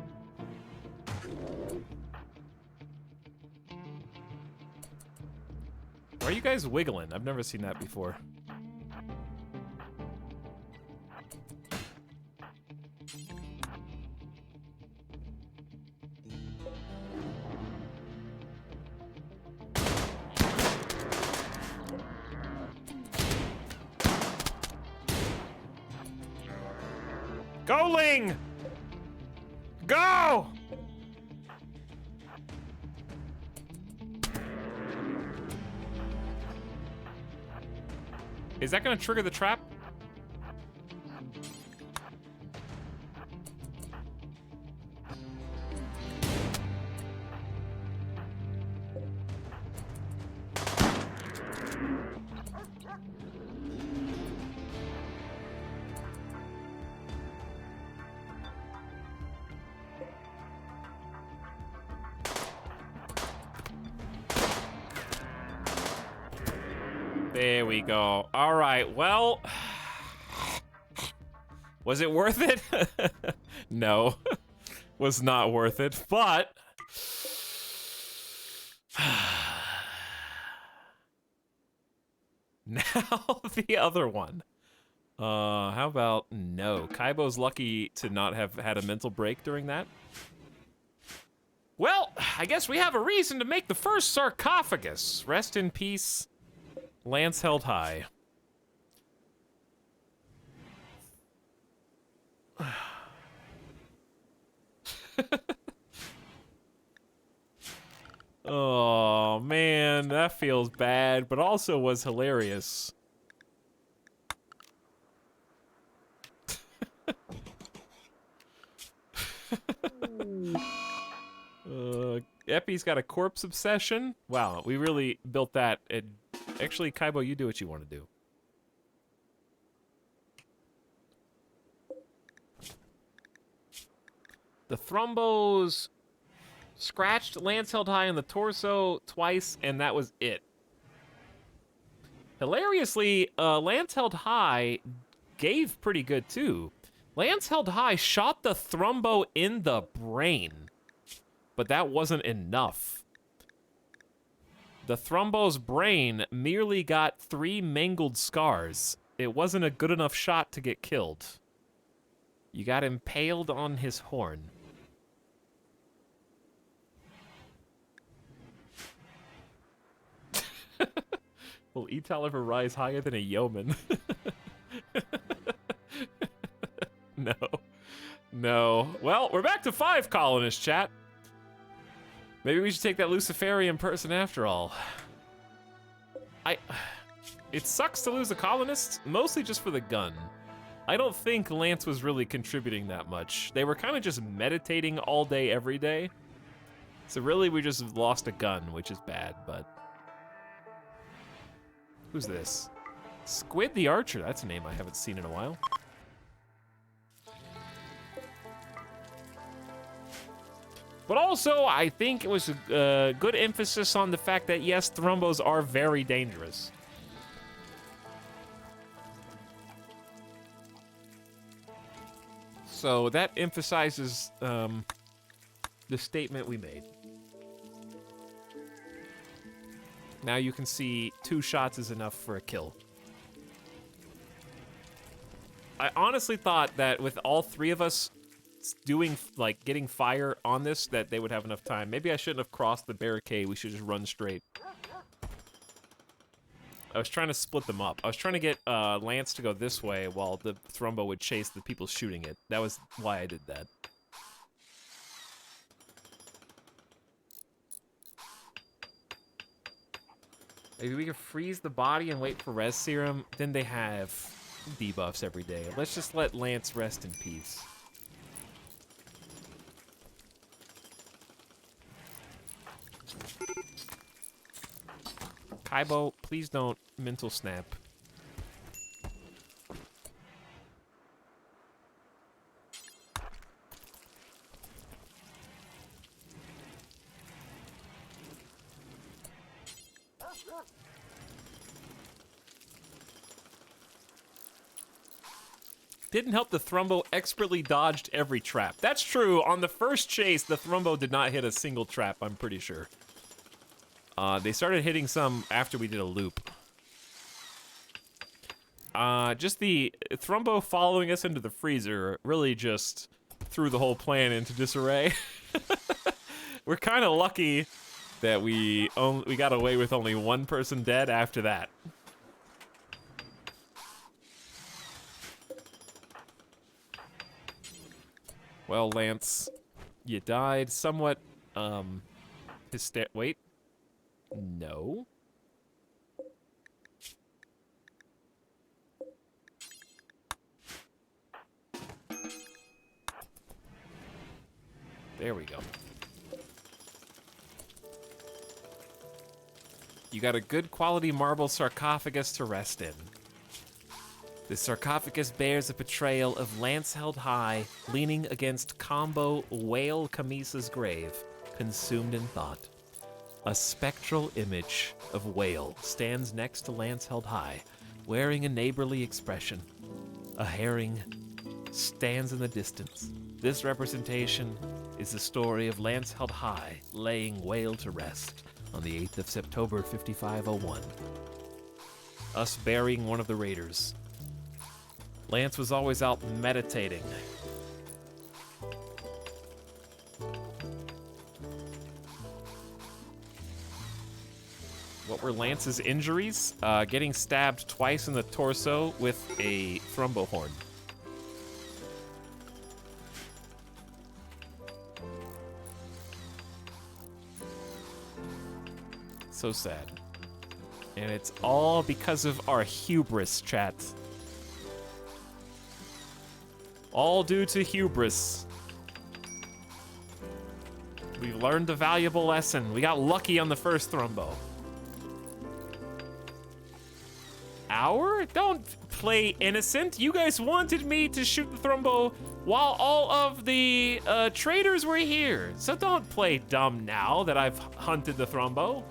Why are you guys wiggling? I've never seen that before. Go, Ling! Go! Is that gonna trigger the trap? There we go. All right, well, was it worth it? No, was not worth it, but now the other one. How about no? Kaibo's lucky to not have had a mental break during that. Well, I guess we have a reason to make the first sarcophagus. Rest in peace, Lance Held High. Oh, man, that feels bad, but also was hilarious. Epi's got a corpse obsession. Wow, we really built that. Actually, Kaibo, you do what you want to do. The thrombos scratched Lance Held High in the torso twice, and that was it. Hilariously, Lance Held High gave pretty good too. Lance Held High shot the Thrumbo in the brain, but that wasn't enough. The Thrumbo's brain merely got 3 mangled scars. It wasn't a good enough shot to get killed. You got impaled on his horn. Will Etal ever rise higher than a yeoman? No. No. Well, we're back to 5 colonists, chat. Maybe we should take that Luciferian person after all. It sucks to lose a colonist, mostly just for the gun. I don't think Lance was really contributing that much. They were kind of just meditating all day, every day. So really, we just lost a gun, which is bad, but... Who's this? Squid the Archer, that's a name I haven't seen in a while. But also, I think it was a good emphasis on the fact that, yes, Thrumbos are very dangerous. So that emphasizes the statement we made. Now you can see 2 shots is enough for a kill. I honestly thought that with all 3 of us doing, like, getting fire on this, that they would have enough time. Maybe I shouldn't have crossed the barricade. We should just run straight. I was trying to split them up. I was trying to get Lance to go this way while the Thrumbo would chase the people shooting it. That was why I did that. Maybe we could freeze the body and wait for res serum. Then they have debuffs every day. Let's just let Lance rest in peace. Kaibo, please don't mental snap. Didn't help the Thrumbo expertly dodged every trap. That's true. On the first chase, the Thrumbo did not hit a single trap, I'm pretty sure. They started hitting some after we did a loop. Just the Thrumbo following us into the freezer really just threw the whole plan into disarray. We're kind of lucky that we got away with only 1 person dead after that. Well, Lance, you died somewhat, wait. No. There we go. You got a good quality marble sarcophagus to rest in. The sarcophagus bears a portrayal of Lance Held High leaning against Combo Whale Camisa's grave, consumed in thought. A spectral image of Whale stands next to Lance Held High, wearing a neighborly expression. A herring stands in the distance. This representation is the story of Lance Held High laying Whale to rest on the 8th of September 5501. Us burying one of the raiders. Lance was always out meditating. What were Lance's injuries? Getting stabbed twice in the torso with a Thrumbo horn. So sad. And it's all because of our hubris, chat. All due to hubris. We've learned a valuable lesson. We got lucky on the first Thrumbo. Don't play innocent. You guys wanted me to shoot the Thrumbo while all of the traitors were here. So don't play dumb now that I've hunted the Thrumbo.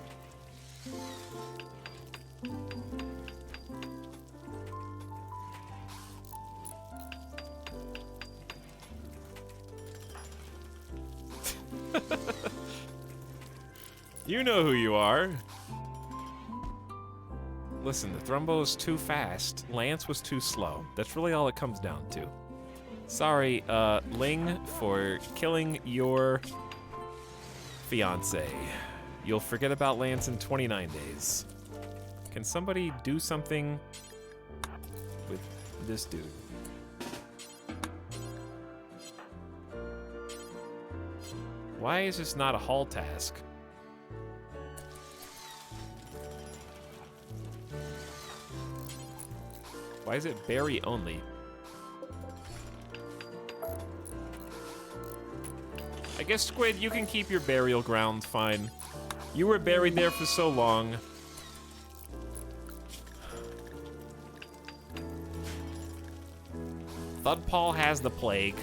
You know who you are. Listen, the Thrumbo is too fast. Lance was too slow. That's really all it comes down to. Sorry, Ling, for killing your fiance. You'll forget about Lance in 29 days. Can somebody do something with this dude? Why is this not a haul task? Why is it berry only? I guess, Squid, you can keep your burial ground fine. You were buried there for so long. Thudpaw has the plague.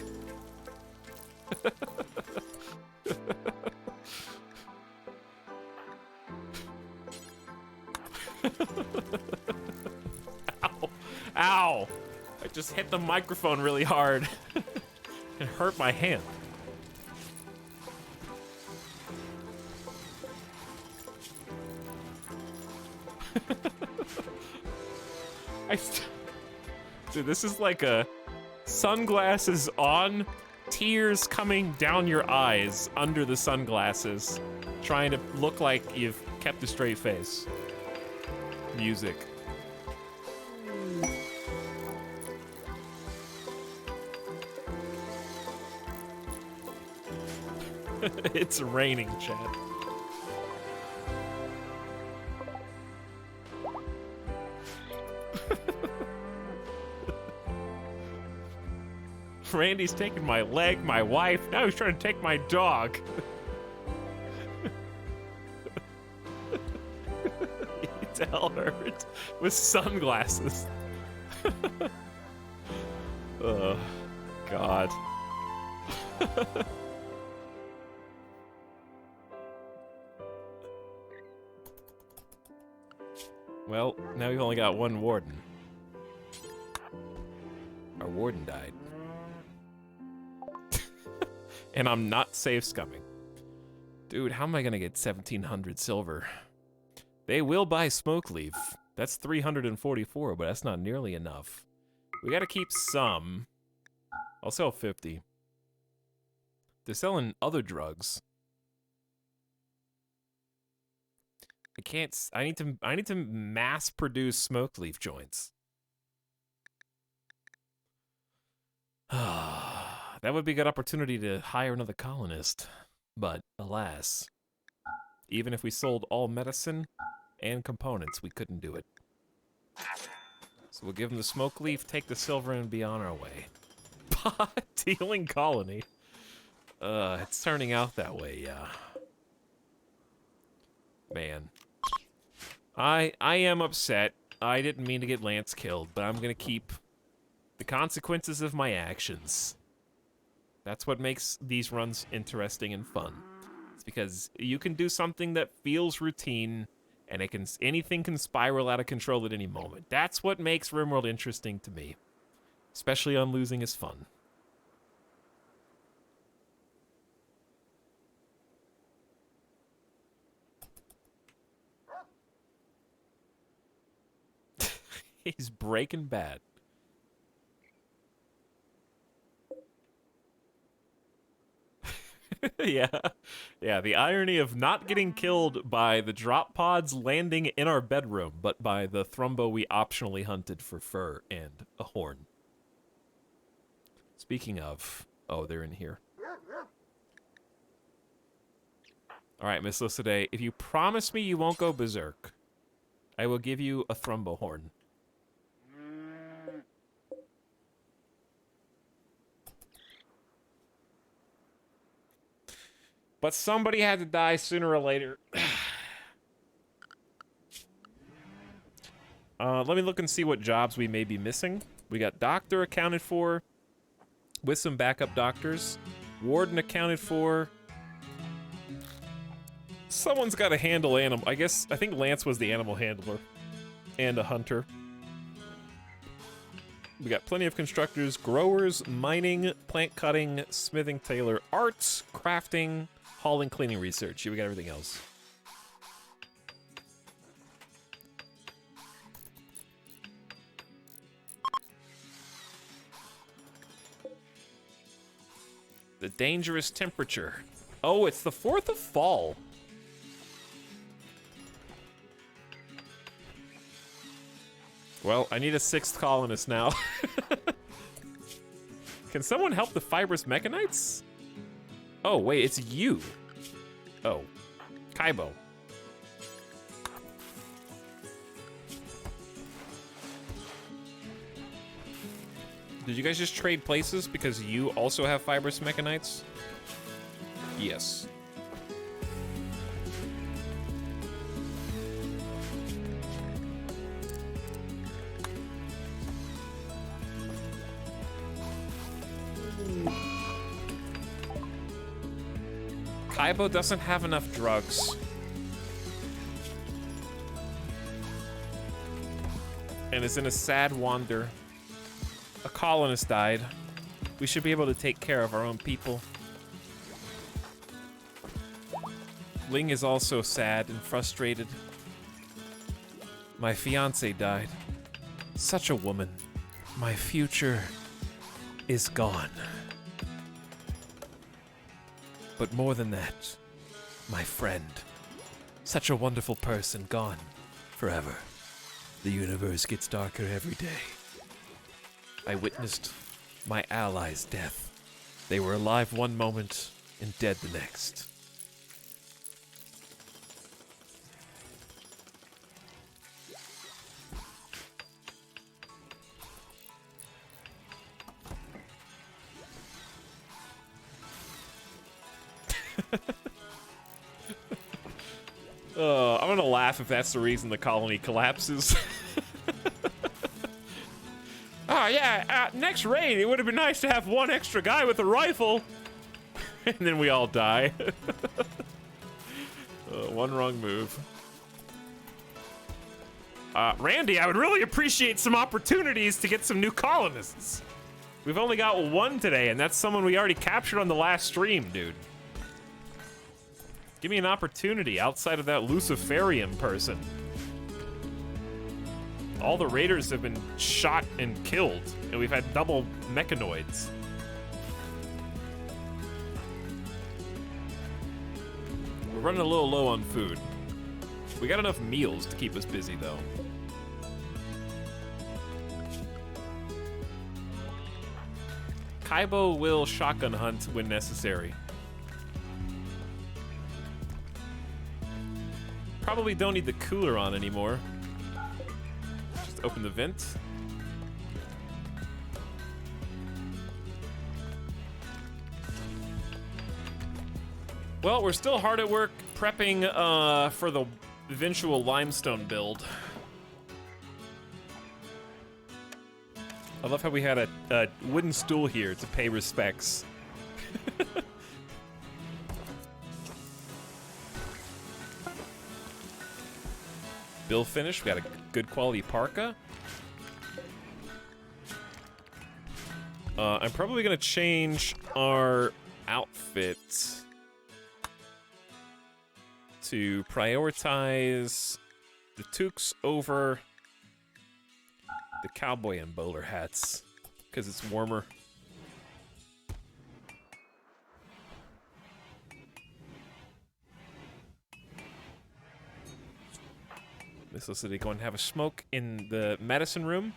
Ow. Ow! I just hit the microphone really hard. It hurt my hand. Dude, this is like a sunglasses on, tears coming down your eyes under the sunglasses, trying to look like you've kept a straight face. Music. It's raining, chat. Randy's taking my leg, my wife. Now he's trying to take my dog. You tell her with sunglasses. Oh, God. Well, now we've only got one warden. Our warden died. And I'm not safe scumming. Dude, how am I gonna get 1,700 silver? They will buy smoke leaf. That's 344, but that's not nearly enough. We gotta keep some. I'll sell 50. They're selling other drugs. I can't. I need to mass produce smoke leaf joints. That would be a good opportunity to hire another colonist. But alas, even if we sold all medicine and components, we couldn't do it. So we'll give them the smoke leaf, take the silver, and be on our way. Dealing colony. It's turning out that way, yeah. Man. I am upset. I didn't mean to get Lance killed, but I'm gonna keep the consequences of my actions. That's what makes these runs interesting and fun. It's because you can do something that feels routine, and anything can spiral out of control at any moment. That's what makes RimWorld interesting to me. Especially on losing is fun. He's Breaking Bad. Yeah. Yeah, the irony of not getting killed by the drop pods landing in our bedroom, but by the Thrumbo we optionally hunted for fur and a horn. Speaking of... Oh, they're in here. Alright, Miss Lycidae, if you promise me you won't go berserk, I will give you a Thrumbo horn. But somebody had to die sooner or later. Let me look and see what jobs we may be missing. We got doctor accounted for, with some backup doctors. Warden accounted for. Someone's got to handle animal. I think Lance was the animal handler. And a hunter. We got plenty of constructors, growers, mining, plant cutting, smithing, tailor, arts, crafting, hauling, cleaning, research. We got everything else. The dangerous temperature. Oh, it's the 4th of fall. Well, I need a 6th colonist now. Can someone help the fibrous mechanites? Oh, wait, it's you. Oh, Kaibo. Did you guys just trade places because you also have fibrous mechanites? Yes. Kaibo doesn't have enough drugs. And is in a sad wander. A colonist died. We should be able to take care of our own people. Ling is also sad and frustrated. My fiance died. Such a woman. My future is gone. But more than that, my friend. Such a wonderful person gone forever. The universe gets darker every day. I witnessed my allies' death. They were alive one moment and dead the next. I'm gonna laugh if that's the reason the colony collapses. Oh yeah, next raid, it would have been nice to have one extra guy with a rifle. And then we all die. One wrong move. Randy, I would really appreciate some opportunities to get some new colonists. We've only got one today, and that's someone we already captured on the last stream, dude. Give me an opportunity outside of that Luciferium person. All the raiders have been shot and killed, and we've had double mechanoids. We're running a little low on food. We got enough meals to keep us busy, though. Kaibo will shotgun hunt when necessary. Probably don't need the cooler on anymore. Just open the vent. Well, we're still hard at work prepping for the eventual limestone build. I love how we had a wooden stool here to pay respects. Build finish. We got a good quality parka. I'm probably gonna change our outfit to prioritize the toques over the cowboy and bowler hats because it's warmer. Missile City, go and have a smoke in the medicine room.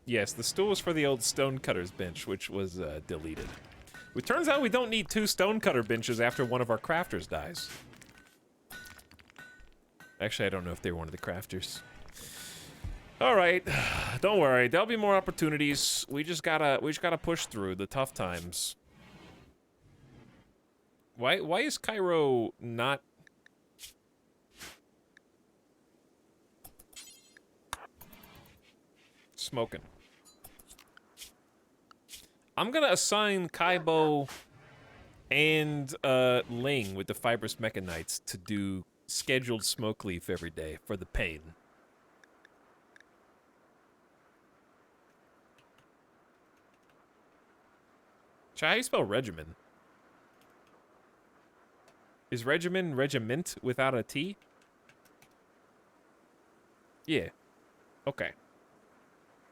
Yes, the stool was for the old stonecutter's bench, which was deleted. It turns out we don't need 2 stonecutter benches after one of our crafters dies. Actually, I don't know if they were one of the crafters. All right, don't worry. There'll be more opportunities. We just gotta push through the tough times. Why is Cairo not? Smoking. I'm gonna assign Kaibo and Ling with the fibrous mechanites to do scheduled smoke leaf every day for the pain. How do you spell regimen? Is regimen regiment without a T? Yeah. Okay.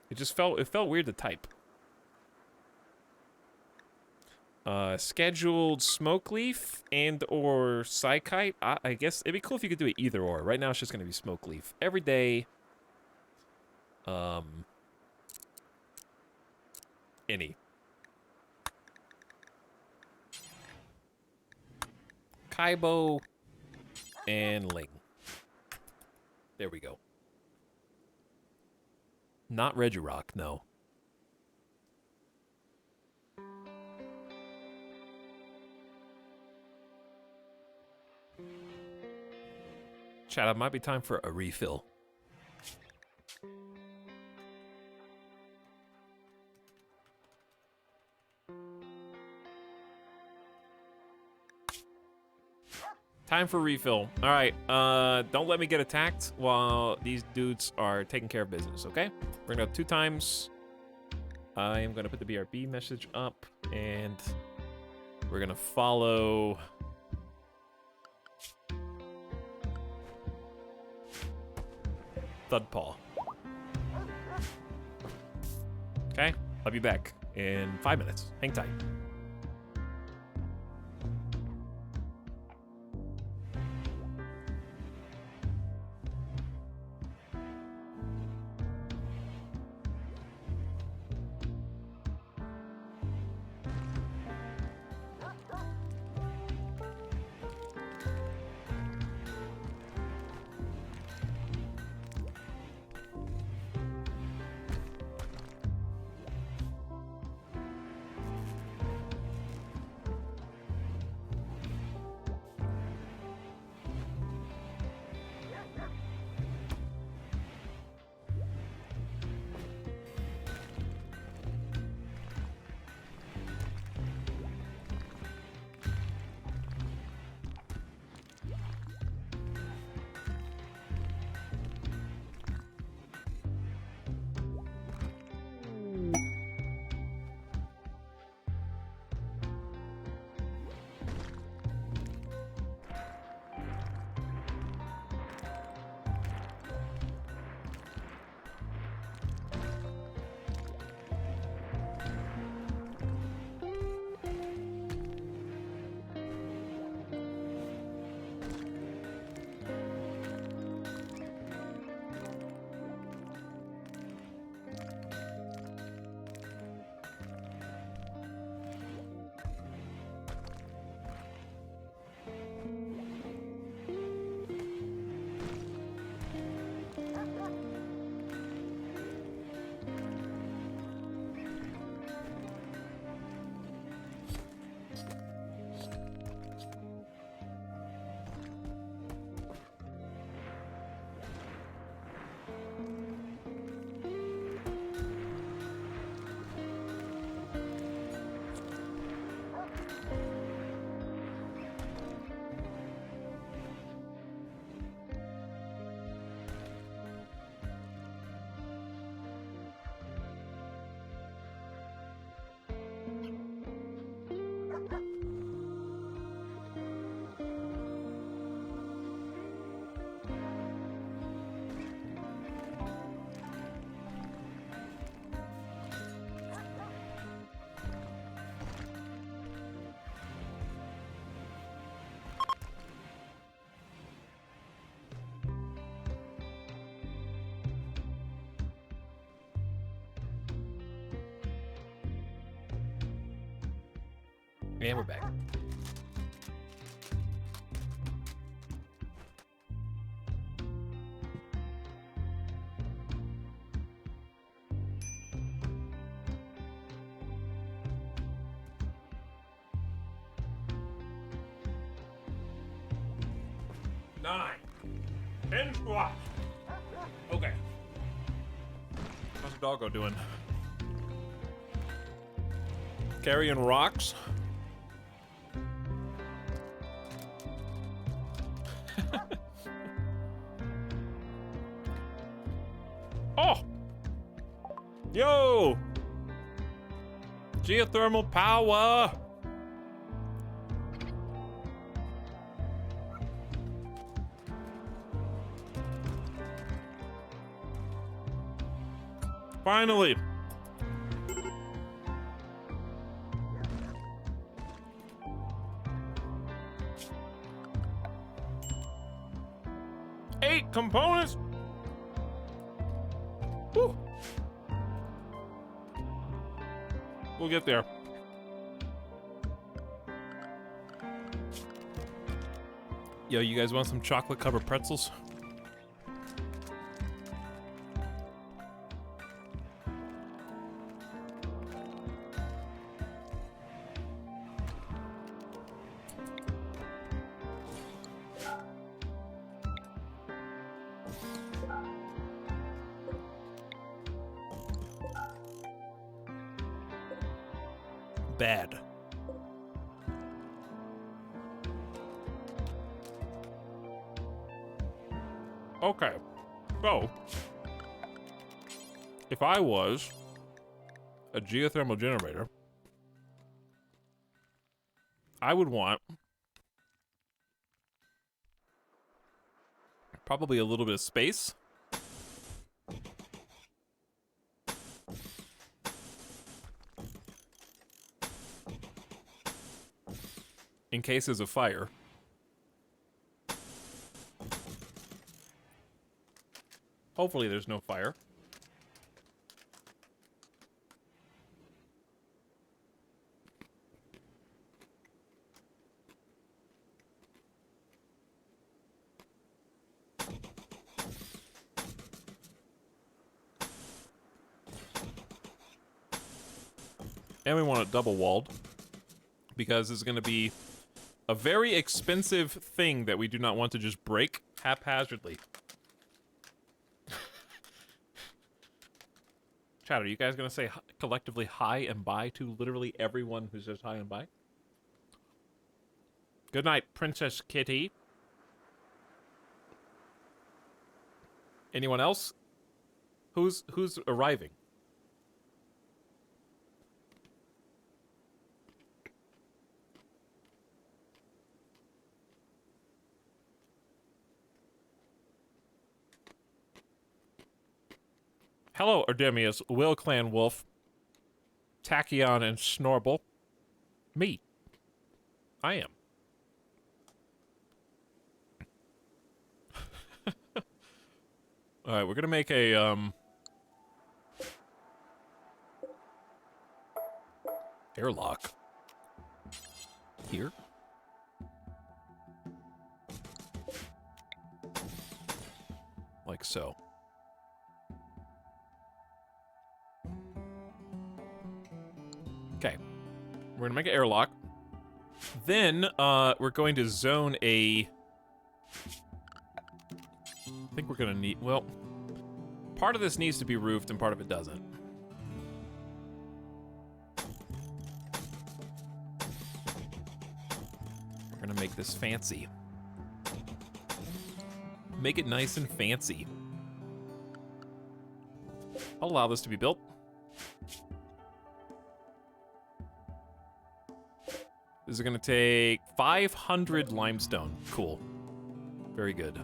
It felt weird to type. Scheduled smoke leaf and or psychite. I guess it'd be cool if you could do it either or. Right now it's just gonna be smoke leaf. Every day. Any. Kaibo and Ling. There we go. Not Regirock, no. Chat, it might be time for a refill. Time for refill. All right, don't let me get attacked while these dudes are taking care of business, okay? We're gonna go 2 times. I am gonna put the BRB message up, and we're gonna follow... Thudpaw. Okay, I'll be back in 5 minutes. Hang tight. And we're back. Okay. How's the doggo doing? Carrying rocks? Oh! Yo! Geothermal power! Finally. Eight components. Whew. We'll get there. Yo, you guys want some chocolate covered pretzels? Bad. Okay, so if I was a geothermal generator, I would want probably a little bit of space. In cases of fire. Hopefully there's no fire. And we want it double walled, because it's going to be a very expensive thing that we do not want to just break haphazardly. Chat, are you guys going to say collectively hi and bye to literally everyone who says hi and bye? Good night, Princess Kitty. Anyone else? Who's arriving? Hello, Erdemius, Will Clan Wolf, Tachyon, and Snorble. Me. I am. Alright, we're gonna make a, airlock. Here. Like so. Okay, we're gonna make an airlock. Then, we're going to zone a... I think we're gonna need, well, part of this needs to be roofed and part of it doesn't. We're gonna make this fancy. Make it nice and fancy. I'll allow this to be built. This is gonna take 500 limestone. Cool. Very good.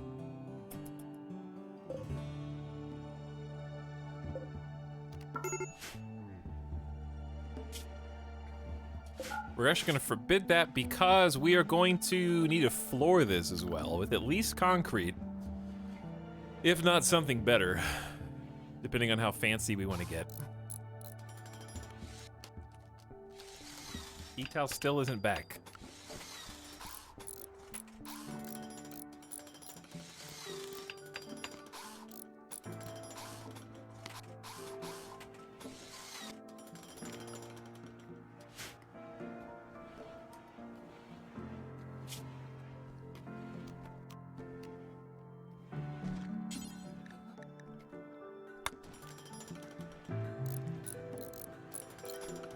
We're actually gonna forbid that because we are going to need to floor this as well with at least concrete. If not something better, depending on how fancy we want to get. Etal still isn't back.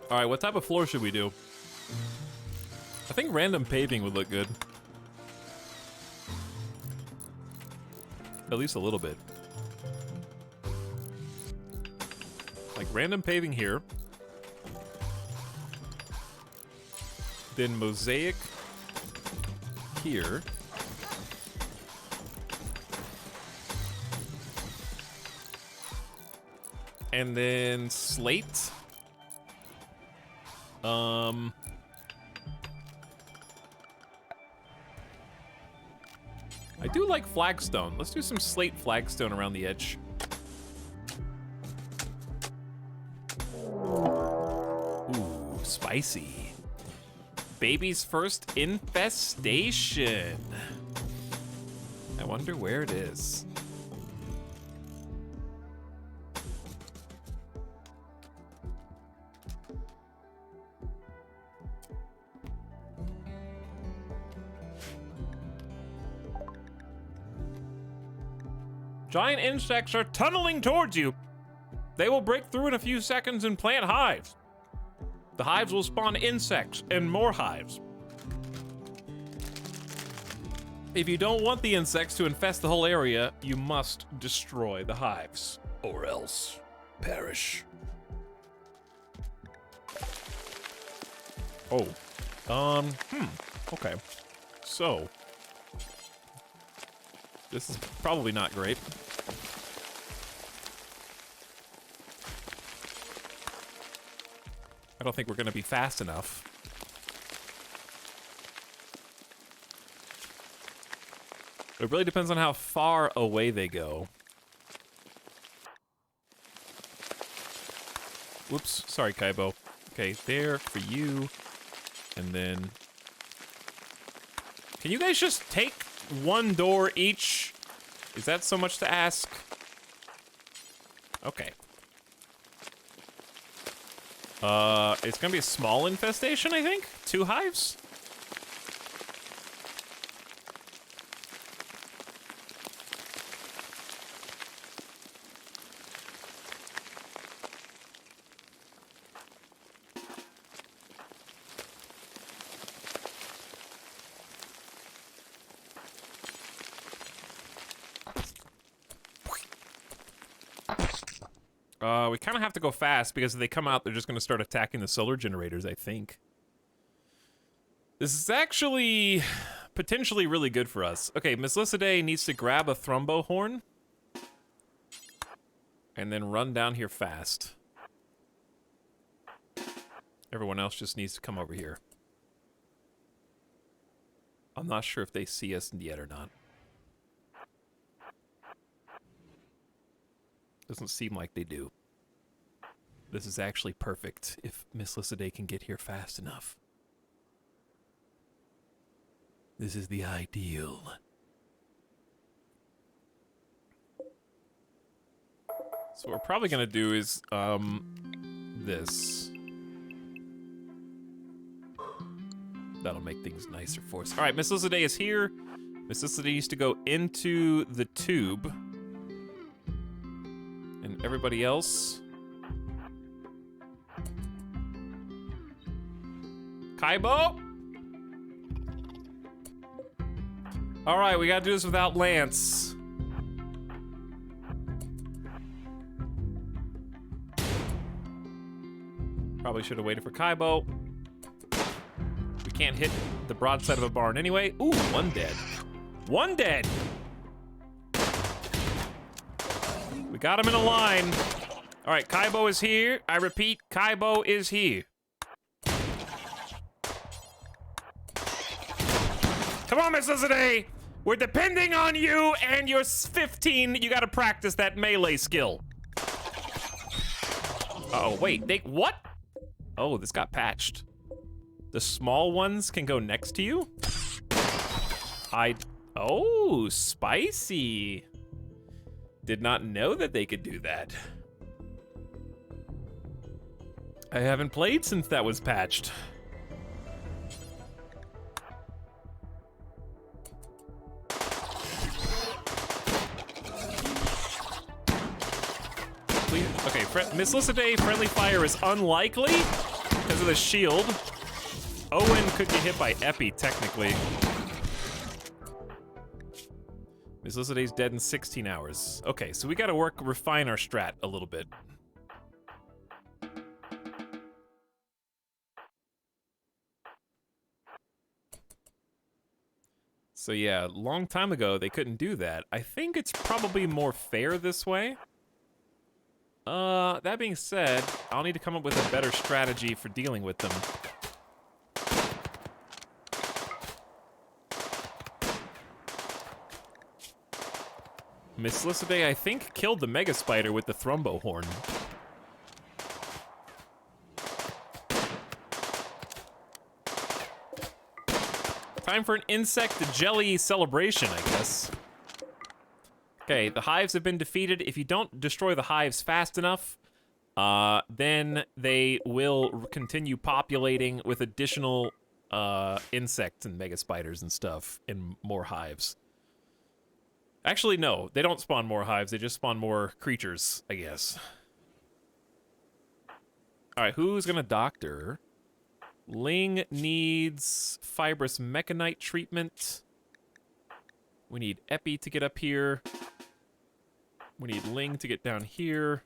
All right, what type of floor should we do? I think random paving would look good. At least a little bit. Like random paving here. Then mosaic here. And then slate. I do like flagstone. Let's do some slate flagstone around the edge. Ooh, spicy. Baby's first infestation. I wonder where it is. Giant insects are tunneling towards you. They will break through in a few seconds and plant hives. The hives will spawn insects and more hives. If you don't want the insects to infest the whole area, you must destroy the hives. Or else perish. Oh. Okay. So. This is probably not great. I don't think we're gonna be fast enough. It really depends on how far away they go. Whoops, sorry, Kaibo. Okay, there for you. And then... Can you guys just take one door each? Is that so much to ask? Okay. It's gonna be a small infestation, I think? 2 hives? We kind of have to go fast because if they come out, they're just going to start attacking the solar generators, I think. This is actually potentially really good for us. Okay, Miss Lycidae needs to grab a thrumbo horn and then run down here fast. Everyone else just needs to come over here. I'm not sure if they see us yet or not. Doesn't seem like they do. This is actually perfect if Miss Lycidae can get here fast enough. This is the ideal. So what we're probably gonna do is, this. That'll make things nicer for us. All right, Miss Lycidae is here. Miss Lycidae needs to go into the tube. And everybody else... Kaibo? All right, we gotta do this without Lance. Probably should have waited for Kaibo. We can't hit the broadside of a barn anyway. Ooh, 1 dead. 1 dead! We got him in a line. All right, Kaibo is here. I repeat, Kaibo is here. Come on, Miss Lycidae. We're depending on you and your 15. You gotta practice that melee skill. Oh, wait, what? Oh, this got patched. The small ones can go next to you? Oh, spicy. Did not know that they could do that. I haven't played since that was patched. Please, okay, Miss Lycidae, friendly fire is unlikely because of the shield. Owen could get hit by Epi, technically. Miss Lycidae's dead in 16 hours. Okay, so we gotta refine our strat a little bit. So yeah, long time ago they couldn't do that. I think it's probably more fair this way. That being said, I'll need to come up with a better strategy for dealing with them. Miss Licidae, I think, killed the Mega Spider with the Thrumbo Horn. Time for an insect jelly celebration, I guess. Okay, the hives have been defeated. If you don't destroy the hives fast enough, then they will continue populating with additional insects and mega spiders and stuff in more hives. Actually, no, they don't spawn more hives. They just spawn more creatures, I guess. All right, who's gonna doctor? Ling needs fibrous mechanite treatment. We need Epi to get up here. We need Ling to get down here.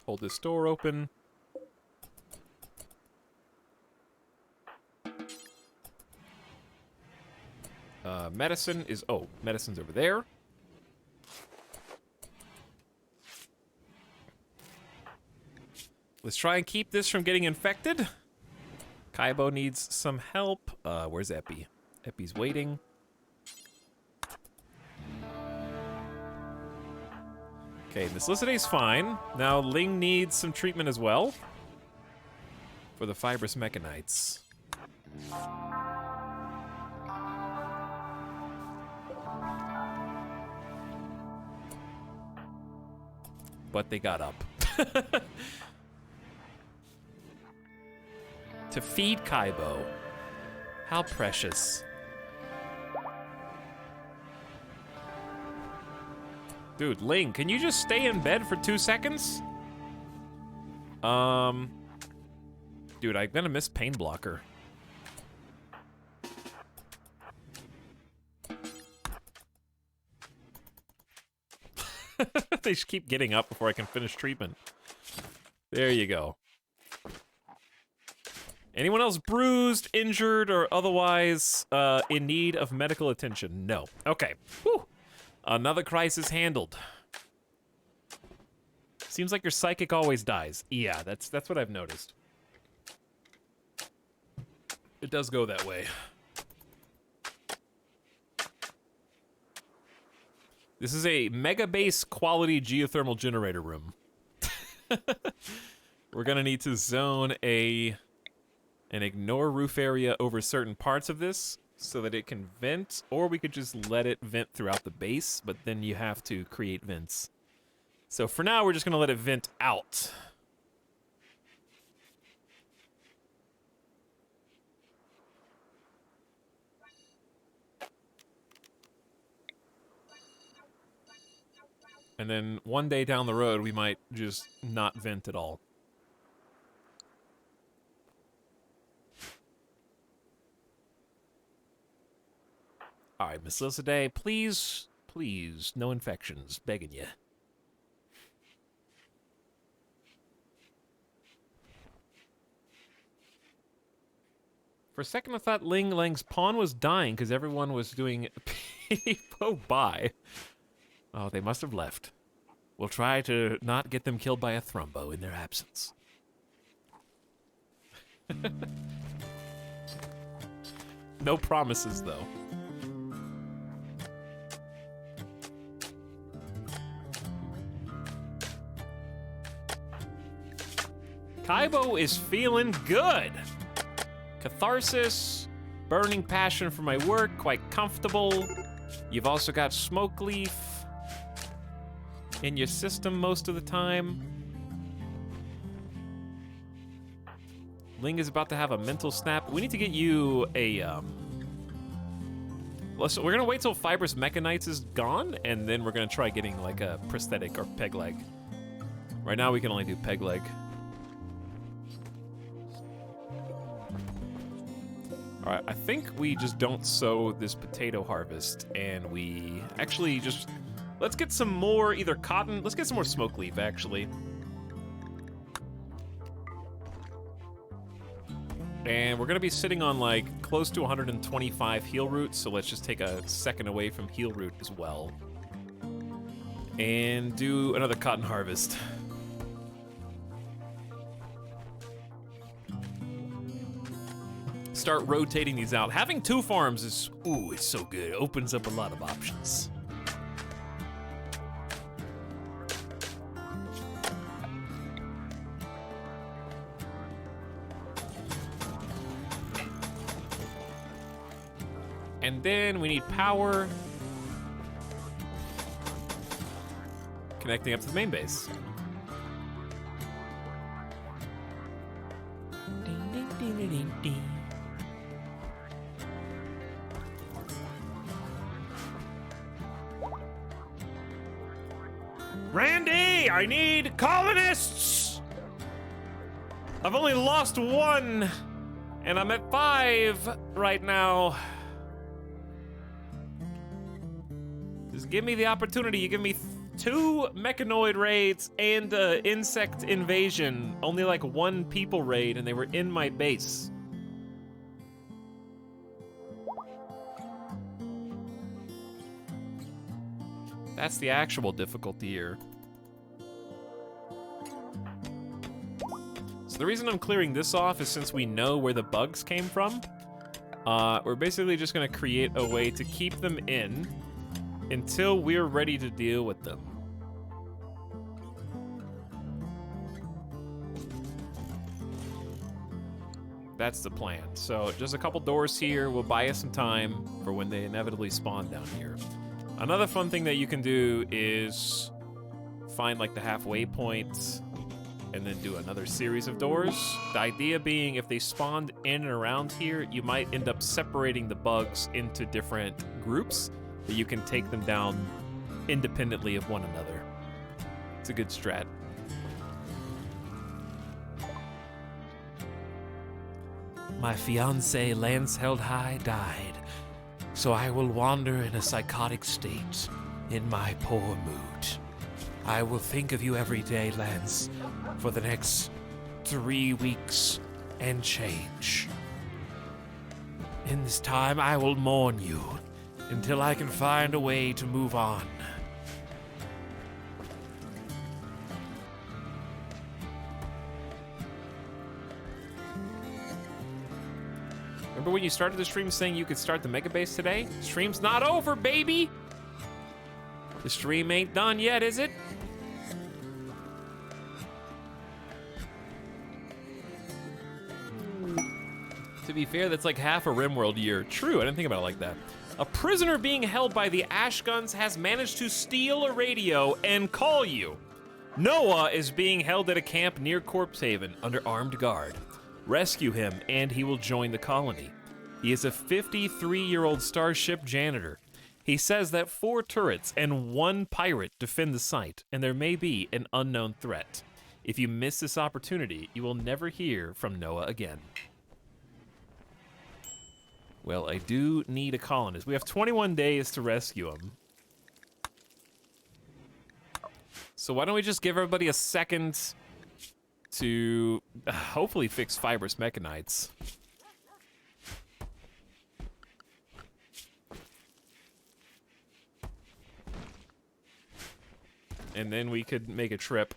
Hold this door open. Medicine is... Oh, medicine's over there. Let's try and keep this from getting infected. Kaibo needs some help. Where's Epi? Epi's waiting. Okay, Miss Licidae's fine. Now Ling needs some treatment as well. For the fibrous mechanites. But they got up. To feed Kaibo. How precious. Dude, Ling, can you just stay in bed for 2 seconds? Dude, I'm gonna miss Pain Blocker. They just keep getting up before I can finish treatment. There you go. Anyone else bruised, injured, or otherwise in need of medical attention? No. Okay. Whew. Another crisis handled. Seems like your psychic always dies. Yeah, that's what I've noticed. It does go that way. This is a mega base quality geothermal generator room. We're gonna need to zone an ignore roof area over certain parts of this so that it can vent, or we could just let it vent throughout the base, but then you have to create vents. So for now, we're just gonna let it vent out. And then one day down the road, we might just not vent at all. All right, Miss Licidae, please, please, no infections, begging you. For a second, I thought Ling Lang's pawn was dying because everyone was doing peepo bye. Oh, they must have left. We'll try to not get them killed by a thrumbo in their absence. No promises, though. Kaibo is feeling good. Catharsis, burning passion for my work, quite comfortable. You've also got Smoke Leaf in your system most of the time. Ling is about to have a mental snap. We need to get you a, we're gonna wait till Fibrous Mechanites is gone, and then we're gonna try getting like a prosthetic or peg leg. Right now we can only do peg leg. All right, I think we just don't sow this potato harvest, and we actually just, let's get some more either cotton, let's get some more smoke leaf, actually. And we're gonna be sitting on like close to 125 heal roots, so let's just take a second away from heal root as well. And do another cotton harvest. Start rotating these out. Having 2 farms is, ooh, it's so good. It opens up a lot of options. And then we need power. Connecting up to the main base. Randy, I need colonists! I've only lost 1, and I'm at 5 right now. Just give me the opportunity. You give me 2 mechanoid raids and insect invasion. Only like 1 people raid, and they were in my base. That's the actual difficulty here. So the reason I'm clearing this off is since we know where the bugs came from, we're basically just gonna create a way to keep them in until we're ready to deal with them. That's the plan. So just a couple doors here will buy us some time for when they inevitably spawn down here. Another fun thing that you can do is find like the halfway point and then do another series of doors. The idea being if they spawned in and around here, you might end up separating the bugs into different groups that you can take them down independently of one another. It's a good strat. My fiancé, Lance Held High, died, so I will wander in a psychotic state in my poor mood. I will think of you every day, Lance, for the next 3 weeks and change. In this time, I will mourn you until I can find a way to move on. Remember when you started the stream saying you could start the mega base today? Stream's not over, baby! The stream ain't done yet, is it? To be fair, that's like half a RimWorld year. True, I didn't think about it like that. A prisoner being held by the Ashguns has managed to steal a radio and call you. Noah is being held at a camp near Corpse Haven under armed guard. Rescue him and he will join the colony. He is a 53-year-old starship janitor. He says that 4 turrets and 1 pirate defend the site, and there may be an unknown threat. If you miss this opportunity, you will never hear from Noah again. Well, I do need a colonist. We have 21 days to rescue him. So why don't we just give everybody a second to hopefully fix fibrous mechanites. And then we could make a trip.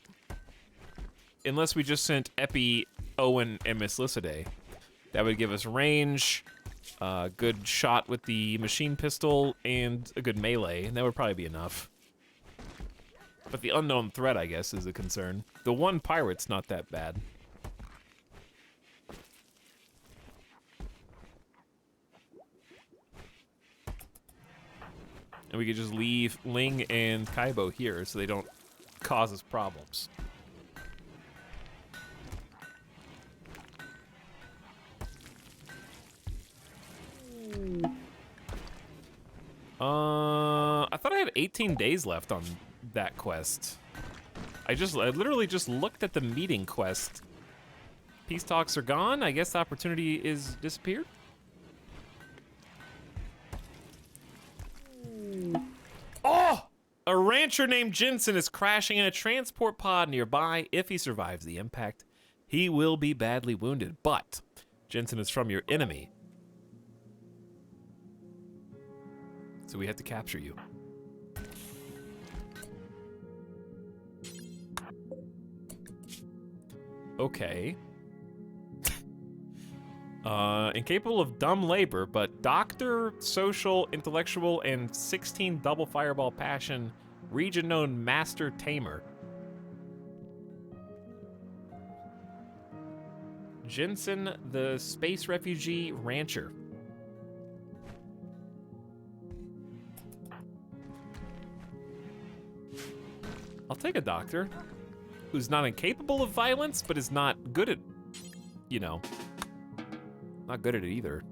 Unless we just sent Epi, Owen, and Miss Lycidae. That would give us range, a good shot with the machine pistol, and a good melee, and that would probably be enough. But the unknown threat, I guess, is a concern. The 1 pirate's not that bad. And we could just leave Ling and Kaibo here so they don't cause us problems. I thought I had 18 days left on that quest. I literally just looked at the meeting quest. Peace talks are gone. I guess the opportunity is disappeared. Oh! A rancher named Jensen is crashing in a transport pod nearby. If he survives the impact, he will be badly wounded. But Jensen is from your enemy. So we have to capture you. Okay. Incapable of dumb labor, but doctor, social, intellectual, and 16 double fireball passion, region known master tamer. Jensen, the space refugee rancher. I'll take a doctor who's not incapable of violence, but is not good at, you know, not good at it either.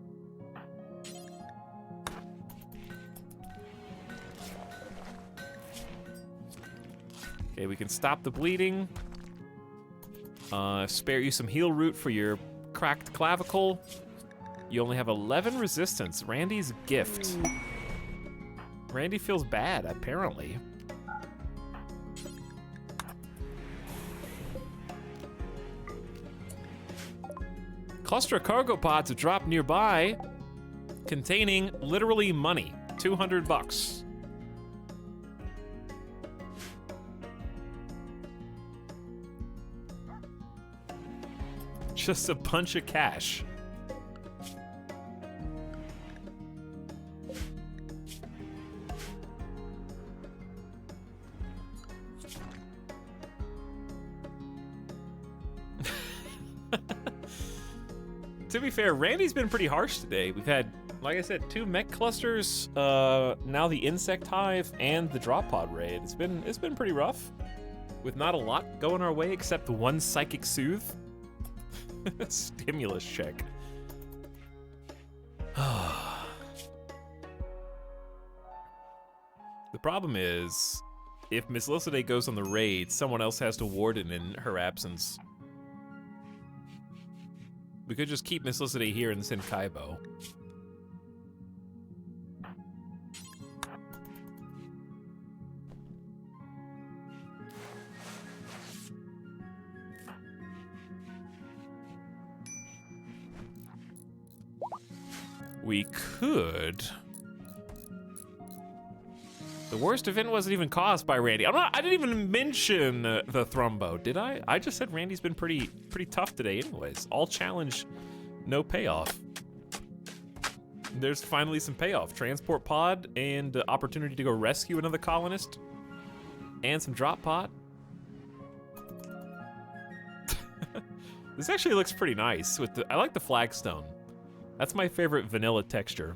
Okay, we can stop the bleeding. Spare you some heal root for your cracked clavicle. You only have 11 resistance. Randy's gift. Randy feels bad, apparently. Cluster of cargo pods have dropped nearby, containing literally money. 200 bucks. Just a bunch of cash. To be fair, Randy's been pretty harsh today. We've had, like I said, 2 mech clusters, now the insect hive and the drop pod raid. It's been pretty rough, with not a lot going our way except 1 psychic soothe. Stimulus check. The problem is, if Miss Liciday goes on the raid, someone else has to warden in her absence. We could just keep Miss Liciday here and send Kaibo. We could. The worst event wasn't even caused by Randy. I didn't even mention the Thrumbo, did I? I just said Randy's been pretty tough today anyways. All challenge, no payoff. There's finally some payoff. Transport pod and opportunity to go rescue another colonist. And some drop pod. This actually looks pretty nice. I like the flagstone. That's my favorite vanilla texture.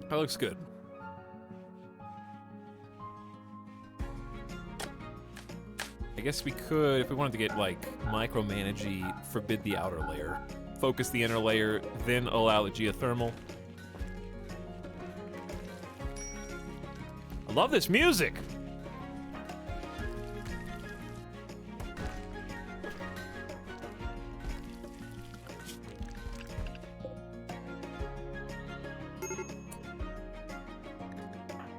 That looks good. I guess we could, if we wanted to get like micromanagey, forbid the outer layer. Focus the inner layer, then allow the geothermal. I love this music!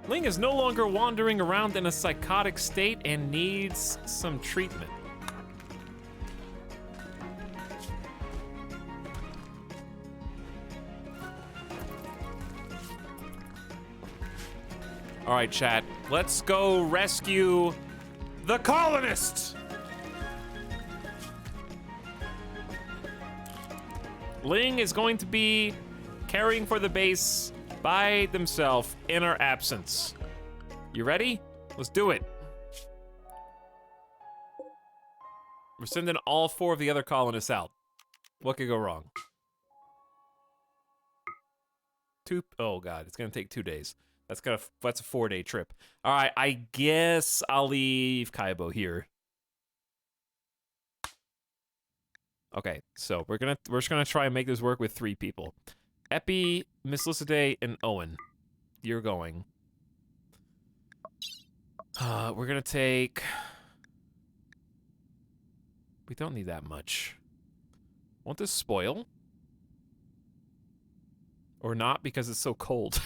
Ling is no longer wandering around in a psychotic state and needs some treatment. All right, chat, let's go rescue the colonists. Ling is going to be caring for the base by themselves in our absence. You ready? Let's do it. We're sending all 4 of the other colonists out. What could go wrong? Oh god, it's gonna take 2 days. That's a 4-day trip. All right, I guess I'll leave Kaibo here. Okay, so we're just gonna try and make this work with 3 people. Epi, Miss Liciday, and Owen. You're going. We're gonna take... We don't need that much. Won't this spoil? Or not, because it's so cold.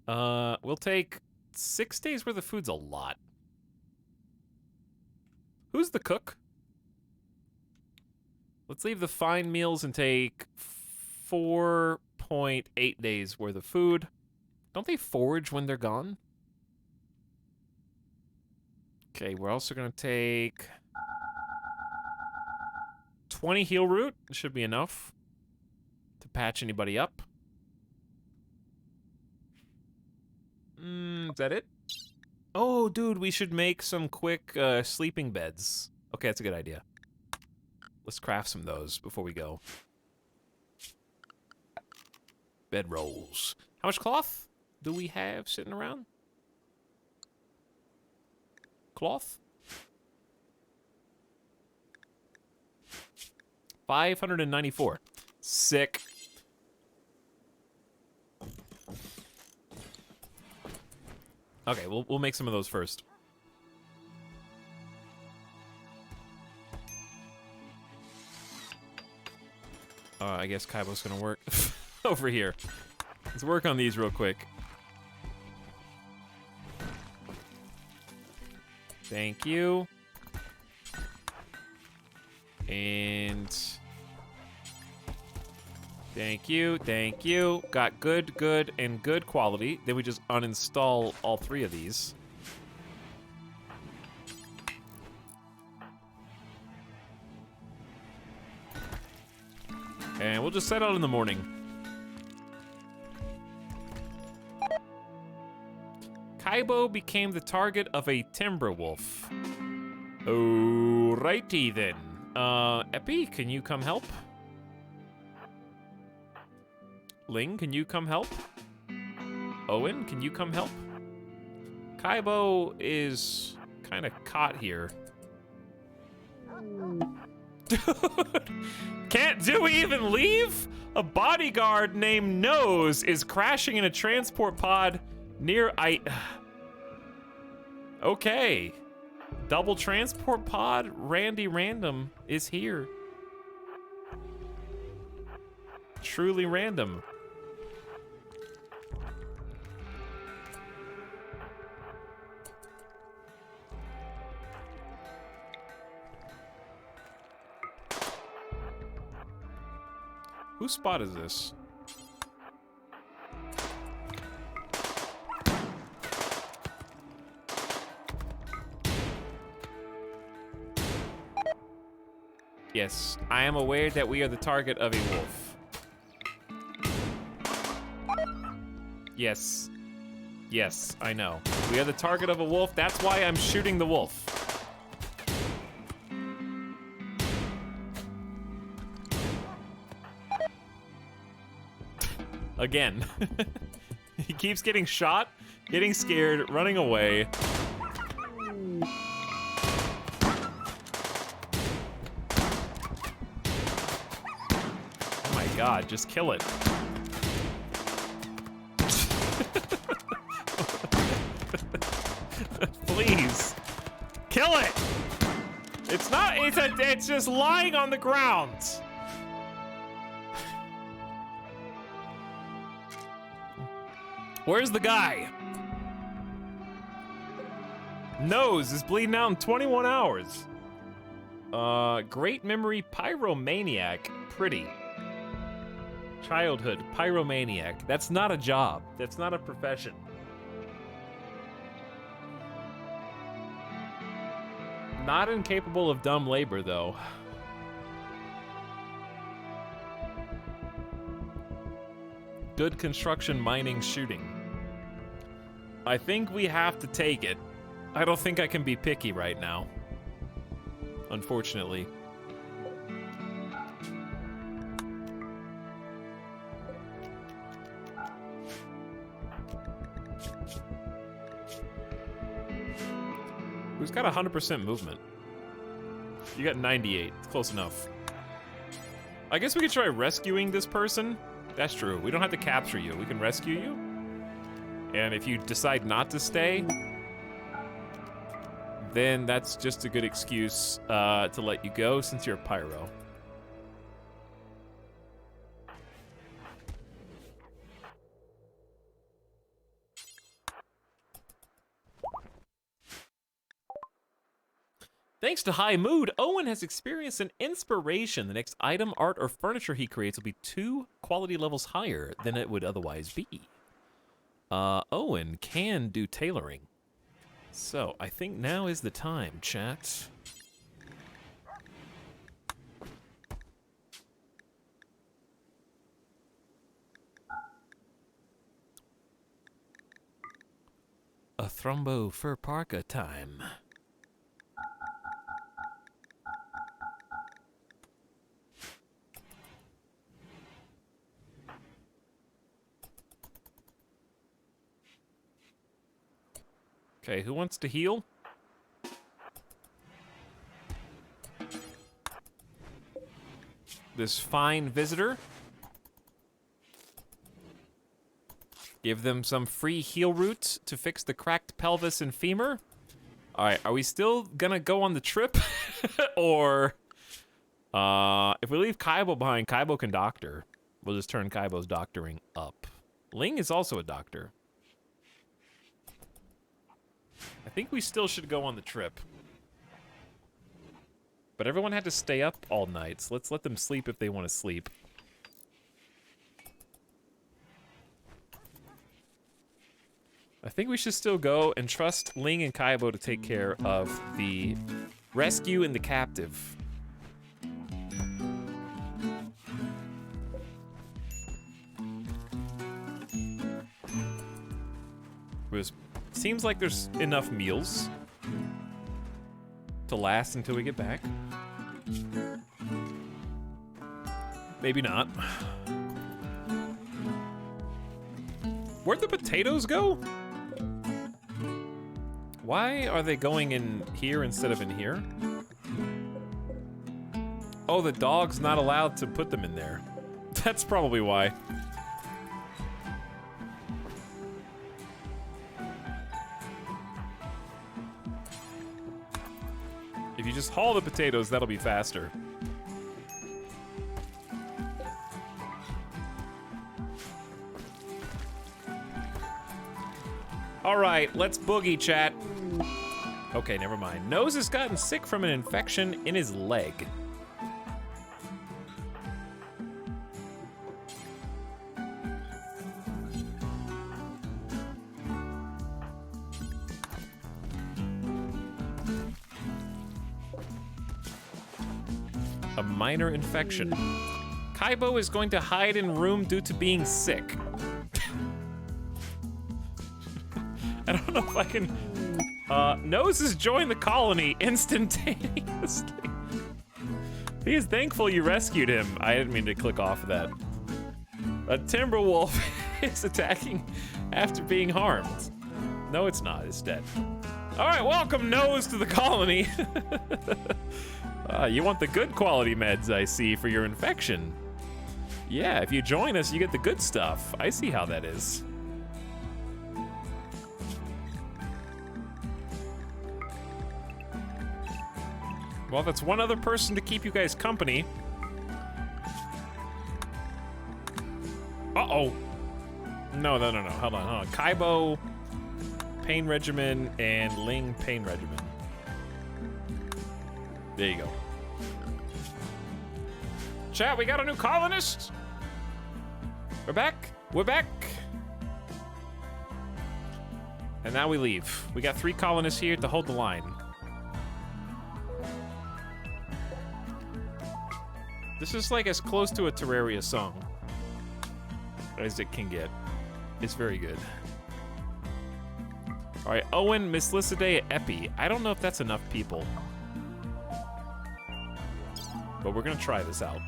We'll take 6 days worth of food's a lot. Who's the cook? Let's leave the fine meals and take 4.8 days worth of food. Don't they forage when they're gone? Okay, we're also gonna take 20 heal root. Should be enough to patch anybody up. Is that it? Oh, dude, we should make some quick sleeping beds. Okay, that's a good idea. Let's craft some of those before we go. Bed rolls. How much cloth do we have sitting around? Cloth? 594. Sick. Okay, we'll make some of those first. I guess Kaibo's gonna work over here. Let's work on these real quick. Thank you. And thank you, thank you. Got good, good, and good quality. Then we just uninstall all three of these. And we'll just set out in the morning. Kaibo became the target of a timber wolf. Alrighty then. Epi, can you come help? Ling, can you come help? Owen, can you come help? Kaibo is kind of caught here. Dude, do we even leave? A bodyguard named Nose is crashing in a transport pod near Okay. Double transport pod, Randy Random is here. Truly random. Whose spot is this? Yes, I am aware that we are the target of a wolf. Yes. Yes, I know. We are the target of a wolf. That's why I'm shooting the wolf. Again. He keeps getting shot, getting scared, running away. Oh my god, just kill it. Please. Kill it! It's just lying on the ground. Where's the guy? Nose is bleeding out in 21 hours. Great memory pyromaniac. Pretty. Childhood pyromaniac. That's not a job. That's not a profession. Not incapable of dumb labor, though. Good construction, mining, shooting. I think we have to take it. I don't think I can be picky right now. Unfortunately. Who's got 100% movement? You got 98. It's close enough. I guess we could try rescuing this person. That's true. We don't have to capture you. We can rescue you. And if you decide not to stay, then that's just a good excuse to let you go since you're a pyro. Thanks to high mood, Owen has experienced an inspiration. The next item, art, or furniture he creates will be 2 quality levels higher than it would otherwise be. Owen can do tailoring. So, I think now is the time, chat. A Thrombo Fur Parka time. Okay, who wants to heal? This fine visitor. Give them some free heal roots to fix the cracked pelvis and femur. All right, are we still gonna go on the trip? Or, if we leave Kaibo behind, Kaibo can doctor. We'll just turn Kaibo's doctoring up. Ling is also a doctor. I think we still should go on the trip. But everyone had to stay up all night, so let's let them sleep if they want to sleep. I think we should still go and trust Ling and Kaibo to take care of the rescue and the captive. Seems like there's enough meals to last until we get back. Maybe not. Where'd the potatoes go? Why are they going in here instead of in here? Oh, the dog's not allowed to put them in there. That's probably why. If you just haul the potatoes, that'll be faster. All right, let's boogie, chat. Okay, never mind. Nose has gotten sick from an infection in his leg. A minor infection. Kaibo is going to hide in room due to being sick. I don't know if I can... Nose has joined the colony instantaneously. He is thankful you rescued him. I didn't mean to click off of that. A timber wolf is attacking after being harmed. No, it's not. It's dead. All right, welcome Nose to the colony. You want the good quality meds, I see, for your infection. Yeah, if you join us, you get the good stuff. I see how that is. Well, that's one other person to keep you guys company. Uh-oh. No. Hold on. Kaibo, pain regimen, and Ling, pain regimen. There you go. Chat, we got a new colonist. We're back. We're back. And now we leave. We got 3 colonists here to hold the line. This is like as close to a Terraria song as it can get. It's very good. All right, Owen, Miss Lycidae, Epi. I don't know if that's enough people. But we're gonna try this out.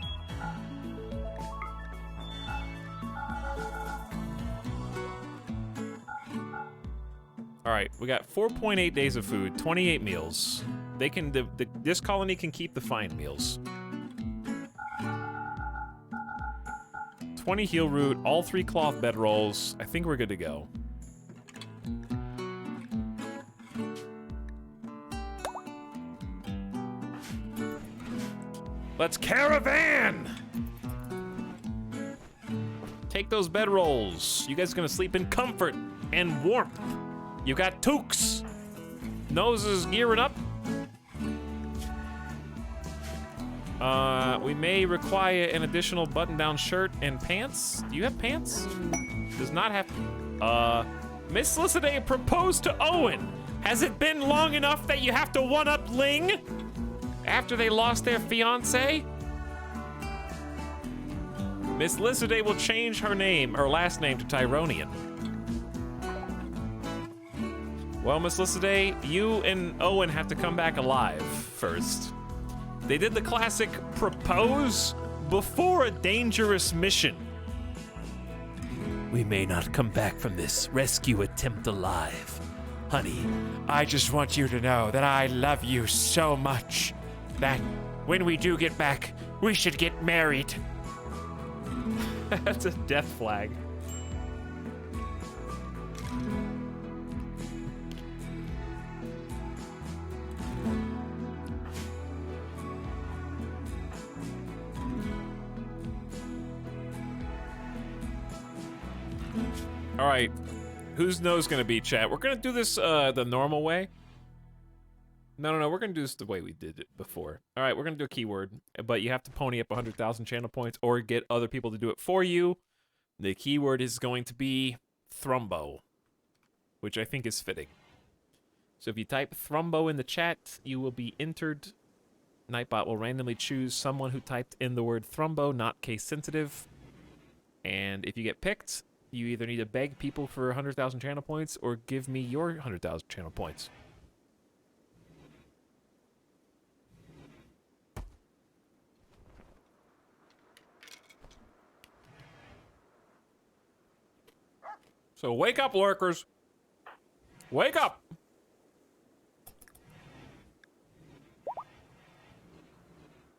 All right, we got 4.8 days of food, 28 meals. They can, this colony can keep the fine meals. 20 heal root, all 3 cloth bedrolls. I think we're good to go. Let's caravan! Take those bedrolls. You guys are gonna sleep in comfort and warmth. You got toques. Nose is gearing up. We may require an additional button-down shirt and pants. Do you have pants? Does not have. Miss Liciday proposed to Owen. Has it been long enough that you have to one-up Ling after they lost their fiance? Miss Liciday will change her last name to Tyronian. Well, Miss Liciday, you and Owen have to come back alive first. They did the classic propose before a dangerous mission. We may not come back from this rescue attempt alive. Honey, I just want you to know that I love you so much that when we do get back, we should get married. That's a death flag. All right, whose nose gonna be, chat? We're gonna do this the normal way. No, we're gonna do this the way we did it before. All right, we're gonna do a keyword, but you have to pony up 100,000 channel points or get other people to do it for you. The keyword is going to be Thrumbo, which I think is fitting. So if you type Thrumbo in the chat, you will be entered. Nightbot will randomly choose someone who typed in the word Thrumbo, not case sensitive. And if you get picked, you either need to beg people for 100,000 channel points or give me your 100,000 channel points. So wake up, lurkers. Wake up.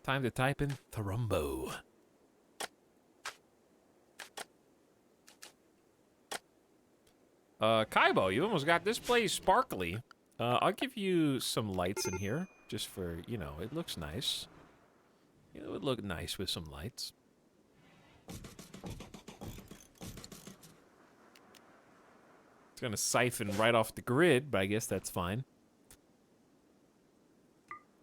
Time to type in Thrumbo. Kaibo, you almost got this place sparkly. I'll give you some lights in here, just for, you know, it looks nice. It would look nice with some lights. It's gonna siphon right off the grid, but I guess that's fine.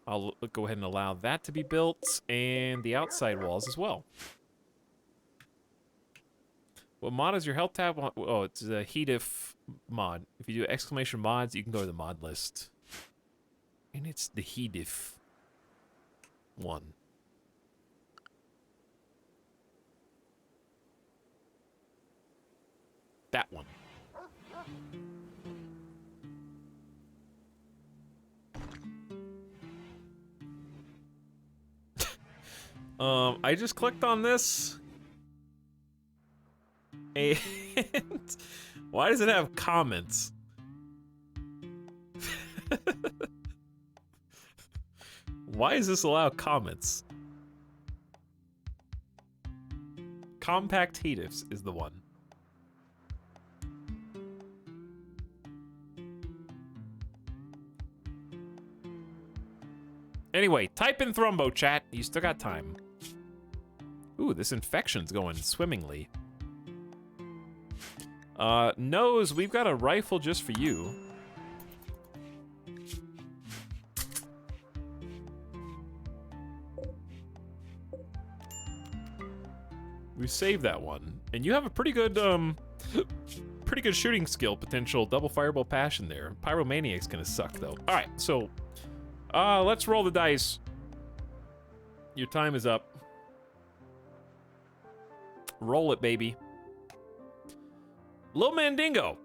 I'll go ahead and allow that to be built, and the outside walls as well. What mod is your health tab on? Oh, it's a HEDIF mod. If you do exclamation mods, you can go to the mod list. And it's the HEDIF one. That one. I just clicked on this. And why does it have comments? Why does this allow comments? Compact HEDIFs is the one. Anyway, type in Thrumbo, chat. You still got time. Ooh, this infection's going swimmingly. Nose, we've got a rifle just for you. We saved that one. And you have a pretty good shooting skill potential. Double fireball passion there. Pyromaniac's gonna suck, though. Alright, so let's roll the dice. Your time is up. Roll it, baby. Lil Mandingo.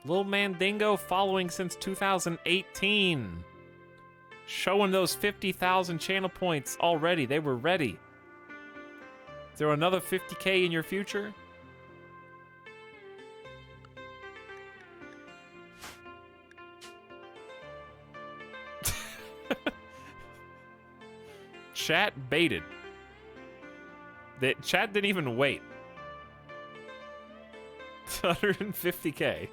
Lil Mandingo following since 2018. Showing those 50,000 channel points already. They were ready. Is there another 50K in your future? Chat baited. That chat didn't even wait. 150K.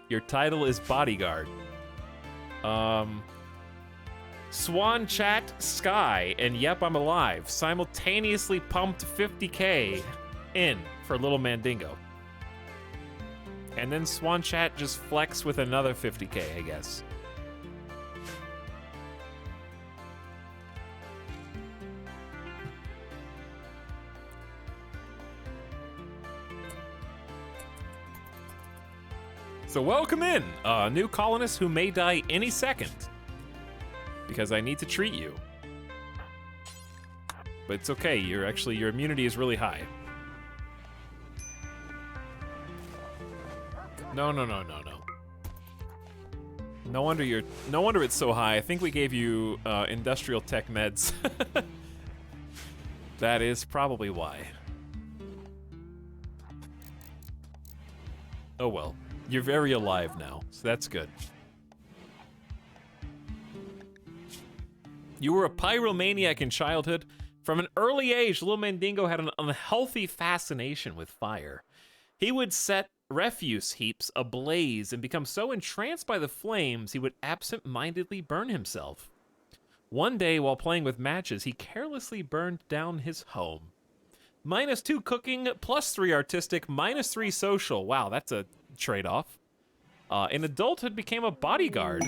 Your title is bodyguard. Swan Chat Sky and Yep I'm Alive simultaneously pumped 50K in. for Little Mandingo. And then Swan Chat just flex with another 50k, I guess. So welcome in, a new colonist who may die any second. Because I need to treat you. But it's okay, your immunity is really high. No. No wonder it's so high. I think we gave you industrial tech meds. That is probably why. Oh well. You're very alive now, so that's good. You were a pyromaniac in childhood. From an early age, Little Mandingo had an unhealthy fascination with fire. He would set refuse heaps ablaze and become so entranced by the flames he would absent-mindedly burn himself. One day, while playing with matches, he carelessly burned down his home. -2 cooking, +3 artistic, -3 social. Wow, that's a trade-off. In adulthood, became a bodyguard.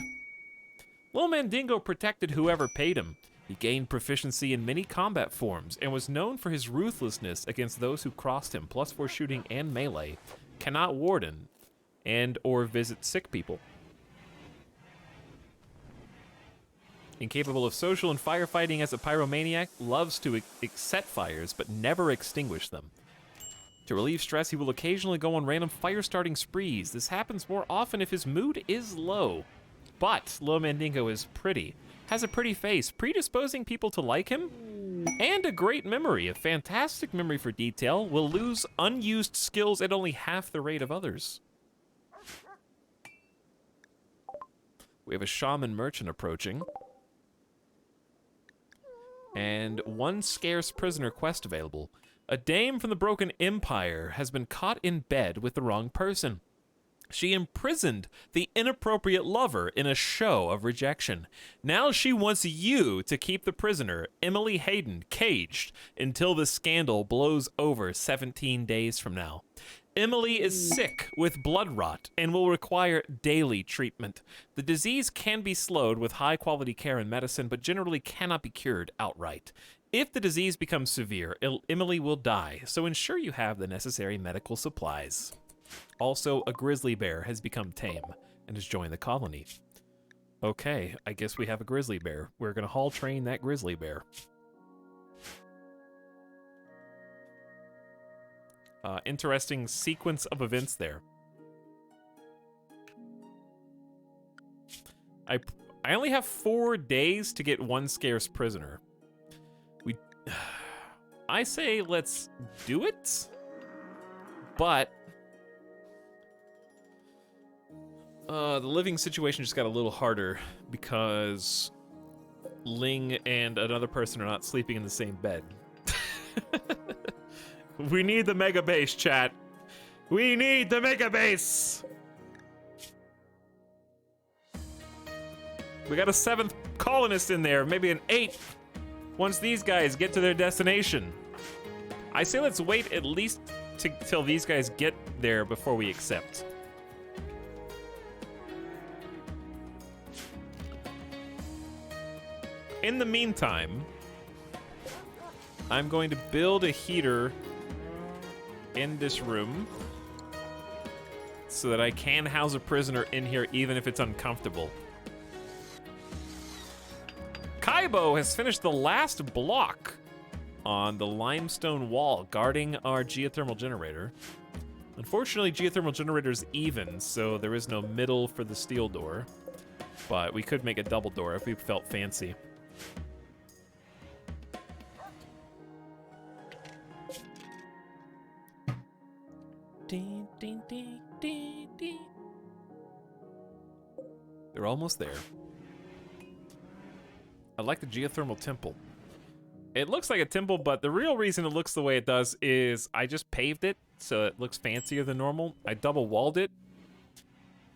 Little Mandingo protected whoever paid him. He gained proficiency in many combat forms and was known for his ruthlessness against those who crossed him, +4 shooting and melee. Cannot warden and or visit sick people. Incapable of social and firefighting as a pyromaniac, loves to set fires but never extinguish them. To relieve stress, he will occasionally go on random fire-starting sprees. This happens more often if his mood is low. But Little Mandingo is pretty, has a pretty face, predisposing people to like him, and a great memory, a fantastic memory for detail, will lose unused skills at only half the rate of others. We have a shaman merchant approaching. And one scarce prisoner quest available. A dame from the Broken Empire has been caught in bed with the wrong person. She imprisoned the inappropriate lover in a show of rejection. Now she wants you to keep the prisoner, Emily Hayden, caged until the scandal blows over 17 days from now. Emily is sick with blood rot and will require daily treatment. The disease can be slowed with high-quality care and medicine, but generally cannot be cured outright. If the disease becomes severe, Emily will die, so ensure you have the necessary medical supplies. Also, a grizzly bear has become tame and has joined the colony. Okay, I guess we have a grizzly bear. We're gonna haul train that grizzly bear. Interesting sequence of events there. I only have 4 days to get one scarce prisoner. I say let's do it, but the living situation just got a little harder because Ling and another person are not sleeping in the same bed. We need the mega base, chat. We need the mega base. We got a 7th colonist in there, maybe an 8th. Once these guys get to their destination. I say let's wait at least till these guys get there before we accept. In the meantime, I'm going to build a heater in this room so that I can house a prisoner in here even if it's uncomfortable. Kaibo has finished the last block on the limestone wall guarding our geothermal generator. Unfortunately, geothermal generator is even, so there is no middle for the steel door. But we could make a double door if we felt fancy. Ding, ding, ding, ding, ding. They're almost there. I like the geothermal temple. It looks like a temple, but the real reason it looks the way it does is I just paved it, so it looks fancier than normal. I double walled it.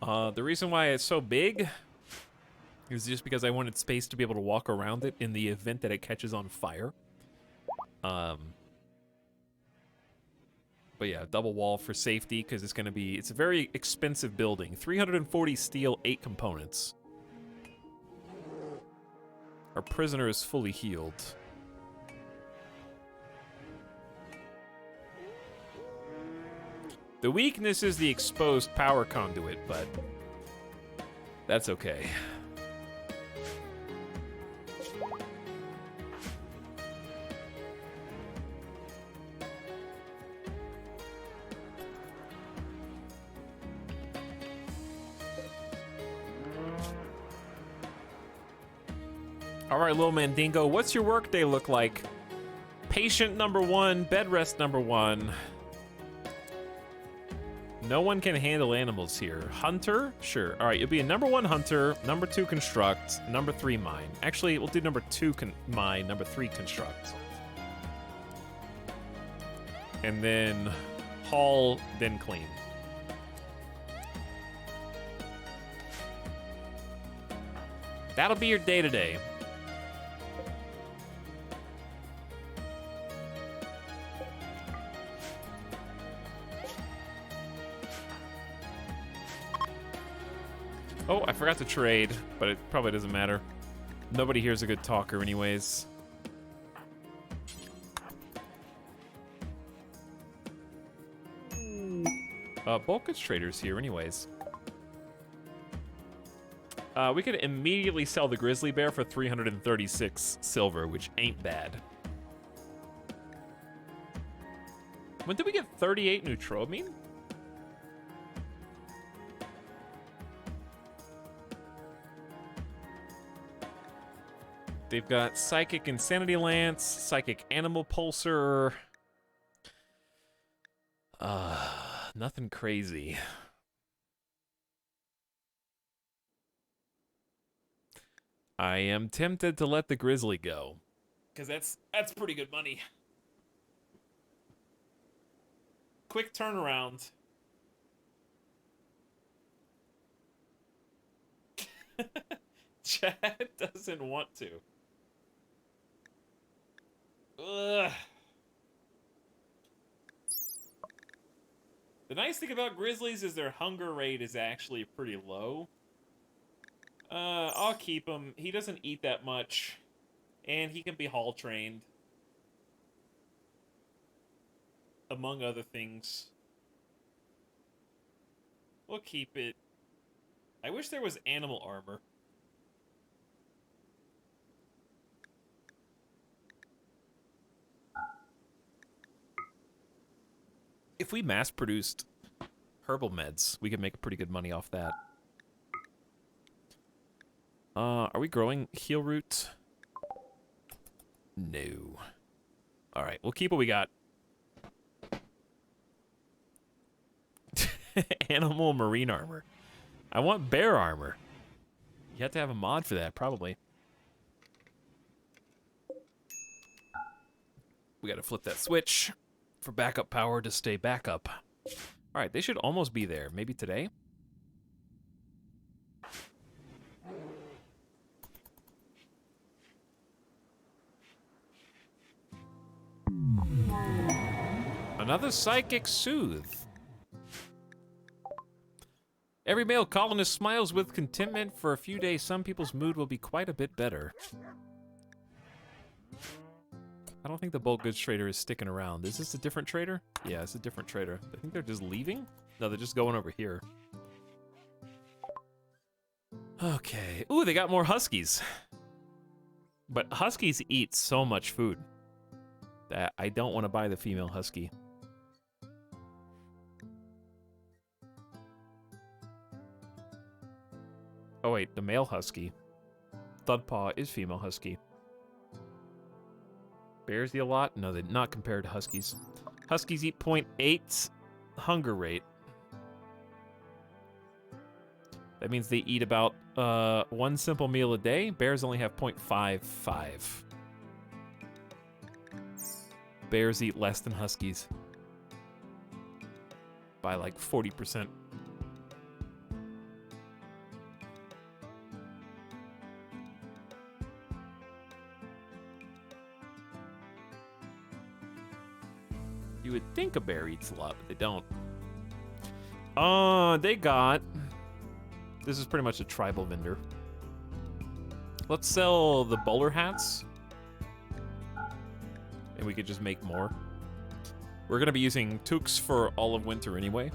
The reason why it's so big is just because I wanted space to be able to walk around it in the event that it catches on fire. But yeah, double wall for safety because it's a very expensive building. 340 steel, 8 components. Our prisoner is fully healed. The weakness is the exposed power conduit, but that's okay. All right, little Mandingo, what's your workday look like? Patient number 1, bed rest number 1. No one can handle animals here. Hunter? Sure. All right, you'll be a number 1 hunter, number 2 construct, number 3 mine. Actually, we'll do number 2 mine, number 3 construct. And then haul, then clean. That'll be your day today. Oh, I forgot to trade, but it probably doesn't matter. Nobody here's a good talker anyways. Bulk goods trader's here anyways. We could immediately sell the grizzly bear for 336 silver, which ain't bad. When did we get 38 neutroamine? They've got Psychic Insanity Lance, Psychic Animal Pulsar. Nothing crazy. I am tempted to let the Grizzly go, because that's pretty good money. Quick turnaround. Chad doesn't want to. Ugh. The nice thing about Grizzlies is their hunger rate is actually pretty low. I'll keep him. He doesn't eat that much, and he can be hall trained, among other things. We'll keep it. I wish there was animal armor. If we mass-produced herbal meds, we could make pretty good money off that. Are we growing heal root? No. All right, we'll keep what we got. Animal marine armor. I want bear armor. You have to have a mod for that, probably. We gotta flip that switch for backup power to stay backup. All right, they should almost be there. Maybe today? Another psychic soothe. Every male colonist smiles with contentment. For a few days, some people's mood will be quite a bit better. I don't think the bulk goods trader is sticking around. Is this a different trader? Yeah, it's a different trader. I think they're just leaving? No, they're just going over here. Okay. Ooh, they got more huskies. But huskies eat so much food that I don't want to buy the female husky. Oh wait, the male husky. Thudpaw is female husky. Bears eat a lot? No, they're not compared to huskies. Huskies eat 0.8 hunger rate. That means they eat about one simple meal a day. Bears only have 0.55. Bears eat less than huskies. By like 40%. You would think a bear eats a lot, but they don't. They got... This is pretty much a tribal vendor. Let's sell the bowler hats. And we could just make more. We're gonna be using toques for all of winter anyway.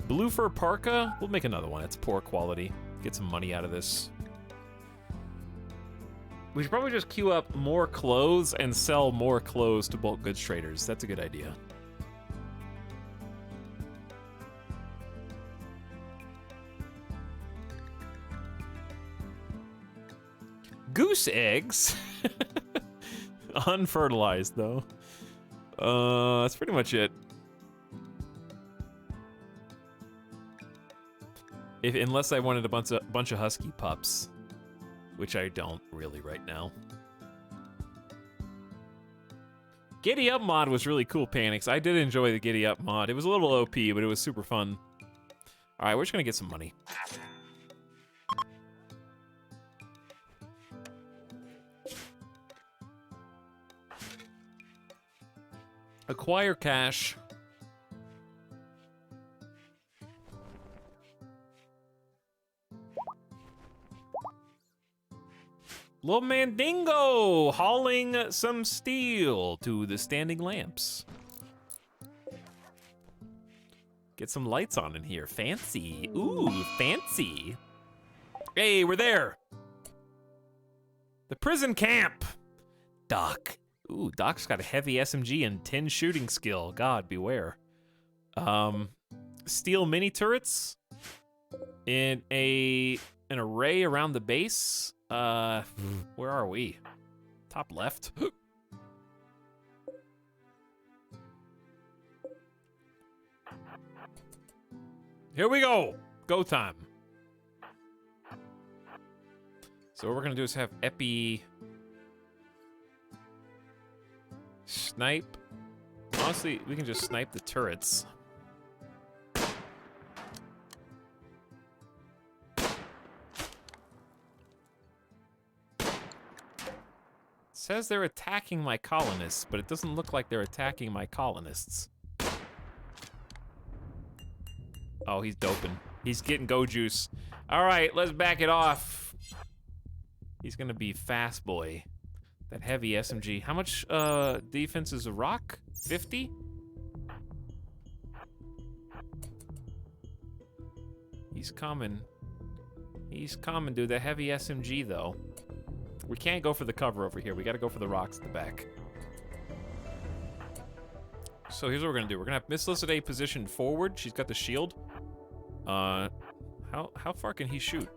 Blue fur parka, we'll make another one. It's poor quality. Get some money out of this. We should probably just queue up more clothes and sell more clothes to bulk goods traders. That's a good idea. Goose eggs? Unfertilized, though. That's pretty much it. Unless I wanted a bunch of husky pups, which I don't really right now. Giddy Up mod was really cool, Panics. I did enjoy the Giddy Up mod. It was a little OP, but it was super fun. All right, we're just gonna get some money. Acquire cash. Little Mandingo hauling some steel to the standing lamps. Get some lights on in here. Fancy. Ooh, fancy. Hey, we're there. The prison camp. Doc. Ooh, Doc's got a heavy SMG and 10 shooting skill. God, beware. Steel mini turrets in an array around the base. Where are we? Top left. Here we go. Go time. So what we're gonna do is have Epi snipe. Honestly, we can just snipe the turrets. Says they're attacking my colonists, but it doesn't look like they're attacking my colonists. Oh, he's doping. He's getting go juice. All right, let's back it off. He's gonna be fast boy. That heavy SMG. How much defense is a rock? 50? He's coming. He's coming, dude. That heavy SMG, though. We can't go for the cover over here. We gotta go for the rocks at the back. So here's what we're gonna do. We're gonna have Miss Liciday positioned forward. She's got the shield. How far can he shoot?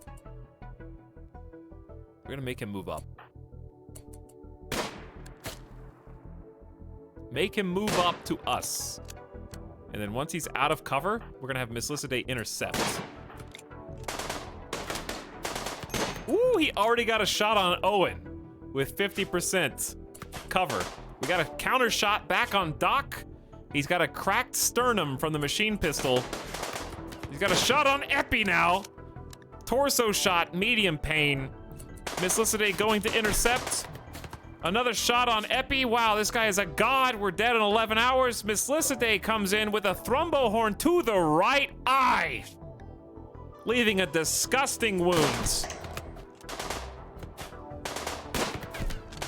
We're gonna make him move up. Make him move up to us. And then once he's out of cover, we're gonna have Miss Liciday intercept. Ooh, he already got a shot on Owen with 50% cover. We got a counter shot back on Doc. He's got a cracked sternum from the machine pistol. He's got a shot on Epi now. Torso shot, medium pain. Miss Liciday going to intercept. Another shot on Epi. Wow, this guy is a god. We're dead in 11 hours. Miss Liciday comes in with a thrombohorn to the right eye, leaving a disgusting wound.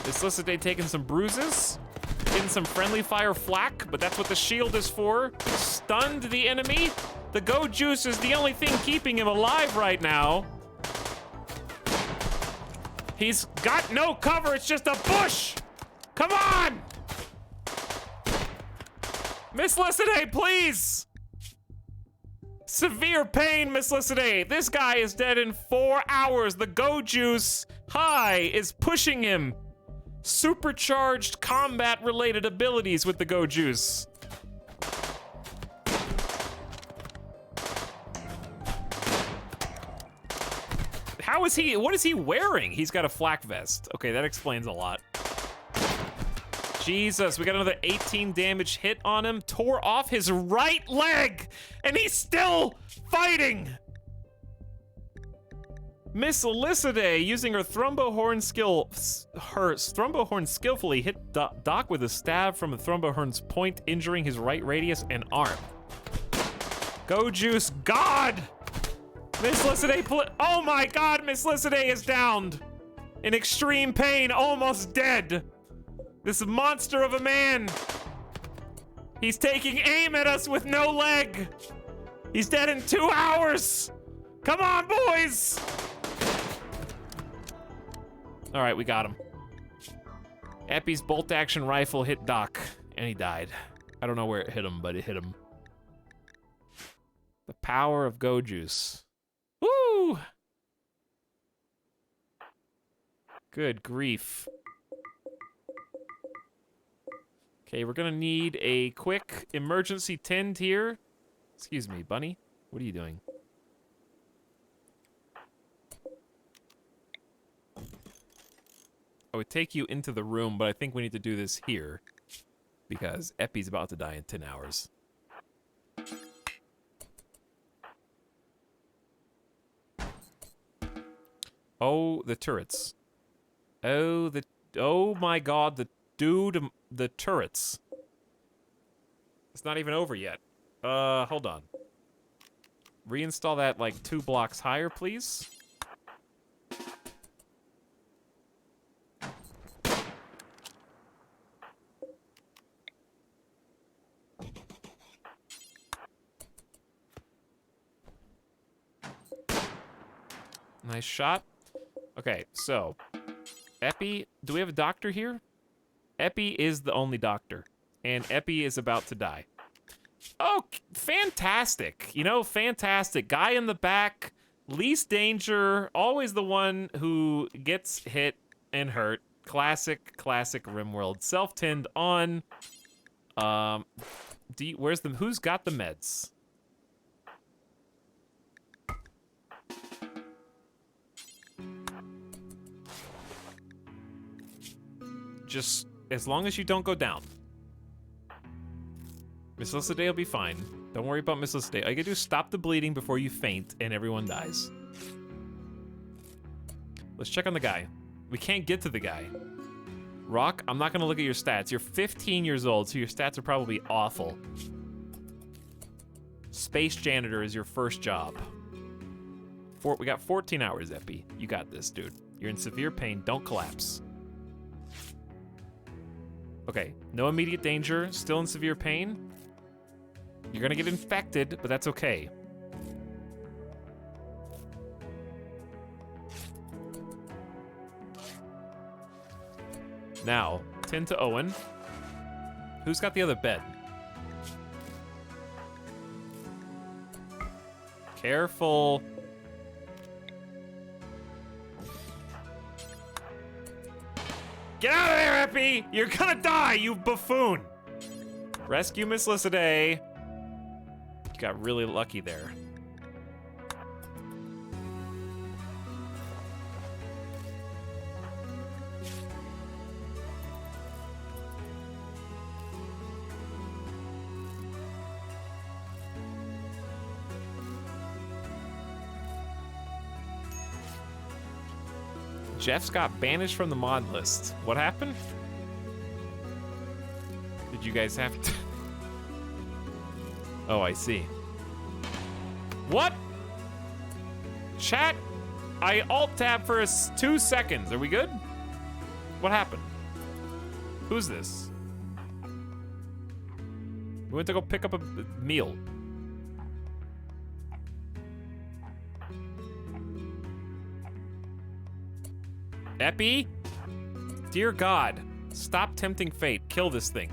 Miss Liciday taking some bruises, getting some friendly fire flak, but that's what the shield is for. Stunned the enemy. The go juice is the only thing keeping him alive right now. He's got no cover, it's just a bush! Come on! Miss Liciday, please! Severe pain, Miss Liciday. This guy is dead in 4 hours. The go juice high is pushing him. Supercharged combat-related abilities with the go juice. How is he, what is he wearing? He's got a flak vest. Okay, that explains a lot. Jesus, we got another 18 damage hit on him. Tore off his right leg, and he's still fighting. Miss Eliciday, using her thrombohorn skillfully hit Doc with a stab from the thrombohorn's point, injuring his right radius and arm. Go Juice, God! Miss Eliciday, oh my God, Miss Eliciday is downed. In extreme pain, almost dead. This monster of a man. He's taking aim at us with no leg. He's dead in 2 hours. Come on, boys. All right, we got him. Epi's bolt-action rifle hit Doc, and he died. I don't know where it hit him, but it hit him. The power of Go Juice. Woo! Good grief. Okay, we're gonna need a quick emergency tend here. Excuse me, Bunny. What are you doing? I would take you into the room, but I think we need to do this here because Epi's about to die in 10 hours. Oh, the turrets. Oh my God, the turrets. It's not even over yet. Hold on. Reinstall that like 2 blocks higher, please. Nice shot. Okay, so Epi, do we have a doctor here? Epi is the only doctor, and Epi is about to die. Oh, fantastic. You know, fantastic. Guy in the back, least danger, always the one who gets hit and hurt. Classic RimWorld. Self-tend on. Who's got the meds? Just as long as you don't go down. Miss Eliciday will be fine. Don't worry about Miss Eliciday. All you gotta do is stop the bleeding before you faint and everyone dies. Let's check on the guy. We can't get to the guy. Rock, I'm not gonna look at your stats. You're 15 years old, so your stats are probably awful. Space janitor is your first job. We got 14 hours, Epi. You got this, dude. You're in severe pain. Don't collapse. Okay, no immediate danger, still in severe pain. You're gonna get infected, but that's okay. Now, tend to Owen. Who's got the other bed? Careful. Get out of there, Epi! You're gonna die, you buffoon! Rescue Miss Eliciday. You got really lucky there. Jeff's got banished from the mod list. What happened? Did you guys have to... Oh, I see. What? Chat, I alt-tab for 2 seconds. Are we good? What happened? Who's this? We went to go pick up a meal. Epi? Dear God, stop tempting fate. Kill this thing.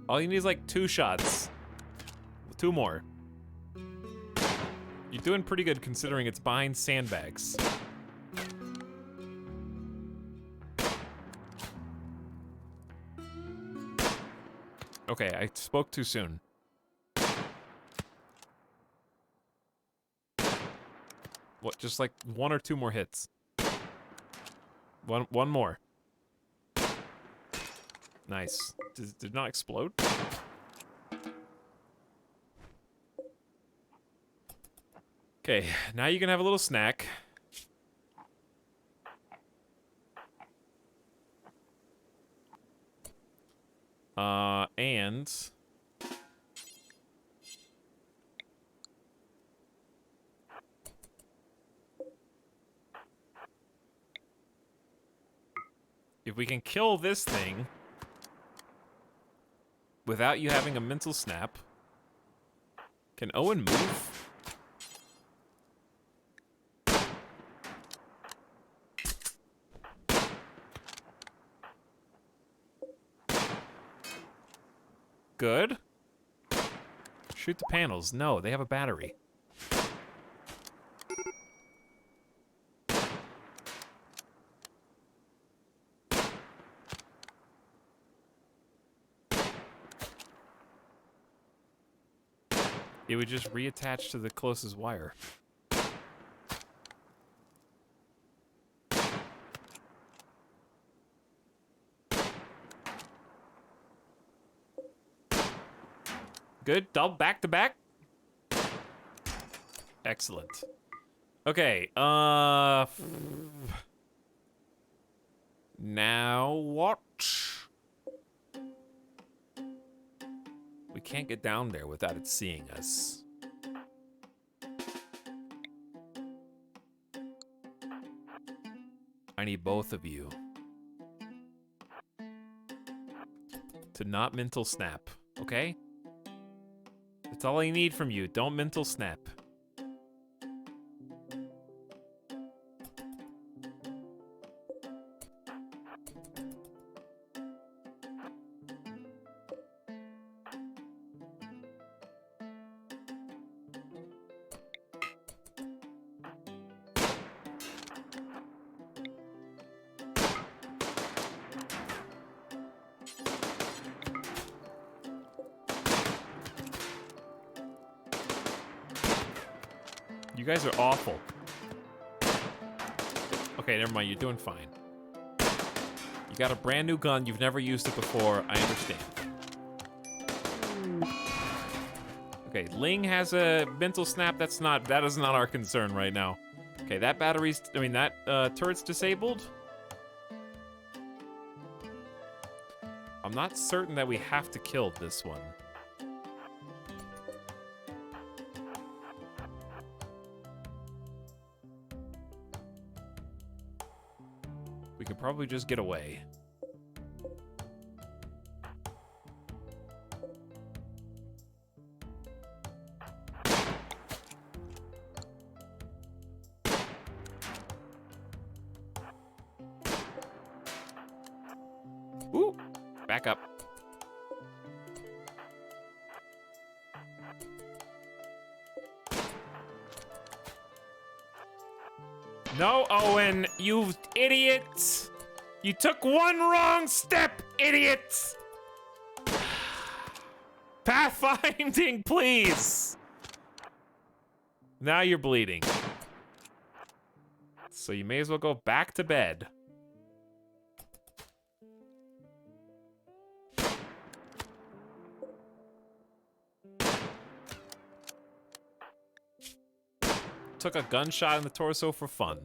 All you need is like 2 shots. 2 more. You're doing pretty good considering it's behind sandbags. Okay, I spoke too soon. What, just like 1 or 2 more hits? One more. Nice. Did it not explode? Okay, now you can have a little snack. And if we can kill this thing without you having a mental snap, can Owen move? Good. Shoot the panels. No, they have a battery. It would just reattach to the closest wire. Good. Double back to back. Excellent. Okay. Now what? We can't get down there without it seeing us. I need both of you to not mental snap, okay? That's all I need from you. Don't mental snap. You guys are awful. Okay, never mind. You're doing fine. You got a brand new gun. You've never used it before. I understand. Okay, Ling has a mental snap. That is not our concern right now. Okay, that battery's, that turret's disabled. I'm not certain that we have to kill this one. We could probably just get away. Ooh, back up. No, Owen, you idiot! You took one wrong step, idiot! Pathfinding, please! Now you're bleeding. So you may as well go back to bed. Took a gunshot in the torso for fun.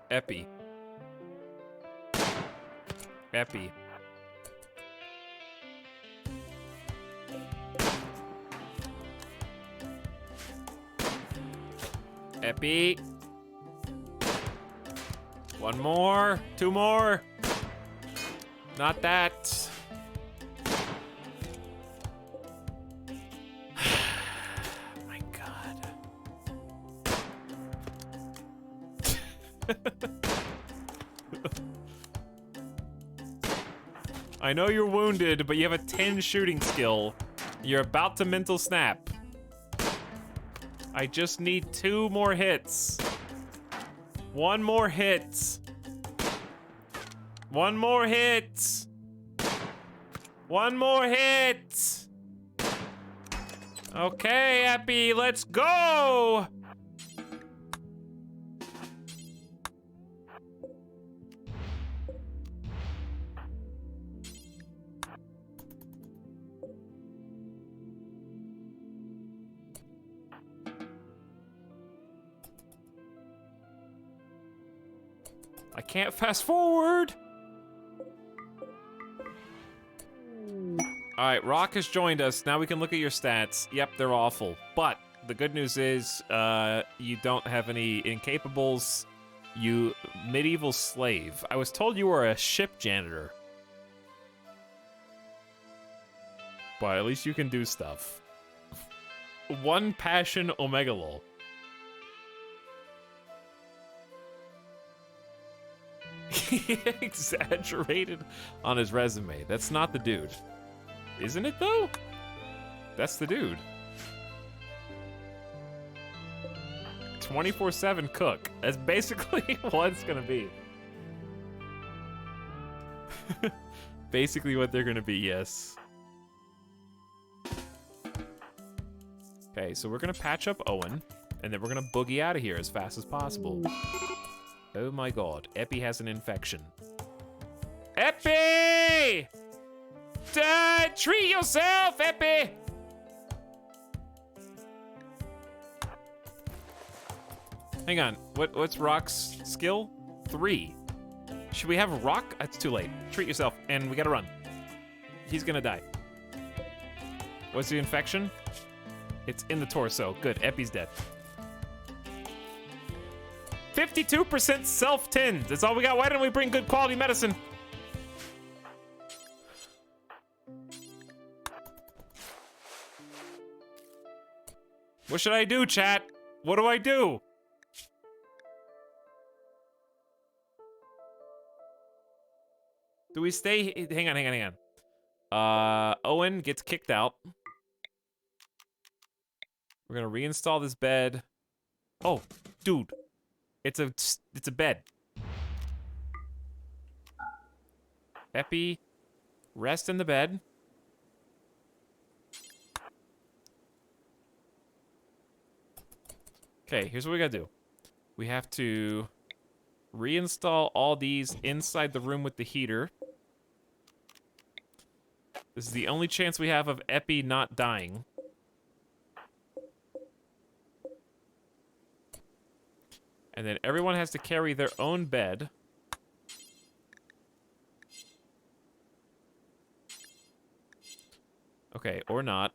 Epi. Epi. Epi. One more. Two more. Not that. My God. I know you're wounded, but you have a 10 shooting skill. You're about to mental snap. I just need 2 more hits. 1 more hit. 1 more hit. 1 more hit. Okay, Epi, let's go. I can't fast forward. All right, Rock has joined us. Now we can look at your stats. Yep, they're awful. But the good news is you don't have any incapables. You medieval slave. I was told you were a ship janitor. But at least you can do stuff. One passion omega lol. He exaggerated on his resume. That's not the dude. Isn't it though? That's the dude. 24/7 cook. That's basically what it's gonna be. Basically what they're gonna be, yes. Okay, so we're gonna patch up Owen, and then we're gonna boogie out of here as fast as possible. Oh my god, Epi has an infection. Epi! Treat yourself, Epi! Hang on, what's Rock's skill? 3. Should we have Rock? It's too late. Treat yourself, and we gotta run. He's gonna die. What's the infection? It's in the torso. Good, Epi's dead. 52% self-tinned. That's all we got. Why don't we bring good quality medicine? What should I do, chat? What do I do? Do we stay? Hang on. Owen gets kicked out. We're gonna reinstall this bed. Oh, dude. It's a bed. Epi, rest in the bed. Okay, here's what we gotta do. We have to reinstall all these inside the room with the heater. This is the only chance we have of Epi not dying. And then everyone has to carry their own bed. Okay, or not.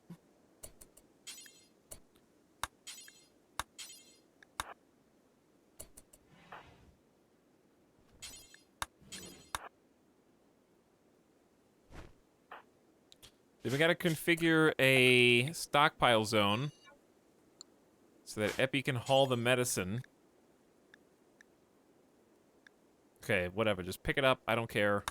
Then we gotta configure a stockpile zone so that Epi can haul the medicine. Okay, whatever. Just pick it up. I don't care.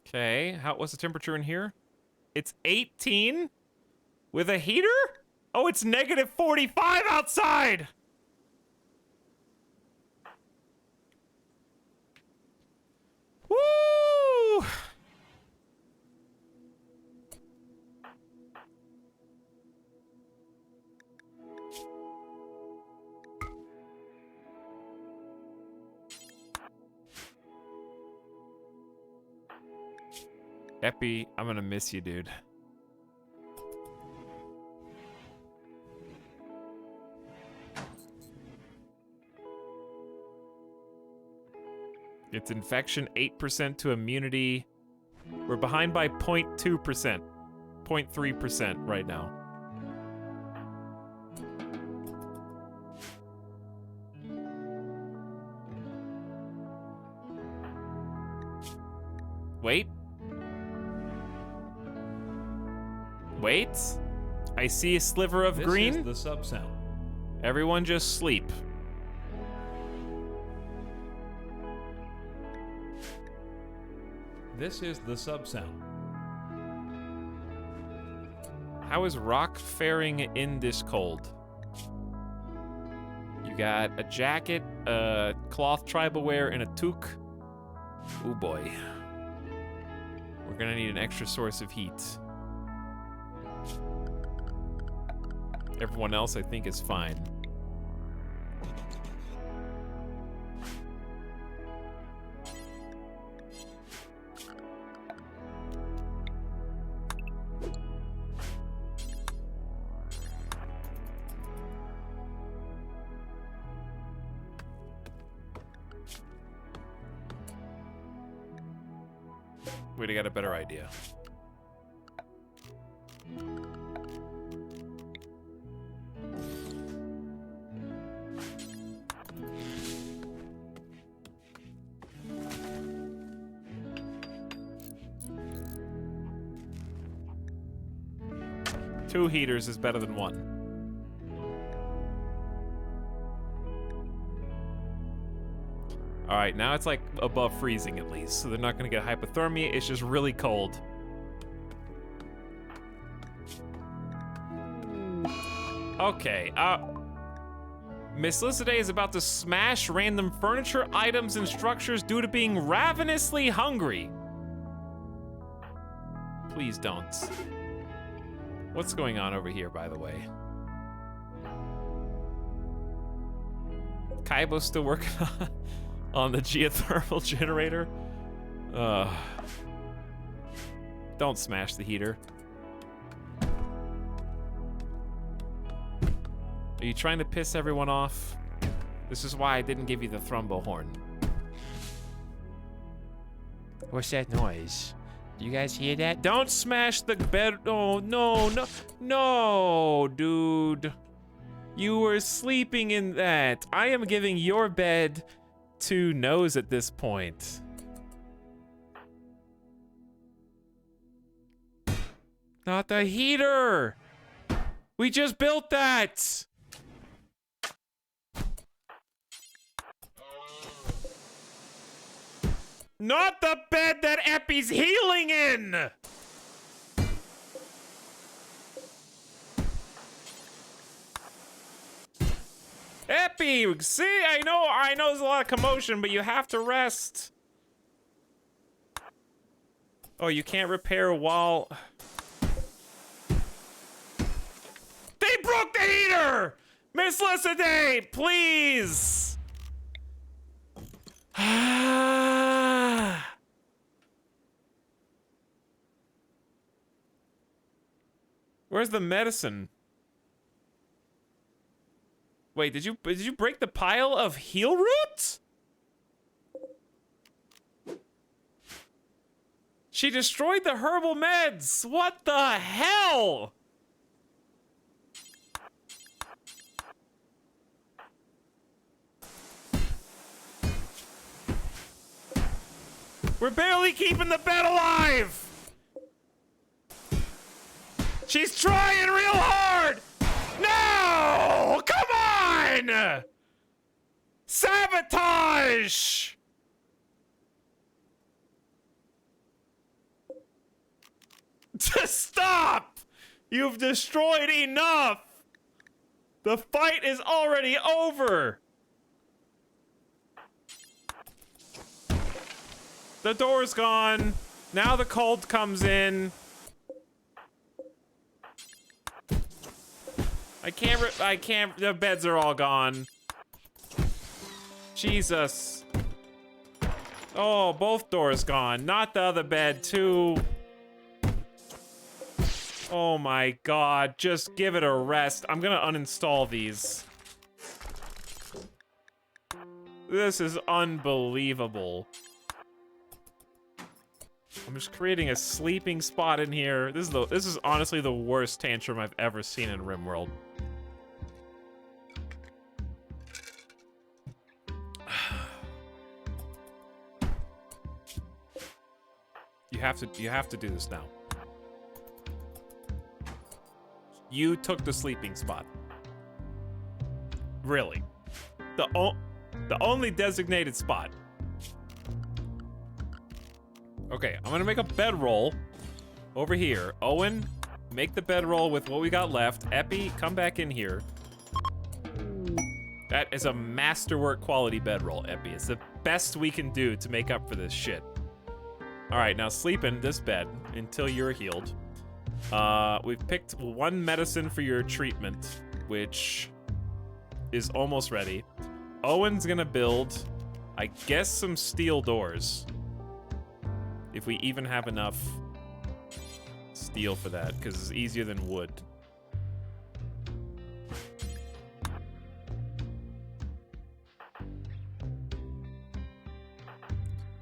Okay, what's the temperature in here? It's 18? With a heater? Oh, it's negative 45 outside! Woo! Epi, I'm gonna miss you, dude. It's infection 8% to immunity. We're behind by 0.2%. 0.3% right now. Wait. Wait. I see a sliver of green. This is the sub-sound. Everyone just sleep. This is the sub-sound. How is Rock faring in this cold? You got a jacket, a cloth tribal wear, and a toque. Oh boy. We're gonna need an extra source of heat. Everyone else, I think, is fine. Wait, I got a better idea. Two heaters is better than one. All right, now it's like above freezing at least, so they're not gonna get hypothermia. It's just really cold. Okay, Miss Lisidae is about to smash random furniture, items, and structures due to being ravenously hungry. Please don't. What's going on over here, by the way? Kaibo's still working on the geothermal generator. Don't smash the heater. Are you trying to piss everyone off? This is why I didn't give you the thrumbo horn. What's that noise? Do you guys hear that? Don't smash the bed. Oh, no, no, no, dude. You were sleeping in that. I am giving your bed to Nose at this point. Not the heater. We just built that. Not the bed that Epi's healing in! Epi, see, I know there's a lot of commotion, but you have to rest. Oh, you can't repair while... They broke the heater! Miss Lisidae, please! Where's the medicine? Wait, did you break the pile of heal root? She destroyed the herbal meds. What the hell? We're barely keeping the bed alive! She's trying real hard! No! Come on! Sabotage! Stop! You've destroyed enough! The fight is already over! The door's gone. Now the cold comes in. I can't, the beds are all gone. Jesus. Oh, both doors gone. Not the other bed, too. Oh my God, just give it a rest. I'm gonna uninstall these. This is unbelievable. I'm just creating a sleeping spot in here. This is honestly the worst tantrum I've ever seen in RimWorld. You have to do this now. You took the sleeping spot. Really. The only designated spot. Okay, I'm gonna make a bedroll over here. Owen, make the bedroll with what we got left. Epi, come back in here. That is a masterwork quality bedroll, Epi. It's the best we can do to make up for this shit. All right, now sleep in this bed until you're healed. We've picked one medicine for your treatment, which is almost ready. Owen's gonna build, I guess, some steel doors. If we even have enough steel for that, because it's easier than wood.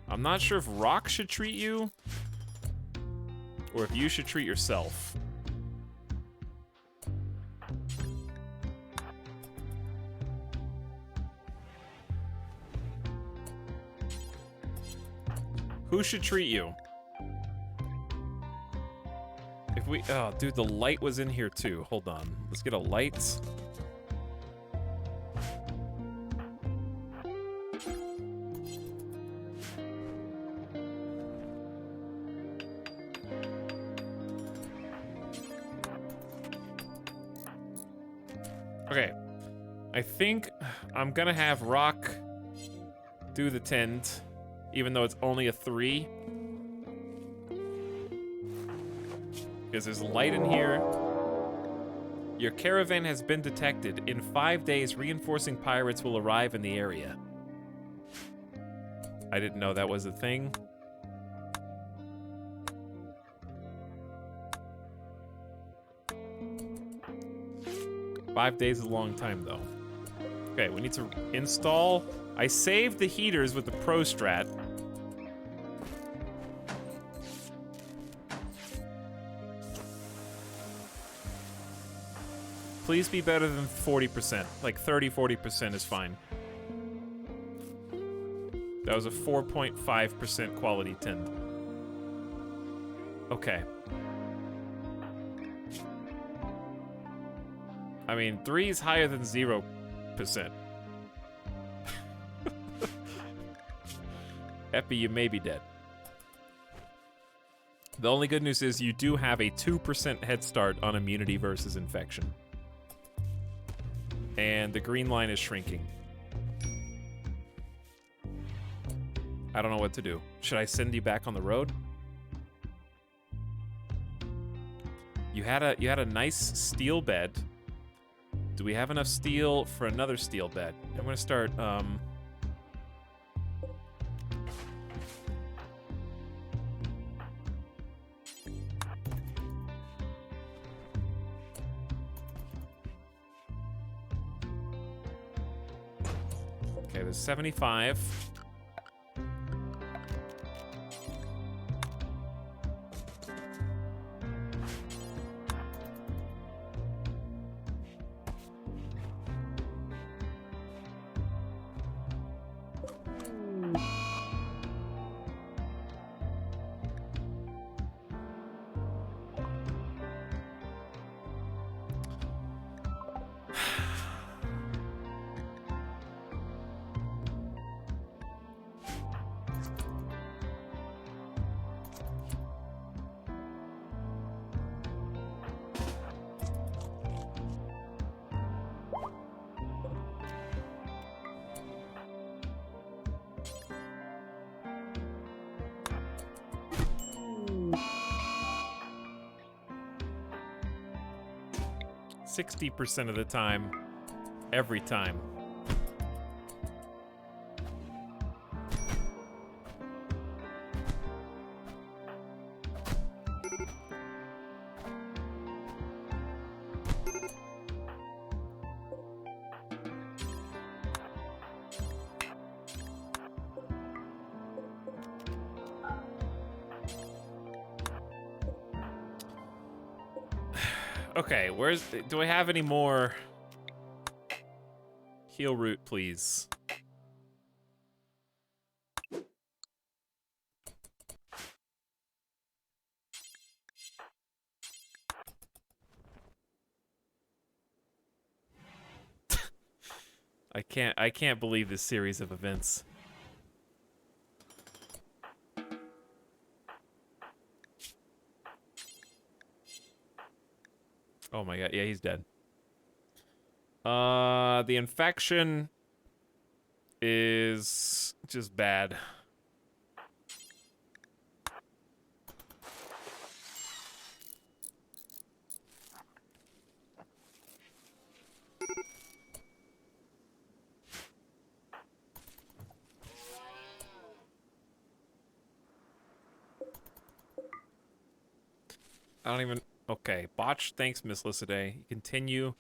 I'm not sure if rock should treat you, or if you should treat yourself. Who should treat you? If we... Oh, dude, the light was in here, too. Hold on. Let's get a light. Okay. I think I'm gonna have Rock do the tent, even though it's only a 3. Because there's light in here. Your caravan has been detected. In 5 days, reinforcing pirates will arrive in the area. I didn't know that was a thing. Five days is a long time, though. Okay, we need to install... I saved the heaters with the Pro Strat. Please be better than 40%. Like 30, 40% is fine. That was a 4.5% quality 10. Okay. I mean, 3 is higher than 0%. Epi, you may be dead. The only good news is you do have a 2% head start on immunity versus infection. And the green line is shrinking. I don't know what to do. Should I send you back on the road? You had a nice steel bed. Do we have enough steel for another steel bed? I'm gonna start, Okay, there's 75. %60 of the time, every time. Okay, do I have any more? Heal root, please. I can't believe this series of events. Oh my god, yeah, he's dead. The infection is just bad. I don't even... Okay, botch. Thanks, Miss Lycidae. You continue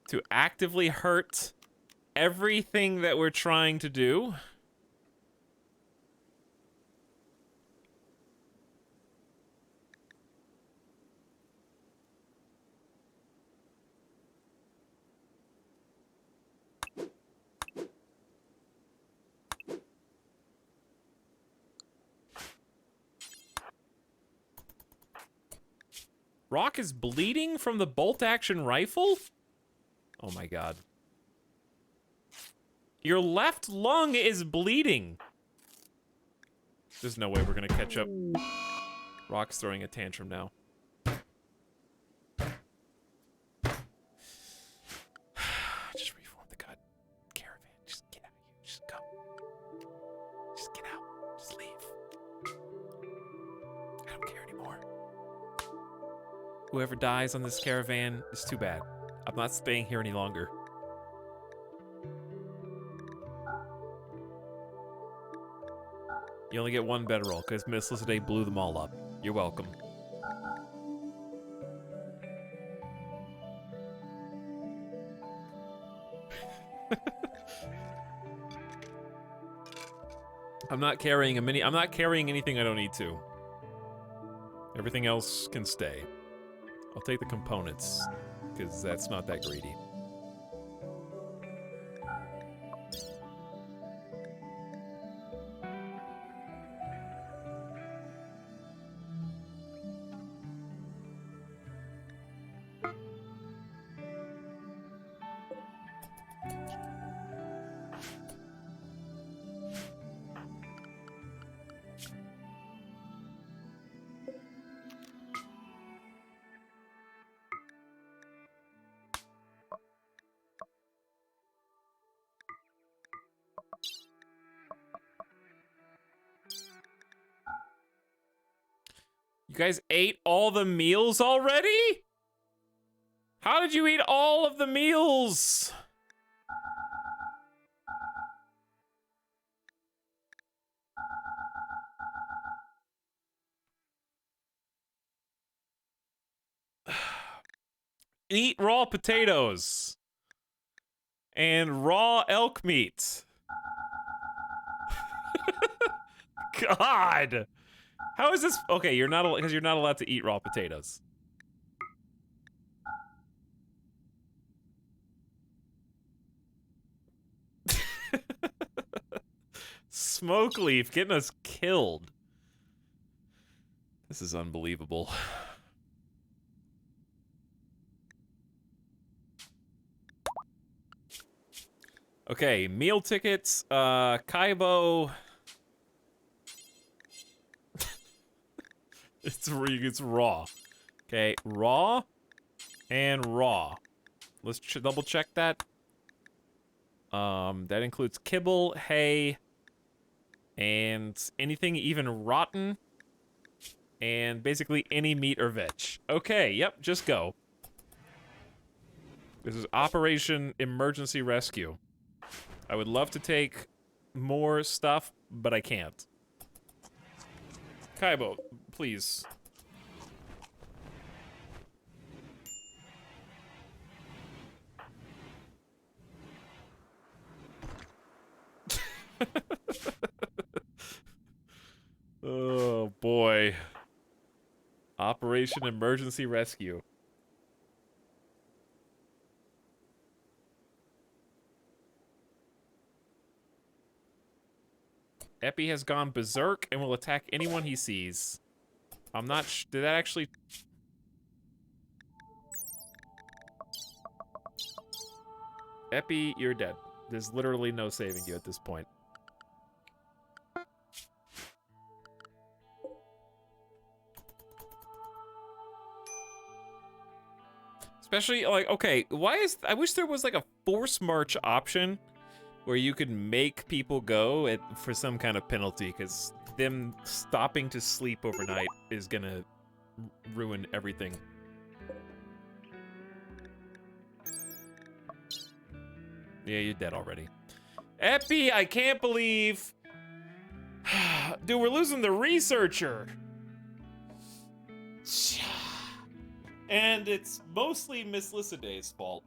to actively hurt everything that we're trying to do. Rock is bleeding from the bolt-action rifle? Oh my god. Your left lung is bleeding. There's no way we're gonna catch up. Rock's throwing a tantrum now. Just reform the god caravan. Just get out of here. Just go. Just get out. Just leave. I don't care anymore. Whoever dies on this caravan is too bad. I'm not staying here any longer. You only get one bedroll because Miss Lycidae blew them all up. You're welcome. I'm not carrying I'm not carrying anything I don't need to. Everything else can stay. I'll take the components, because that's not that greedy. You guys ate all the meals already? How did you eat all of the meals? Eat raw potatoes. And raw elk meat. God. How is this? Okay, you're not because you're not allowed to eat raw potatoes. Smoke leaf getting us killed. This is unbelievable. Okay, meal tickets, Kaibo. It's raw. Okay, raw and raw. Let's double check that. That includes kibble, hay, and anything even rotten, and basically any meat or veg. Okay, yep, just go. This is Operation Emergency Rescue. I would love to take more stuff, but I can't. Kaibo, please. Oh, boy. Operation Emergency Rescue. Epi has gone berserk and will attack anyone he sees. I'm not did that actually... Epi, you're dead. There's literally no saving you at this point. Especially, like, okay, why is... I wish there was, like, a force march option where you could make people go for some kind of penalty, because them stopping to sleep overnight is gonna ruin everything. Yeah, you're dead already. Epi, I can't believe... Dude, we're losing the researcher. And it's mostly Miss Lyssaday's fault.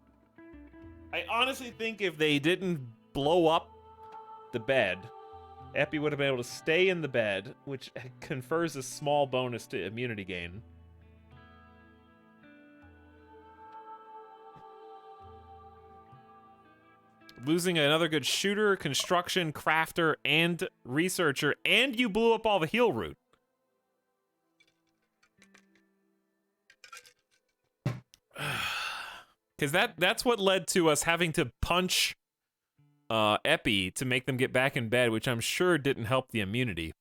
I honestly think if they didn't blow up the bed, Epi would have been able to stay in the bed, which confers a small bonus to immunity gain. Losing another good shooter, construction, crafter, and researcher, and you blew up all the heal route. Because that's what led to us having to punch Epi to make them get back in bed, which I'm sure didn't help the immunity.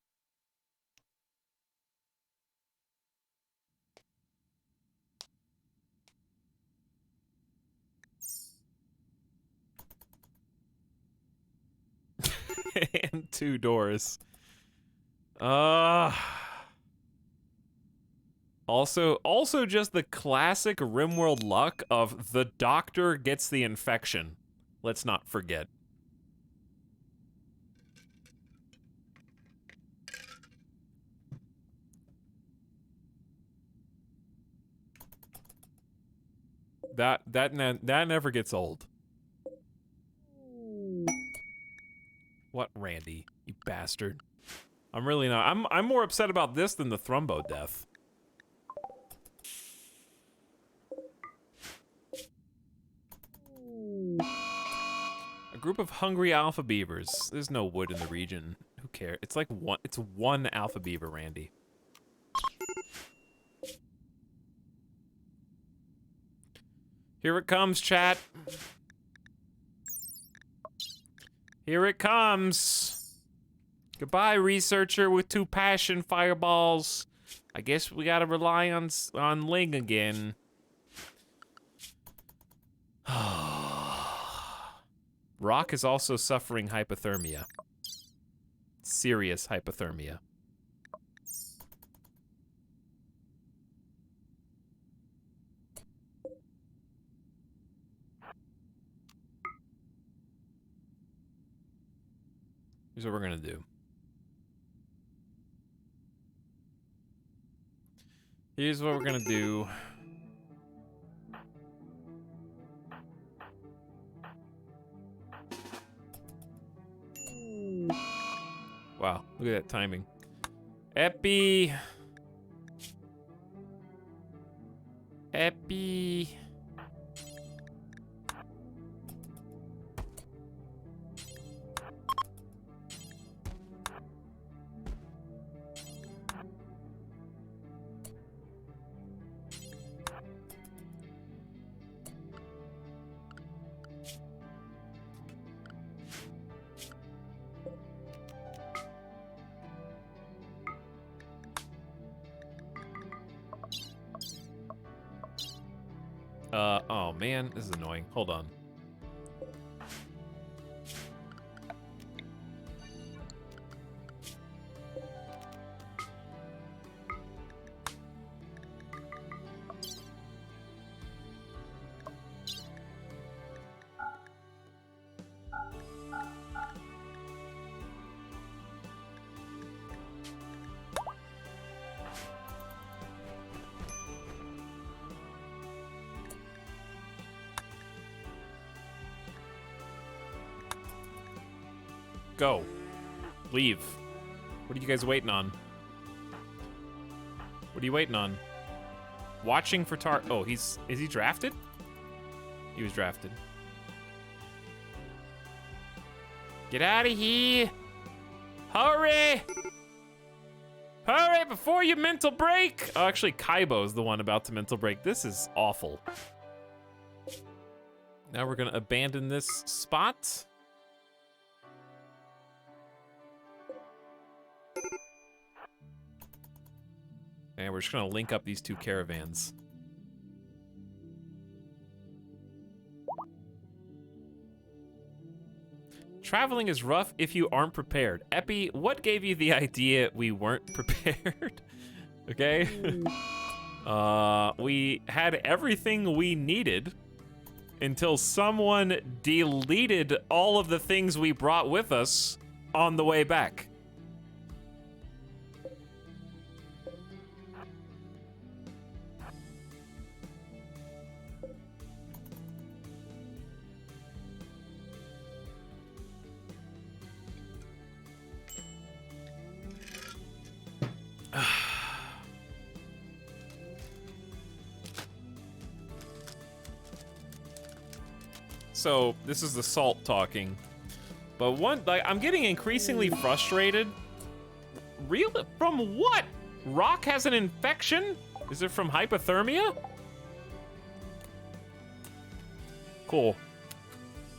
And 2 doors. Also just the classic RimWorld luck of the doctor gets the infection. Let's not forget. That never gets old. What, Randy? You bastard. I'm really not. I'm more upset about this than the Thrumbo death. A group of hungry alpha beavers. There's no wood in the region. Who cares? It's like one alpha beaver, Randy. Here it comes, chat. Here it comes. Goodbye, researcher with 2 passion fireballs. I guess we gotta rely on Ling again. Rock is also suffering hypothermia. Serious hypothermia. Here's what we're gonna do. Here's what we're gonna do. Wow, look at that timing. Epi. Epi. Oh man, this is annoying. Hold on. Go. Leave. What are you guys waiting on? What are you waiting on? Watching for Oh, is he drafted? He was drafted. Get out of here! Hurry! Hurry before you mental break! Oh, actually, Kaibo's the one about to mental break. This is awful. Now we're gonna abandon this spot. And we're just gonna link up these 2 caravans. Traveling is rough if you aren't prepared. Epi, what gave you the idea we weren't prepared? Okay? We had everything we needed until someone deleted all of the things we brought with us on the way back. So this is the salt talking. But I'm getting increasingly frustrated. Really? From what? Rock has an infection? Is it from hypothermia? Cool.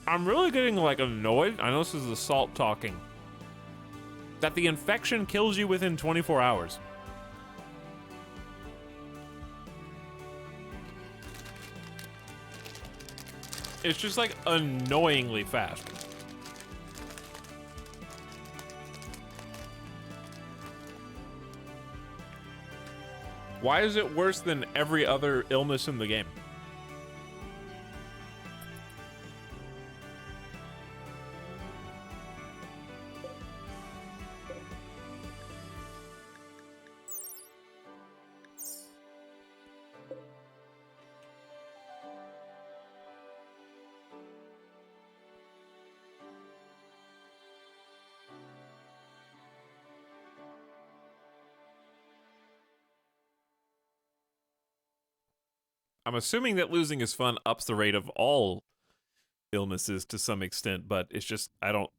I'm really getting like annoyed. I know this is the salt talking. That the infection kills you within 24 hours. It's just like annoyingly fast. Why is it worse than every other illness in the game? I'm assuming that losing his fun ups the rate of all illnesses to some extent, but it's just, I don't...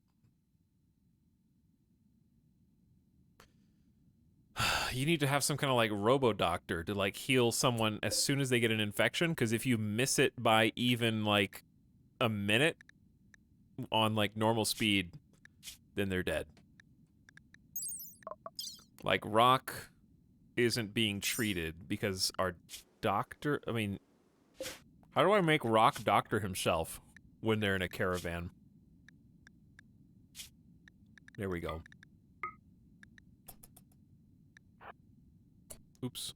You need to have some kind of like robo-doctor to like heal someone as soon as they get an infection, because if you miss it by even like a minute on like normal speed, then they're dead. Like Rock isn't being treated because our doctor, I mean, how do I make Rock doctor himself when they're in a caravan? There we go. Oops.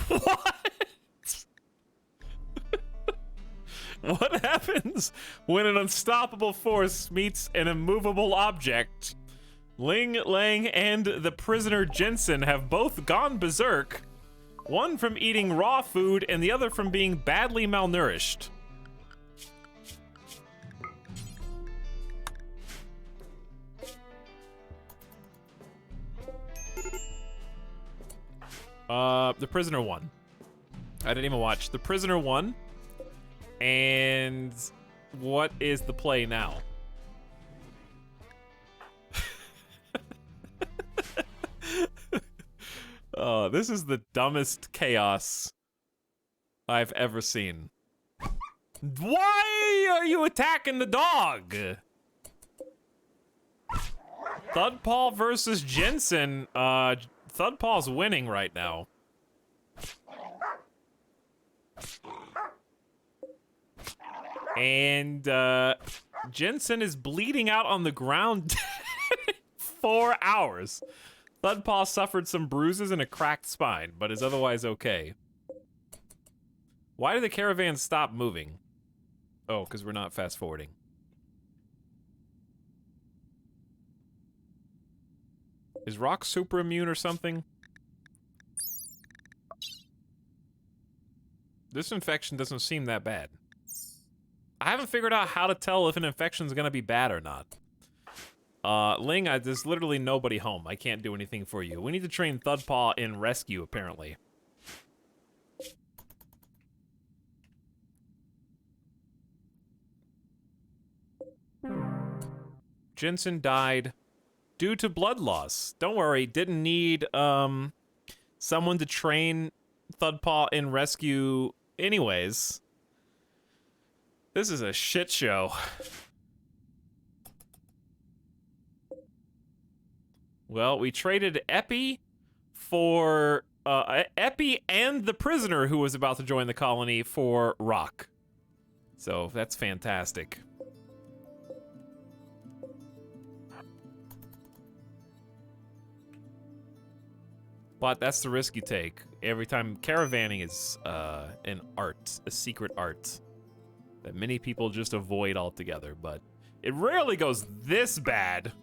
What? What happens when an unstoppable force meets an immovable object? Ling, Lang, and the prisoner Jensen have both gone berserk. One from eating raw food and the other from being badly malnourished. The prisoner won. I didn't even watch. The prisoner won. And what is the play now? Oh, this is the dumbest chaos I've ever seen. Why are you attacking the dog? Thudpaw versus Jensen. Thudpaw's winning right now. And Jensen is bleeding out on the ground 4 hours. Thudpaw suffered some bruises and a cracked spine, but is otherwise okay. Why did the caravan stop moving? Oh, because we're not fast forwarding. Is Rock super immune or something? This infection doesn't seem that bad. I haven't figured out how to tell if an infection is going to be bad or not. Ling, there's literally nobody home. I can't do anything for you. We need to train Thudpaw in rescue, apparently. Jensen died due to blood loss. Don't worry, didn't need someone to train Thudpaw in rescue anyways. This is a shit show. Well, we traded Epi for Epi and the prisoner who was about to join the colony for Rock. So that's fantastic. But that's the risk you take. Every time caravanning is an art, a secret art that many people just avoid altogether, but it rarely goes this bad.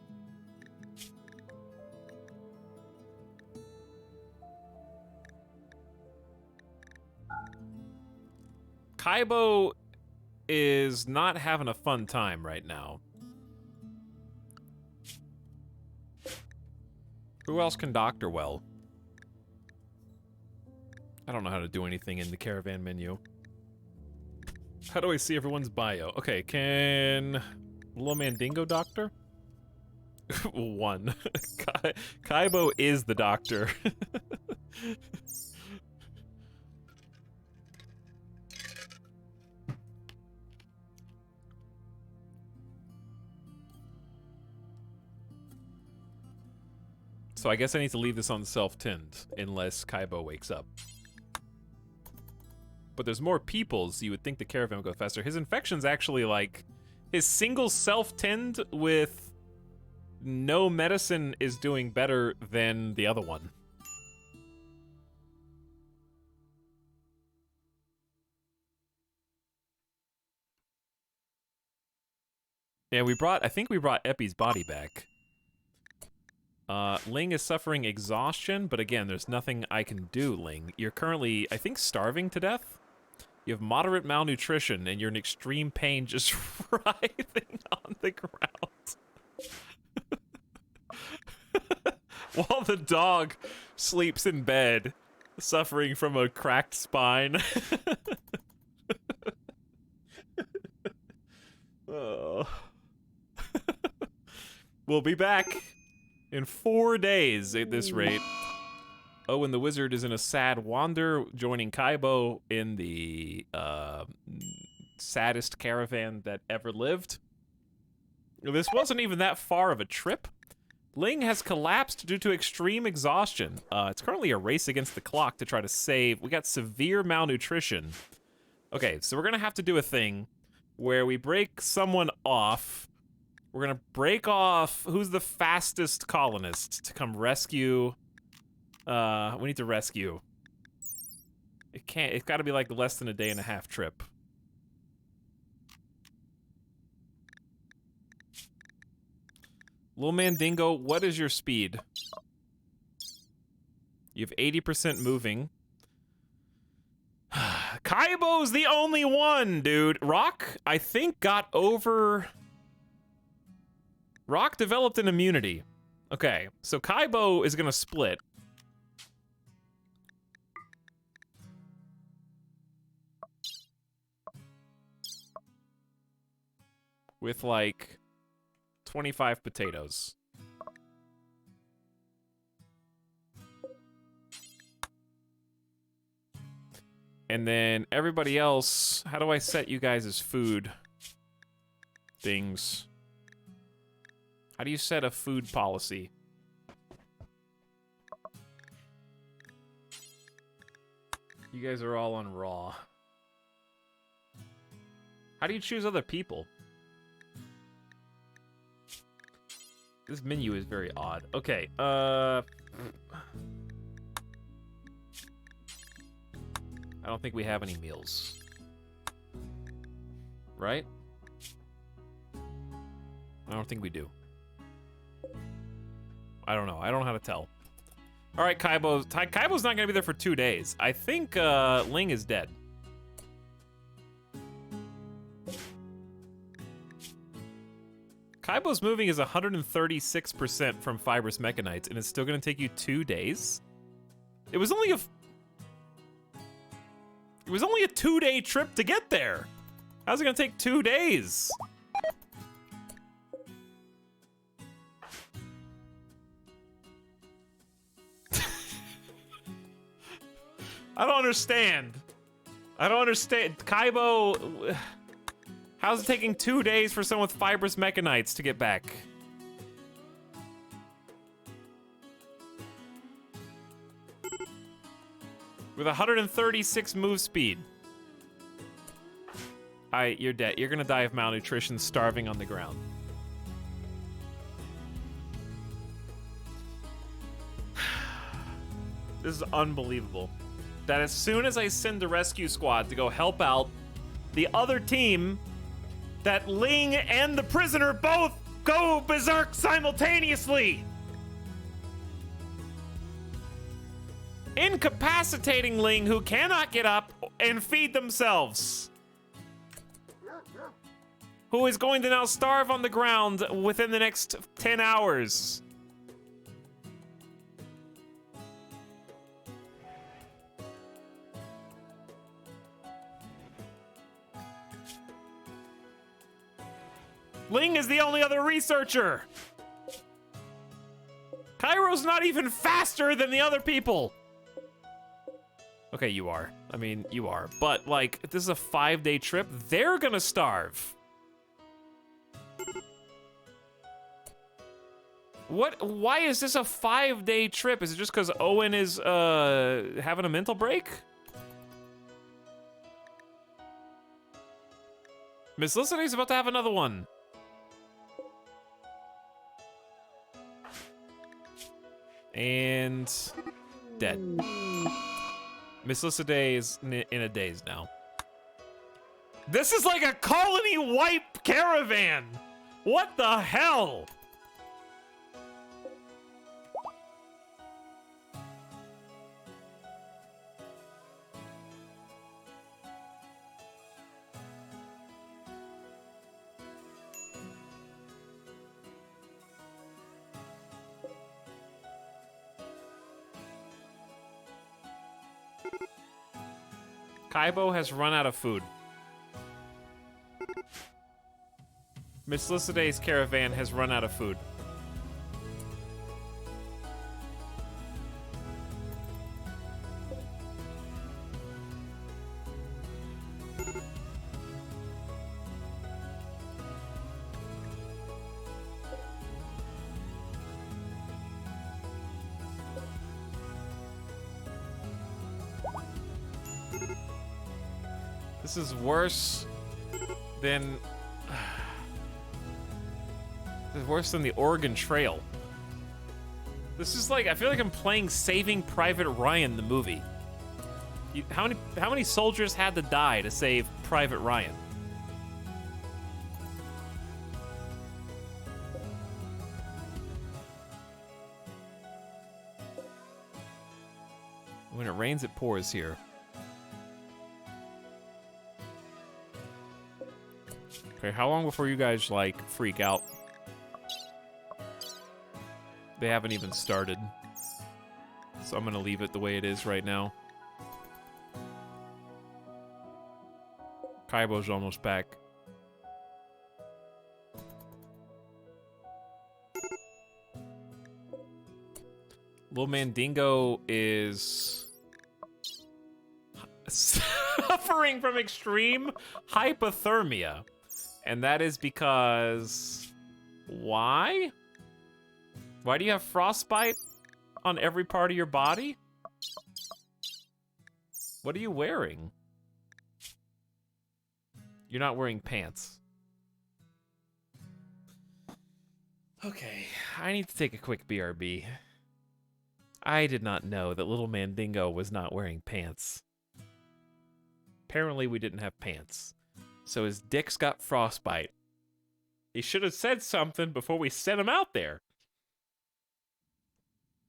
Kaibo is not having a fun time right now. Who else can doctor well? I don't know how to do anything in the caravan menu. How do I see everyone's bio? Okay, can Little Mandingo doctor? 1. Kaibo is the doctor. So I guess I need to leave this on self-tinned, unless Kaibo wakes up. But there's more people, so you would think the caravan would go faster. His infection's actually like... His single self-tinned with no medicine is doing better than the other one. Yeah, I think we brought Epi's body back. Ling is suffering exhaustion, but again, there's nothing I can do, Ling. You're currently, I think, starving to death? You have moderate malnutrition, and you're in extreme pain just writhing on the ground. While the dog sleeps in bed, suffering from a cracked spine. Oh. We'll be back in 4 days at this rate. Oh, and the wizard is in a sad wander, joining Kaibo in the saddest caravan that ever lived. This wasn't even that far of a trip. Ling has collapsed due to extreme exhaustion. It's currently a race against the clock to try to save. We got severe malnutrition. Okay, so we're gonna have to do a thing where we break someone off. We're gonna break off who's the fastest colonist to come rescue. We need to rescue. It's gotta be like less than a day and a half trip. Little Mandingo, what is your speed? You have 80% moving. Kaibo's the only one, dude. Rock, I think, got over... Rock developed an immunity. Okay, so Kaibo is gonna split. With, like, 25 potatoes. And then everybody else, how do I set you guys as food things? How do you set a food policy? You guys are all on raw. How do you choose other people? This menu is very odd. Okay, I don't think we have any meals. Right? I don't think we do. I don't know. I don't know how to tell. All right, Kaibo's not gonna be there for 2 days. I think Ling is dead. Kaibo's moving is 136% from fibrous mechanites, and it's still gonna take you 2 days. It was only a 2-day trip to get there. How's it gonna take 2 days? I don't understand. I don't understand. Kaibo... How's it taking 2 days for someone with fibrous mechanites to get back? With 136 move speed. You're dead. You're gonna die of malnutrition, starving on the ground. This is unbelievable. That as soon as I send the rescue squad to go help out the other team, that Ling and the prisoner both go berserk simultaneously. Incapacitating Ling, who cannot get up and feed themselves. Who is going to now starve on the ground within the next 10 hours. Ling is the only other researcher. Cairo's not even faster than the other people. Okay, you are. I mean, you are. But, like, if this is a 5-day trip, they're gonna starve. What? Why is this a 5-day trip? Is it just because Owen is, having a mental break? Miss Listening is about to have another one. And dead. Miss Lissiday is in a daze now. This is like a colony wipe caravan. What the hell? Kaibo has run out of food. Miss Lissiday's caravan has run out of food. This is worse than... This is worse than the Oregon Trail. This is like, I feel like I'm playing Saving Private Ryan, the movie. How many soldiers had to die to save Private Ryan? When it rains, it pours here. Okay, how long before you guys, like, freak out? They haven't even started. So I'm gonna leave it the way it is right now. Kaibo's almost back. Little Mandingo is... suffering from extreme hypothermia. And that is because... Why? Why do you have frostbite on every part of your body? What are you wearing? You're not wearing pants. Okay, I need to take a quick BRB. I did not know that little Mandingo was not wearing pants. Apparently we didn't have pants. So his dick's got frostbite. He should have said something before we sent him out there.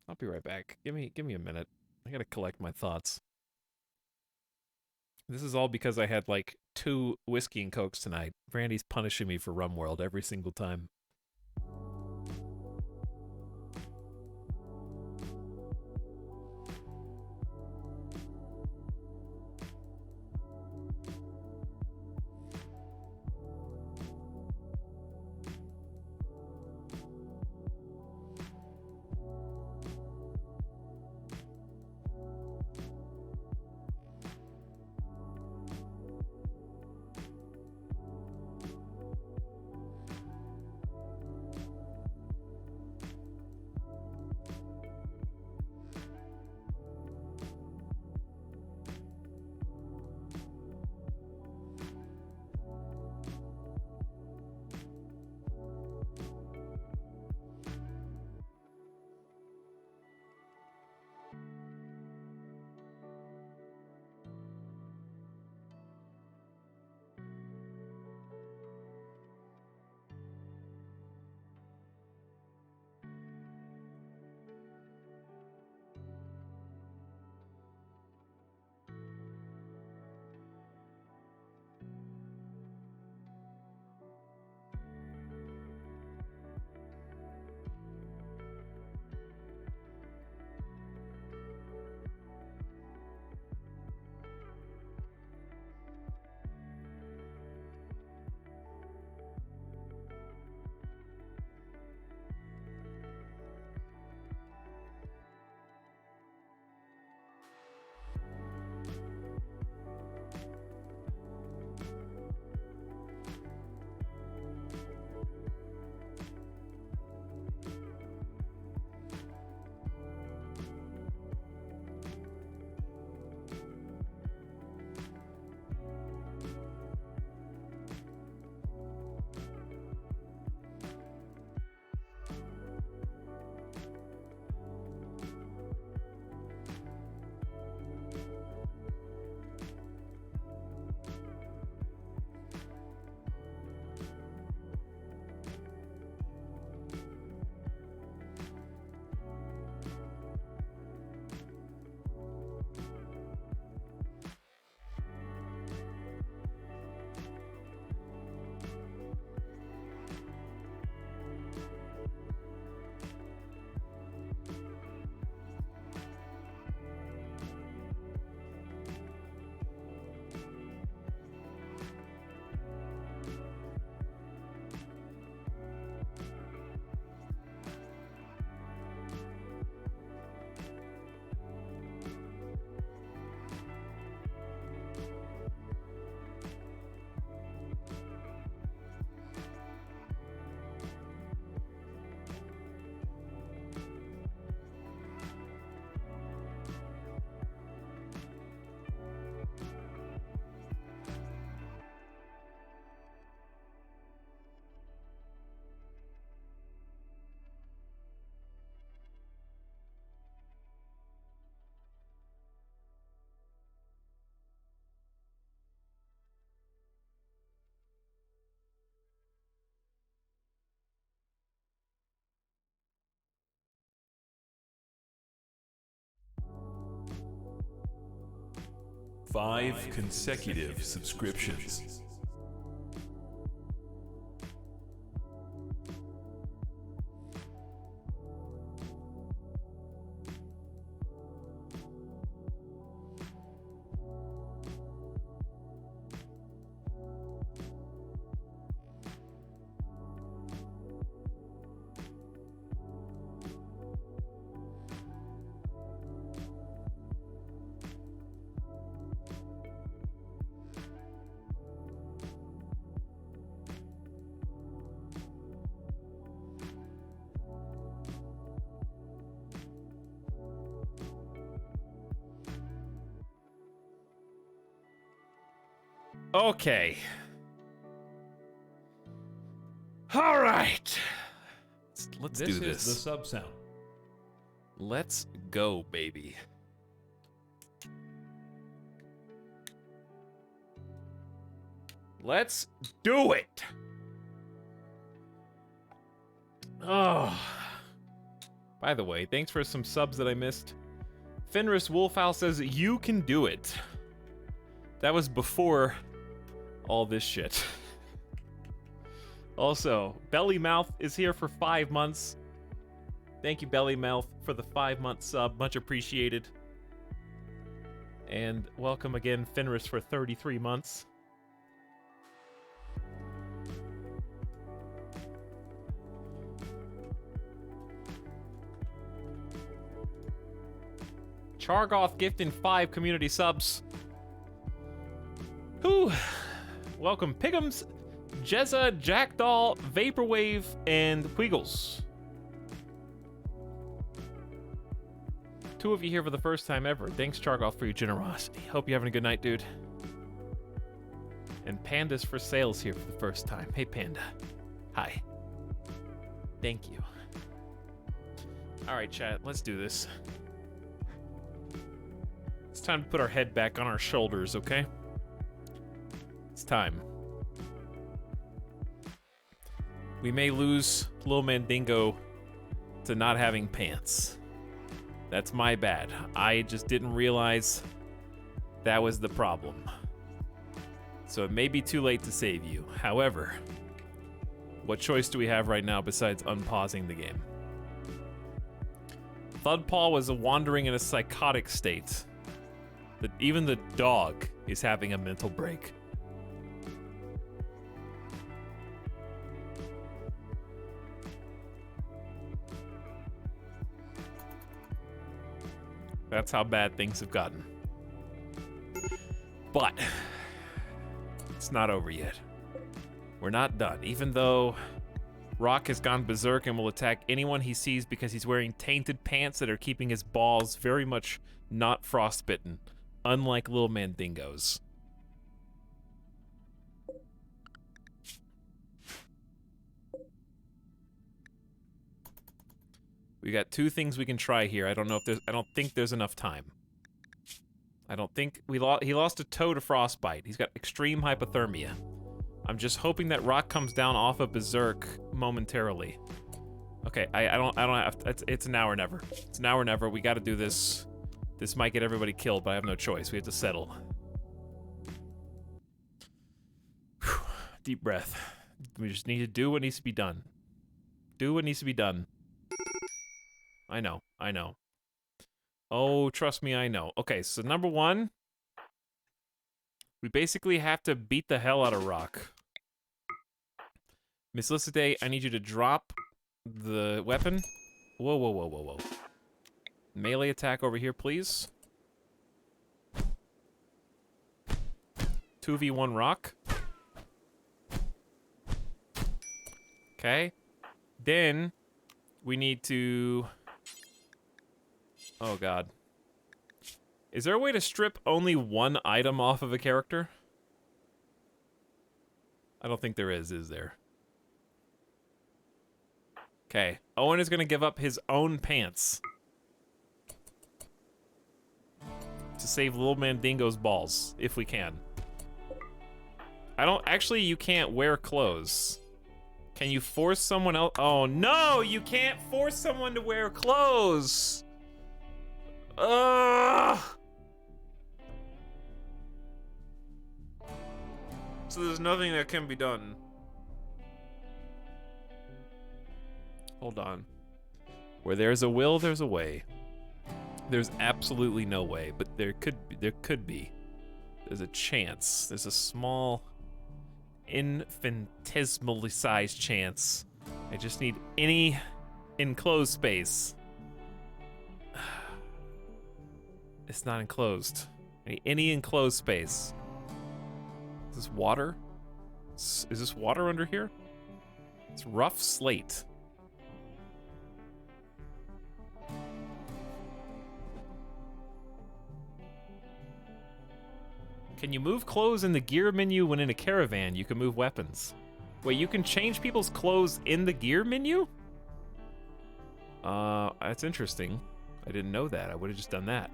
I'll be right back. Give me a minute. I gotta collect my thoughts. This is all because I had like 2 whiskey and cokes tonight. Brandy's punishing me for RimWorld every single time. 5 consecutive subscriptions. Okay. All right. Let's do This this. is the sub sound. Let's go, baby. Let's do it. Oh. By the way, thanks for some subs that I missed. Fenris Wolfowl says you can do it. That was before all this shit. Also, Bellymouth is here for 5 months. Thank you, Bellymouth, for the 5-month sub. Much appreciated. And welcome again, Fenris, for 33 months. Chargoth gifting 5 community subs. Whew. Welcome, Pigums, Jezza, Jackdaw, Vaporwave, and Wiggles. 2 of you here for the first time ever. Thanks, Chargoth, for your generosity. Hope you're having a good night, dude. And Panda's for sales here for the first time. Hey, Panda. Hi. Thank you. All right, chat, let's do this. It's time to put our head back on our shoulders, okay? It's time. We may lose Lil Mandingo to not having pants. That's my bad. I just didn't realize that was the problem. So it may be too late to save you. However, what choice do we have right now besides unpausing the game? Thudpaw was wandering in a psychotic state. Even the dog is having a mental break. That's how bad things have gotten. But it's not over yet. We're not done. Even though Rock has gone berserk and will attack anyone he sees because he's wearing tainted pants that are keeping his balls very much not frostbitten, unlike Lil Mandingo's. We got 2 things we can try here. I don't think there's enough time. I don't think he lost a toe to frostbite. He's got extreme hypothermia. I'm just hoping that Rock comes down off of berserk momentarily. Okay, I don't have it's now or never. It's now or never. We got to do this. This might get everybody killed, but I have no choice. We have to settle. Whew. Deep breath. We just need to do what needs to be done. Do what needs to be done. I know. Oh, trust me, I know. Okay, so number 1, we basically have to beat the hell out of Rock. Miss Liciday, I need you to drop the weapon. Whoa. Melee attack over here, please. 2v1 Rock. Okay. Then we need to... Oh, God. Is there a way to strip only 1 item off of a character? I don't think there is there? Okay. Owen is going to give up his own pants to save Lil Mandingo's balls, if we can. Actually, you can't wear clothes. Can you force someone else? Oh, no! You can't force someone to wear clothes! Ugh! So there's nothing that can be done. Hold on. Where there's a will, there's a way. There's absolutely no way, but there could be. There's a chance. There's a small, infinitesimally sized chance. I just need any enclosed space. It's not enclosed. I need any enclosed space. Is this water? Is this water under here? It's rough slate. Can you move clothes in the gear menu when in a caravan? You can move weapons. Wait, you can change people's clothes in the gear menu? That's interesting. I didn't know that. I would have just done that.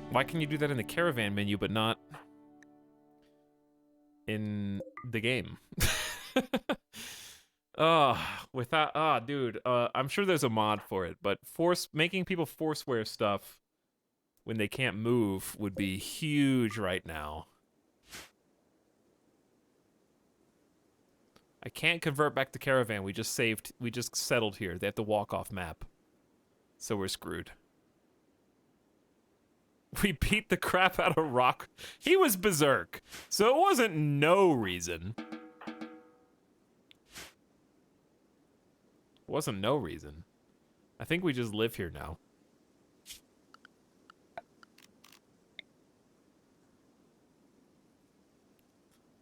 Why can you do that in the caravan menu but not in the game? Dude, I'm sure there's a mod for it, but making people force wear stuff when they can't move would be huge right now. I can't convert back to caravan. We just settled here. They have to walk off map. So we're screwed. We beat the crap out of Rock. He was berserk, so it wasn't no reason. Wasn't no reason. I think we just live here now.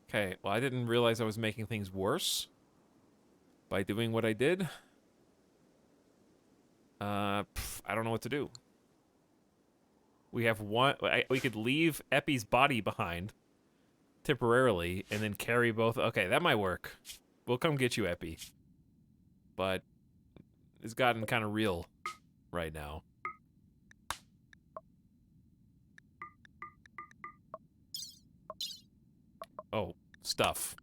Okay, well, I didn't realize I was making things worse by doing what I did. I don't know what to do. We have one. We could leave Epi's body behind temporarily and then carry both. Okay, that might work. We'll come get you, Epi. But it's gotten kind of real right now. Oh, stuff.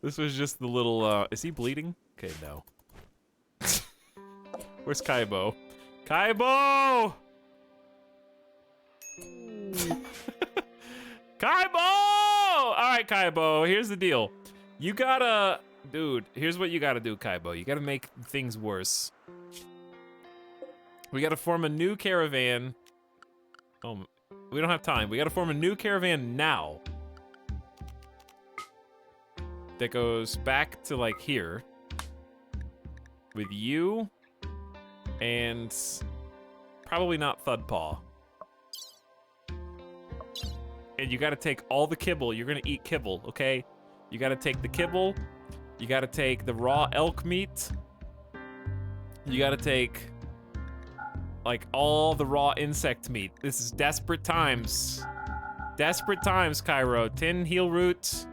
This was just the little, is he bleeding? Okay, no. Where's Kaibo? Kaibo! Kaibo! Alright, Kaibo, here's the deal. You gotta... Dude, here's what you gotta do, Kaibo. You gotta make things worse. We gotta form a new caravan. Oh, we don't have time. We gotta form a new caravan now. That goes back to, like, here. With you. And... probably not Thudpaw. And you gotta take all the kibble. You're gonna eat kibble, okay? You gotta take the kibble. You gotta take the raw elk meat. You gotta take... like, all the raw insect meat. This is desperate times. Desperate times, Cairo. 10 heal roots.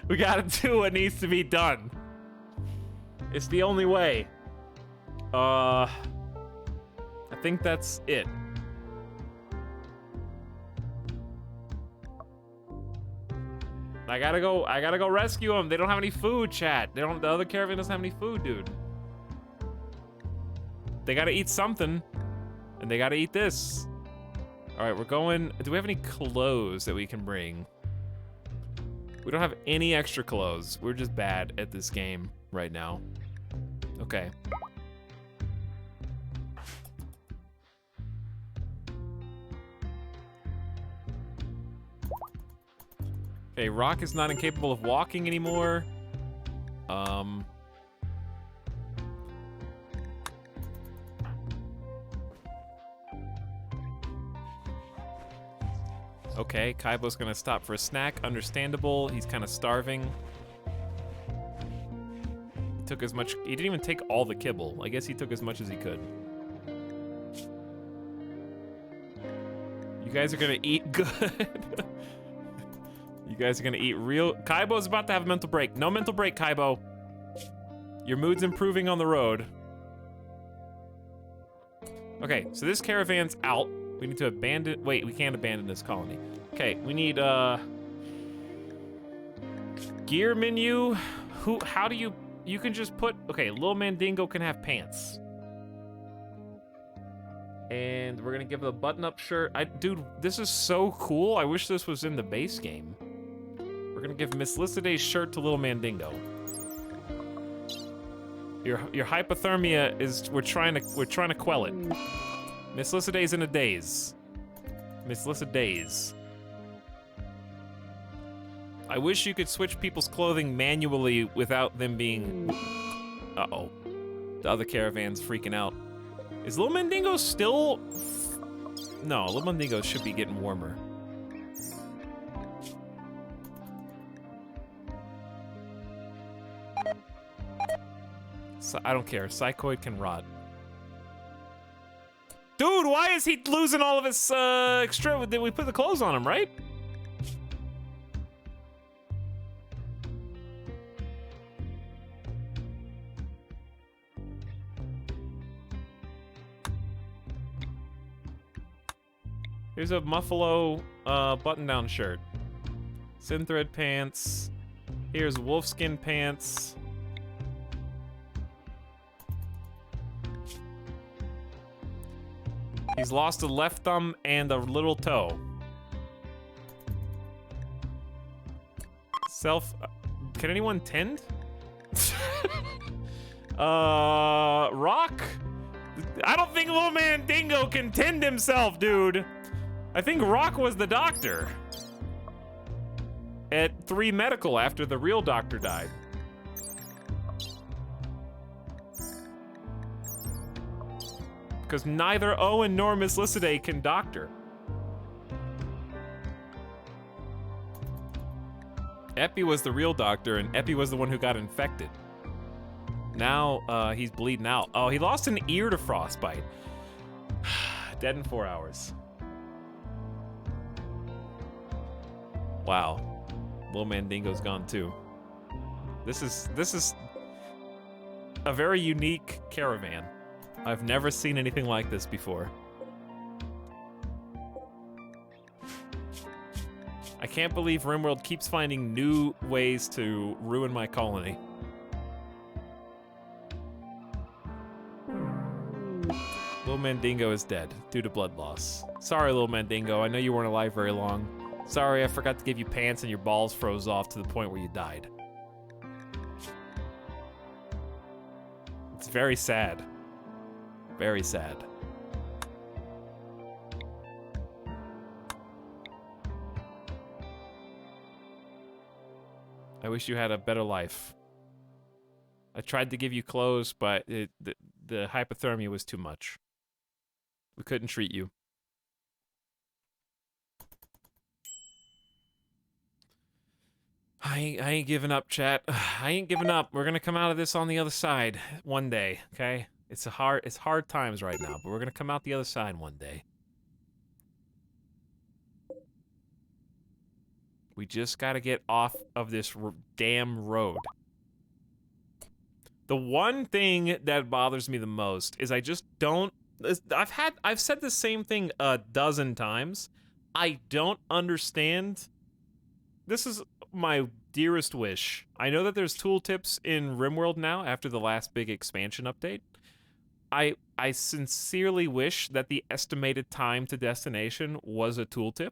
We gotta do what needs to be done. It's the only way. I think that's it. I gotta go rescue them. They don't have any food, chat. The other caravan doesn't have any food, dude. They gotta eat something. And they gotta eat this. Alright, we're going... Do we have any clothes that we can bring? We don't have any extra clothes. We're just bad at this game right now. Okay. Okay, Rock is not incapable of walking anymore. Okay, Kaibo's gonna stop for a snack. Understandable. He's kind of starving. He took as much... He didn't even take all the kibble. I guess he took as much as he could. guys are gonna eat good. You guys are gonna eat real. Kaibo's about to have a mental break. No mental break, Kaibo. Your mood's improving on the road. Okay, so this caravan's out. We need to abandon. Wait, we can't abandon this colony. Okay, we need gear menu. How do you can just put, okay, Lil Mandingo can have pants. And we're gonna give it a button-up shirt. Dude, this is so cool. I wish this was in the base game. We're gonna give Miss Lyssiday's shirt to Lil Mandingo. Your hypothermia is, we're trying to quell it. Miss Lyssiday's in a daze. Miss Lyssiday's. I wish you could switch people's clothing manually without them being... Uh-oh. The other caravan's freaking out. Is Lil Mandingo still... No, Lil Mandingo should be getting warmer. So, I don't care. Psychoid can rot. Dude, why is he losing all of his extra... Did we put the clothes on him, right? Here's a Muffalo button-down shirt. Synthread pants. Here's wolfskin pants. He's lost a left thumb and a little toe. Can anyone tend? Rock? I don't think Lil Mandingo can tend himself, dude. I think Rock was the doctor at 3 Medical after the real doctor died. Because neither Owen nor Miss Lyssidey can doctor. Epi was the real doctor, and Epi was the one who got infected. Now, he's bleeding out. Oh, he lost an ear to frostbite. Dead in 4 hours. Wow. Lil Mandingo's gone too. This is a very unique caravan. I've never seen anything like this before. I can't believe RimWorld keeps finding new ways to ruin my colony. Lil Mandingo is dead due to blood loss. Sorry, Lil Mandingo. I know you weren't alive very long. Sorry, I forgot to give you pants and your balls froze off to the point where you died. It's very sad. Very sad. I wish you had a better life. I tried to give you clothes, but the hypothermia was too much. We couldn't treat you. I ain't giving up, chat. I ain't giving up. We're gonna come out of this on the other side one day, okay? It's hard times right now, but we're gonna come out the other side one day. We just gotta get off of this damn road. The one thing that bothers me the most is I just don't... I've said the same thing a dozen times. I don't understand. This is my dearest wish. I know that there's tooltips in RimWorld now after the last big expansion update. I sincerely wish that the estimated time to destination was a tooltip,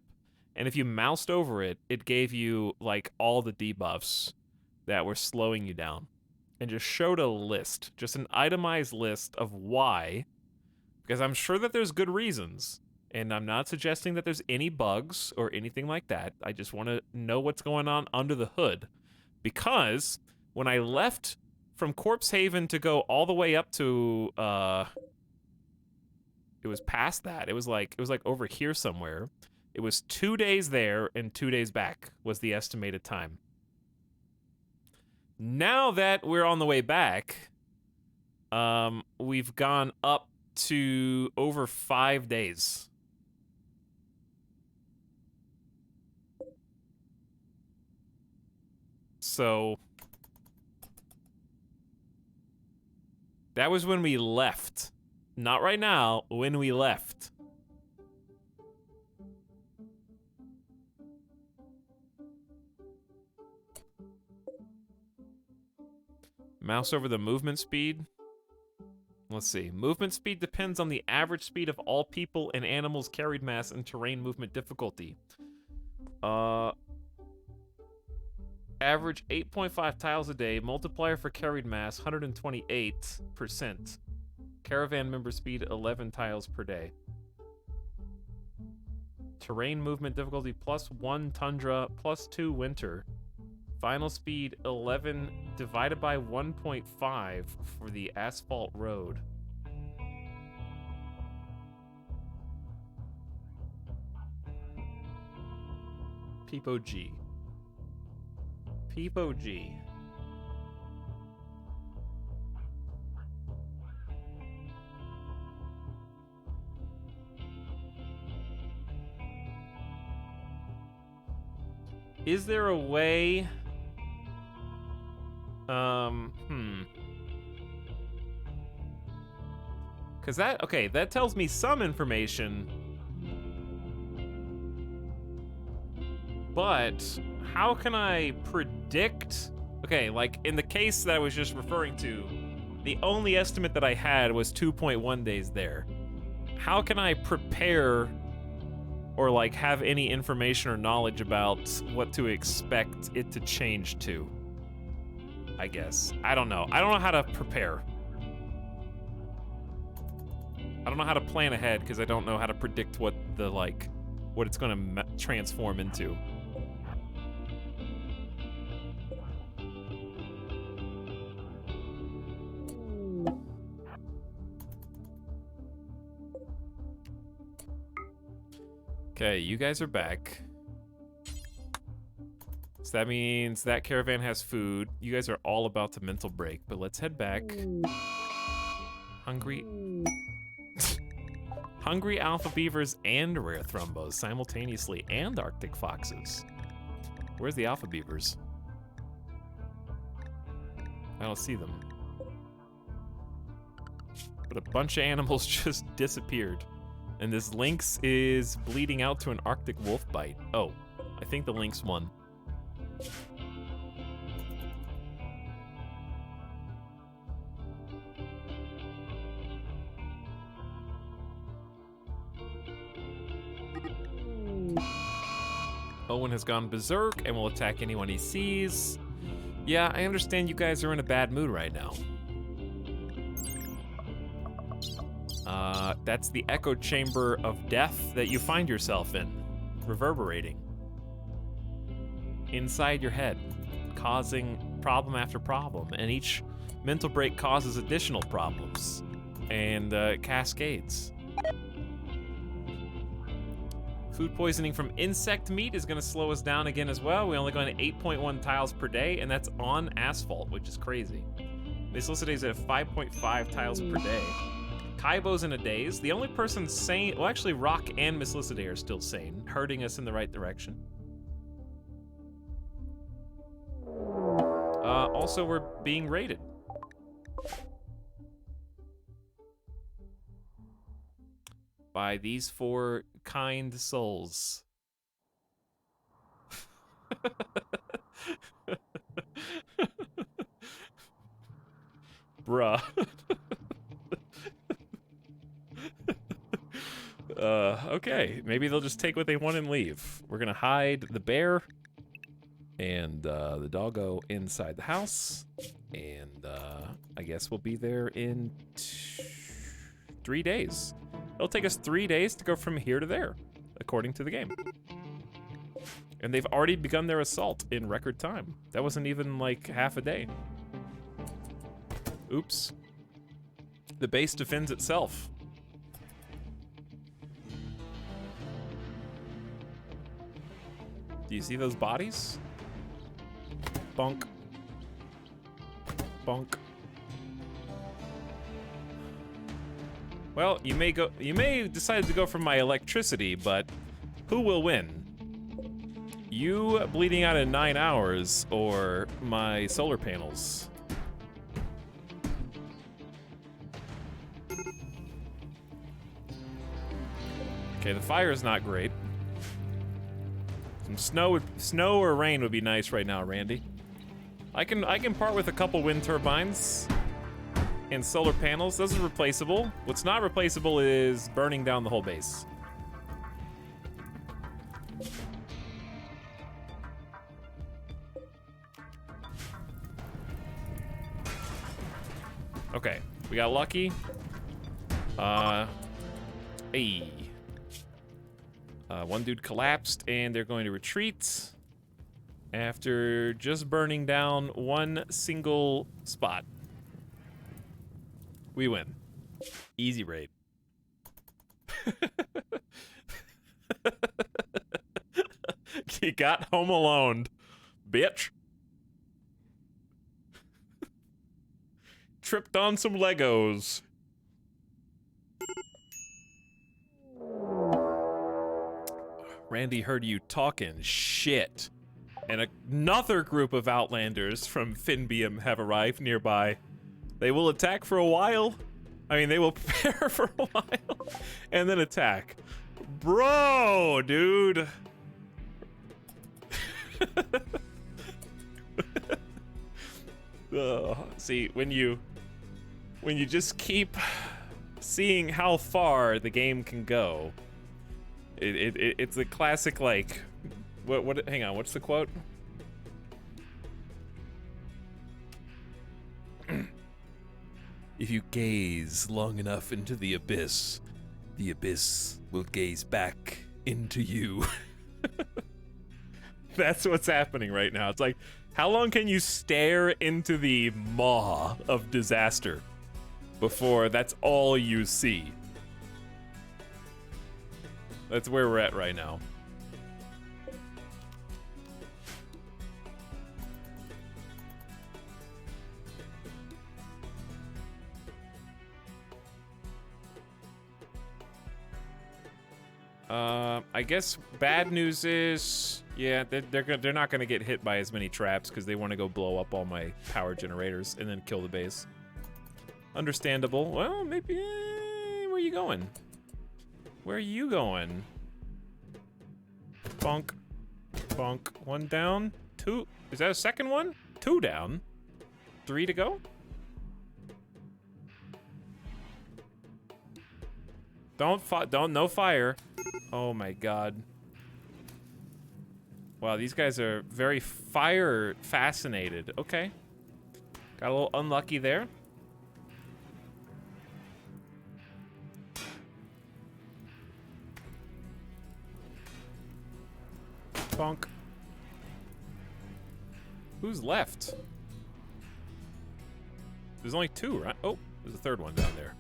and if you moused over it, it gave you like all the debuffs that were slowing you down, and just showed a list, just an itemized list of why, because I'm sure that there's good reasons, and I'm not suggesting that there's any bugs or anything like that. I just want to know what's going on under the hood, because when I left from Corpse Haven to go all the way up to, it was past that. It was like over here somewhere. It was 2 days there and 2 days back was the estimated time. Now that we're on the way back, we've gone up to over 5 days. So that was when we left. Not right now, when we left. Mouse over the movement speed. Let's see. Movement speed depends on the average speed of all people and animals carried mass and terrain movement difficulty. Average 8.5 tiles a day. Multiplier for carried mass, 128%. Caravan member speed, 11 tiles per day. Terrain movement difficulty, +1 tundra, +2 winter. Final speed, 11 divided by 1.5 for the asphalt road. Peepo G. Peepo G. Is there a way... Cause that tells me some information. But how can I predict? Okay, like in the case that I was just referring to, the only estimate that I had was 2.1 days there. How can I prepare or like have any information or knowledge about what to expect it to change to? I guess. I don't know. I don't know how to prepare. I don't know how to plan ahead because I don't know how to predict what the what it's going to transform into. Okay, you guys are back. So that means that caravan has food. You guys are all about to mental break, but let's head back. Hungry... Hungry alpha beavers and rare thrumbos simultaneously, and Arctic foxes. Where's the alpha beavers? I don't see them. But a bunch of animals just disappeared. And this lynx is bleeding out to an Arctic wolf bite. Oh, I think the lynx won. Owen has gone berserk and will attack anyone he sees. Yeah, I understand you guys are in a bad mood right now. That's the echo chamber of death that you find yourself in, reverberating inside your head, causing problem after problem, and each mental break causes additional problems, and cascades. Food poisoning from insect meat is going to slow us down again as well. We're only going to 8.1 tiles per day, and that's on asphalt, which is crazy. Mislicida is at 5.5 tiles per day. Kaibo's in a daze. The only person sane... Well, actually, Rock and Mislicida are still sane, hurting us in the right direction. Also, we're being raided. By these 4 kind souls. Bruh. Okay, maybe they'll just take what they want and leave. We're gonna hide the bear and the doggo inside the house, and I guess we'll be there in 3 days. It'll take us 3 days to go from here to there, according to the game. And they've already begun their assault in record time. That wasn't even like half a day. Oops. The base defends itself. Do you see those bodies? Bonk. Bonk. Well, you may decide to go for my electricity, but who will win? You bleeding out in 9 hours or my solar panels? Okay, the fire is not great. Some snow or rain would be nice right now, Randy. I can part with a couple wind turbines and solar panels. Those are replaceable. What's not replaceable is burning down the whole base. Okay, we got lucky. Hey. One dude collapsed, and they're going to retreat after just burning down one single spot. We win. Easy raid. You got home alone, bitch. Tripped on some Legos. Randy heard you talking shit. And another group of Outlanders from Finbium have arrived nearby. They will attack for a while. I mean, they will prepare for a while and then attack. Bro, dude. See, when you just keep seeing how far the game can go, it's a classic, like, what hang on, what's the quote? If you gaze long enough into the abyss will gaze back into you. That's what's happening right now. It's like, how long can you stare into the maw of disaster before that's all you see? That's where we're at right now. I guess bad news is, yeah, they're not gonna get hit by as many traps because they want to go blow up all my power generators and then kill the base. Understandable. Well, maybe. Where are you going? Where are you going? Bonk. Bonk. One down. Two. Is that a second one? Two down. 3 to go? No fire. Oh my god. Wow, these guys are very fire fascinated. Okay. Got a little unlucky there. Bonk. Who's left? There's only 2, right? Oh, there's a third one down there.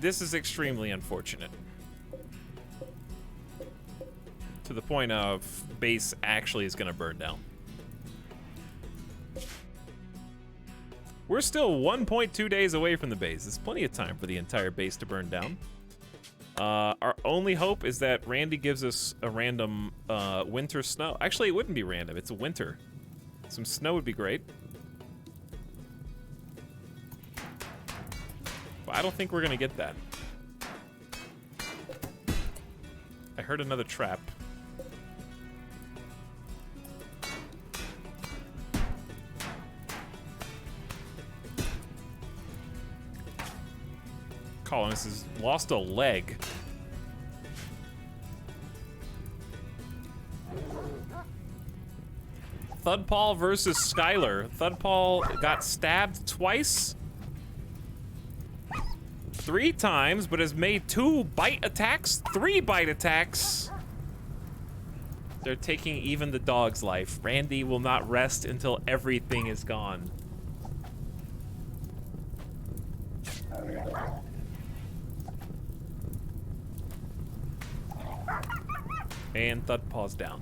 This is extremely unfortunate. To the point of base actually is gonna burn down. We're still 1.2 days away from the base. There's plenty of time for the entire base to burn down. Our only hope is that Randy gives us a random winter snow. Actually, it wouldn't be random. It's a winter. Some snow would be great. But I don't think we're gonna get that. I heard another trap. Colonist has lost a leg. Thudpaw versus Skylar. Thudpaw got stabbed twice. 3 times, but has made 2 bite attacks, 3 bite attacks. They're taking even the dog's life. Randy will not rest until everything is gone. And Thudpaw's down.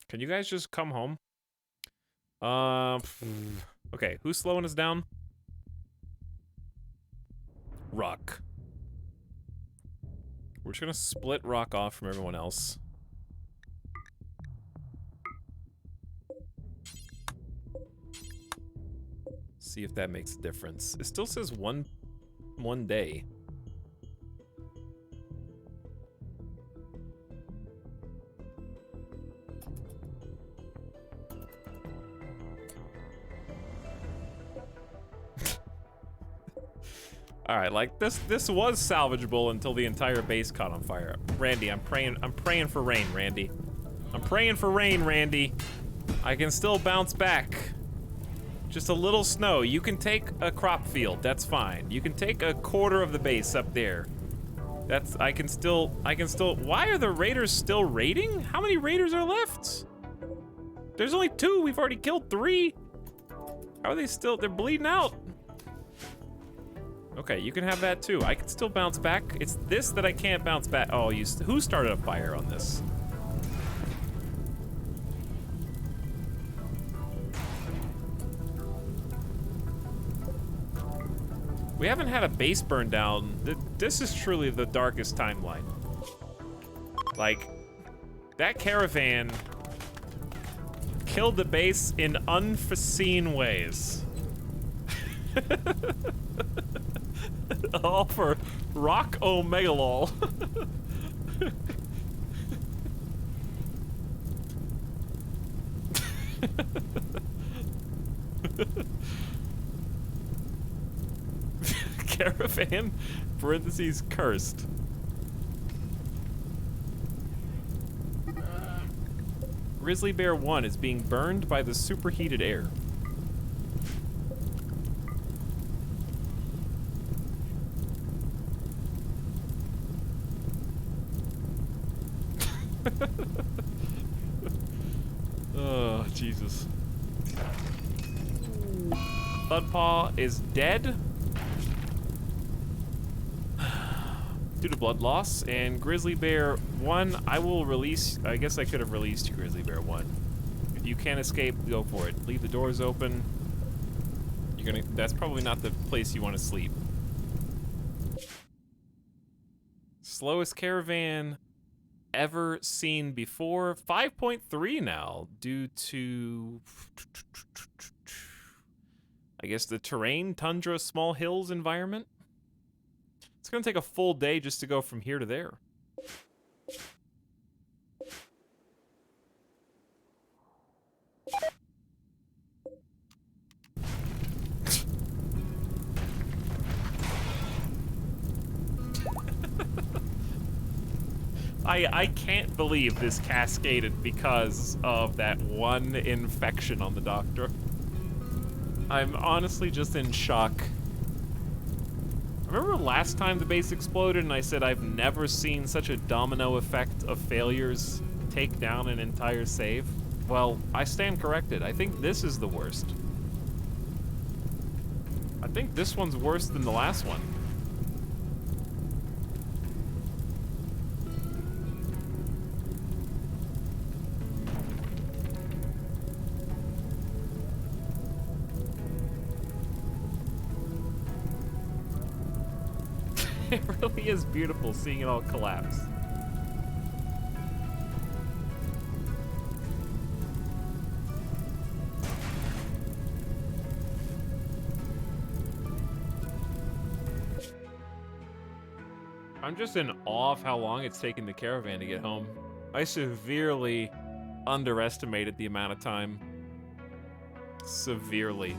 Can you guys just come home? Okay, who's slowing us down? rock. We're just gonna split rock off from everyone else. See if that makes a difference. It still says one day. All right, like this was salvageable until the entire base caught on fire. Randy, I'm praying for rain, Randy. I'm praying for rain, Randy. I can still bounce back. Just a little snow. You can take a crop field, that's fine. You can take a quarter of the base up there. I can still, why are the raiders still raiding? How many raiders are left? There's only 2, we've already killed 3. How are they still, they're bleeding out. Okay, you can have that too. I can still bounce back. It's this that I can't bounce back. Oh, who started a fire on this? We haven't had a base burn down. This is truly the darkest timeline. Like, that caravan killed the base in unforeseen ways. All for Rock Omegalol. Caravan, parentheses, cursed. Grizzly Bear 1 is being burned by the superheated air. Oh, Jesus. Thudpaw is dead due to blood loss, and Grizzly Bear 1, I will release. I guess I could have released Grizzly Bear 1. If you can't escape, go for it. Leave the doors open. That's probably not the place you want to sleep. Slowest caravan ever seen before. 5.3 now, due to, I guess, the terrain, tundra, small hills environment. It's gonna take a full day just to go from here to there. I can't believe this cascaded because of that one infection on the doctor. I'm honestly just in shock. Remember last time the base exploded and I said I've never seen such a domino effect of failures take down an entire save? Well, I stand corrected. I think this is the worst. I think this one's worse than the last one. It really is beautiful seeing it all collapse. I'm just in awe of how long it's taken the caravan to get home. I severely underestimated the amount of time. Severely.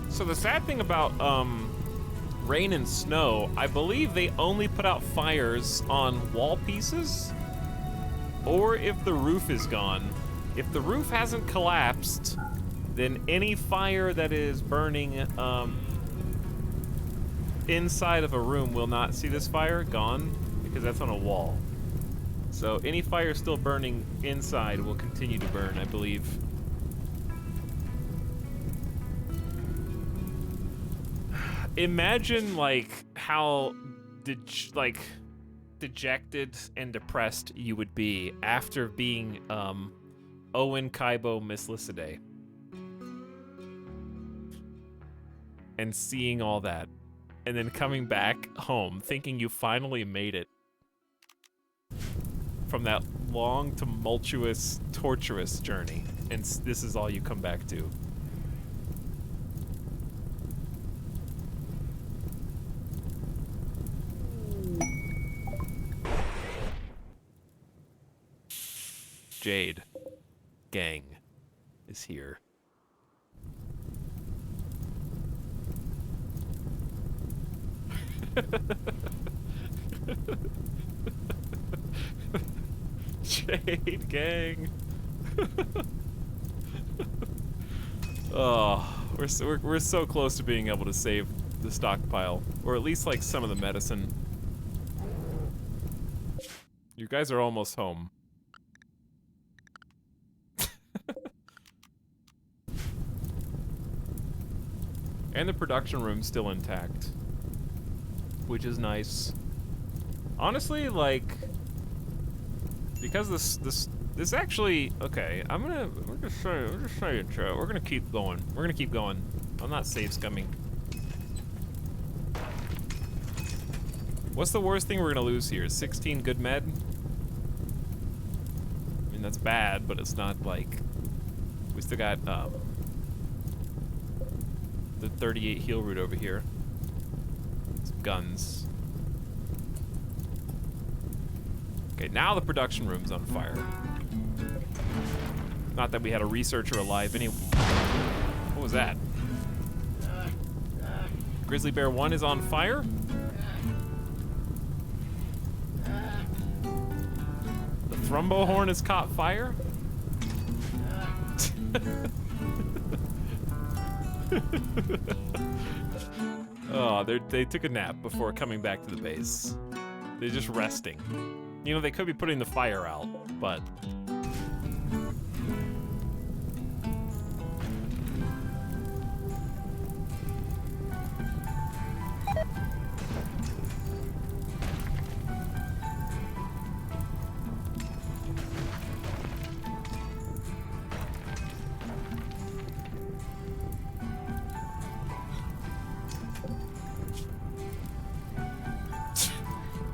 So the sad thing about rain and snow, I believe they only put out fires on wall pieces, or if the roof is gone. If the roof hasn't collapsed, then any fire that is burning inside of a room will not see this fire gone, because that's on a wall. So any fire still burning inside will continue to burn, I believe. Imagine like how dejected and depressed you would be after being Owen Kaibo Mislycidae and seeing all that, and then coming back home thinking you finally made it from that long, tumultuous, torturous journey, and this is all you come back to. Jade gang is here. Jade gang. Oh, we're so close to being able to save the stockpile, or at least like some of the medicine. You guys are almost home. And the production room's still intact, which is nice. Honestly, like, because this actually, okay, we're just saying, chat, we're gonna keep going. We're gonna keep going. I'm not save scumming. What's the worst thing we're gonna lose here? 16 good med? I mean, that's bad, but it's not like, we still got, the 38 heal root over here. Some guns. Okay, now the production room's on fire. Not that we had a researcher alive anyway. What was that? Grizzly Bear 1 is on fire? The Thrumbo Horn has caught fire? Oh, they took a nap before coming back to the base. They're just resting. You know, they could be putting the fire out, but...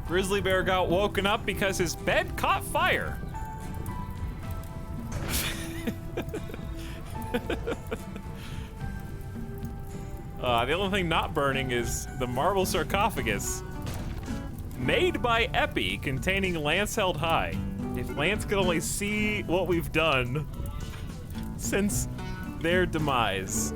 Grizzly Bear got woken up because his bed caught fire. The only thing not burning is the marble sarcophagus. Made by Epi, containing Lance held high. If Lance could only see what we've done since their demise.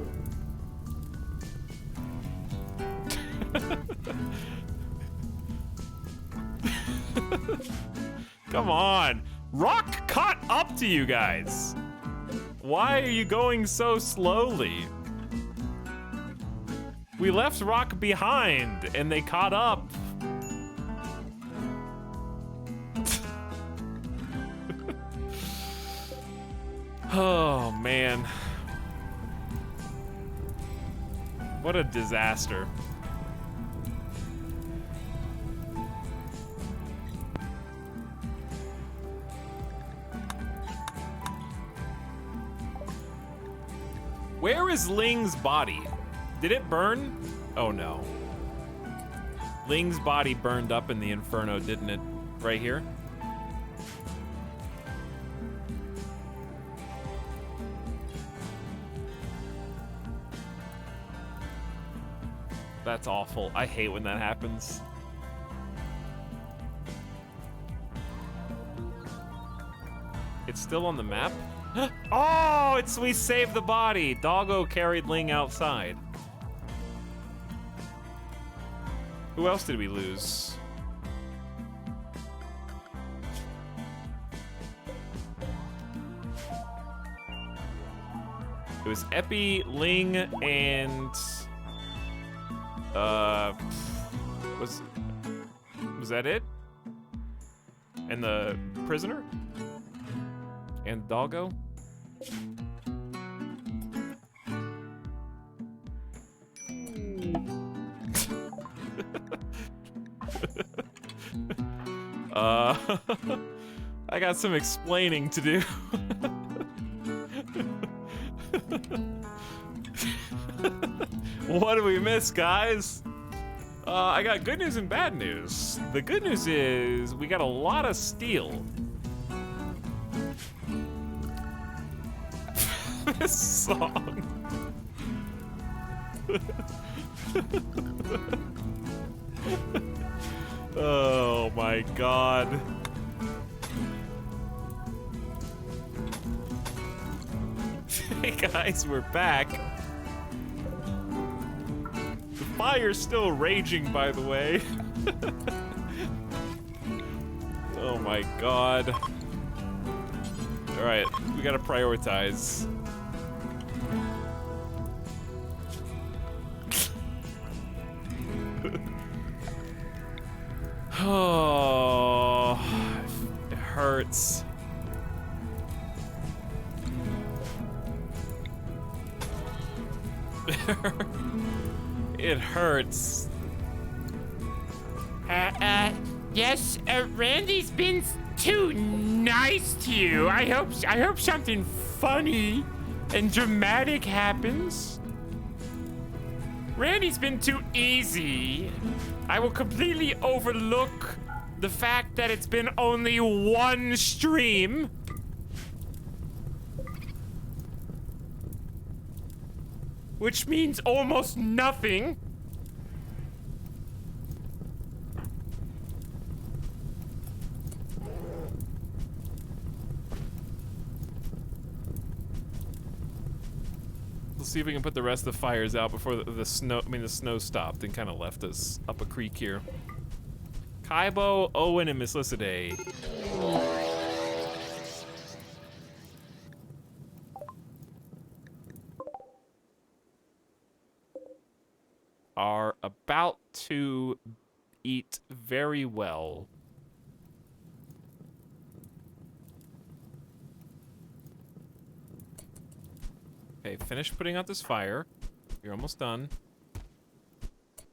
Come on! Rock caught up to you guys! Why are you going so slowly? We left Rock behind, and they caught up. Oh, man. What a disaster. Where is Ling's body? Did it burn? Oh no. Ling's body burned up in the inferno, didn't it? Right here? That's awful. I hate when that happens. It's still on the map? Oh, we saved the body. Doggo carried Ling outside. Who else did we lose? It was Epi, Ling, and was that it? And the prisoner? And the doggo? I got some explaining to do. What do we miss, guys? I got good news and bad news. The good news is we got a lot of steel. This song. Oh my god. Hey guys, we're back. The fire's still raging, by the way. Oh my god. Alright, we gotta prioritize. Oh, it hurts. It hurts. Yes, Randy's been too nice to you. I hope something funny and dramatic happens. Randy's been too easy. I will completely overlook the fact that it's been only one stream. Which means almost nothing. Let's see if we can put the rest of the fires out before the snow stopped and kind of left us up a creek here. Kaibo, Owen, and Miss Lycidae are about to eat very well. Okay, finish putting out this fire. You're almost done.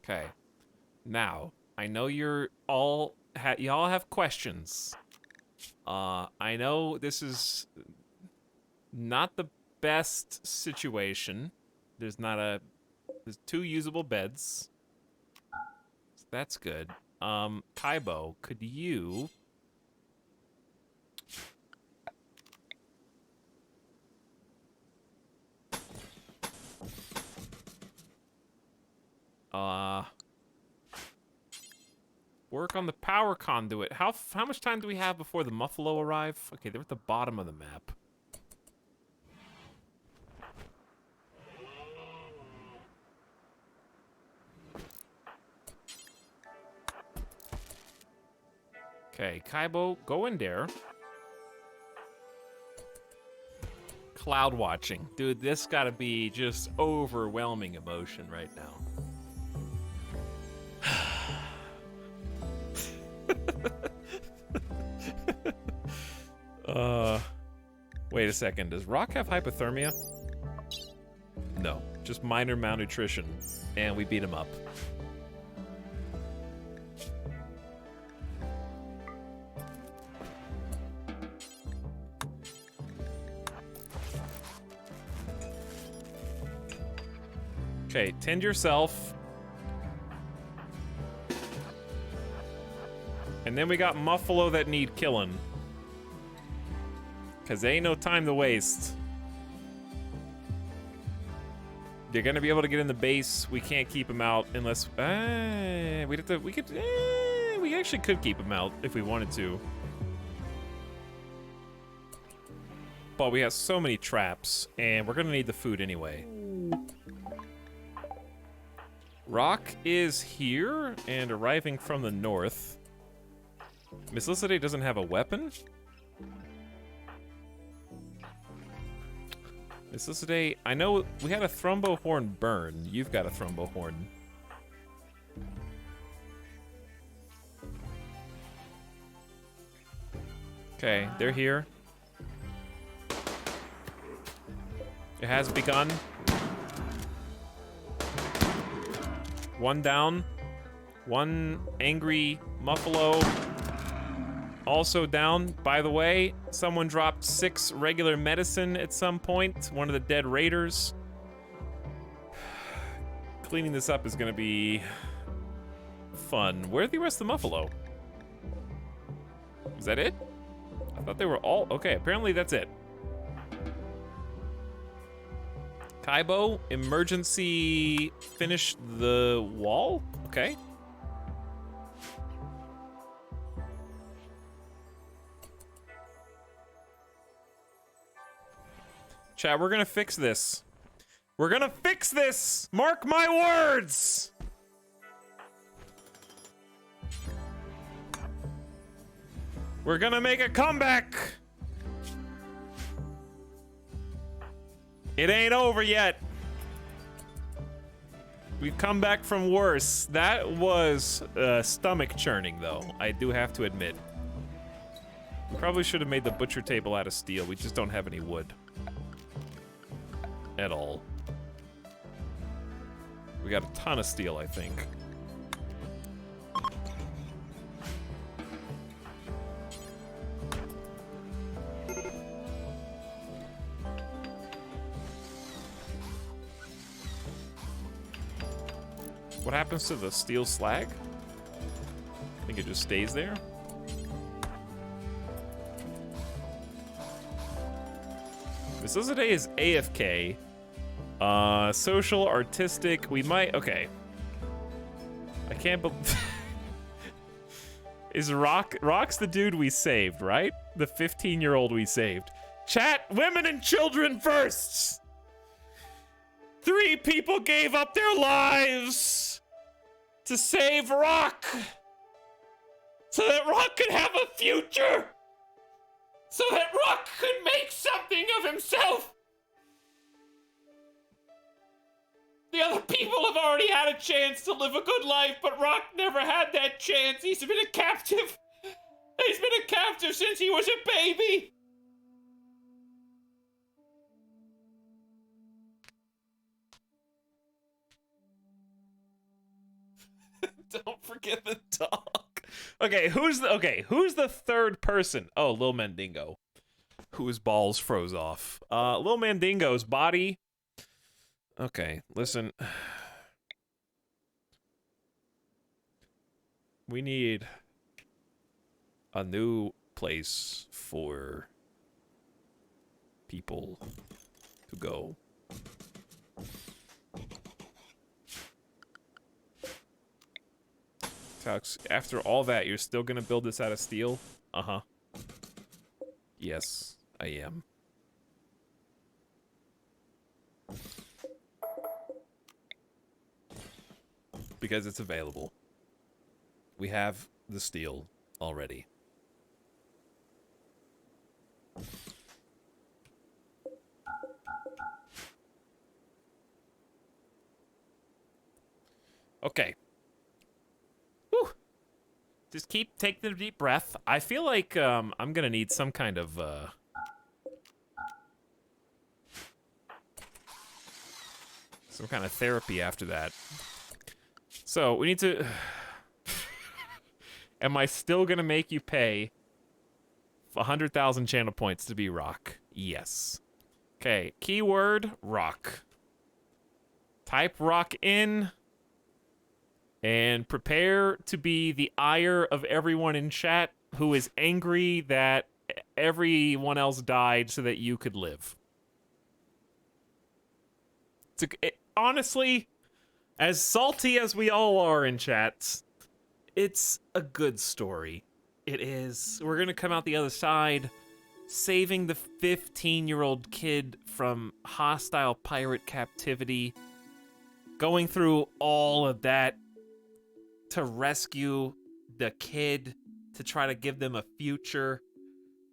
Okay. Now, I know you're all y'all have questions. I know this is not the best situation. There's two usable beds. So that's good. Kaibo, could you work on the power conduit? How much time do we have before the Muffalo arrive? Okay, they're at the bottom of the map. Okay, Kaibo, go in there. Cloud watching. Dude, this gotta be just overwhelming emotion right now. Wait a second. Does Rock have hypothermia? No, just minor malnutrition, and we beat him up. Okay, tend yourself. And then we got Muffalo that need killing. Cause there ain't no time to waste. They're gonna be able to get in the base. We can't keep him out unless we actually could keep him out if we wanted to. But we have so many traps, and we're gonna need the food anyway. Rock is here and arriving from the north. Miss Lycidae doesn't have a weapon? Miss Lycidae, I know we had a Thrumbo Horn burn. You've got a Thrumbo Horn. Okay, they're here. It has begun. One down. One angry Muffalo also down. By the way, someone dropped 6 regular medicine at some point. One of the dead raiders. Cleaning this up is gonna be fun. Where's the rest of the Muffalo? Is that it? I thought they were all... Okay, apparently that's it. Kaibo, emergency, finish the wall? Okay. Chat, we're gonna fix this. We're gonna fix this! Mark my words! We're gonna make a comeback! It ain't over yet. We've come back from worse. That was stomach churning, though. I do have to admit. We probably should have made the butcher table out of steel. We just don't have any wood. At all. We got a ton of steel, I think. What happens to the steel slag? I think it just stays there. This is today is AFK. Social, artistic, we might, okay. I can't believe... Is Rock's the dude we saved, right? The 15-year-old we saved. Chat, women and children first! 3 people gave up their lives to save Rock! So that Rock could have a future! So that Rock could make something of himself! The other people have already had a chance to live a good life, but Rock never had that chance. He's been a captive. He's been a captive since he was a baby. Don't forget the dog. Okay, who's the third person? Oh, Lil Mandingo, whose balls froze off. Lil Mandingo's body. Okay, listen. We need a new place for people to go. Tux, after all that, you're still gonna build this out of steel? Uh-huh. Yes, I am. Because it's available. We have the steel already. Okay. Whew. Just take the deep breath. I feel like I'm gonna need some kind of therapy after that. So, we need to... Am I still gonna make you pay 100,000 channel points to be Rock? Yes. Okay, keyword, Rock. Type Rock in. And prepare to be the ire of everyone in chat who is angry that everyone else died so that you could live. Honestly... As salty as we all are in chat, it's a good story. It is. We're gonna come out the other side, saving the 15-year-old kid from hostile pirate captivity, going through all of that to rescue the kid, to try to give them a future,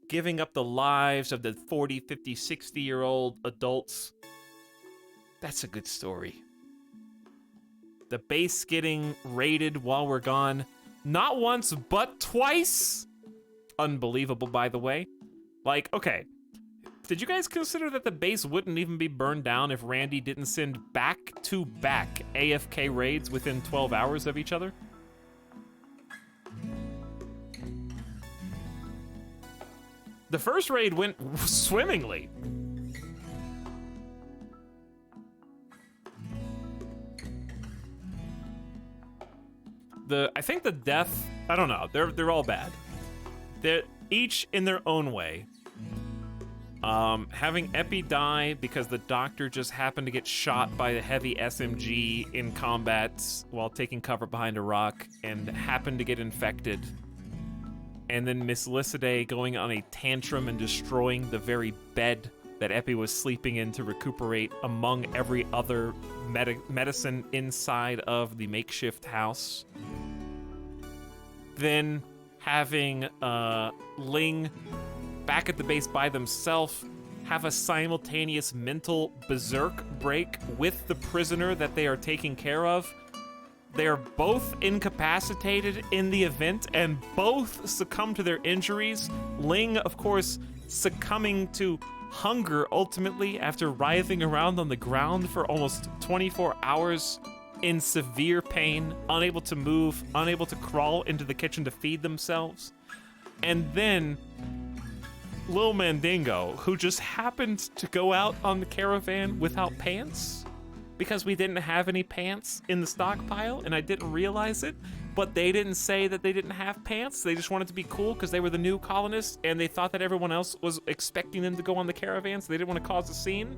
giving up the lives of the 40, 50, 60-year-old adults. That's a good story. The base getting raided while we're gone. Not once, but twice. unbelievable, by the way. Like, okay, did you guys consider that the base wouldn't even be burned down if Randy didn't send back-to-back AFK raids within 12 hours of each other? The first raid went swimmingly. I think the death, I don't know, they're all bad. They're each in their own way. Having Epi die because the doctor just happened to get shot by a heavy SMG in combat while taking cover behind a rock and happened to get infected. And then Miss Lycidae going on a tantrum and destroying the very bed that Epi was sleeping in to recuperate among every other medicine inside of the makeshift house. Then having Ling back at the base by themselves have a simultaneous mental berserk break with the prisoner that they are taking care of. They are both incapacitated in the event and both succumb to their injuries. Ling, of course, succumbing to hunger ultimately after writhing around on the ground for almost 24 hours in severe pain, unable to move, unable to crawl into the kitchen to feed themselves. And then Lil Mandingo, who just happened to go out on the caravan without pants because we didn't have any pants in the stockpile and I didn't realize it, but they didn't say that they didn't have pants. They just wanted to be cool because they were the new colonists and they thought that everyone else was expecting them to go on the caravan, so they didn't want to cause a scene.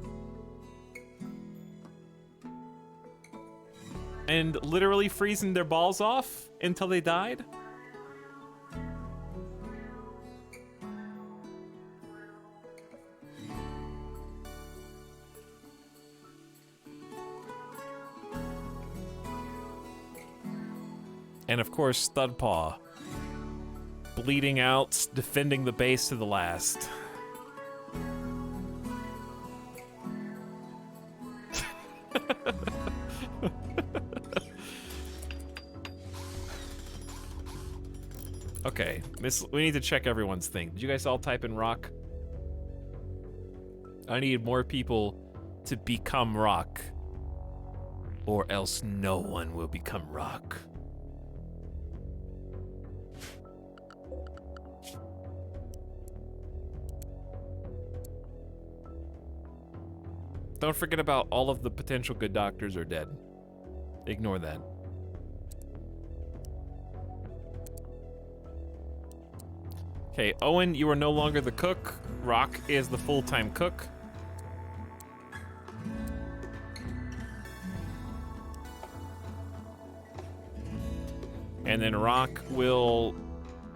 And literally freezing their balls off until they died. And of course, Studpaw, bleeding out, defending the base to the last. Okay, we need to check everyone's thing. Did you guys all type in rock? I need more people to become rock, or else no one will become rock. Don't forget about all of the potential good doctors are dead. Ignore that. Okay, Owen, you are no longer the cook. Rock is the full-time cook. And then Rock will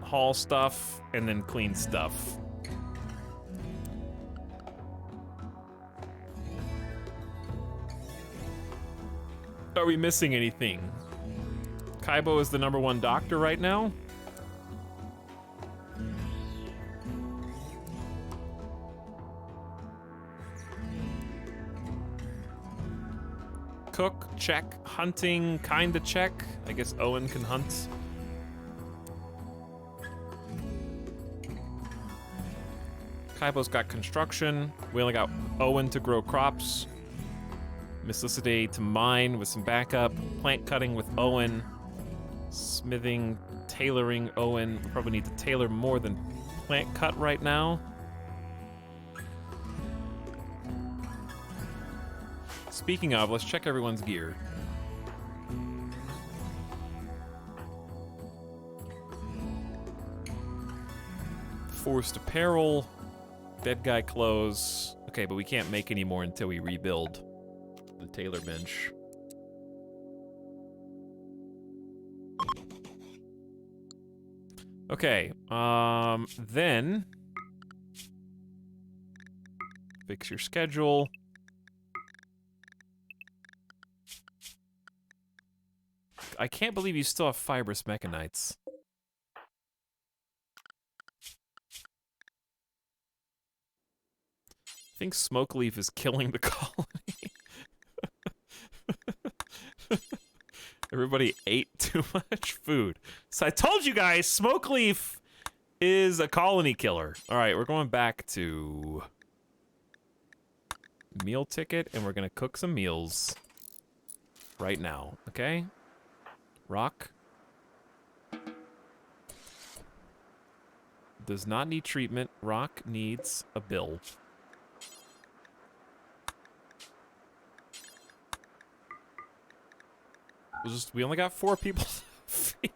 haul stuff and then clean stuff. Are we missing anything? Kaibo is the #1 doctor right now. Cook, check. Hunting, kinda check. I guess Owen can hunt. Kaibo's got construction. We only got Owen to grow crops. Miss Lycidae to mine with some backup. Plant cutting with Owen. Smithing, tailoring Owen. We probably need to tailor more than plant cut right now. Speaking of, let's check everyone's gear. Forced apparel. Dead guy clothes. Okay, but we can't make any more until we rebuild the tailor bench. Okay, then fix your schedule. I can't believe you still have fibrous mechanites. I think Smokeleaf is killing the colony. Everybody ate too much food. So I told you guys, Smokeleaf is a colony killer. All right, we're going back to meal ticket, and we're gonna cook some meals right now, okay? Rock does not need treatment. Rock needs a bill. We only got 4 people to feed.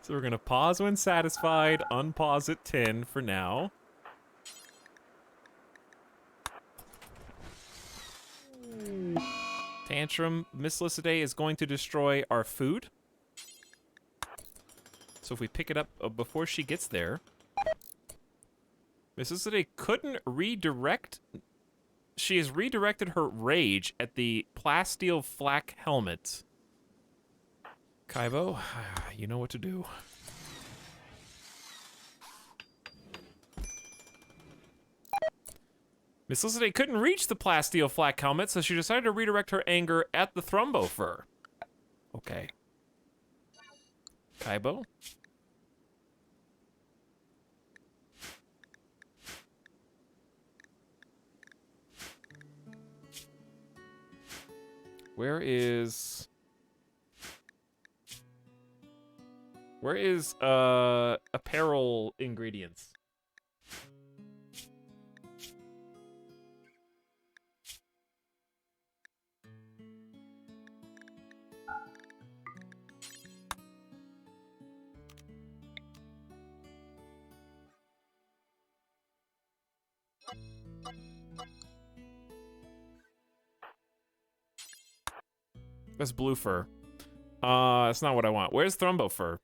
So we're gonna pause when satisfied, unpause at 10 for now. Tantrum, Miss Lycidae is going to destroy our food. So if we pick it up before she gets there. Miss Lycidae couldn't redirect. She has redirected her rage at the plasteel flak helmet. Kaibo, you know what to do. Miss Lycidae couldn't reach the plasteel flak helmet, so she decided to redirect her anger at the Thrumbo fur. Okay. Kaibo? Where is apparel ingredients? That's blue fur. That's not what I want. Where's Thrumbo fur?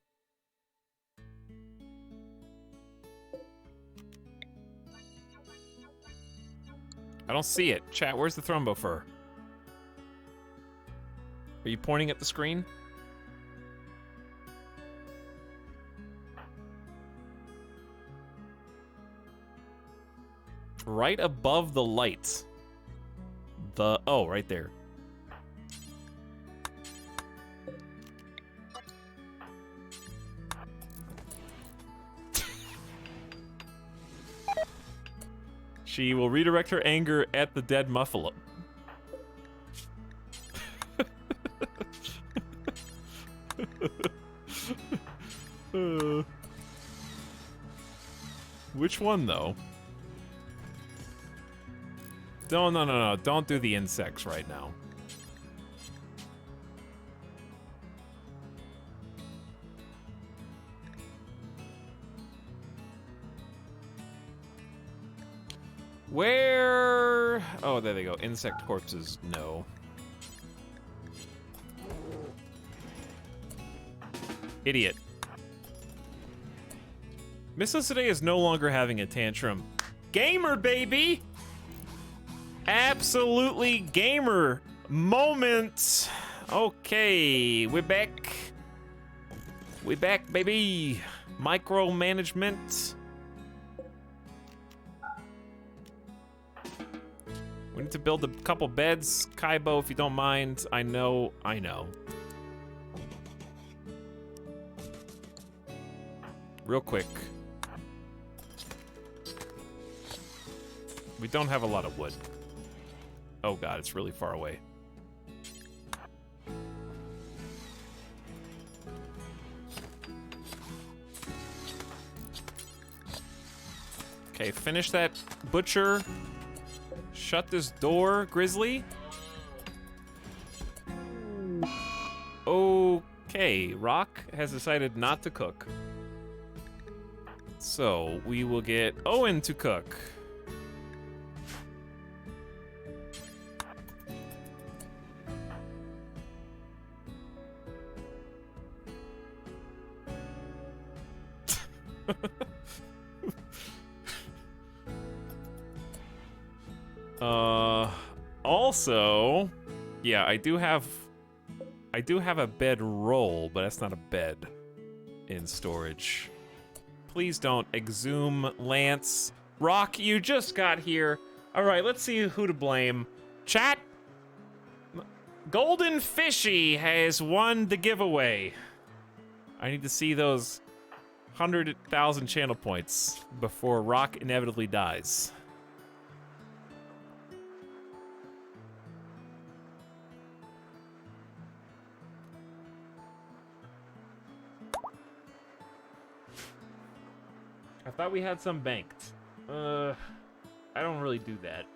I don't see it. Chat, where's the Thrumbo fur? Are you pointing at the screen? Right above the lights. Oh, right there. She will redirect her anger at the dead muffalo. Which one, though? No. Don't do the insects right now. Where? Oh, there they go. Insect corpses, no. Idiot. Miss Lycidae is no longer having a tantrum. Gamer, baby! Absolutely gamer moment. Okay, we're back. We're back, baby. Micromanagement. We need to build a couple beds. Kaibo, if you don't mind. I know. Real quick. We don't have a lot of wood. Oh god, it's really far away. Okay, finish that butcher. Shut this door, Grizzly. Okay, Rock has decided not to cook. So, we will get Owen to cook. Also, yeah, I do have a bed roll, but that's not a bed in storage. Please don't exhume Lance. Rock, you just got here. All right, let's see who to blame. Chat, Golden Fishy has won the giveaway. I need to see those 100,000 channel points before Rock inevitably dies. I thought we had some banked. I don't really do that.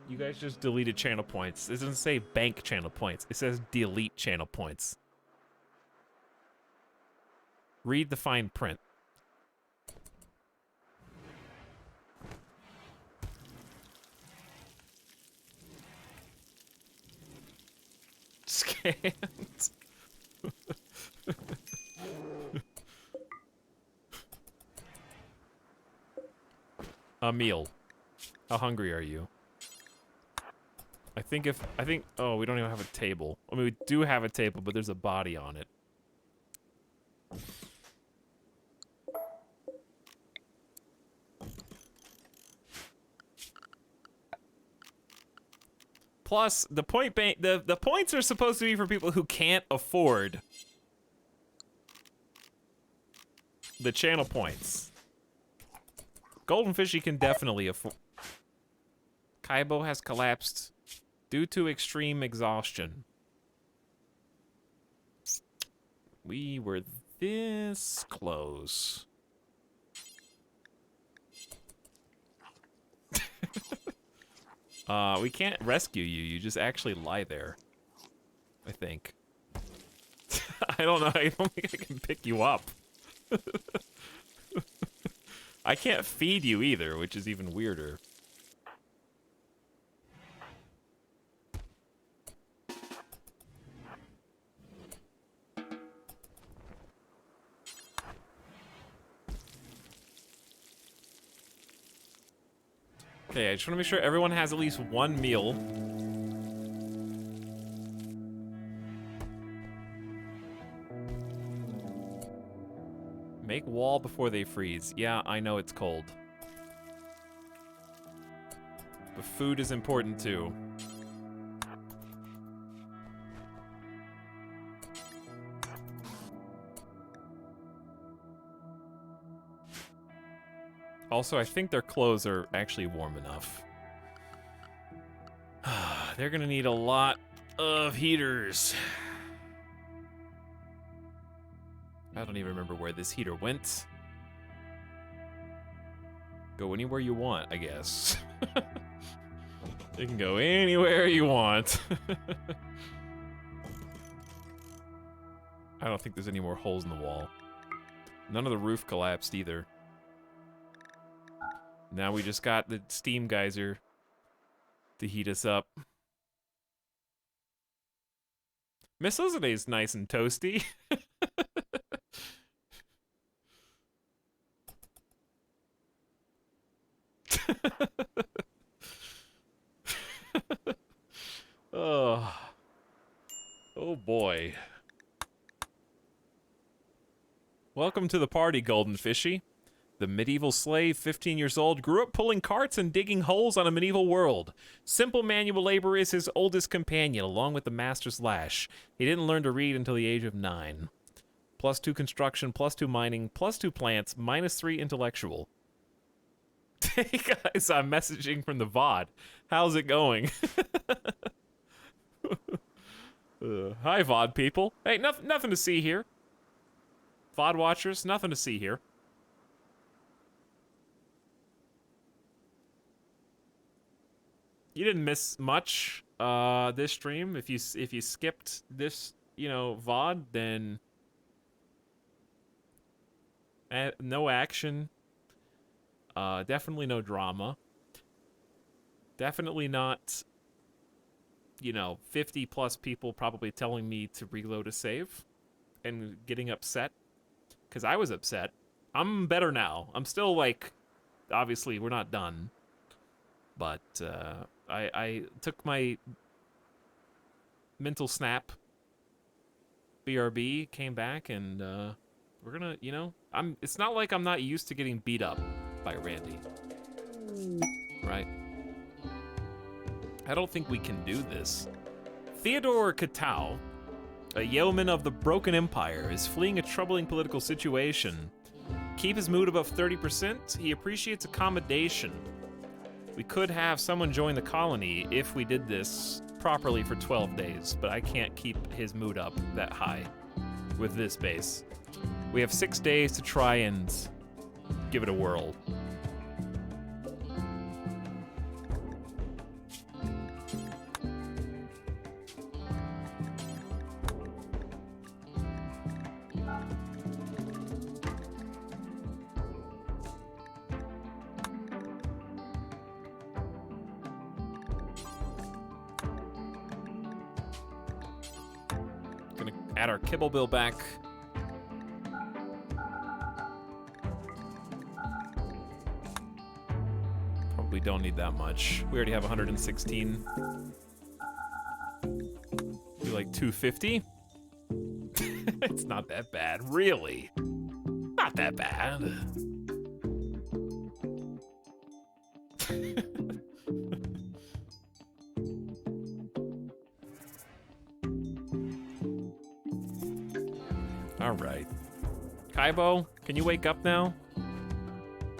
You guys just deleted channel points. It doesn't say bank channel points. It says delete channel points. Read the fine print. Scans. A meal. How hungry are you? I think oh, we don't even have a table. I mean, we do have a table, but there's a body on it. Plus, the point bank, the points are supposed to be for people who can't afford the channel points. Golden Fishy can definitely afford. Kaibo has collapsed due to extreme exhaustion. We were this close. We can't rescue you. You just actually lie there. I think. I don't know. I don't think I can pick you up. I can't feed you either, which is even weirder. Okay, I just want to make sure everyone has at least one meal. Make wall before they freeze. Yeah, I know it's cold. But food is important too. Also, I think their clothes are actually warm enough. They're gonna need a lot of heaters. I don't even remember where this heater went. Go anywhere you want, I guess. You can go anywhere you want. I don't think there's any more holes in the wall. None of the roof collapsed either. Now we just got the steam geyser to heat us up. Miss Lizzie's nice and toasty. Oh boy. Welcome to the party, Golden Fishy. The medieval slave, 15 years old, grew up pulling carts and digging holes on a medieval world. Simple manual labor is his oldest companion, along with the master's lash. He didn't learn to read until the age of 9. +2 construction, +2 mining, +2 plants, -3 intellectual. Hey guys, I'm messaging from the VOD. How's it going? Hi VOD people. Hey, nothing to see here. VOD watchers, nothing to see here. You didn't miss much this stream. If you skipped this, you know, VOD, then no action. Definitely no drama. Definitely not, you know, 50+ people probably telling me to reload a save and getting upset. Because I was upset. I'm better now. I'm still like, obviously we're not done. But I took my mental snap, BRB, came back, and we're gonna, you know, it's not like I'm not used to getting beat up by Randy, right? I don't think we can do this. Theodore Katau, a yeoman of the Broken Empire, is fleeing a troubling political situation Keep his mood above 30%. He appreciates accommodation. We could have someone join the colony if we did this properly for 12 days, but I can't keep his mood up that high with this base. We have 6 days to try and give it a whirl. Add our kibble bill back. Probably don't need that much. We already have 116. Do like 250. It's not that bad, really. Not that bad. All right. Kaibo, can you wake up now?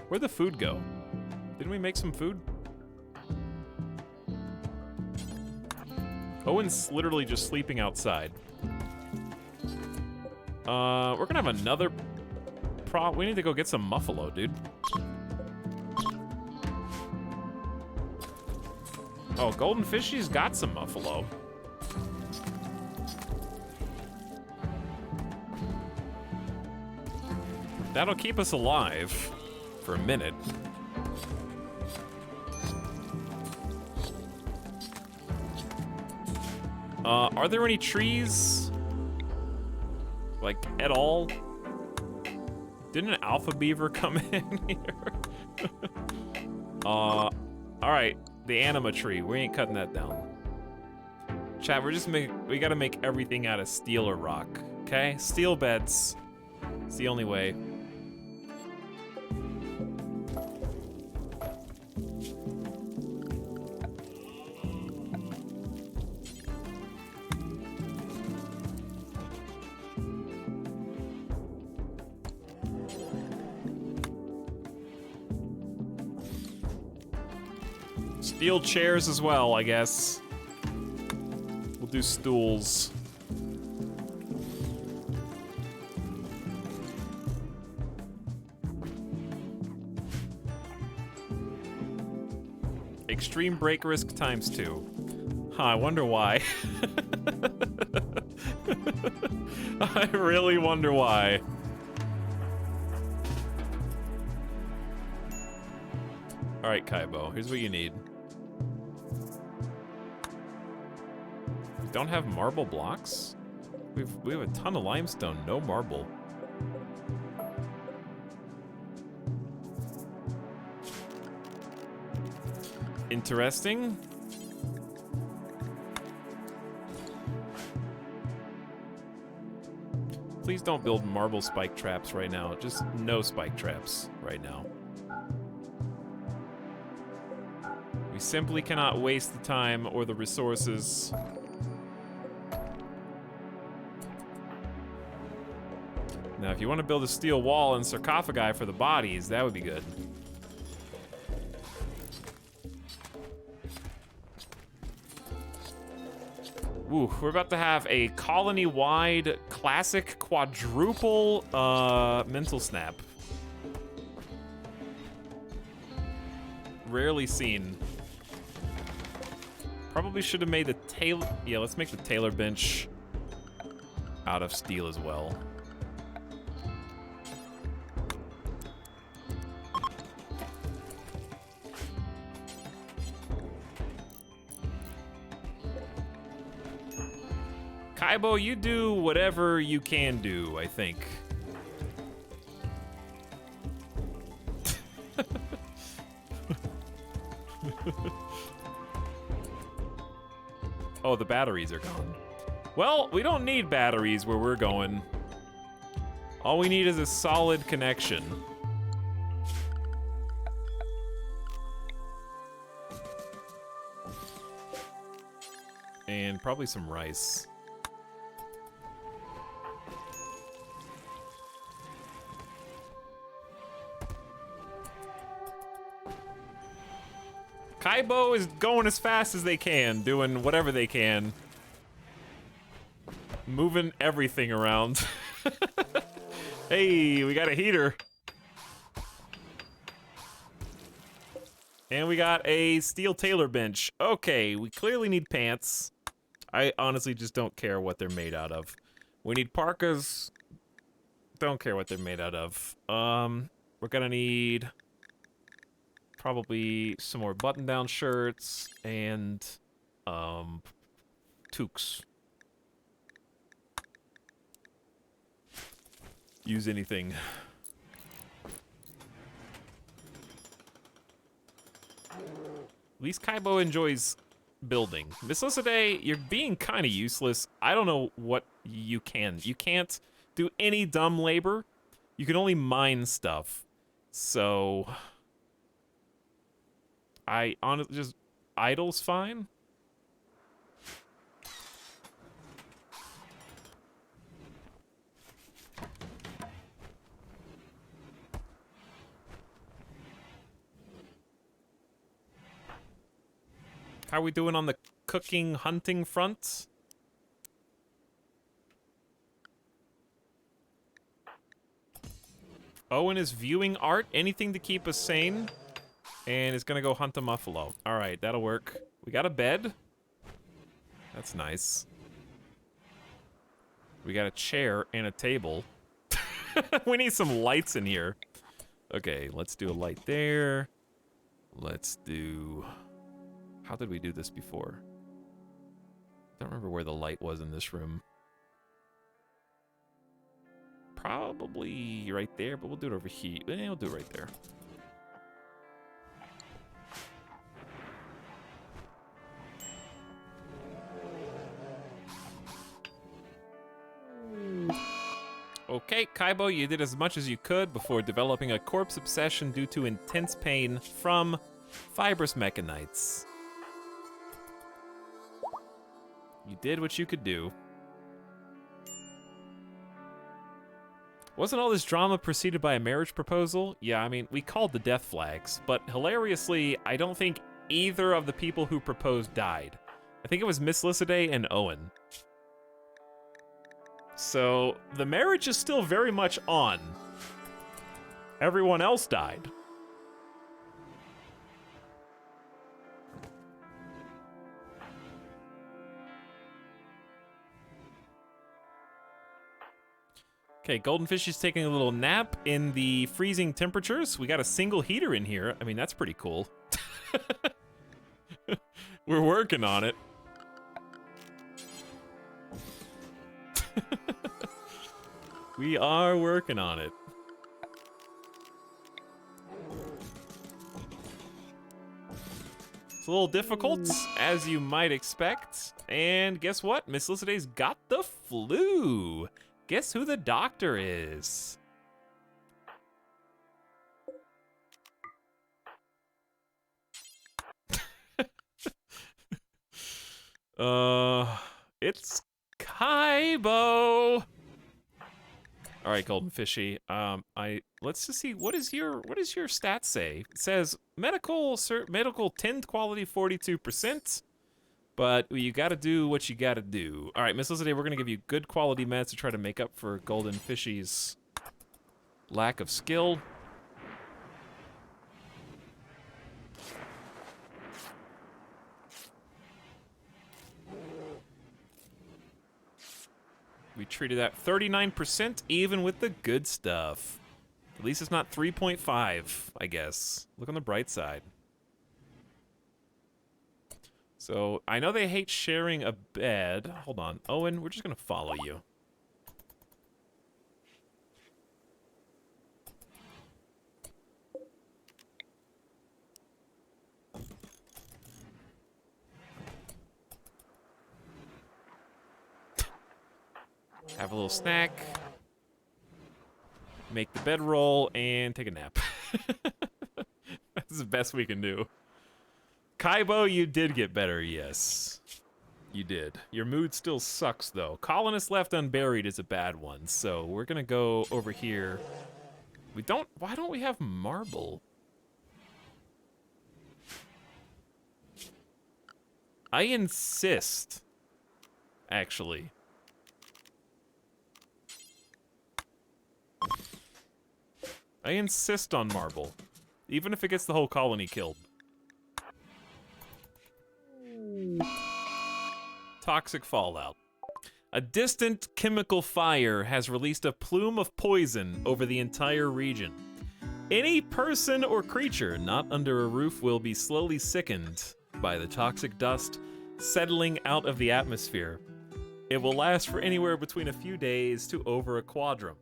Where'd the food go? Didn't we make some food? Owen's literally just sleeping outside. We're gonna have another we need to go get some muffalo, dude. Oh, Golden Fishy's got some muffalo. That'll keep us alive for a minute. Are there any trees? Like, at all? Didn't an alpha beaver come in here? Alright, the anima tree. We ain't cutting that down. Chat, we gotta make everything out of steel or rock, okay? Steel beds. It's the only way. Steel chairs as well, I guess. We'll do stools. Extreme break risk times 2. Huh, I wonder why. I really wonder why. Alright, Kaibo, here's what you need. We don't have marble blocks? We have a ton of limestone, no marble. Interesting. Please don't build marble spike traps right now. Just no spike traps right now. We simply cannot waste the time or the resources. Now, if you want to build a steel wall and sarcophagi for the bodies, that would be good. Ooh, we're about to have a colony-wide classic quadruple mental snap. Rarely seen. Probably should have made the tailor... Yeah, let's make the tailor bench out of steel as well. Kaibo, you do whatever you can do, I think. Oh, the batteries are gone. Well, we don't need batteries where we're going. All we need is a solid connection. And probably some rice. Kaibo is going as fast as they can, doing whatever they can. Moving everything around. Hey, we got a heater. And we got a steel tailor bench. Okay, we clearly need pants. I honestly just don't care what they're made out of. We need parkas. Don't care what they're made out of. We're gonna need probably some more button-down shirts and toques. Use anything. At least Kaibo enjoys building. Miss Lycidae, you're being kind of useless. I don't know what you can. You can't do any dumb labor. You can only mine stuff. So I honestly just idle's fine. How are we doing on the cooking, hunting front? Owen is viewing art, anything to keep us sane, and is gonna go hunt a muffalo. All right, that'll work. We got a bed. That's nice. We got a chair and a table. We need some lights in here. Okay, let's do a light there. Let's do... How did we do this before? I don't remember where the light was in this room. Probably right there, but we'll do it over here. We'll do it right there. Okay, Kaibo, you did as much as you could before developing a corpse obsession due to intense pain from fibrous mechanites. You did what you could do. Wasn't all this drama preceded by a marriage proposal? Yeah, I mean, we called the death flags, but hilariously, I don't think either of the people who proposed died. I think it was Miss Lycidae and Owen. So, the marriage is still very much on. Everyone else died. Okay, Golden Fish is taking a little nap in the freezing temperatures. We got a single heater in here. I mean, that's pretty cool. We're working on it. We are working on it. It's a little difficult, as you might expect. And guess what? Miss Lycidae's got the flu. Guess who the doctor is? It's Kaibo. All right, Golden Fishy. Let's just see, what does your stats say? It says medical 10th quality 42%. But you gotta do what you gotta do. All right, Miss Lycidae, we're gonna give you good quality meds to try to make up for Golden Fishy's lack of skill. We treated that 39% even with the good stuff. At least it's not 3.5, I guess. Look on the bright side. So, I know they hate sharing a bed. Hold on. Owen, we're just gonna follow you. Have a little snack. Make the bedroll and take a nap. That's the best we can do. Kaibo, you did get better, yes. You did. Your mood still sucks, though. Colonist left unburied is a bad one, so we're gonna go over here. Why don't we have marble? I insist, actually. I insist on marble, even if it gets the whole colony killed. Toxic fallout. A distant chemical fire has released a plume of poison over the entire region. Any person or creature not under a roof will be slowly sickened by the toxic dust settling out of the atmosphere. It will last for anywhere between a few days to over a quadrum.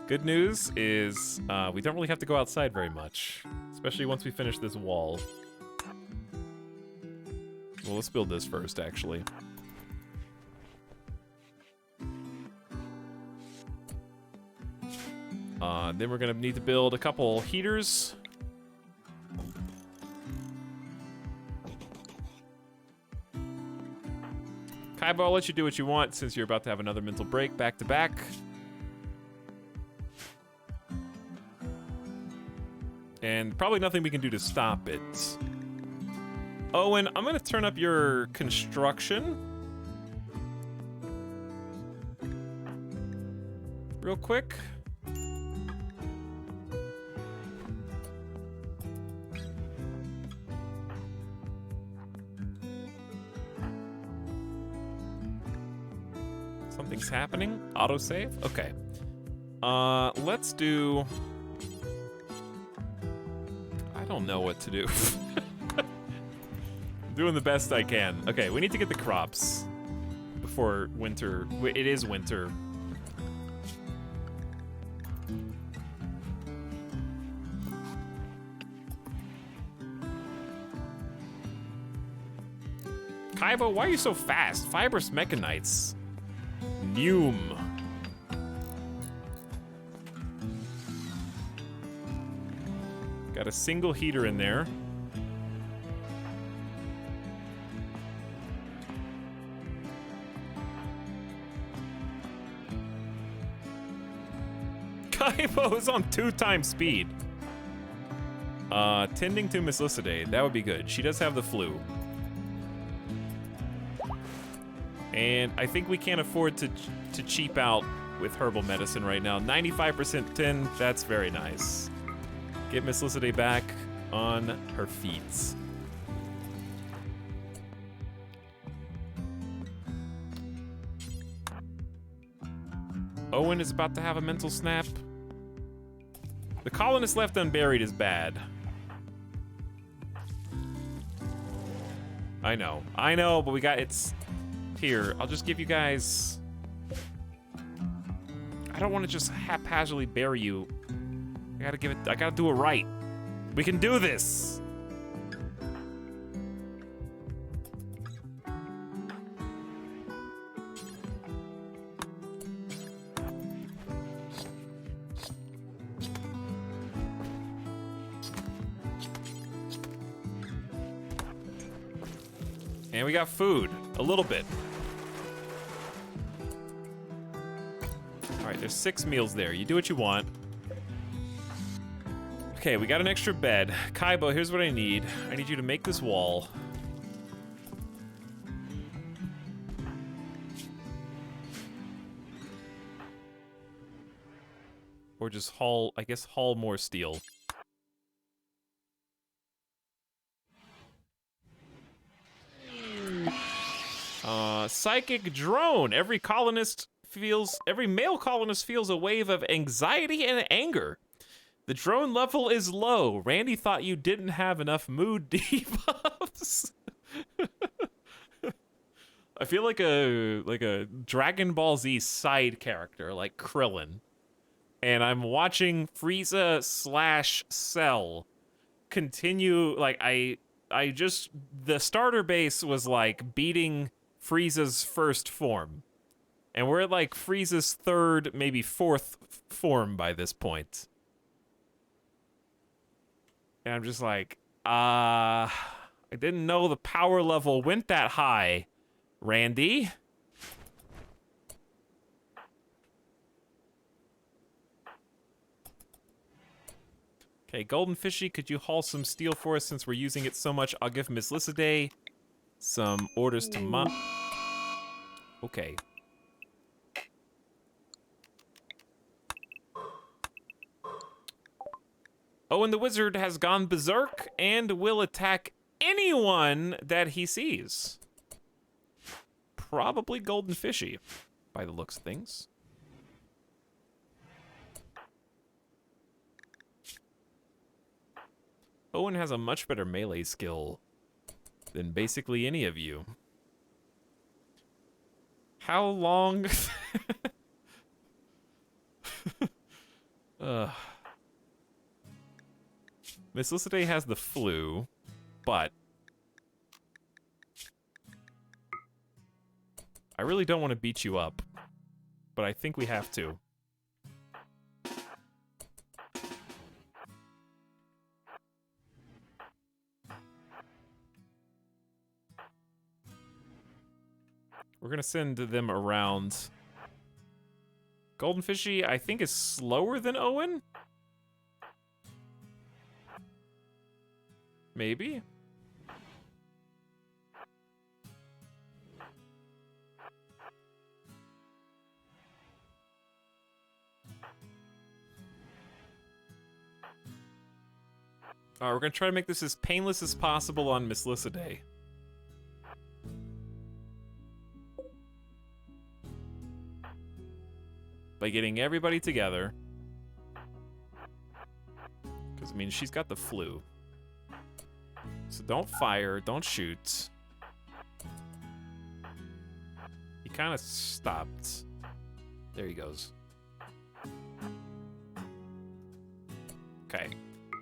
Good news is we don't really have to go outside very much, especially once we finish this wall. Well, let's build this first, actually. Then we're gonna need to build a couple heaters. Kaibo, I'll let you do what you want since you're about to have another mental break back to back. And probably nothing we can do to stop it. Owen, I'm gonna turn up your construction real quick. Something's happening. Autosave? Okay. Let's do... I don't know what to do. Doing the best I can. Okay, we need to get the crops before winter. It is winter. Kaibo, why are you so fast? Fibrous mechanites. Neum. Got a single heater in there. Kaibo is on 2x speed. Tending to Miss Lycidae. That would be good. She does have the flu. And I think we can't afford to cheap out with herbal medicine right now. 95% tend, that's very nice. Get Miss Lycidae back on her feet. Owen is about to have a mental snap. The colonist left unburied is bad. I know, but we got, it's... Here, I'll just give you guys... I don't want to just haphazardly bury you. I gotta do it right. We can do this! And we got food, a little bit. All right, there's 6 meals there. You do what you want. Okay, we got an extra bed. Kaibo, here's what I need. I need you to make this wall. Or just haul, I guess, haul more steel. Psychic drone. Every male colonist feels a wave of anxiety and anger. The drone level is low. Randy thought you didn't have enough mood debuffs. I feel like a Dragon Ball Z side character, like Krillin. And I'm watching Frieza / Cell continue, like, the starter base was like beating Frieza's first form. And we're at like Frieza's 3rd, maybe 4th form by this point. And I'm just like, I didn't know the power level went that high, Randy. Okay, Golden Fishy, could you haul some steel for us since we're using it so much? I'll give Miss Lissaday some orders to mom. Okay. Owen the Wizard has gone berserk and will attack anyone that he sees. Probably Golden Fishy, by the looks of things. Owen has a much better melee skill than basically any of you. How long? Miss Lissaday has the flu, but I really don't want to beat you up, but I think we have to. We're gonna send them around. Golden Fishy, I think, is slower than Owen? Maybe? Alright, we're gonna try to make this as painless as possible on Miss Lissaday. By getting everybody together. Because, I mean, she's got the flu. So don't fire, don't shoot. He kind of stopped. There he goes. Okay.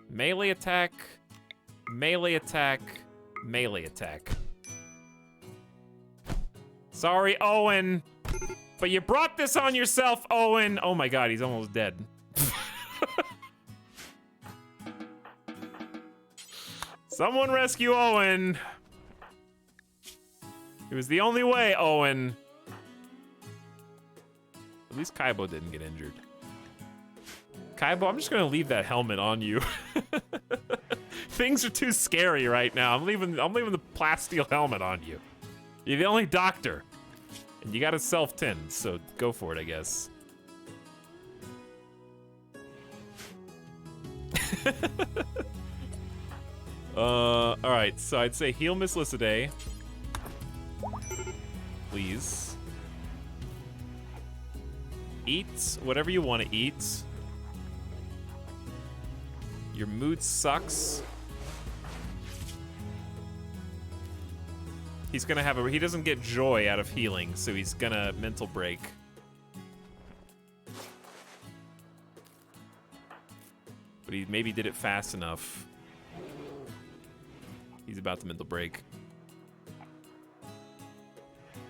Melee attack, melee attack, melee attack. Sorry, Owen. But you brought this on yourself, Owen! Oh my god, he's almost dead. Someone rescue Owen! It was the only way, Owen. At least Kaibo didn't get injured. Kaibo, I'm just gonna leave that helmet on you. Things are too scary right now. I'm leaving the plasteel helmet on you. You're the only doctor. And you gotta self-tend, so go for it, I guess. Alright, so I'd say heal Miss Lissaday. Please. Eat whatever you want to eat. Your mood sucks. He's gonna have he doesn't get joy out of healing, so he's gonna mental break. But he maybe did it fast enough. He's about to mental break.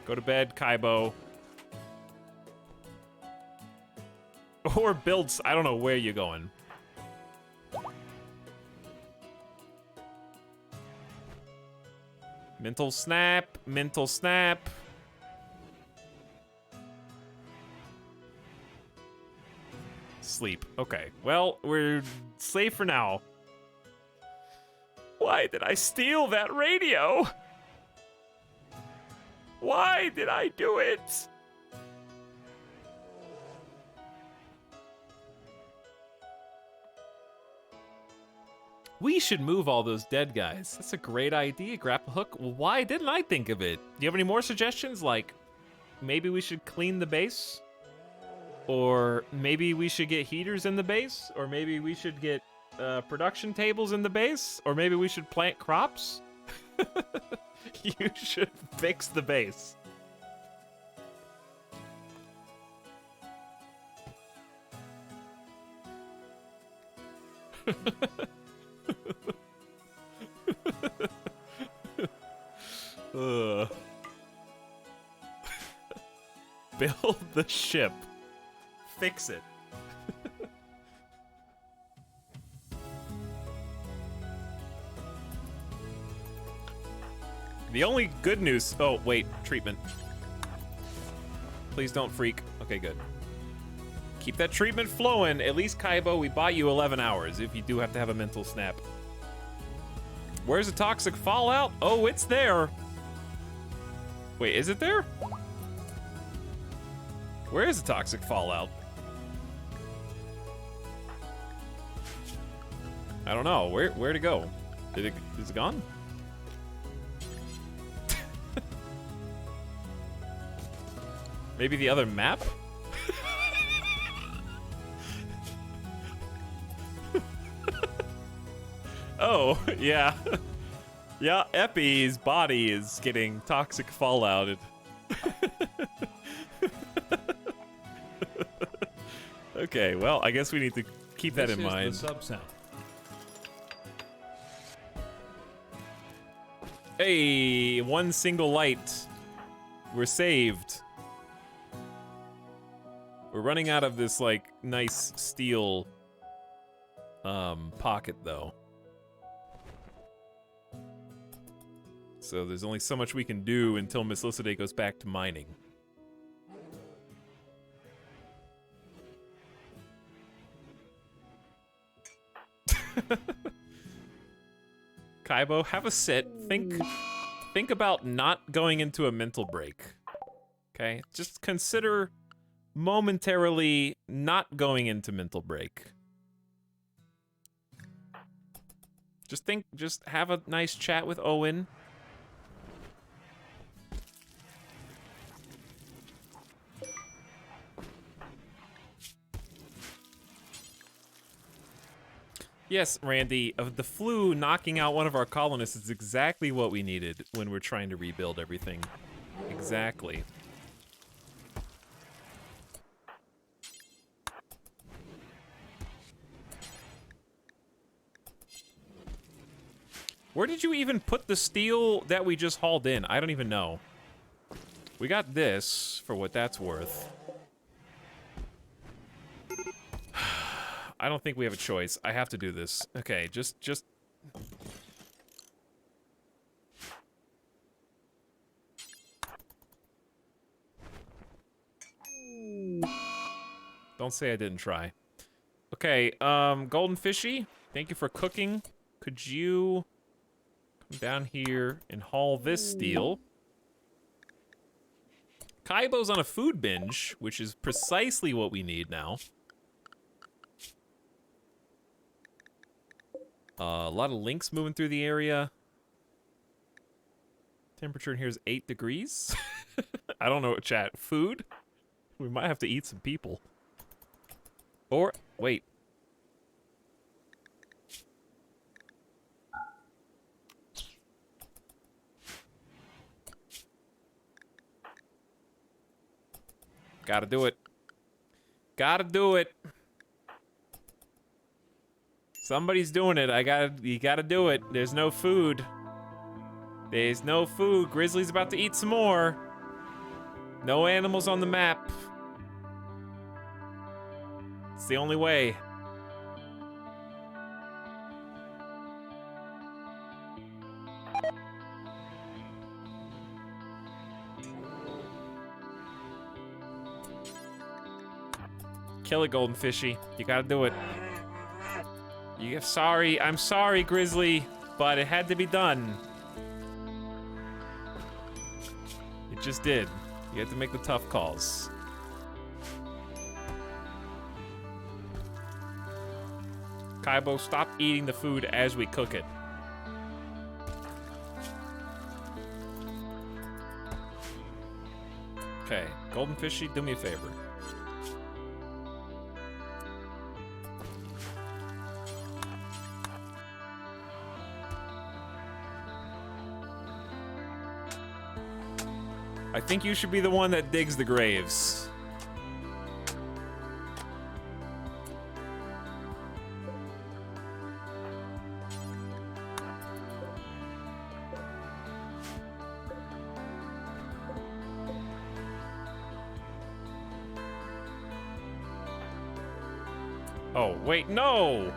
Go to bed, Kaibo. Or builds, I don't know where you're going. Mental snap, mental snap. Sleep. Okay, well, we're safe for now. Why did I steal that radio? Why did I do it? We should move all those dead guys. That's a great idea, Grapple Hook. Why didn't I think of it? Do you have any more suggestions? Like, maybe we should clean the base? Or maybe we should get heaters in the base? Or maybe we should get production tables in the base? Or maybe we should plant crops? You should fix the base. Build the ship. Fix it. The only good news... Oh, wait. Treatment. Please don't freak. Okay, good. Keep that treatment flowing. At least, Kaibo, we bought you 11 hours if you do have to have a mental snap. Where's the toxic fallout? Oh, it's there. Wait, is it there? Where is the toxic fallout? I don't know. Where'd it go? Is it gone? Maybe the other map? Oh, yeah. Yeah, Epi's body is getting toxic fallouted. Okay, well, I guess we need to keep that in mind. This is the sub-sound. Hey, one single light. We're saved. We're running out of this, like, nice steel pocket, though. So there's only so much we can do until Miss Lycidae goes back to mining. Kaibo, have a sit. Think about not going into a mental break. Okay? Just consider momentarily not going into mental break. Just have a nice chat with Owen. Yes, Randy, the flu knocking out one of our colonists is exactly what we needed when we're trying to rebuild everything. Exactly. Where did you even put the steel that we just hauled in? I don't even know. We got this, for what that's worth. I don't think we have a choice. I have to do this. Okay, just... Don't say I didn't try. Okay, Golden Fishy, thank you for cooking. Could you come down here and haul this steel? Kaibo's on a food binge, which is precisely what we need now. A lot of links moving through the area. Temperature in here is 8 degrees. I don't know, chat. Food? We might have to eat some people. Or, wait. Gotta do it. Gotta do it. Somebody's doing it. You gotta do it. There's no food. There's no food. Grizzly's about to eat some more. No animals on the map. It's the only way. Kill it, Golden Fishy. You gotta do it. I'm sorry, Grizzly, but it had to be done. It just did. You had to make the tough calls. Kaibo, stop eating the food as we cook it. Okay, Golden Fishy, do me a favor. I think you should be the one that digs the graves. Oh, wait, no!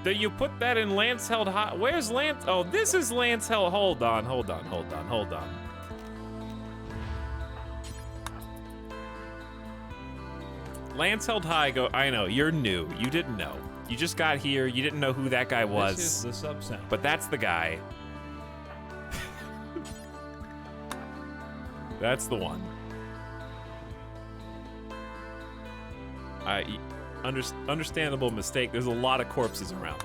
Did you put that in Lance Held High? Where's Lance? Oh, this is Lance Held. Hold on. Lance held high. Go. I know you're new. You didn't know. You just got here. You didn't know who that guy was. This is the sub sound. But that's the guy. That's the one. Understandable mistake. There's a lot of corpses around.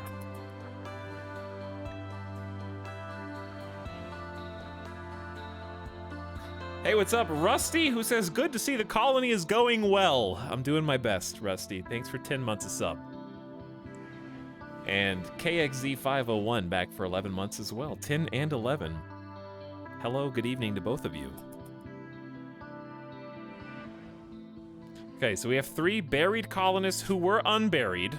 Hey, what's up, Rusty? Who says, good to see the colony is going well. I'm doing my best, Rusty. Thanks for 10 months of sub. And KXZ501 back for 11 months as well. 10 and 11. Hello, good evening to both of you. Okay, so we have 3 buried colonists who were unburied.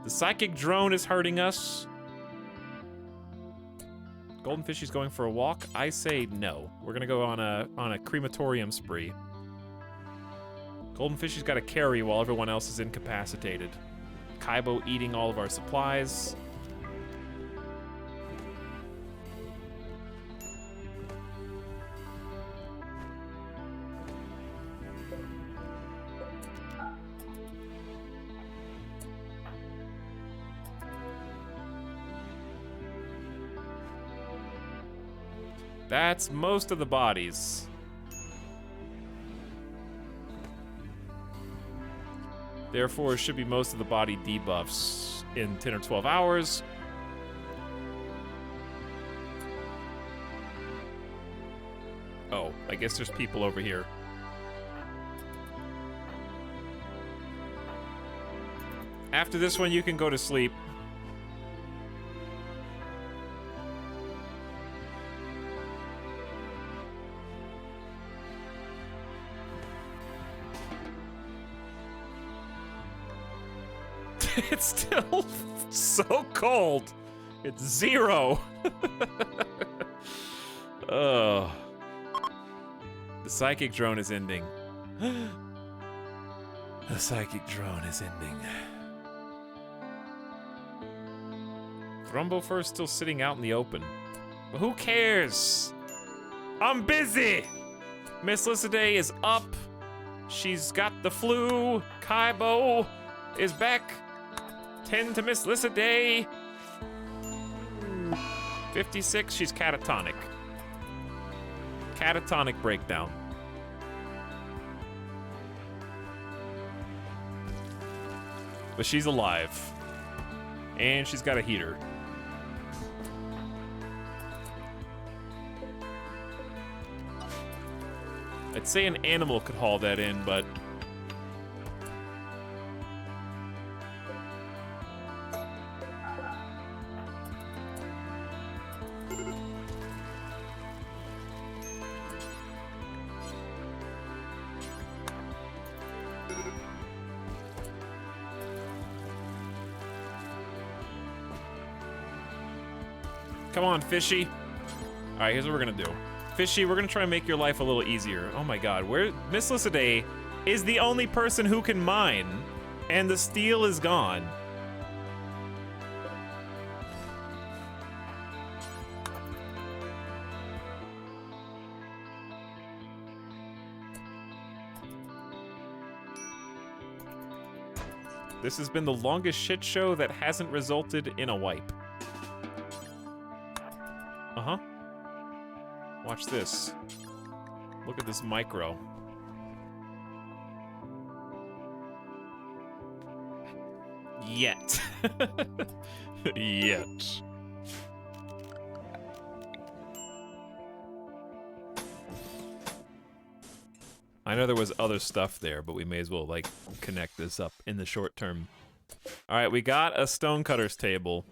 The psychic drone is hurting us. Golden Fishy's going for a walk. I say no. We're gonna go on a crematorium spree. Golden Fishy's got to carry while everyone else is incapacitated. Kaibo eating all of our supplies. That's most of the bodies. Therefore, it should be most of the body debuffs in 10 or 12 hours. Oh, I guess there's people over here. After this one, you can go to sleep. It's still so cold. It's 0. Oh. The psychic drone is ending. The psychic drone is ending. Thrumbo first still sitting out in the open. But who cares? I'm busy. Miss Lycidae is up. She's got the flu. Kaibo is back. 10 to Miss Lycidae. 56, she's catatonic. Catatonic breakdown. But she's alive. And she's got a heater. I'd say an animal could haul that in, but... Come on, Fishy. All right, here's what we're gonna do. Fishy, we're gonna try and make your life a little easier. Oh my god, Miss Lycidae is the only person who can mine, and the steel is gone. This has been the longest shit show that hasn't resulted in a wipe. Uh-huh. Watch this. Look at this micro. Yet. Yet. I know there was other stuff there, but we may as well, like, connect this up in the short term. Alright, we got a stonecutter's table.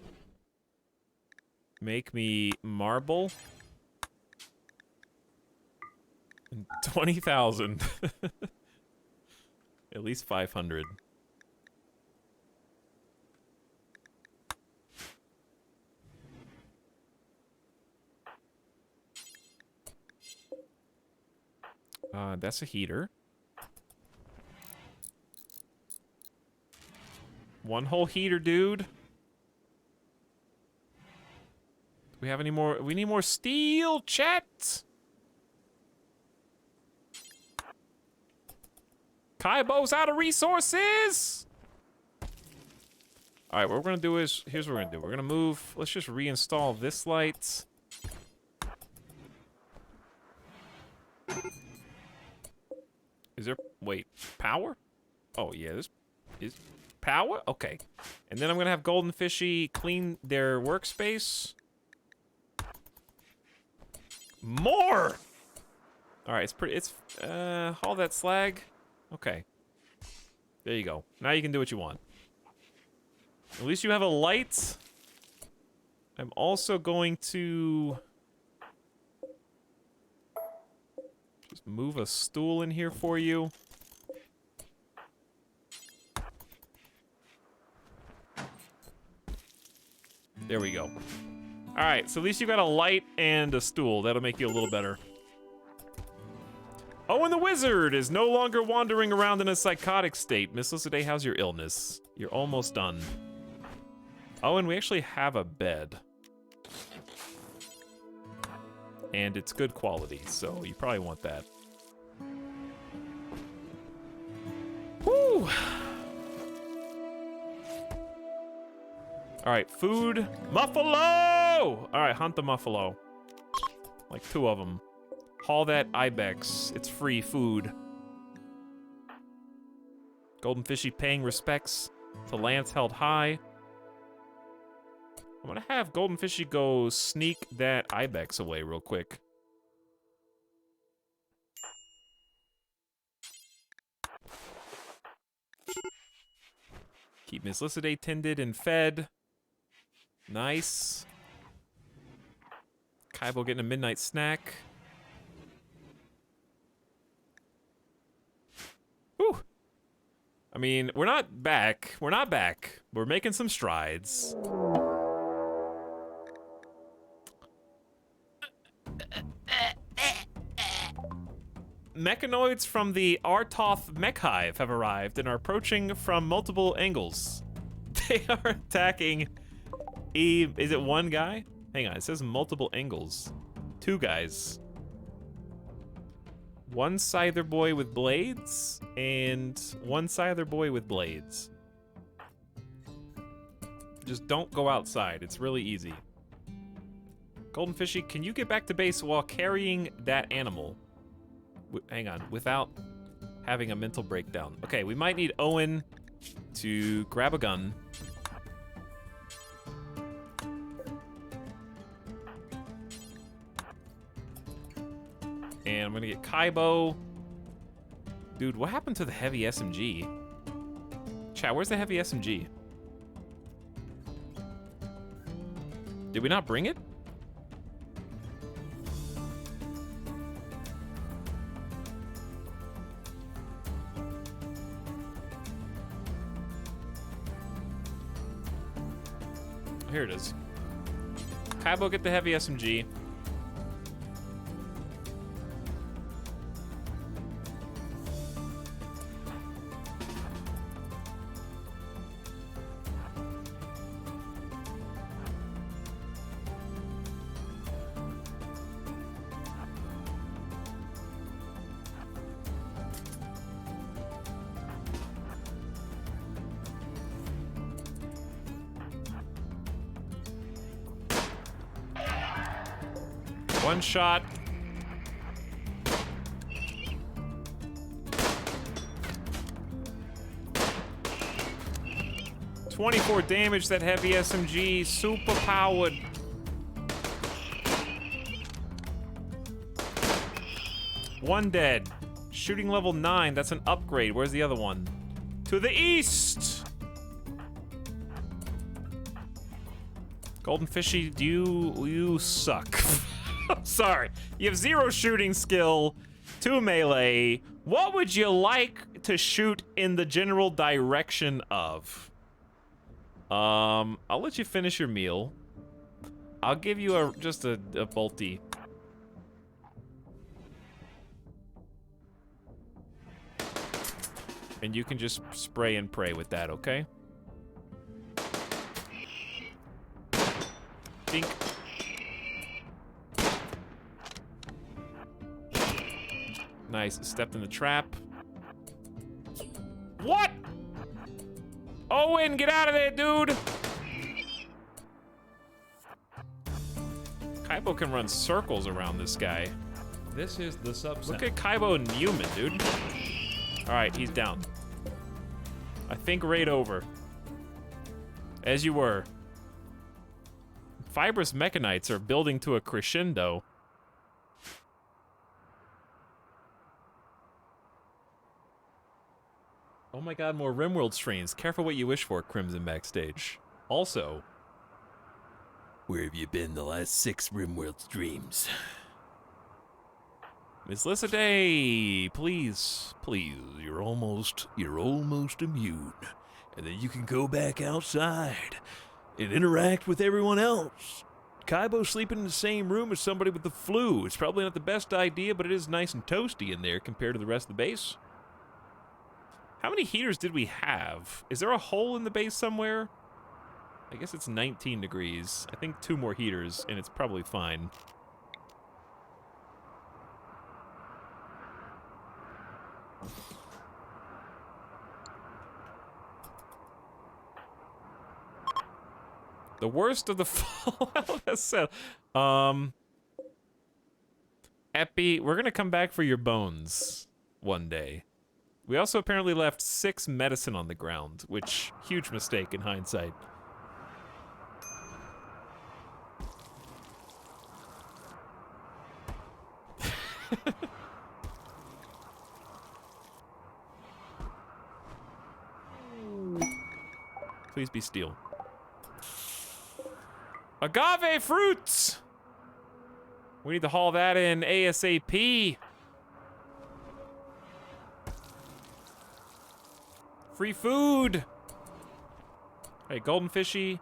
Make me marble. 20,000. At least 500. That's a heater. One whole heater, dude. We have any more? We need more steel, chat. Kaibo's out of resources! All right, what we're gonna do is, here's what we're gonna do. We're gonna move, let's just reinstall this light. Is there, wait, power? Oh yeah, this is power? Okay. And then I'm gonna have Golden Fishy clean their workspace. More! All right, it's pretty, it's, haul that slag. Okay. There you go. Now you can do what you want. At least you have a light. I'm also going to just move a stool in here for you. There we go. All right, so at least you got a light and a stool. That'll make you a little better. Owen the Wizard is no longer wandering around in a psychotic state. Miss Lissaday, how's your illness? You're almost done. Owen, we actually have a bed. And it's good quality, so you probably want that. Woo! All right, food. Muffalo! All right, hunt the Muffalo. Like 2 of them. Haul that ibex. It's free food. Golden Fishy paying respects to Lance held high. I'm gonna have Golden Fishy go sneak that ibex away real quick. Keep Miss Lissaday tended and fed. Nice. Kaibo getting a midnight snack. Whew. I mean, we're not back. We're not back. We're making some strides. Mechanoids from the Artoth Mech Hive have arrived and are approaching from multiple angles. They are attacking is it 1 guy? Hang on, it says multiple angles. 2 guys. 1 Scyther boy with blades, and 1 Scyther boy with blades. Just don't go outside, it's really easy. Golden Fishy, can you get back to base while carrying that animal? Hang on, without having a mental breakdown. Okay, we might need Owen to grab a gun. And I'm gonna get Kaibo. Dude, what happened to the heavy SMG? Chat, where's the heavy SMG? Did we not bring it? Here it is. Kaibo, get the heavy SMG. One shot. $24 damage, that heavy SMG, super powered. One dead. Shooting level 9, that's an upgrade. Where's the other one? To the east! Golden Fishy, you suck. I'm sorry. You have 0 shooting skill, 2 melee. What would you like to shoot in the general direction of? I'll let you finish your meal. I'll give you just a bolty. And you can just spray and pray with that, okay? Dink. Nice, stepped in the trap. What? Owen, get out of there, dude! Kaibo can run circles around this guy. This is the subset. Look at Kaibo Newman, dude. All right, he's down. I think raid over. As you were. Fibrous mechanites are building to a crescendo. Oh my god, more RimWorld streams. Careful what you wish for, Crimson Backstage. Also, Where have you been the last 6 RimWorld streams? Miss Lissaday, please. Please, you're almost immune. And then you can go back outside and interact with everyone else. Kaibo's sleeping in the same room as somebody with the flu. It's probably not the best idea, but it is nice and toasty in there compared to the rest of the base. How many heaters did we have? Is there a hole in the base somewhere? I guess it's 19 degrees. I think 2 more heaters, and it's probably fine. The worst of the fallout has said. Epi, we're gonna come back for your bones one day. We also apparently left 6 medicine on the ground, which, huge mistake in hindsight. Please be steel. Agave fruits! We need to haul that in ASAP. Free food! Hey, golden fishy.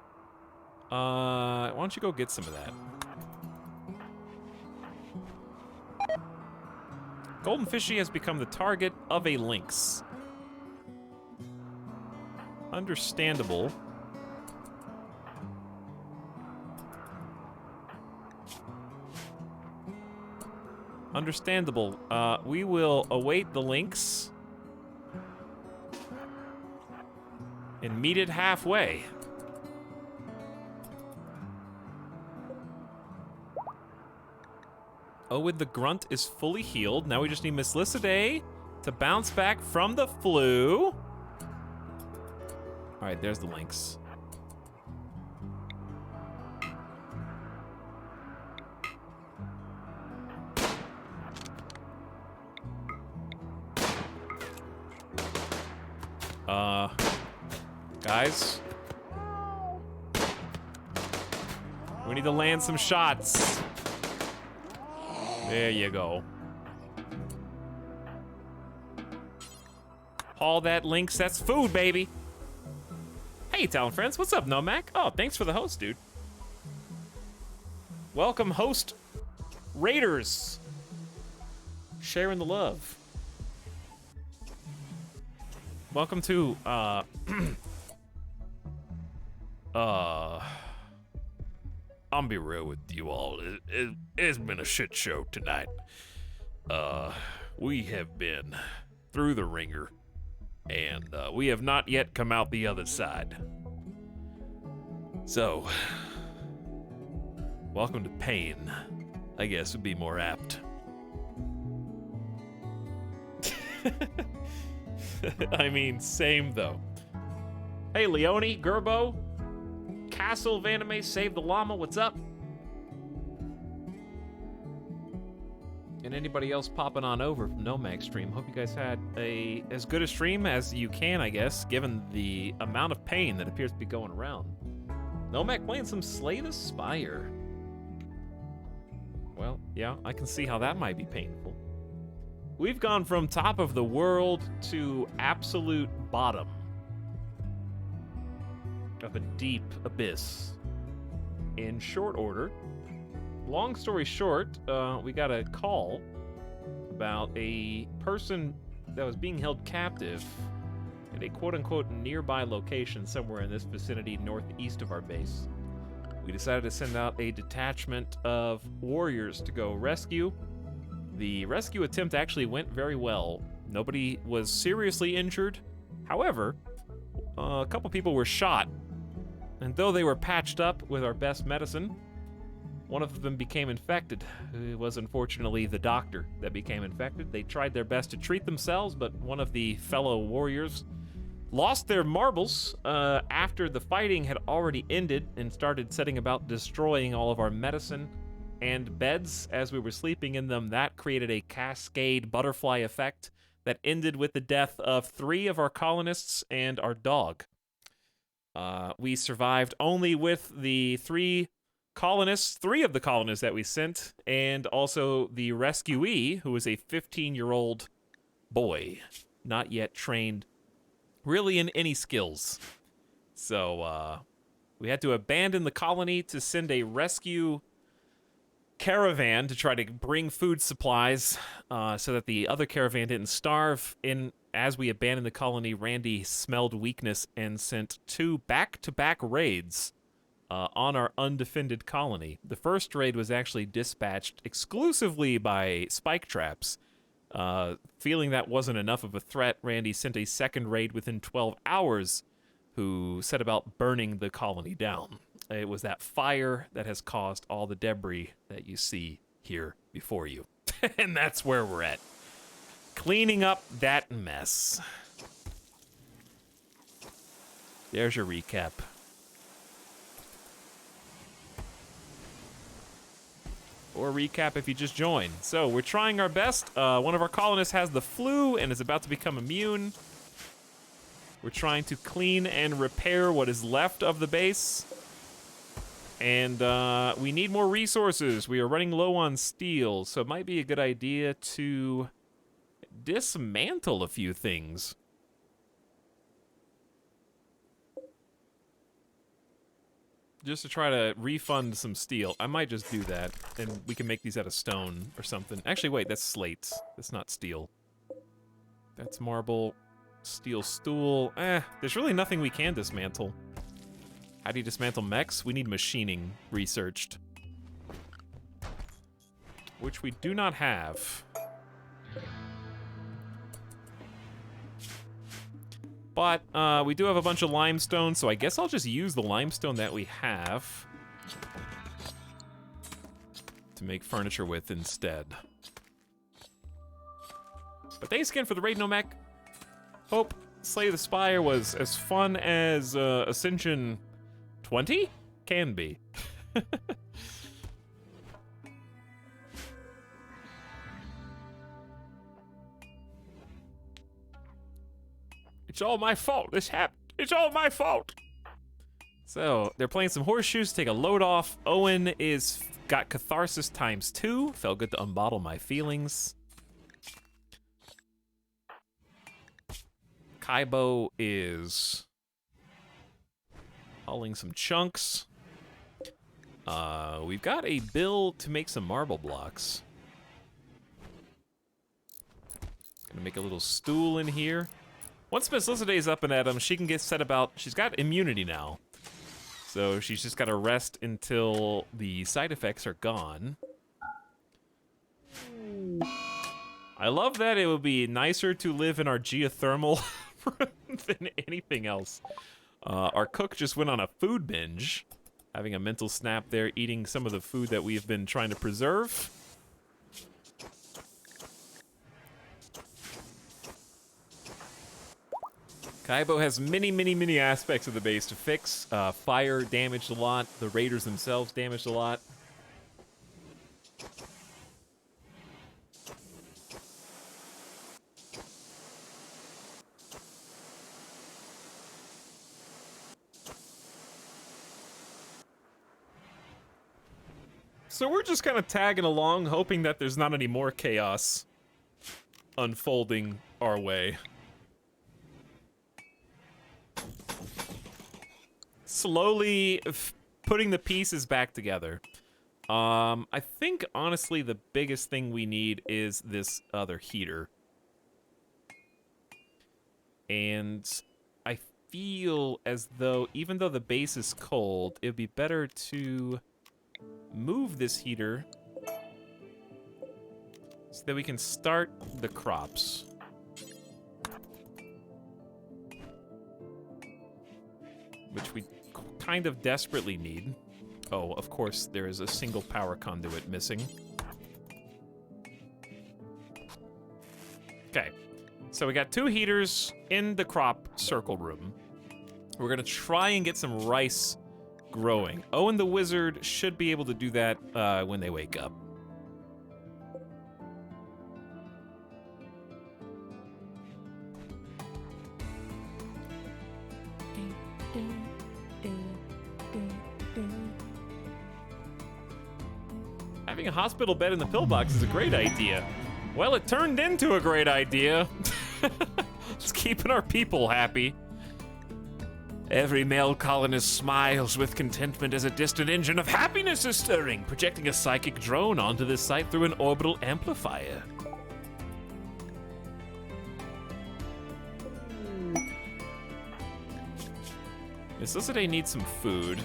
Why don't you go get some of that? Golden fishy has become the target of a lynx. Understandable. Understandable. We will await the lynx and meet it halfway. Owen the Grunt is fully healed. Now we just need Miss Lissaday to bounce back from the flu. All right, there's the lynx. Guys. We need to land some shots. There you go. Haul that lynx, that's food, baby. Hey, Talon friends, what's up, Nomac? Oh, thanks for the host, dude. Welcome, host Raiders. Sharing the love. Welcome to, I'll be real with you all. It's been a shit show tonight. We have been through the ringer, and we have not yet come out the other side. So, welcome to pain, I guess would be more apt. I mean, same though. Hey, Leone, Gerbo, Castle, Vaname, Save the Llama, what's up? And anybody else popping on over from Nomac stream. Hope you guys had as good a stream as you can, I guess, given the amount of pain that appears to be going around. Nomac playing some Slay the Spire. Well, yeah, I can see how that might be painful. We've gone from top of the world to absolute bottom of a deep abyss in short order. Long story short, we got a call about a person that was being held captive at a quote-unquote nearby location somewhere in this vicinity northeast of our base. We decided to send out a detachment of warriors to go rescue. The rescue attempt actually went very well. Nobody was seriously injured. However, a couple people were shot, and though they were patched up with our best medicine, one of them became infected. It was unfortunately the doctor that became infected. They tried their best to treat themselves, but one of the fellow warriors lost their marbles after the fighting had already ended and started setting about destroying all of our medicine and beds as we were sleeping in them. That created a cascade butterfly effect that ended with the death of 3 of our colonists and our dog. We survived only with the 3 of the colonists that we sent, and also the rescuee, who was a 15-year-old boy, not yet trained really in any skills. So we had to abandon the colony to send a rescue caravan to try to bring food supplies so that the other caravan didn't starve. As we abandoned the colony, Randy smelled weakness and sent 2 back-to-back raids on our undefended colony. The first raid was actually dispatched exclusively by spike traps. Feeling that wasn't enough of a threat, Randy sent a second raid within 12 hours who set about burning the colony down. It was that fire that has caused all the debris that you see here before you. And that's where we're at. Cleaning up that mess. There's your recap. Or recap if you just joined. So, we're trying our best. One of our colonists has the flu and is about to become immune. We're trying to clean and repair what is left of the base. And we need more resources. We are running low on steel, so it might be a good idea to dismantle a few things. Just to try to refund some steel. I might just do that, and we can make these out of stone or something. Actually, wait, that's slates. That's not steel. That's marble. Steel stool. There's really nothing we can dismantle. How do you dismantle mechs? We need machining researched. Which we do not have. But we do have a bunch of limestone, so I guess I'll just use the limestone that we have to make furniture with instead. But thanks again for the raid, Nomec. Hope Slay the Spire was as fun as Ascension 20 can be. It's all my fault. This happened. It's all my fault. So they're playing some horseshoes. Take a load off. Owen is got catharsis ×2. Felt good to unbottle my feelings. Kaibo is hauling some chunks. We've got a bill to make some marble blocks. Gonna make a little stool in here. Once Miss Lizarday's up and at 'em, she can get set about. She's got immunity now, so she's just got to rest until the side effects are gone. I love that it would be nicer to live in our geothermal than anything else. Our cook just went on a food binge, having a mental snap there, eating some of the food that we've been trying to preserve. Kaibo has many aspects of the base to fix. Fire damaged a lot. The raiders themselves damaged a lot. So we're just kind of tagging along, hoping that there's not any more chaos unfolding our way. Slowly putting the pieces back together. I think, honestly, the biggest thing we need is this other heater. And I feel as though, even though the base is cold, it would be better to move this heater so that we can start the crops. which we kind of desperately need. Oh, of course, there is a single power conduit missing. Okay, so we got 2 heaters in the crop circle room. We're gonna try and get some rice growing. Owen the Wizard should be able to do that when they wake up. Having a hospital bed in the pillbox is a great idea. Well, it turned into a great idea. It's keeping our people happy. Every male colonist smiles with contentment as a distant engine of happiness is stirring, projecting a psychic drone onto this site through an orbital amplifier. Necessity needs some food.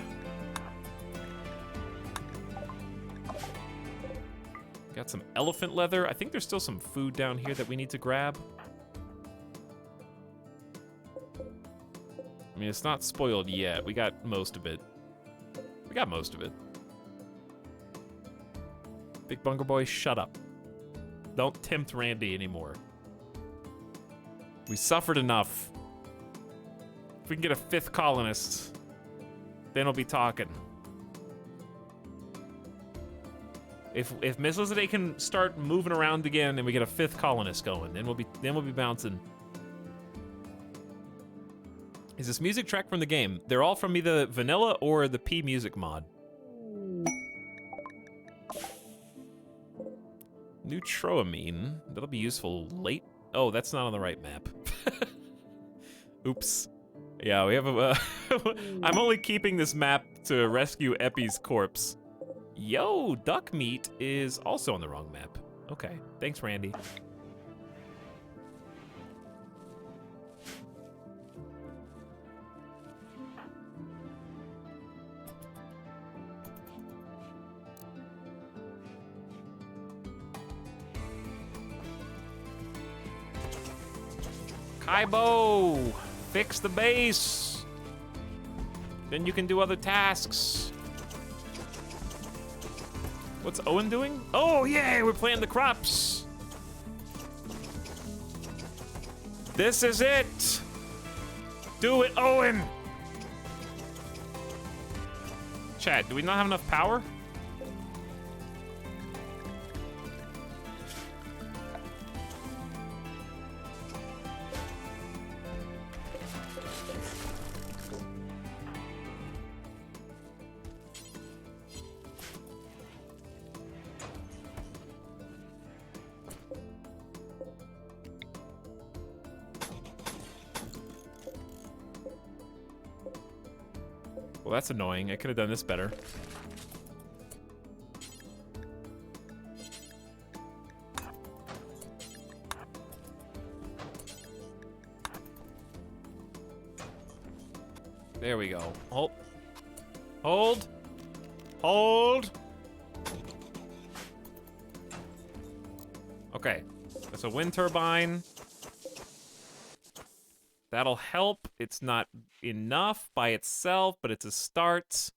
Got some elephant leather. I think there's still some food down here that we need to grab. I mean, it's not spoiled yet. We got most of it. We got most of it. Big Bunker Boy, shut up. Don't tempt Randy anymore. We suffered enough. If we can get a 5th colonist, then we'll be talking. If Miss Elizabeth can start moving around again and we get a 5th colonist going, then we'll be bouncing. Is this music track from the game? They're all from either vanilla or the P music mod. Neutroamine. That'll be useful late. Oh, that's not on the right map. Oops. Yeah, we have a... I'm only keeping this map to rescue Epi's corpse. Yo, duck meat is also on the wrong map. Okay, thanks, Randy. Kaibo, fix the base. Then you can do other tasks. What's Owen doing? Oh, yay, we're planting the crops. This is it. Do it, Owen. Chat, do we not have enough power? Well, that's annoying. I could have done this better. There we go. Hold. Hold. Hold. Okay. That's a wind turbine. That'll help. It's not enough by itself, but it's a start.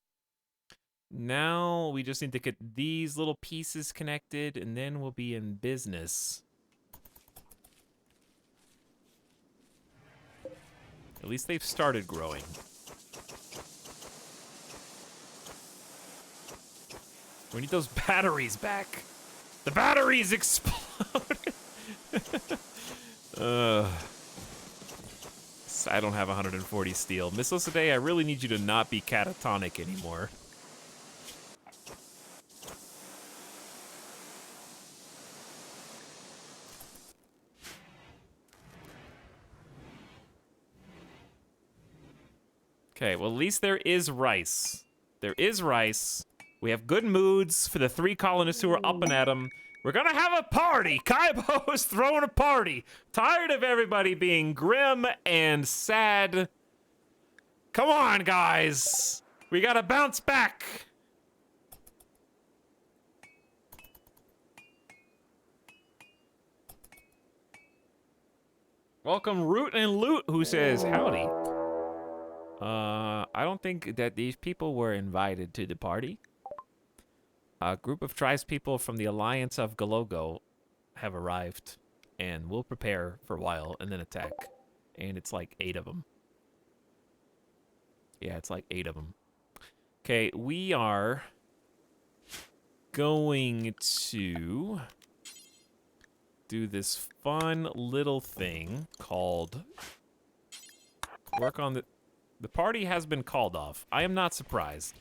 Now we just need to get these little pieces connected, and then we'll be in business. At least they've started growing. We need those batteries back. The batteries exploded. I don't have 140 steel. Miss Lissaday, I really need you to not be catatonic anymore. Okay, well, at least there is rice. There is rice. We have good moods for the 3 colonists who are up and at 'em. We're gonna have a party! Kaibo is throwing a party! Tired of everybody being grim and sad. Come on, guys! We gotta bounce back! Welcome Root and Loot, who says howdy. I don't think that these people were invited to the party. A group of tribespeople from the Alliance of Galogo have arrived, and we'll prepare for a while and then attack. And it's like 8 of them. Yeah, it's like 8 of them. Okay, we are going to do this fun little thing called work on the party has been called off. I am not surprised.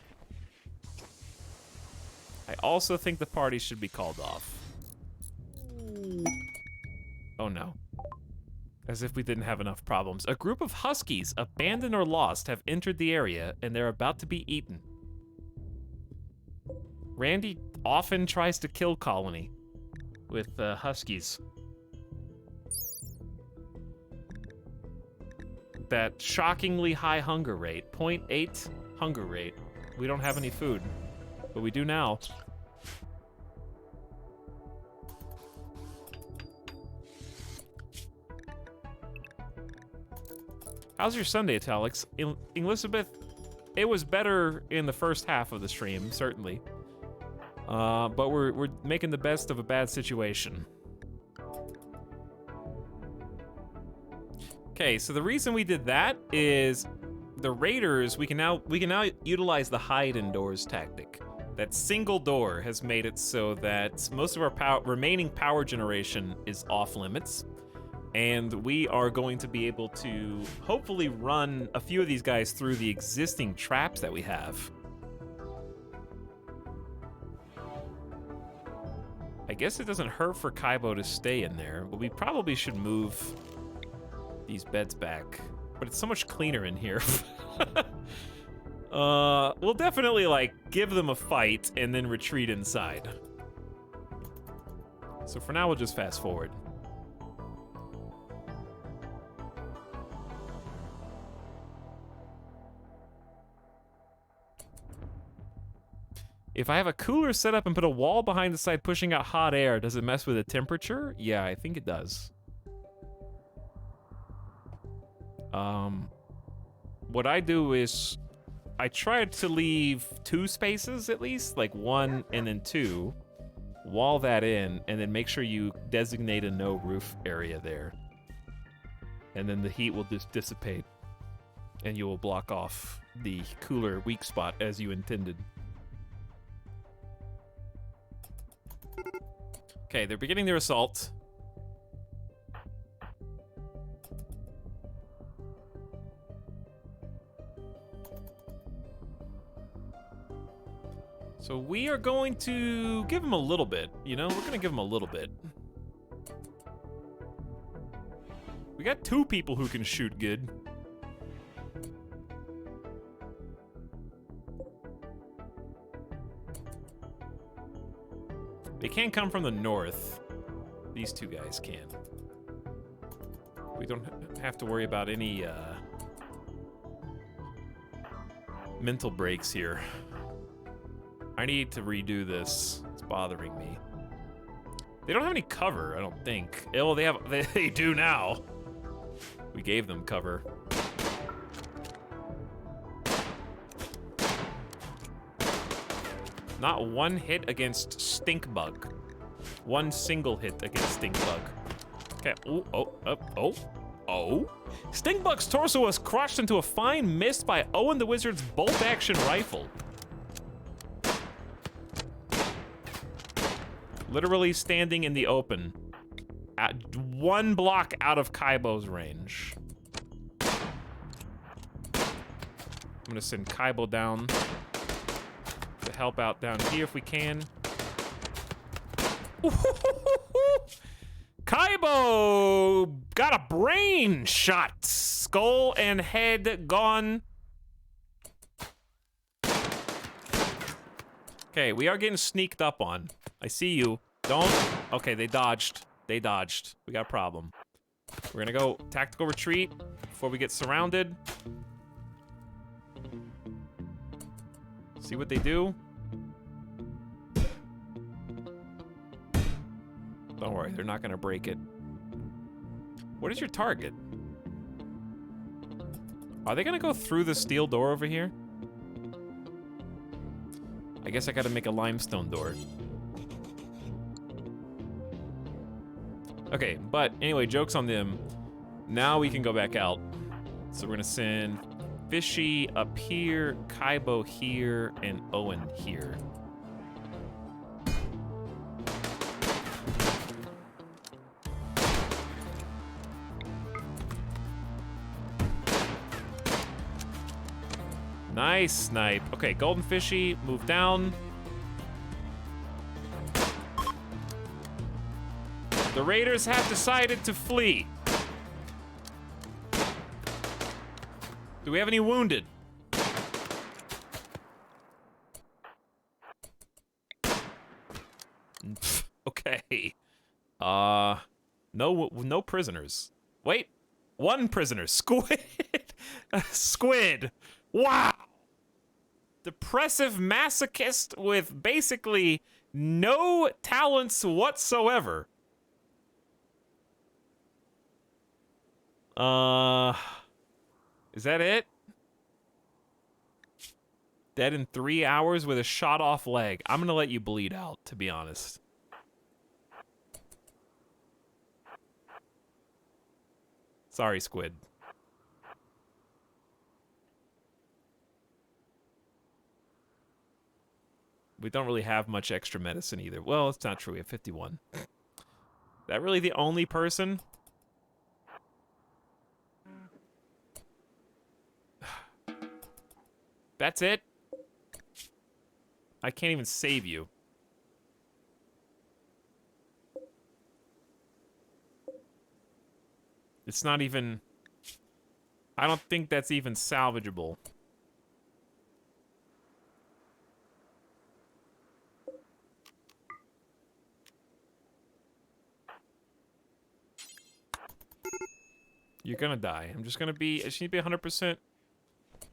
I also think the party should be called off. Oh no. As if we didn't have enough problems. A group of huskies, abandoned or lost, have entered the area and they're about to be eaten. Randy often tries to kill Colony with huskies. That shockingly high hunger rate, 0.8 hunger rate. We don't have any food, but we do now. How's your Sunday, Etalyx? Elizabeth, it was better in the first half of the stream, certainly. But we're making the best of a bad situation. Okay, so the reason we did that is the raiders, we can now utilize the hide indoors tactic. That single door has made it so that most of our remaining power generation is off limits. And we are going to be able to hopefully run a few of these guys through the existing traps that we have. I guess it doesn't hurt for Kaibo to stay in there, but we probably should move these beds back. But it's so much cleaner in here. We'll definitely, like, give them a fight and then retreat inside. So for now, we'll just fast forward. If I have a cooler set up and put a wall behind the side pushing out hot air, does it mess with the temperature? Yeah, I think it does. What I do is I try to leave 2 spaces at least, like 1 and then 2. Wall that in, and then make sure you designate a no roof area there. And then the heat will just dissipate, and you will block off the cooler weak spot as you intended. Okay, they're beginning their assault. So we are going to give them a little bit, you know? We're gonna give them a little bit. We got 2 people who can shoot good. They can't come from the north. These 2 guys can. We don't have to worry about any mental breaks here. I need to redo this. It's bothering me. They don't have any cover, I don't think. Oh, they do now. We gave them cover. Not 1 hit against Stink Bug. 1 single hit against Stink Bug. Okay. Oh. Stink Bug's torso was crushed into a fine mist by Owen the Wizard's bolt-action rifle. Literally standing in the open. At 1 block out of Kaibo's range. I'm gonna send Kaibo down to help out down here if we can. Kaibo got a brain shot. Skull and head gone. Okay, we are getting sneaked up on. I see you. Don't. Okay, they dodged. They dodged. We got a problem. We're gonna go tactical retreat before we get surrounded. See what they do. Don't worry, they're not gonna break it. What is your target? Are they gonna go through the steel door over here? I guess I gotta make a limestone door. Okay, but anyway, joke's on them. Now we can go back out. So we're gonna send Fishy up here, Kaibo here, and Owen here. Nice snipe. Okay, Golden Fishy, move down. The Raiders have decided to flee. Do we have any wounded? Okay. No prisoners. Wait, one prisoner. Squid. Squid. Wow. Depressive masochist with basically no talents whatsoever. Is that it? Dead in 3 hours with a shot off leg. I'm gonna let you bleed out, to be honest. Sorry, Squid. We don't really have much extra medicine either. Well, it's not true. We have 51. Is that really the only person? That's it? I can't even save you. It's not even... I don't think that's even salvageable. You're gonna die. I just need to be 100%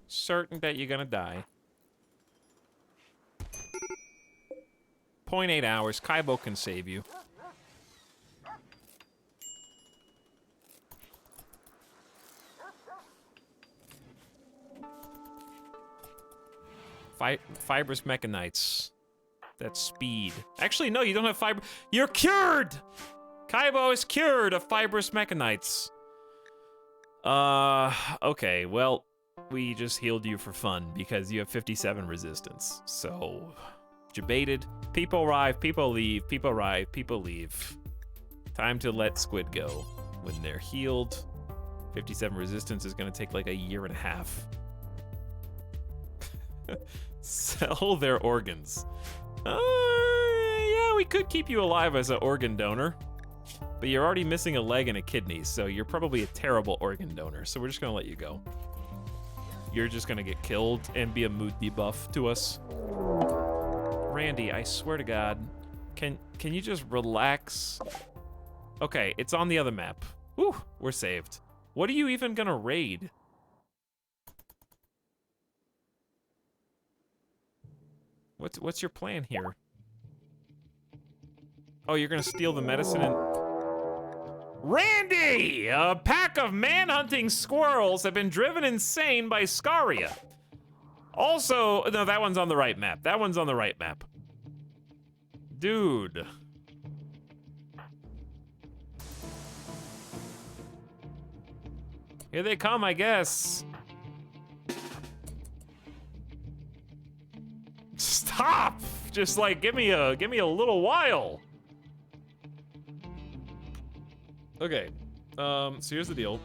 certain that you're gonna die. 0.8 hours. Kaibo can save you. Fibrous mechanites. That's speed. Actually, no, you don't have fiber. You're cured! Kaibo is cured of fibrous mechanites. Okay, well, we just healed you for fun because you have 57 resistance. So, debated. People arrive, people leave, people arrive, people leave. Time to let Squid go. When they're healed, 57 resistance is gonna take like a year and a half. Sell their organs. Yeah, we could keep you alive as an organ donor. But you're already missing a leg and a kidney, so you're probably a terrible organ donor. So we're just gonna let you go. You're just gonna get killed and be a mood debuff to us. Randy, I swear to God, can you just relax? Okay, it's on the other map. Whew, we're saved. What are you even gonna raid? What's your plan here? Oh, you're gonna steal the medicine and... Randy! A pack of man-hunting squirrels have been driven insane by Scaria. Also, no, that one's on the right map. That one's on the right map. Dude. Here they come, I guess. Stop! Just like give me a little while. Okay. So here's the deal.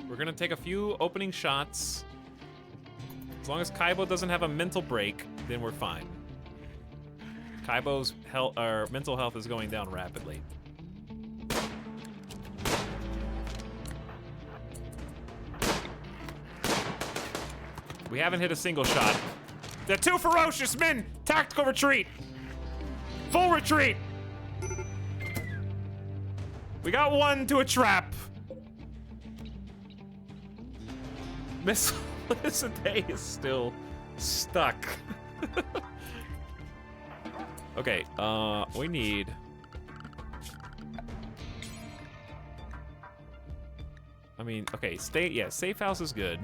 We're gonna take a few opening shots. As long as Kaibo doesn't have a mental break, then we're fine. Kaibo's mental health is going down rapidly. We haven't hit a single shot. They're too ferocious, men! Tactical retreat! Full retreat! We got one to a trap. Miss Felicite is still stuck. Okay, we need mean, okay, yeah, safe house is good.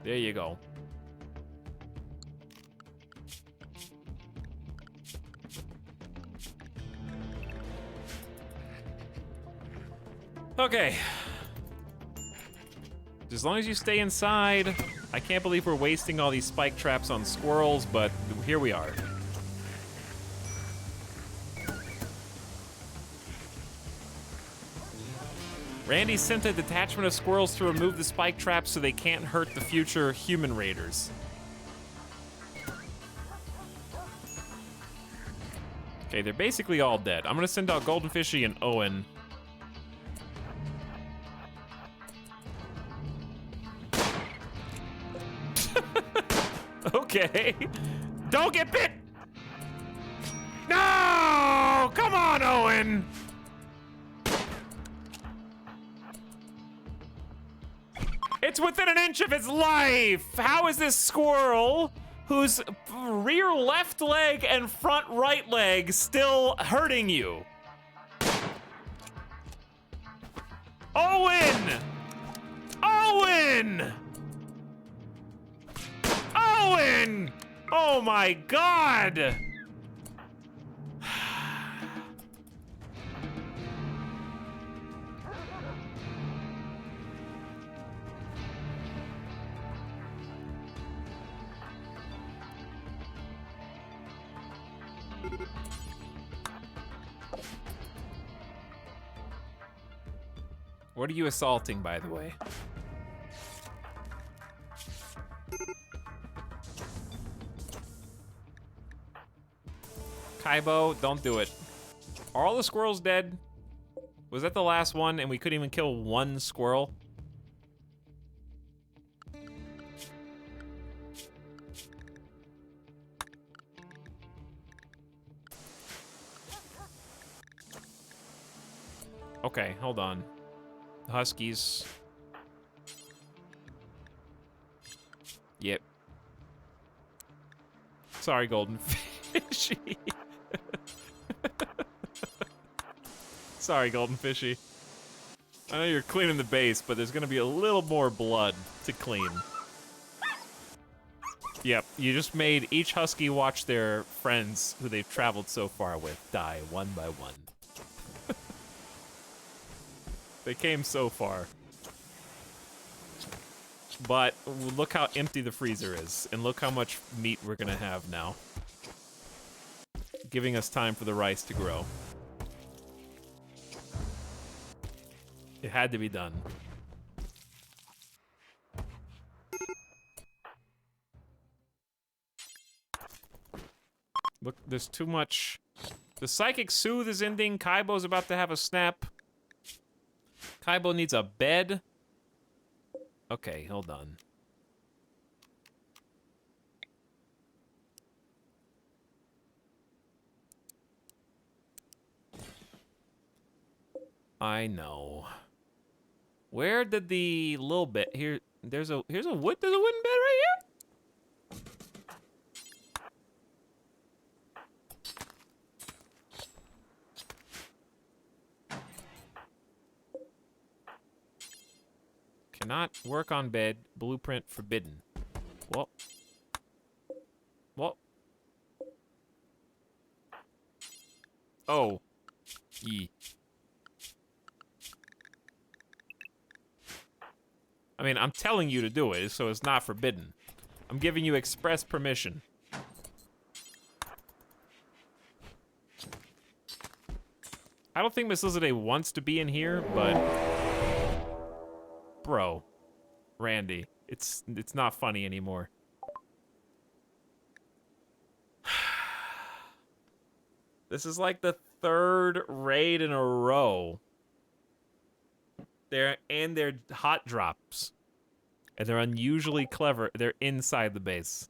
There you go. Okay. As long as you stay inside, I can't believe we're wasting all these spike traps on squirrels, but here we are. Randy sent a detachment of squirrels to remove the spike traps so they can't hurt the future human raiders. Okay, they're basically all dead. I'm gonna send out Golden Fishy and Owen. Okay. Don't get bit! No! Come on, Owen! It's within an inch of its life! How is this squirrel, whose rear left leg and front right leg still hurting you? Owen! Owen! Owen! Oh my God! What are you assaulting, by the way? Kaibo, don't do it. Are all the squirrels dead? Was that the last one and we couldn't even kill one squirrel? Okay, hold on. The Huskies. Yep. Sorry, Golden Fishy. Sorry, Golden Fishy. I know you're cleaning the base, but there's gonna be a little more blood to clean. Yep, you just made each Husky watch their friends who they've traveled so far with die one by one. They came so far. But look how empty the freezer is, and look how much meat we're gonna have now. Giving us time for the rice to grow. It had to be done. Look, there's too much. The Psychic Soothe is ending. Kaibo's about to have a snap. Kaibo needs a bed. Okay, hold on. I know. Where did the little bit here? Here's a wooden bed right here. Cannot work on bed. Blueprint forbidden. What? What? Oh. Yee. I mean, I'm telling you to do it, so it's not forbidden. I'm giving you express permission. I don't think Miss Lizarday wants to be in here, but... Bro. Randy. It's not funny anymore. This is like the third raid in a row. They're hot drops. And they're unusually clever. They're inside the base.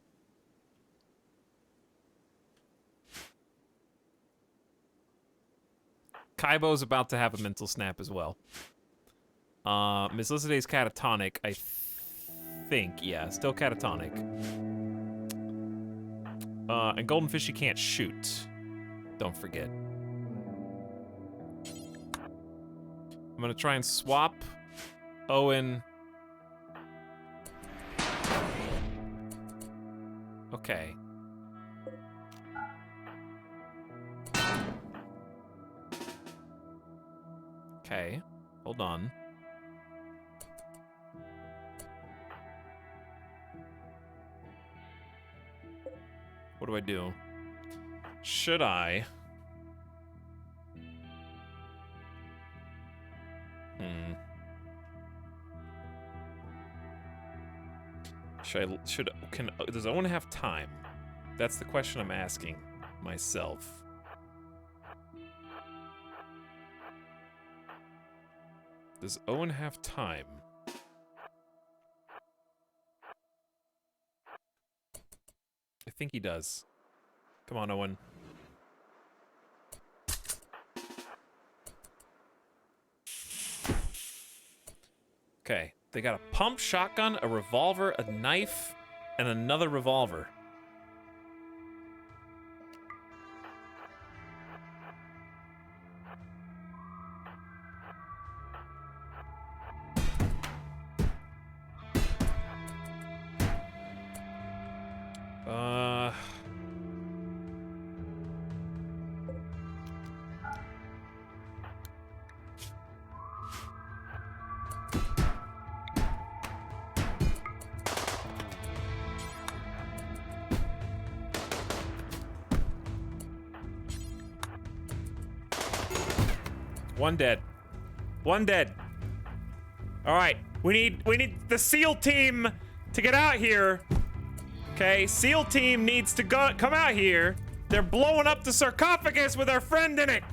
Kaibo's about to have a mental snap as well. Miss Lizarday's catatonic, I think. Yeah, still catatonic. And Golden Fishy can't shoot. Don't forget. I'm gonna try and swap Owen. Okay. Okay, hold on. What do I do? Should I? Does Owen have time? That's the question I'm asking myself. Does Owen have time? I think he does. Come on, Owen. Okay, they got a pump shotgun, a revolver, a knife, and another revolver. One dead. One dead. All right, we need the SEAL team to get out here. Okay, SEAL team needs to come out here. They're blowing up the sarcophagus with our friend in it.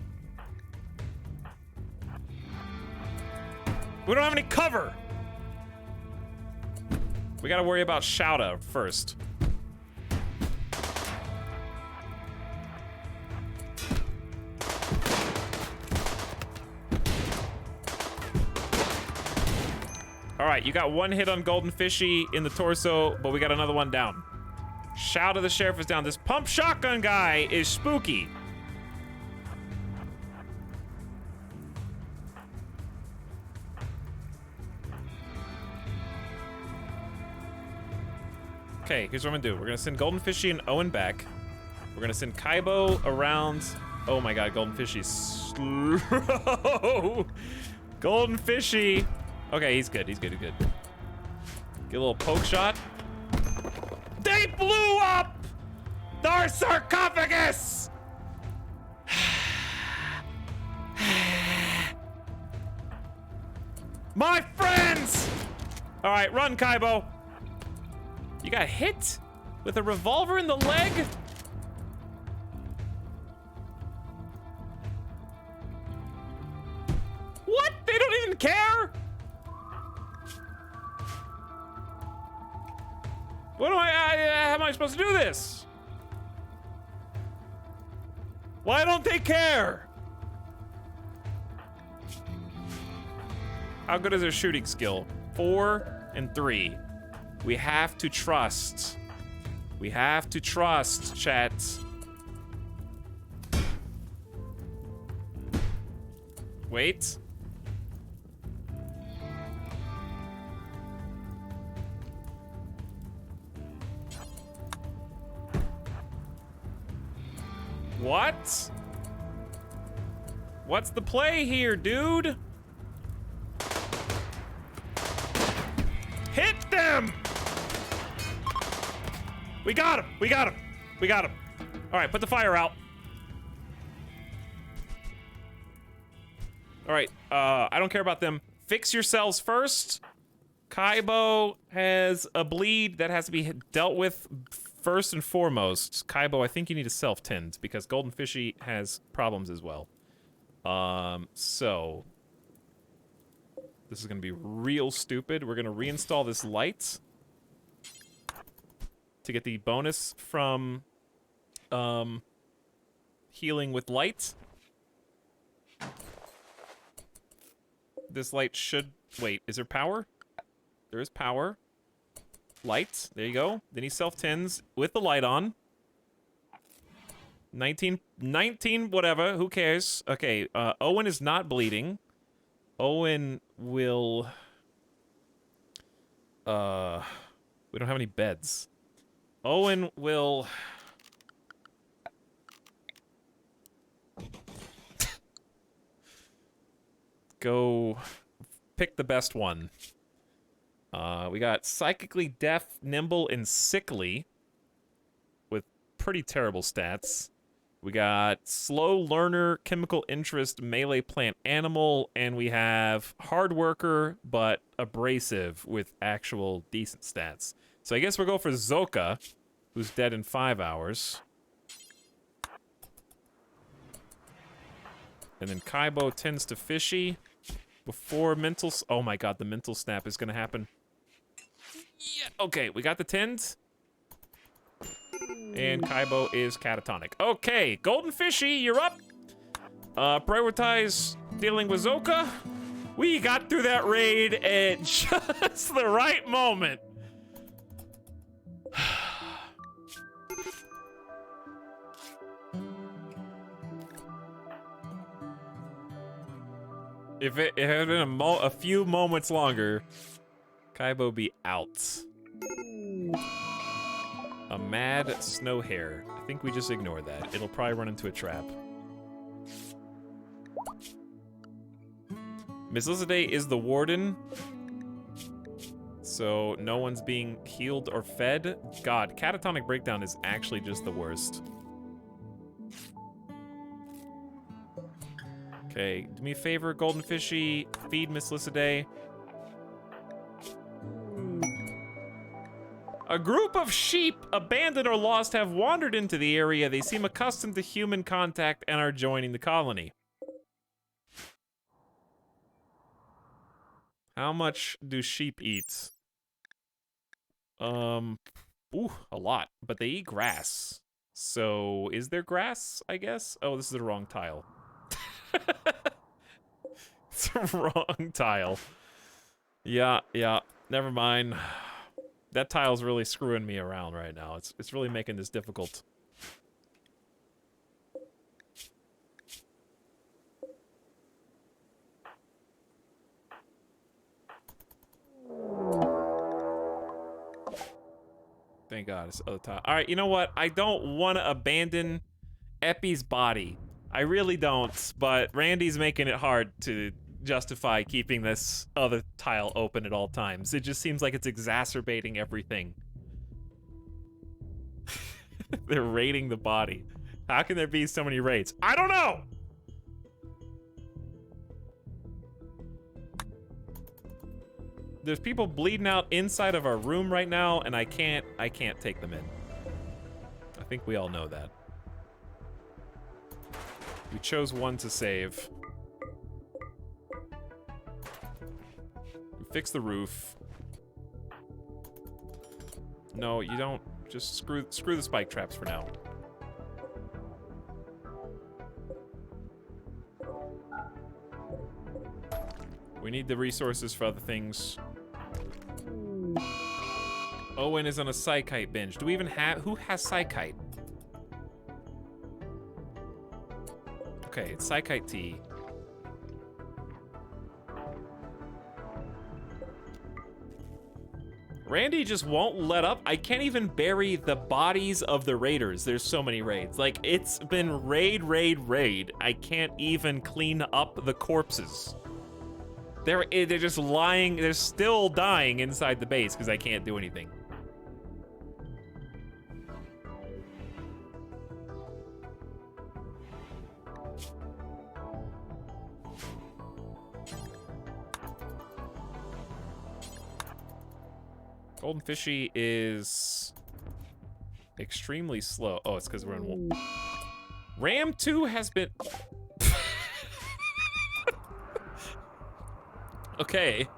We don't have any cover. We gotta worry about Shouta first. All right, you got one hit on Golden Fishy in the torso, but we got another one down. Shout of the sheriff is down. This pump shotgun guy is spooky. Okay, here's what I'm gonna do. We're gonna send Golden Fishy and Owen back. We're gonna send Kaibo around. Oh my god, Golden Fishy's slow. Golden Fishy. Okay, he's good. He's good. He's good. Get a little poke shot. They blew up our sarcophagus! My friends! All right, run, Kaibo. You got hit with a revolver in the leg? What? They don't even care? What do how am I supposed to do this? Why don't they care? How good is their shooting skill? 4 and 3. We have to trust. We have to trust, chat. Wait. What? What's the play here, dude? Hit them! We got him! We got him! We got him! All right, put the fire out. All right, I don't care about them. Fix yourselves first. Kaibo has a bleed that has to be dealt with first and foremost. Kaibo, I think you need a self-tend because Golden Fishy has problems as well. So this is gonna be real stupid. We're gonna reinstall this light to get the bonus from healing with light. This light should Wait, is there power? There is power. Lights. There you go. Then he self-tins with the light on. 19, whatever. Who cares? Okay, Owen is not bleeding. Owen will... we don't have any beds. Owen will... go pick the best one. We got psychically deaf, nimble, and sickly with pretty terrible stats. We got slow learner, chemical interest, melee plant animal, and we have hard worker but abrasive with actual decent stats. So I guess we'll go for Zoka, who's dead in 5 hours. And then Kaibo tends to fishy before mental... Oh my god, the mental snap is gonna happen. Yeah, okay, we got the tens. And Kaibo is catatonic. Okay, Golden Fishy, you're up. Prioritize dealing with Zoka. We got through that raid at just the right moment. If it had been a few moments longer, Kaibo be out. A mad snow hare. I think we just ignore that. It'll probably run into a trap. Miss Lizzie is the warden. So no one's being healed or fed. God, catatonic breakdown is actually just the worst. Okay, do me a favor, Golden Fishy. Feed Miss Lizzie. A group of sheep, abandoned or lost, have wandered into the area. They seem accustomed to human contact and are joining the colony. How much do sheep eat? Ooh, a lot. But they eat grass. So, is there grass, I guess? Oh, this is the wrong tile. It's the wrong tile. Yeah, never mind. That tile's really screwing me around right now. It's really making this difficult. Thank God, it's the other tile. All right, you know what? I don't want to abandon Epi's body. I really don't, but Randy's making it hard to justify keeping this other tile open at all times. It just seems like it's exacerbating everything. They're raiding the body. How can there be so many raids? I don't know! There's people bleeding out inside of our room right now, and I can't take them in. I think we all know that. We chose one to save. Fix the roof. No, you don't. Just screw the spike traps for now. We need the resources for other things. Owen is on a psychite binge. Do we even have... Who has psychite? Okay, it's psychite tea. Randy just won't let up. I can't even bury the bodies of the raiders. There's so many raids. Like, it's been raid. I can't even clean up the corpses. They're just lying. They're still dying inside the base because I can't do anything. Golden Fishy is extremely slow. Oh, it's because we're in... Ram 2 has been... Okay.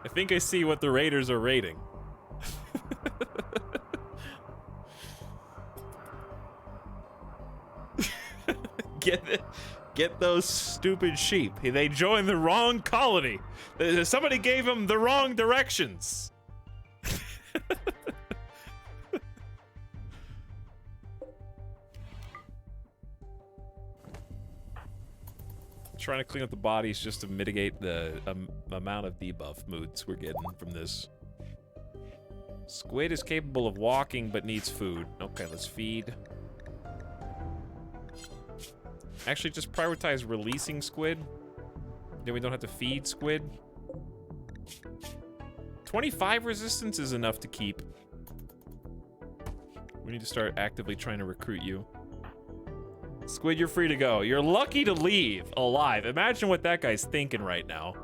I think I see what the raiders are raiding. Get it? Get those stupid sheep. They joined the wrong colony. Somebody gave them the wrong directions. Trying to clean up the bodies just to mitigate the amount of debuff moods we're getting from this. Squid is capable of walking but needs food. Okay, let's feed. Actually, just prioritize releasing squid. Then we don't have to feed squid. 25 resistance is enough to keep. We need to start actively trying to recruit you. Squid, you're free to go. You're lucky to leave alive. Imagine what that guy's thinking right now.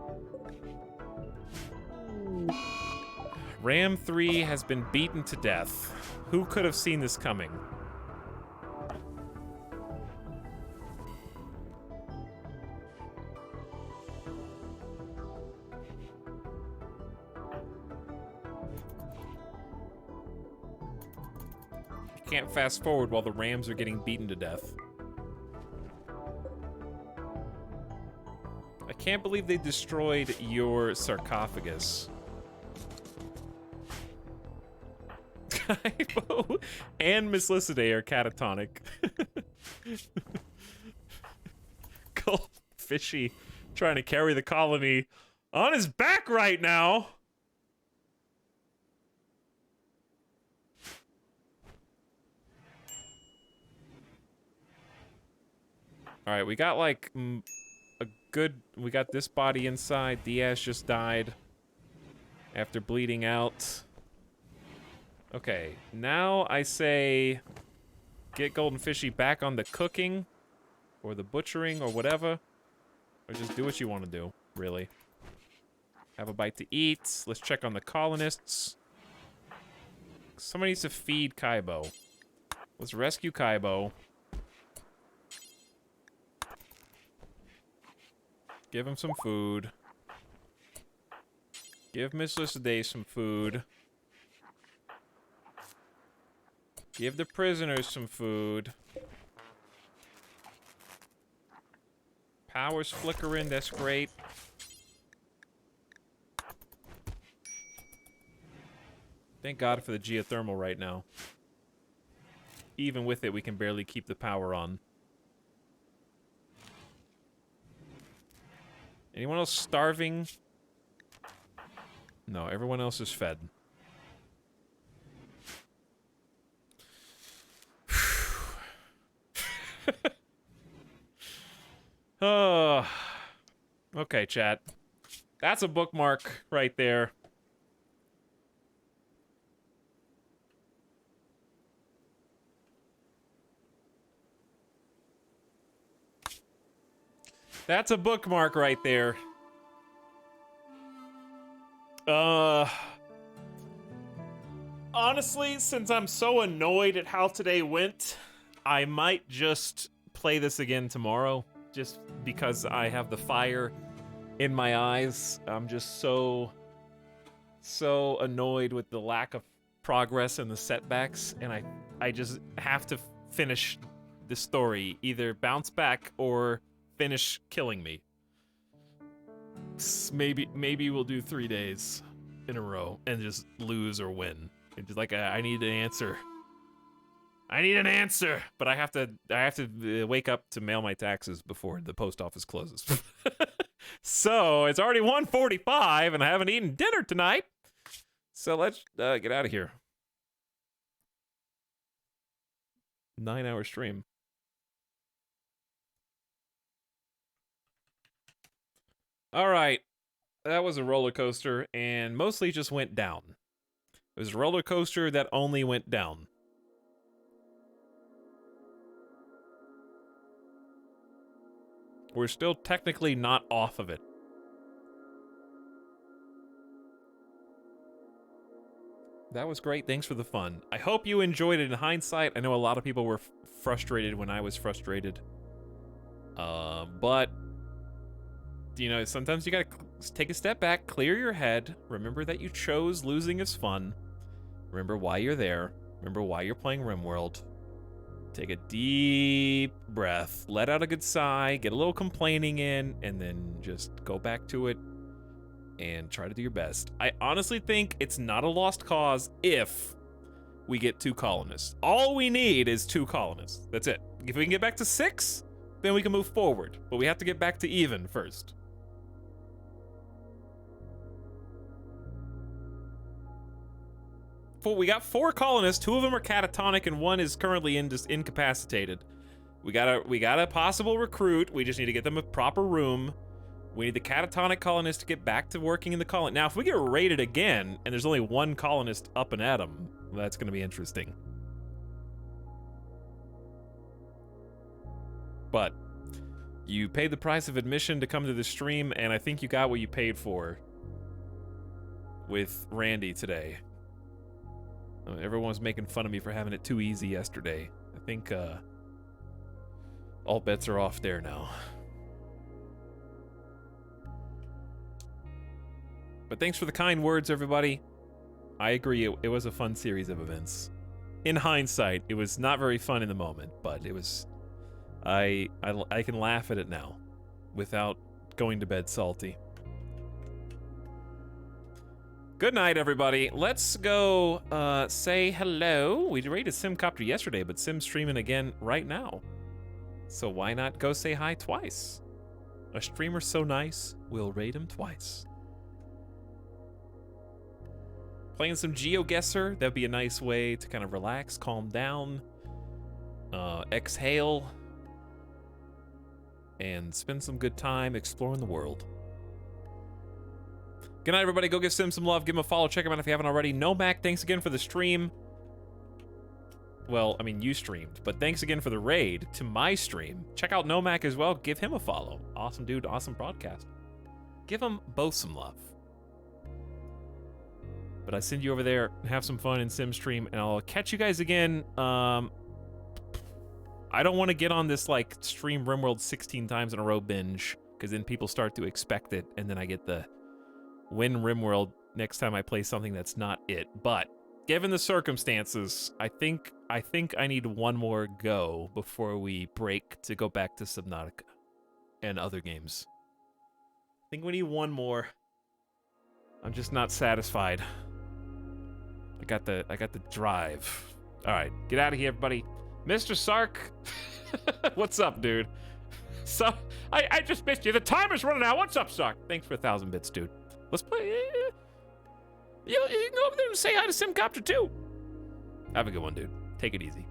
Ram 3 has been beaten to death. Who could have seen this coming? You can't fast forward while the Rams are getting beaten to death. I can't believe they destroyed your sarcophagus. Kaibo and Miss Lycidae are catatonic. Fishy trying to carry the colony on his back right now. All right, we got like we got this body inside. Diaz just died after bleeding out. Okay, now I say get Golden Fishy back on the cooking or the butchering or whatever. Or just do what you want to do, really. Have a bite to eat. Let's check on the colonists. Somebody needs to feed Kaibo. Let's rescue Kaibo. Give him some food. Give Miss Lycidae some food. Give the prisoners some food. Power's flickering, that's great. Thank God for the geothermal right now. Even with it, we can barely keep the power on. Anyone else starving? No, everyone else is fed. Oh. Okay, chat. That's a bookmark right there. That's a bookmark right there. Honestly, since I'm so annoyed at how today went, I might just play this again tomorrow, just because I have the fire in my eyes. I'm just so annoyed with the lack of progress and the setbacks, and I just have to finish the story, either bounce back or finish killing me. Maybe we'll do 3 days in a row and just lose or win. It's just like I need an answer. I need an answer, but I have to wake up to mail my taxes before the post office closes. So it's already 1:45 and I haven't eaten dinner tonight. So let's get out of here. 9-hour stream. All right, that was a roller coaster and mostly just went down. It was a roller coaster that only went down. We're still technically not off of it. That was great. Thanks for the fun. I hope you enjoyed it in hindsight. I know a lot of people were frustrated when I was frustrated. But, you know, sometimes you gotta take a step back, clear your head. Remember that you chose losing is fun. Remember why you're there. Remember why you're playing RimWorld. Take a deep breath, let out a good sigh, get a little complaining in, and then just go back to it and try to do your best. I honestly think it's not a lost cause if we get 2 colonists. All we need is 2 colonists. That's it. If we can get back to 6, then we can move forward. But we have to get back to even first. We got 4 colonists. 2 of them are catatonic, and 1 is currently incapacitated. We got a possible recruit. We just need to get them a proper room. We need the catatonic colonist to get back to working in the colony. Now, if we get raided again, and there's only 1 colonist up and at them, that's going to be interesting. But you paid the price of admission to come to the stream, and I think you got what you paid for with Randy today. Everyone was making fun of me for having it too easy yesterday. I think all bets are off there now. But thanks for the kind words, everybody. I agree, it was a fun series of events. In hindsight, it was not very fun in the moment, but it was... I can laugh at it now without going to bed salty. Good night, everybody. Let's go say hello. We rated Simcopter yesterday, but Sim's streaming again right now. So why not go say hi twice? A streamer so nice, we'll rate him twice. Playing some GeoGuessr, that'd be a nice way to kind of relax, calm down, exhale, and spend some good time exploring the world. Good night, everybody. Go give Sim some love. Give him a follow. Check him out if you haven't already. Nomac, thanks again for the stream. Well, I mean, you streamed, but thanks again for the raid to my stream. Check out Nomac as well. Give him a follow. Awesome dude. Awesome broadcast. Give them both some love. But I send you over there, have some fun in Sim stream, and I'll catch you guys again. I don't want to get on this, like, stream RimWorld 16 times in a row binge, because then people start to expect it, and then I get the win RimWorld next time I play something that's not it. But given the circumstances, I think I need 1 more go before we break to go back to Subnautica and other games. I think we need 1 more. I'm just not satisfied. I got the drive. All right, get out of here, everybody. Mr. Sark, what's up, dude? So I just missed you. The timer's running out. What's up, Sark? Thanks for 1,000 bits, dude. Let's play. You can go over there and say hi to Simcopter too. Have a good one, dude. Take it easy.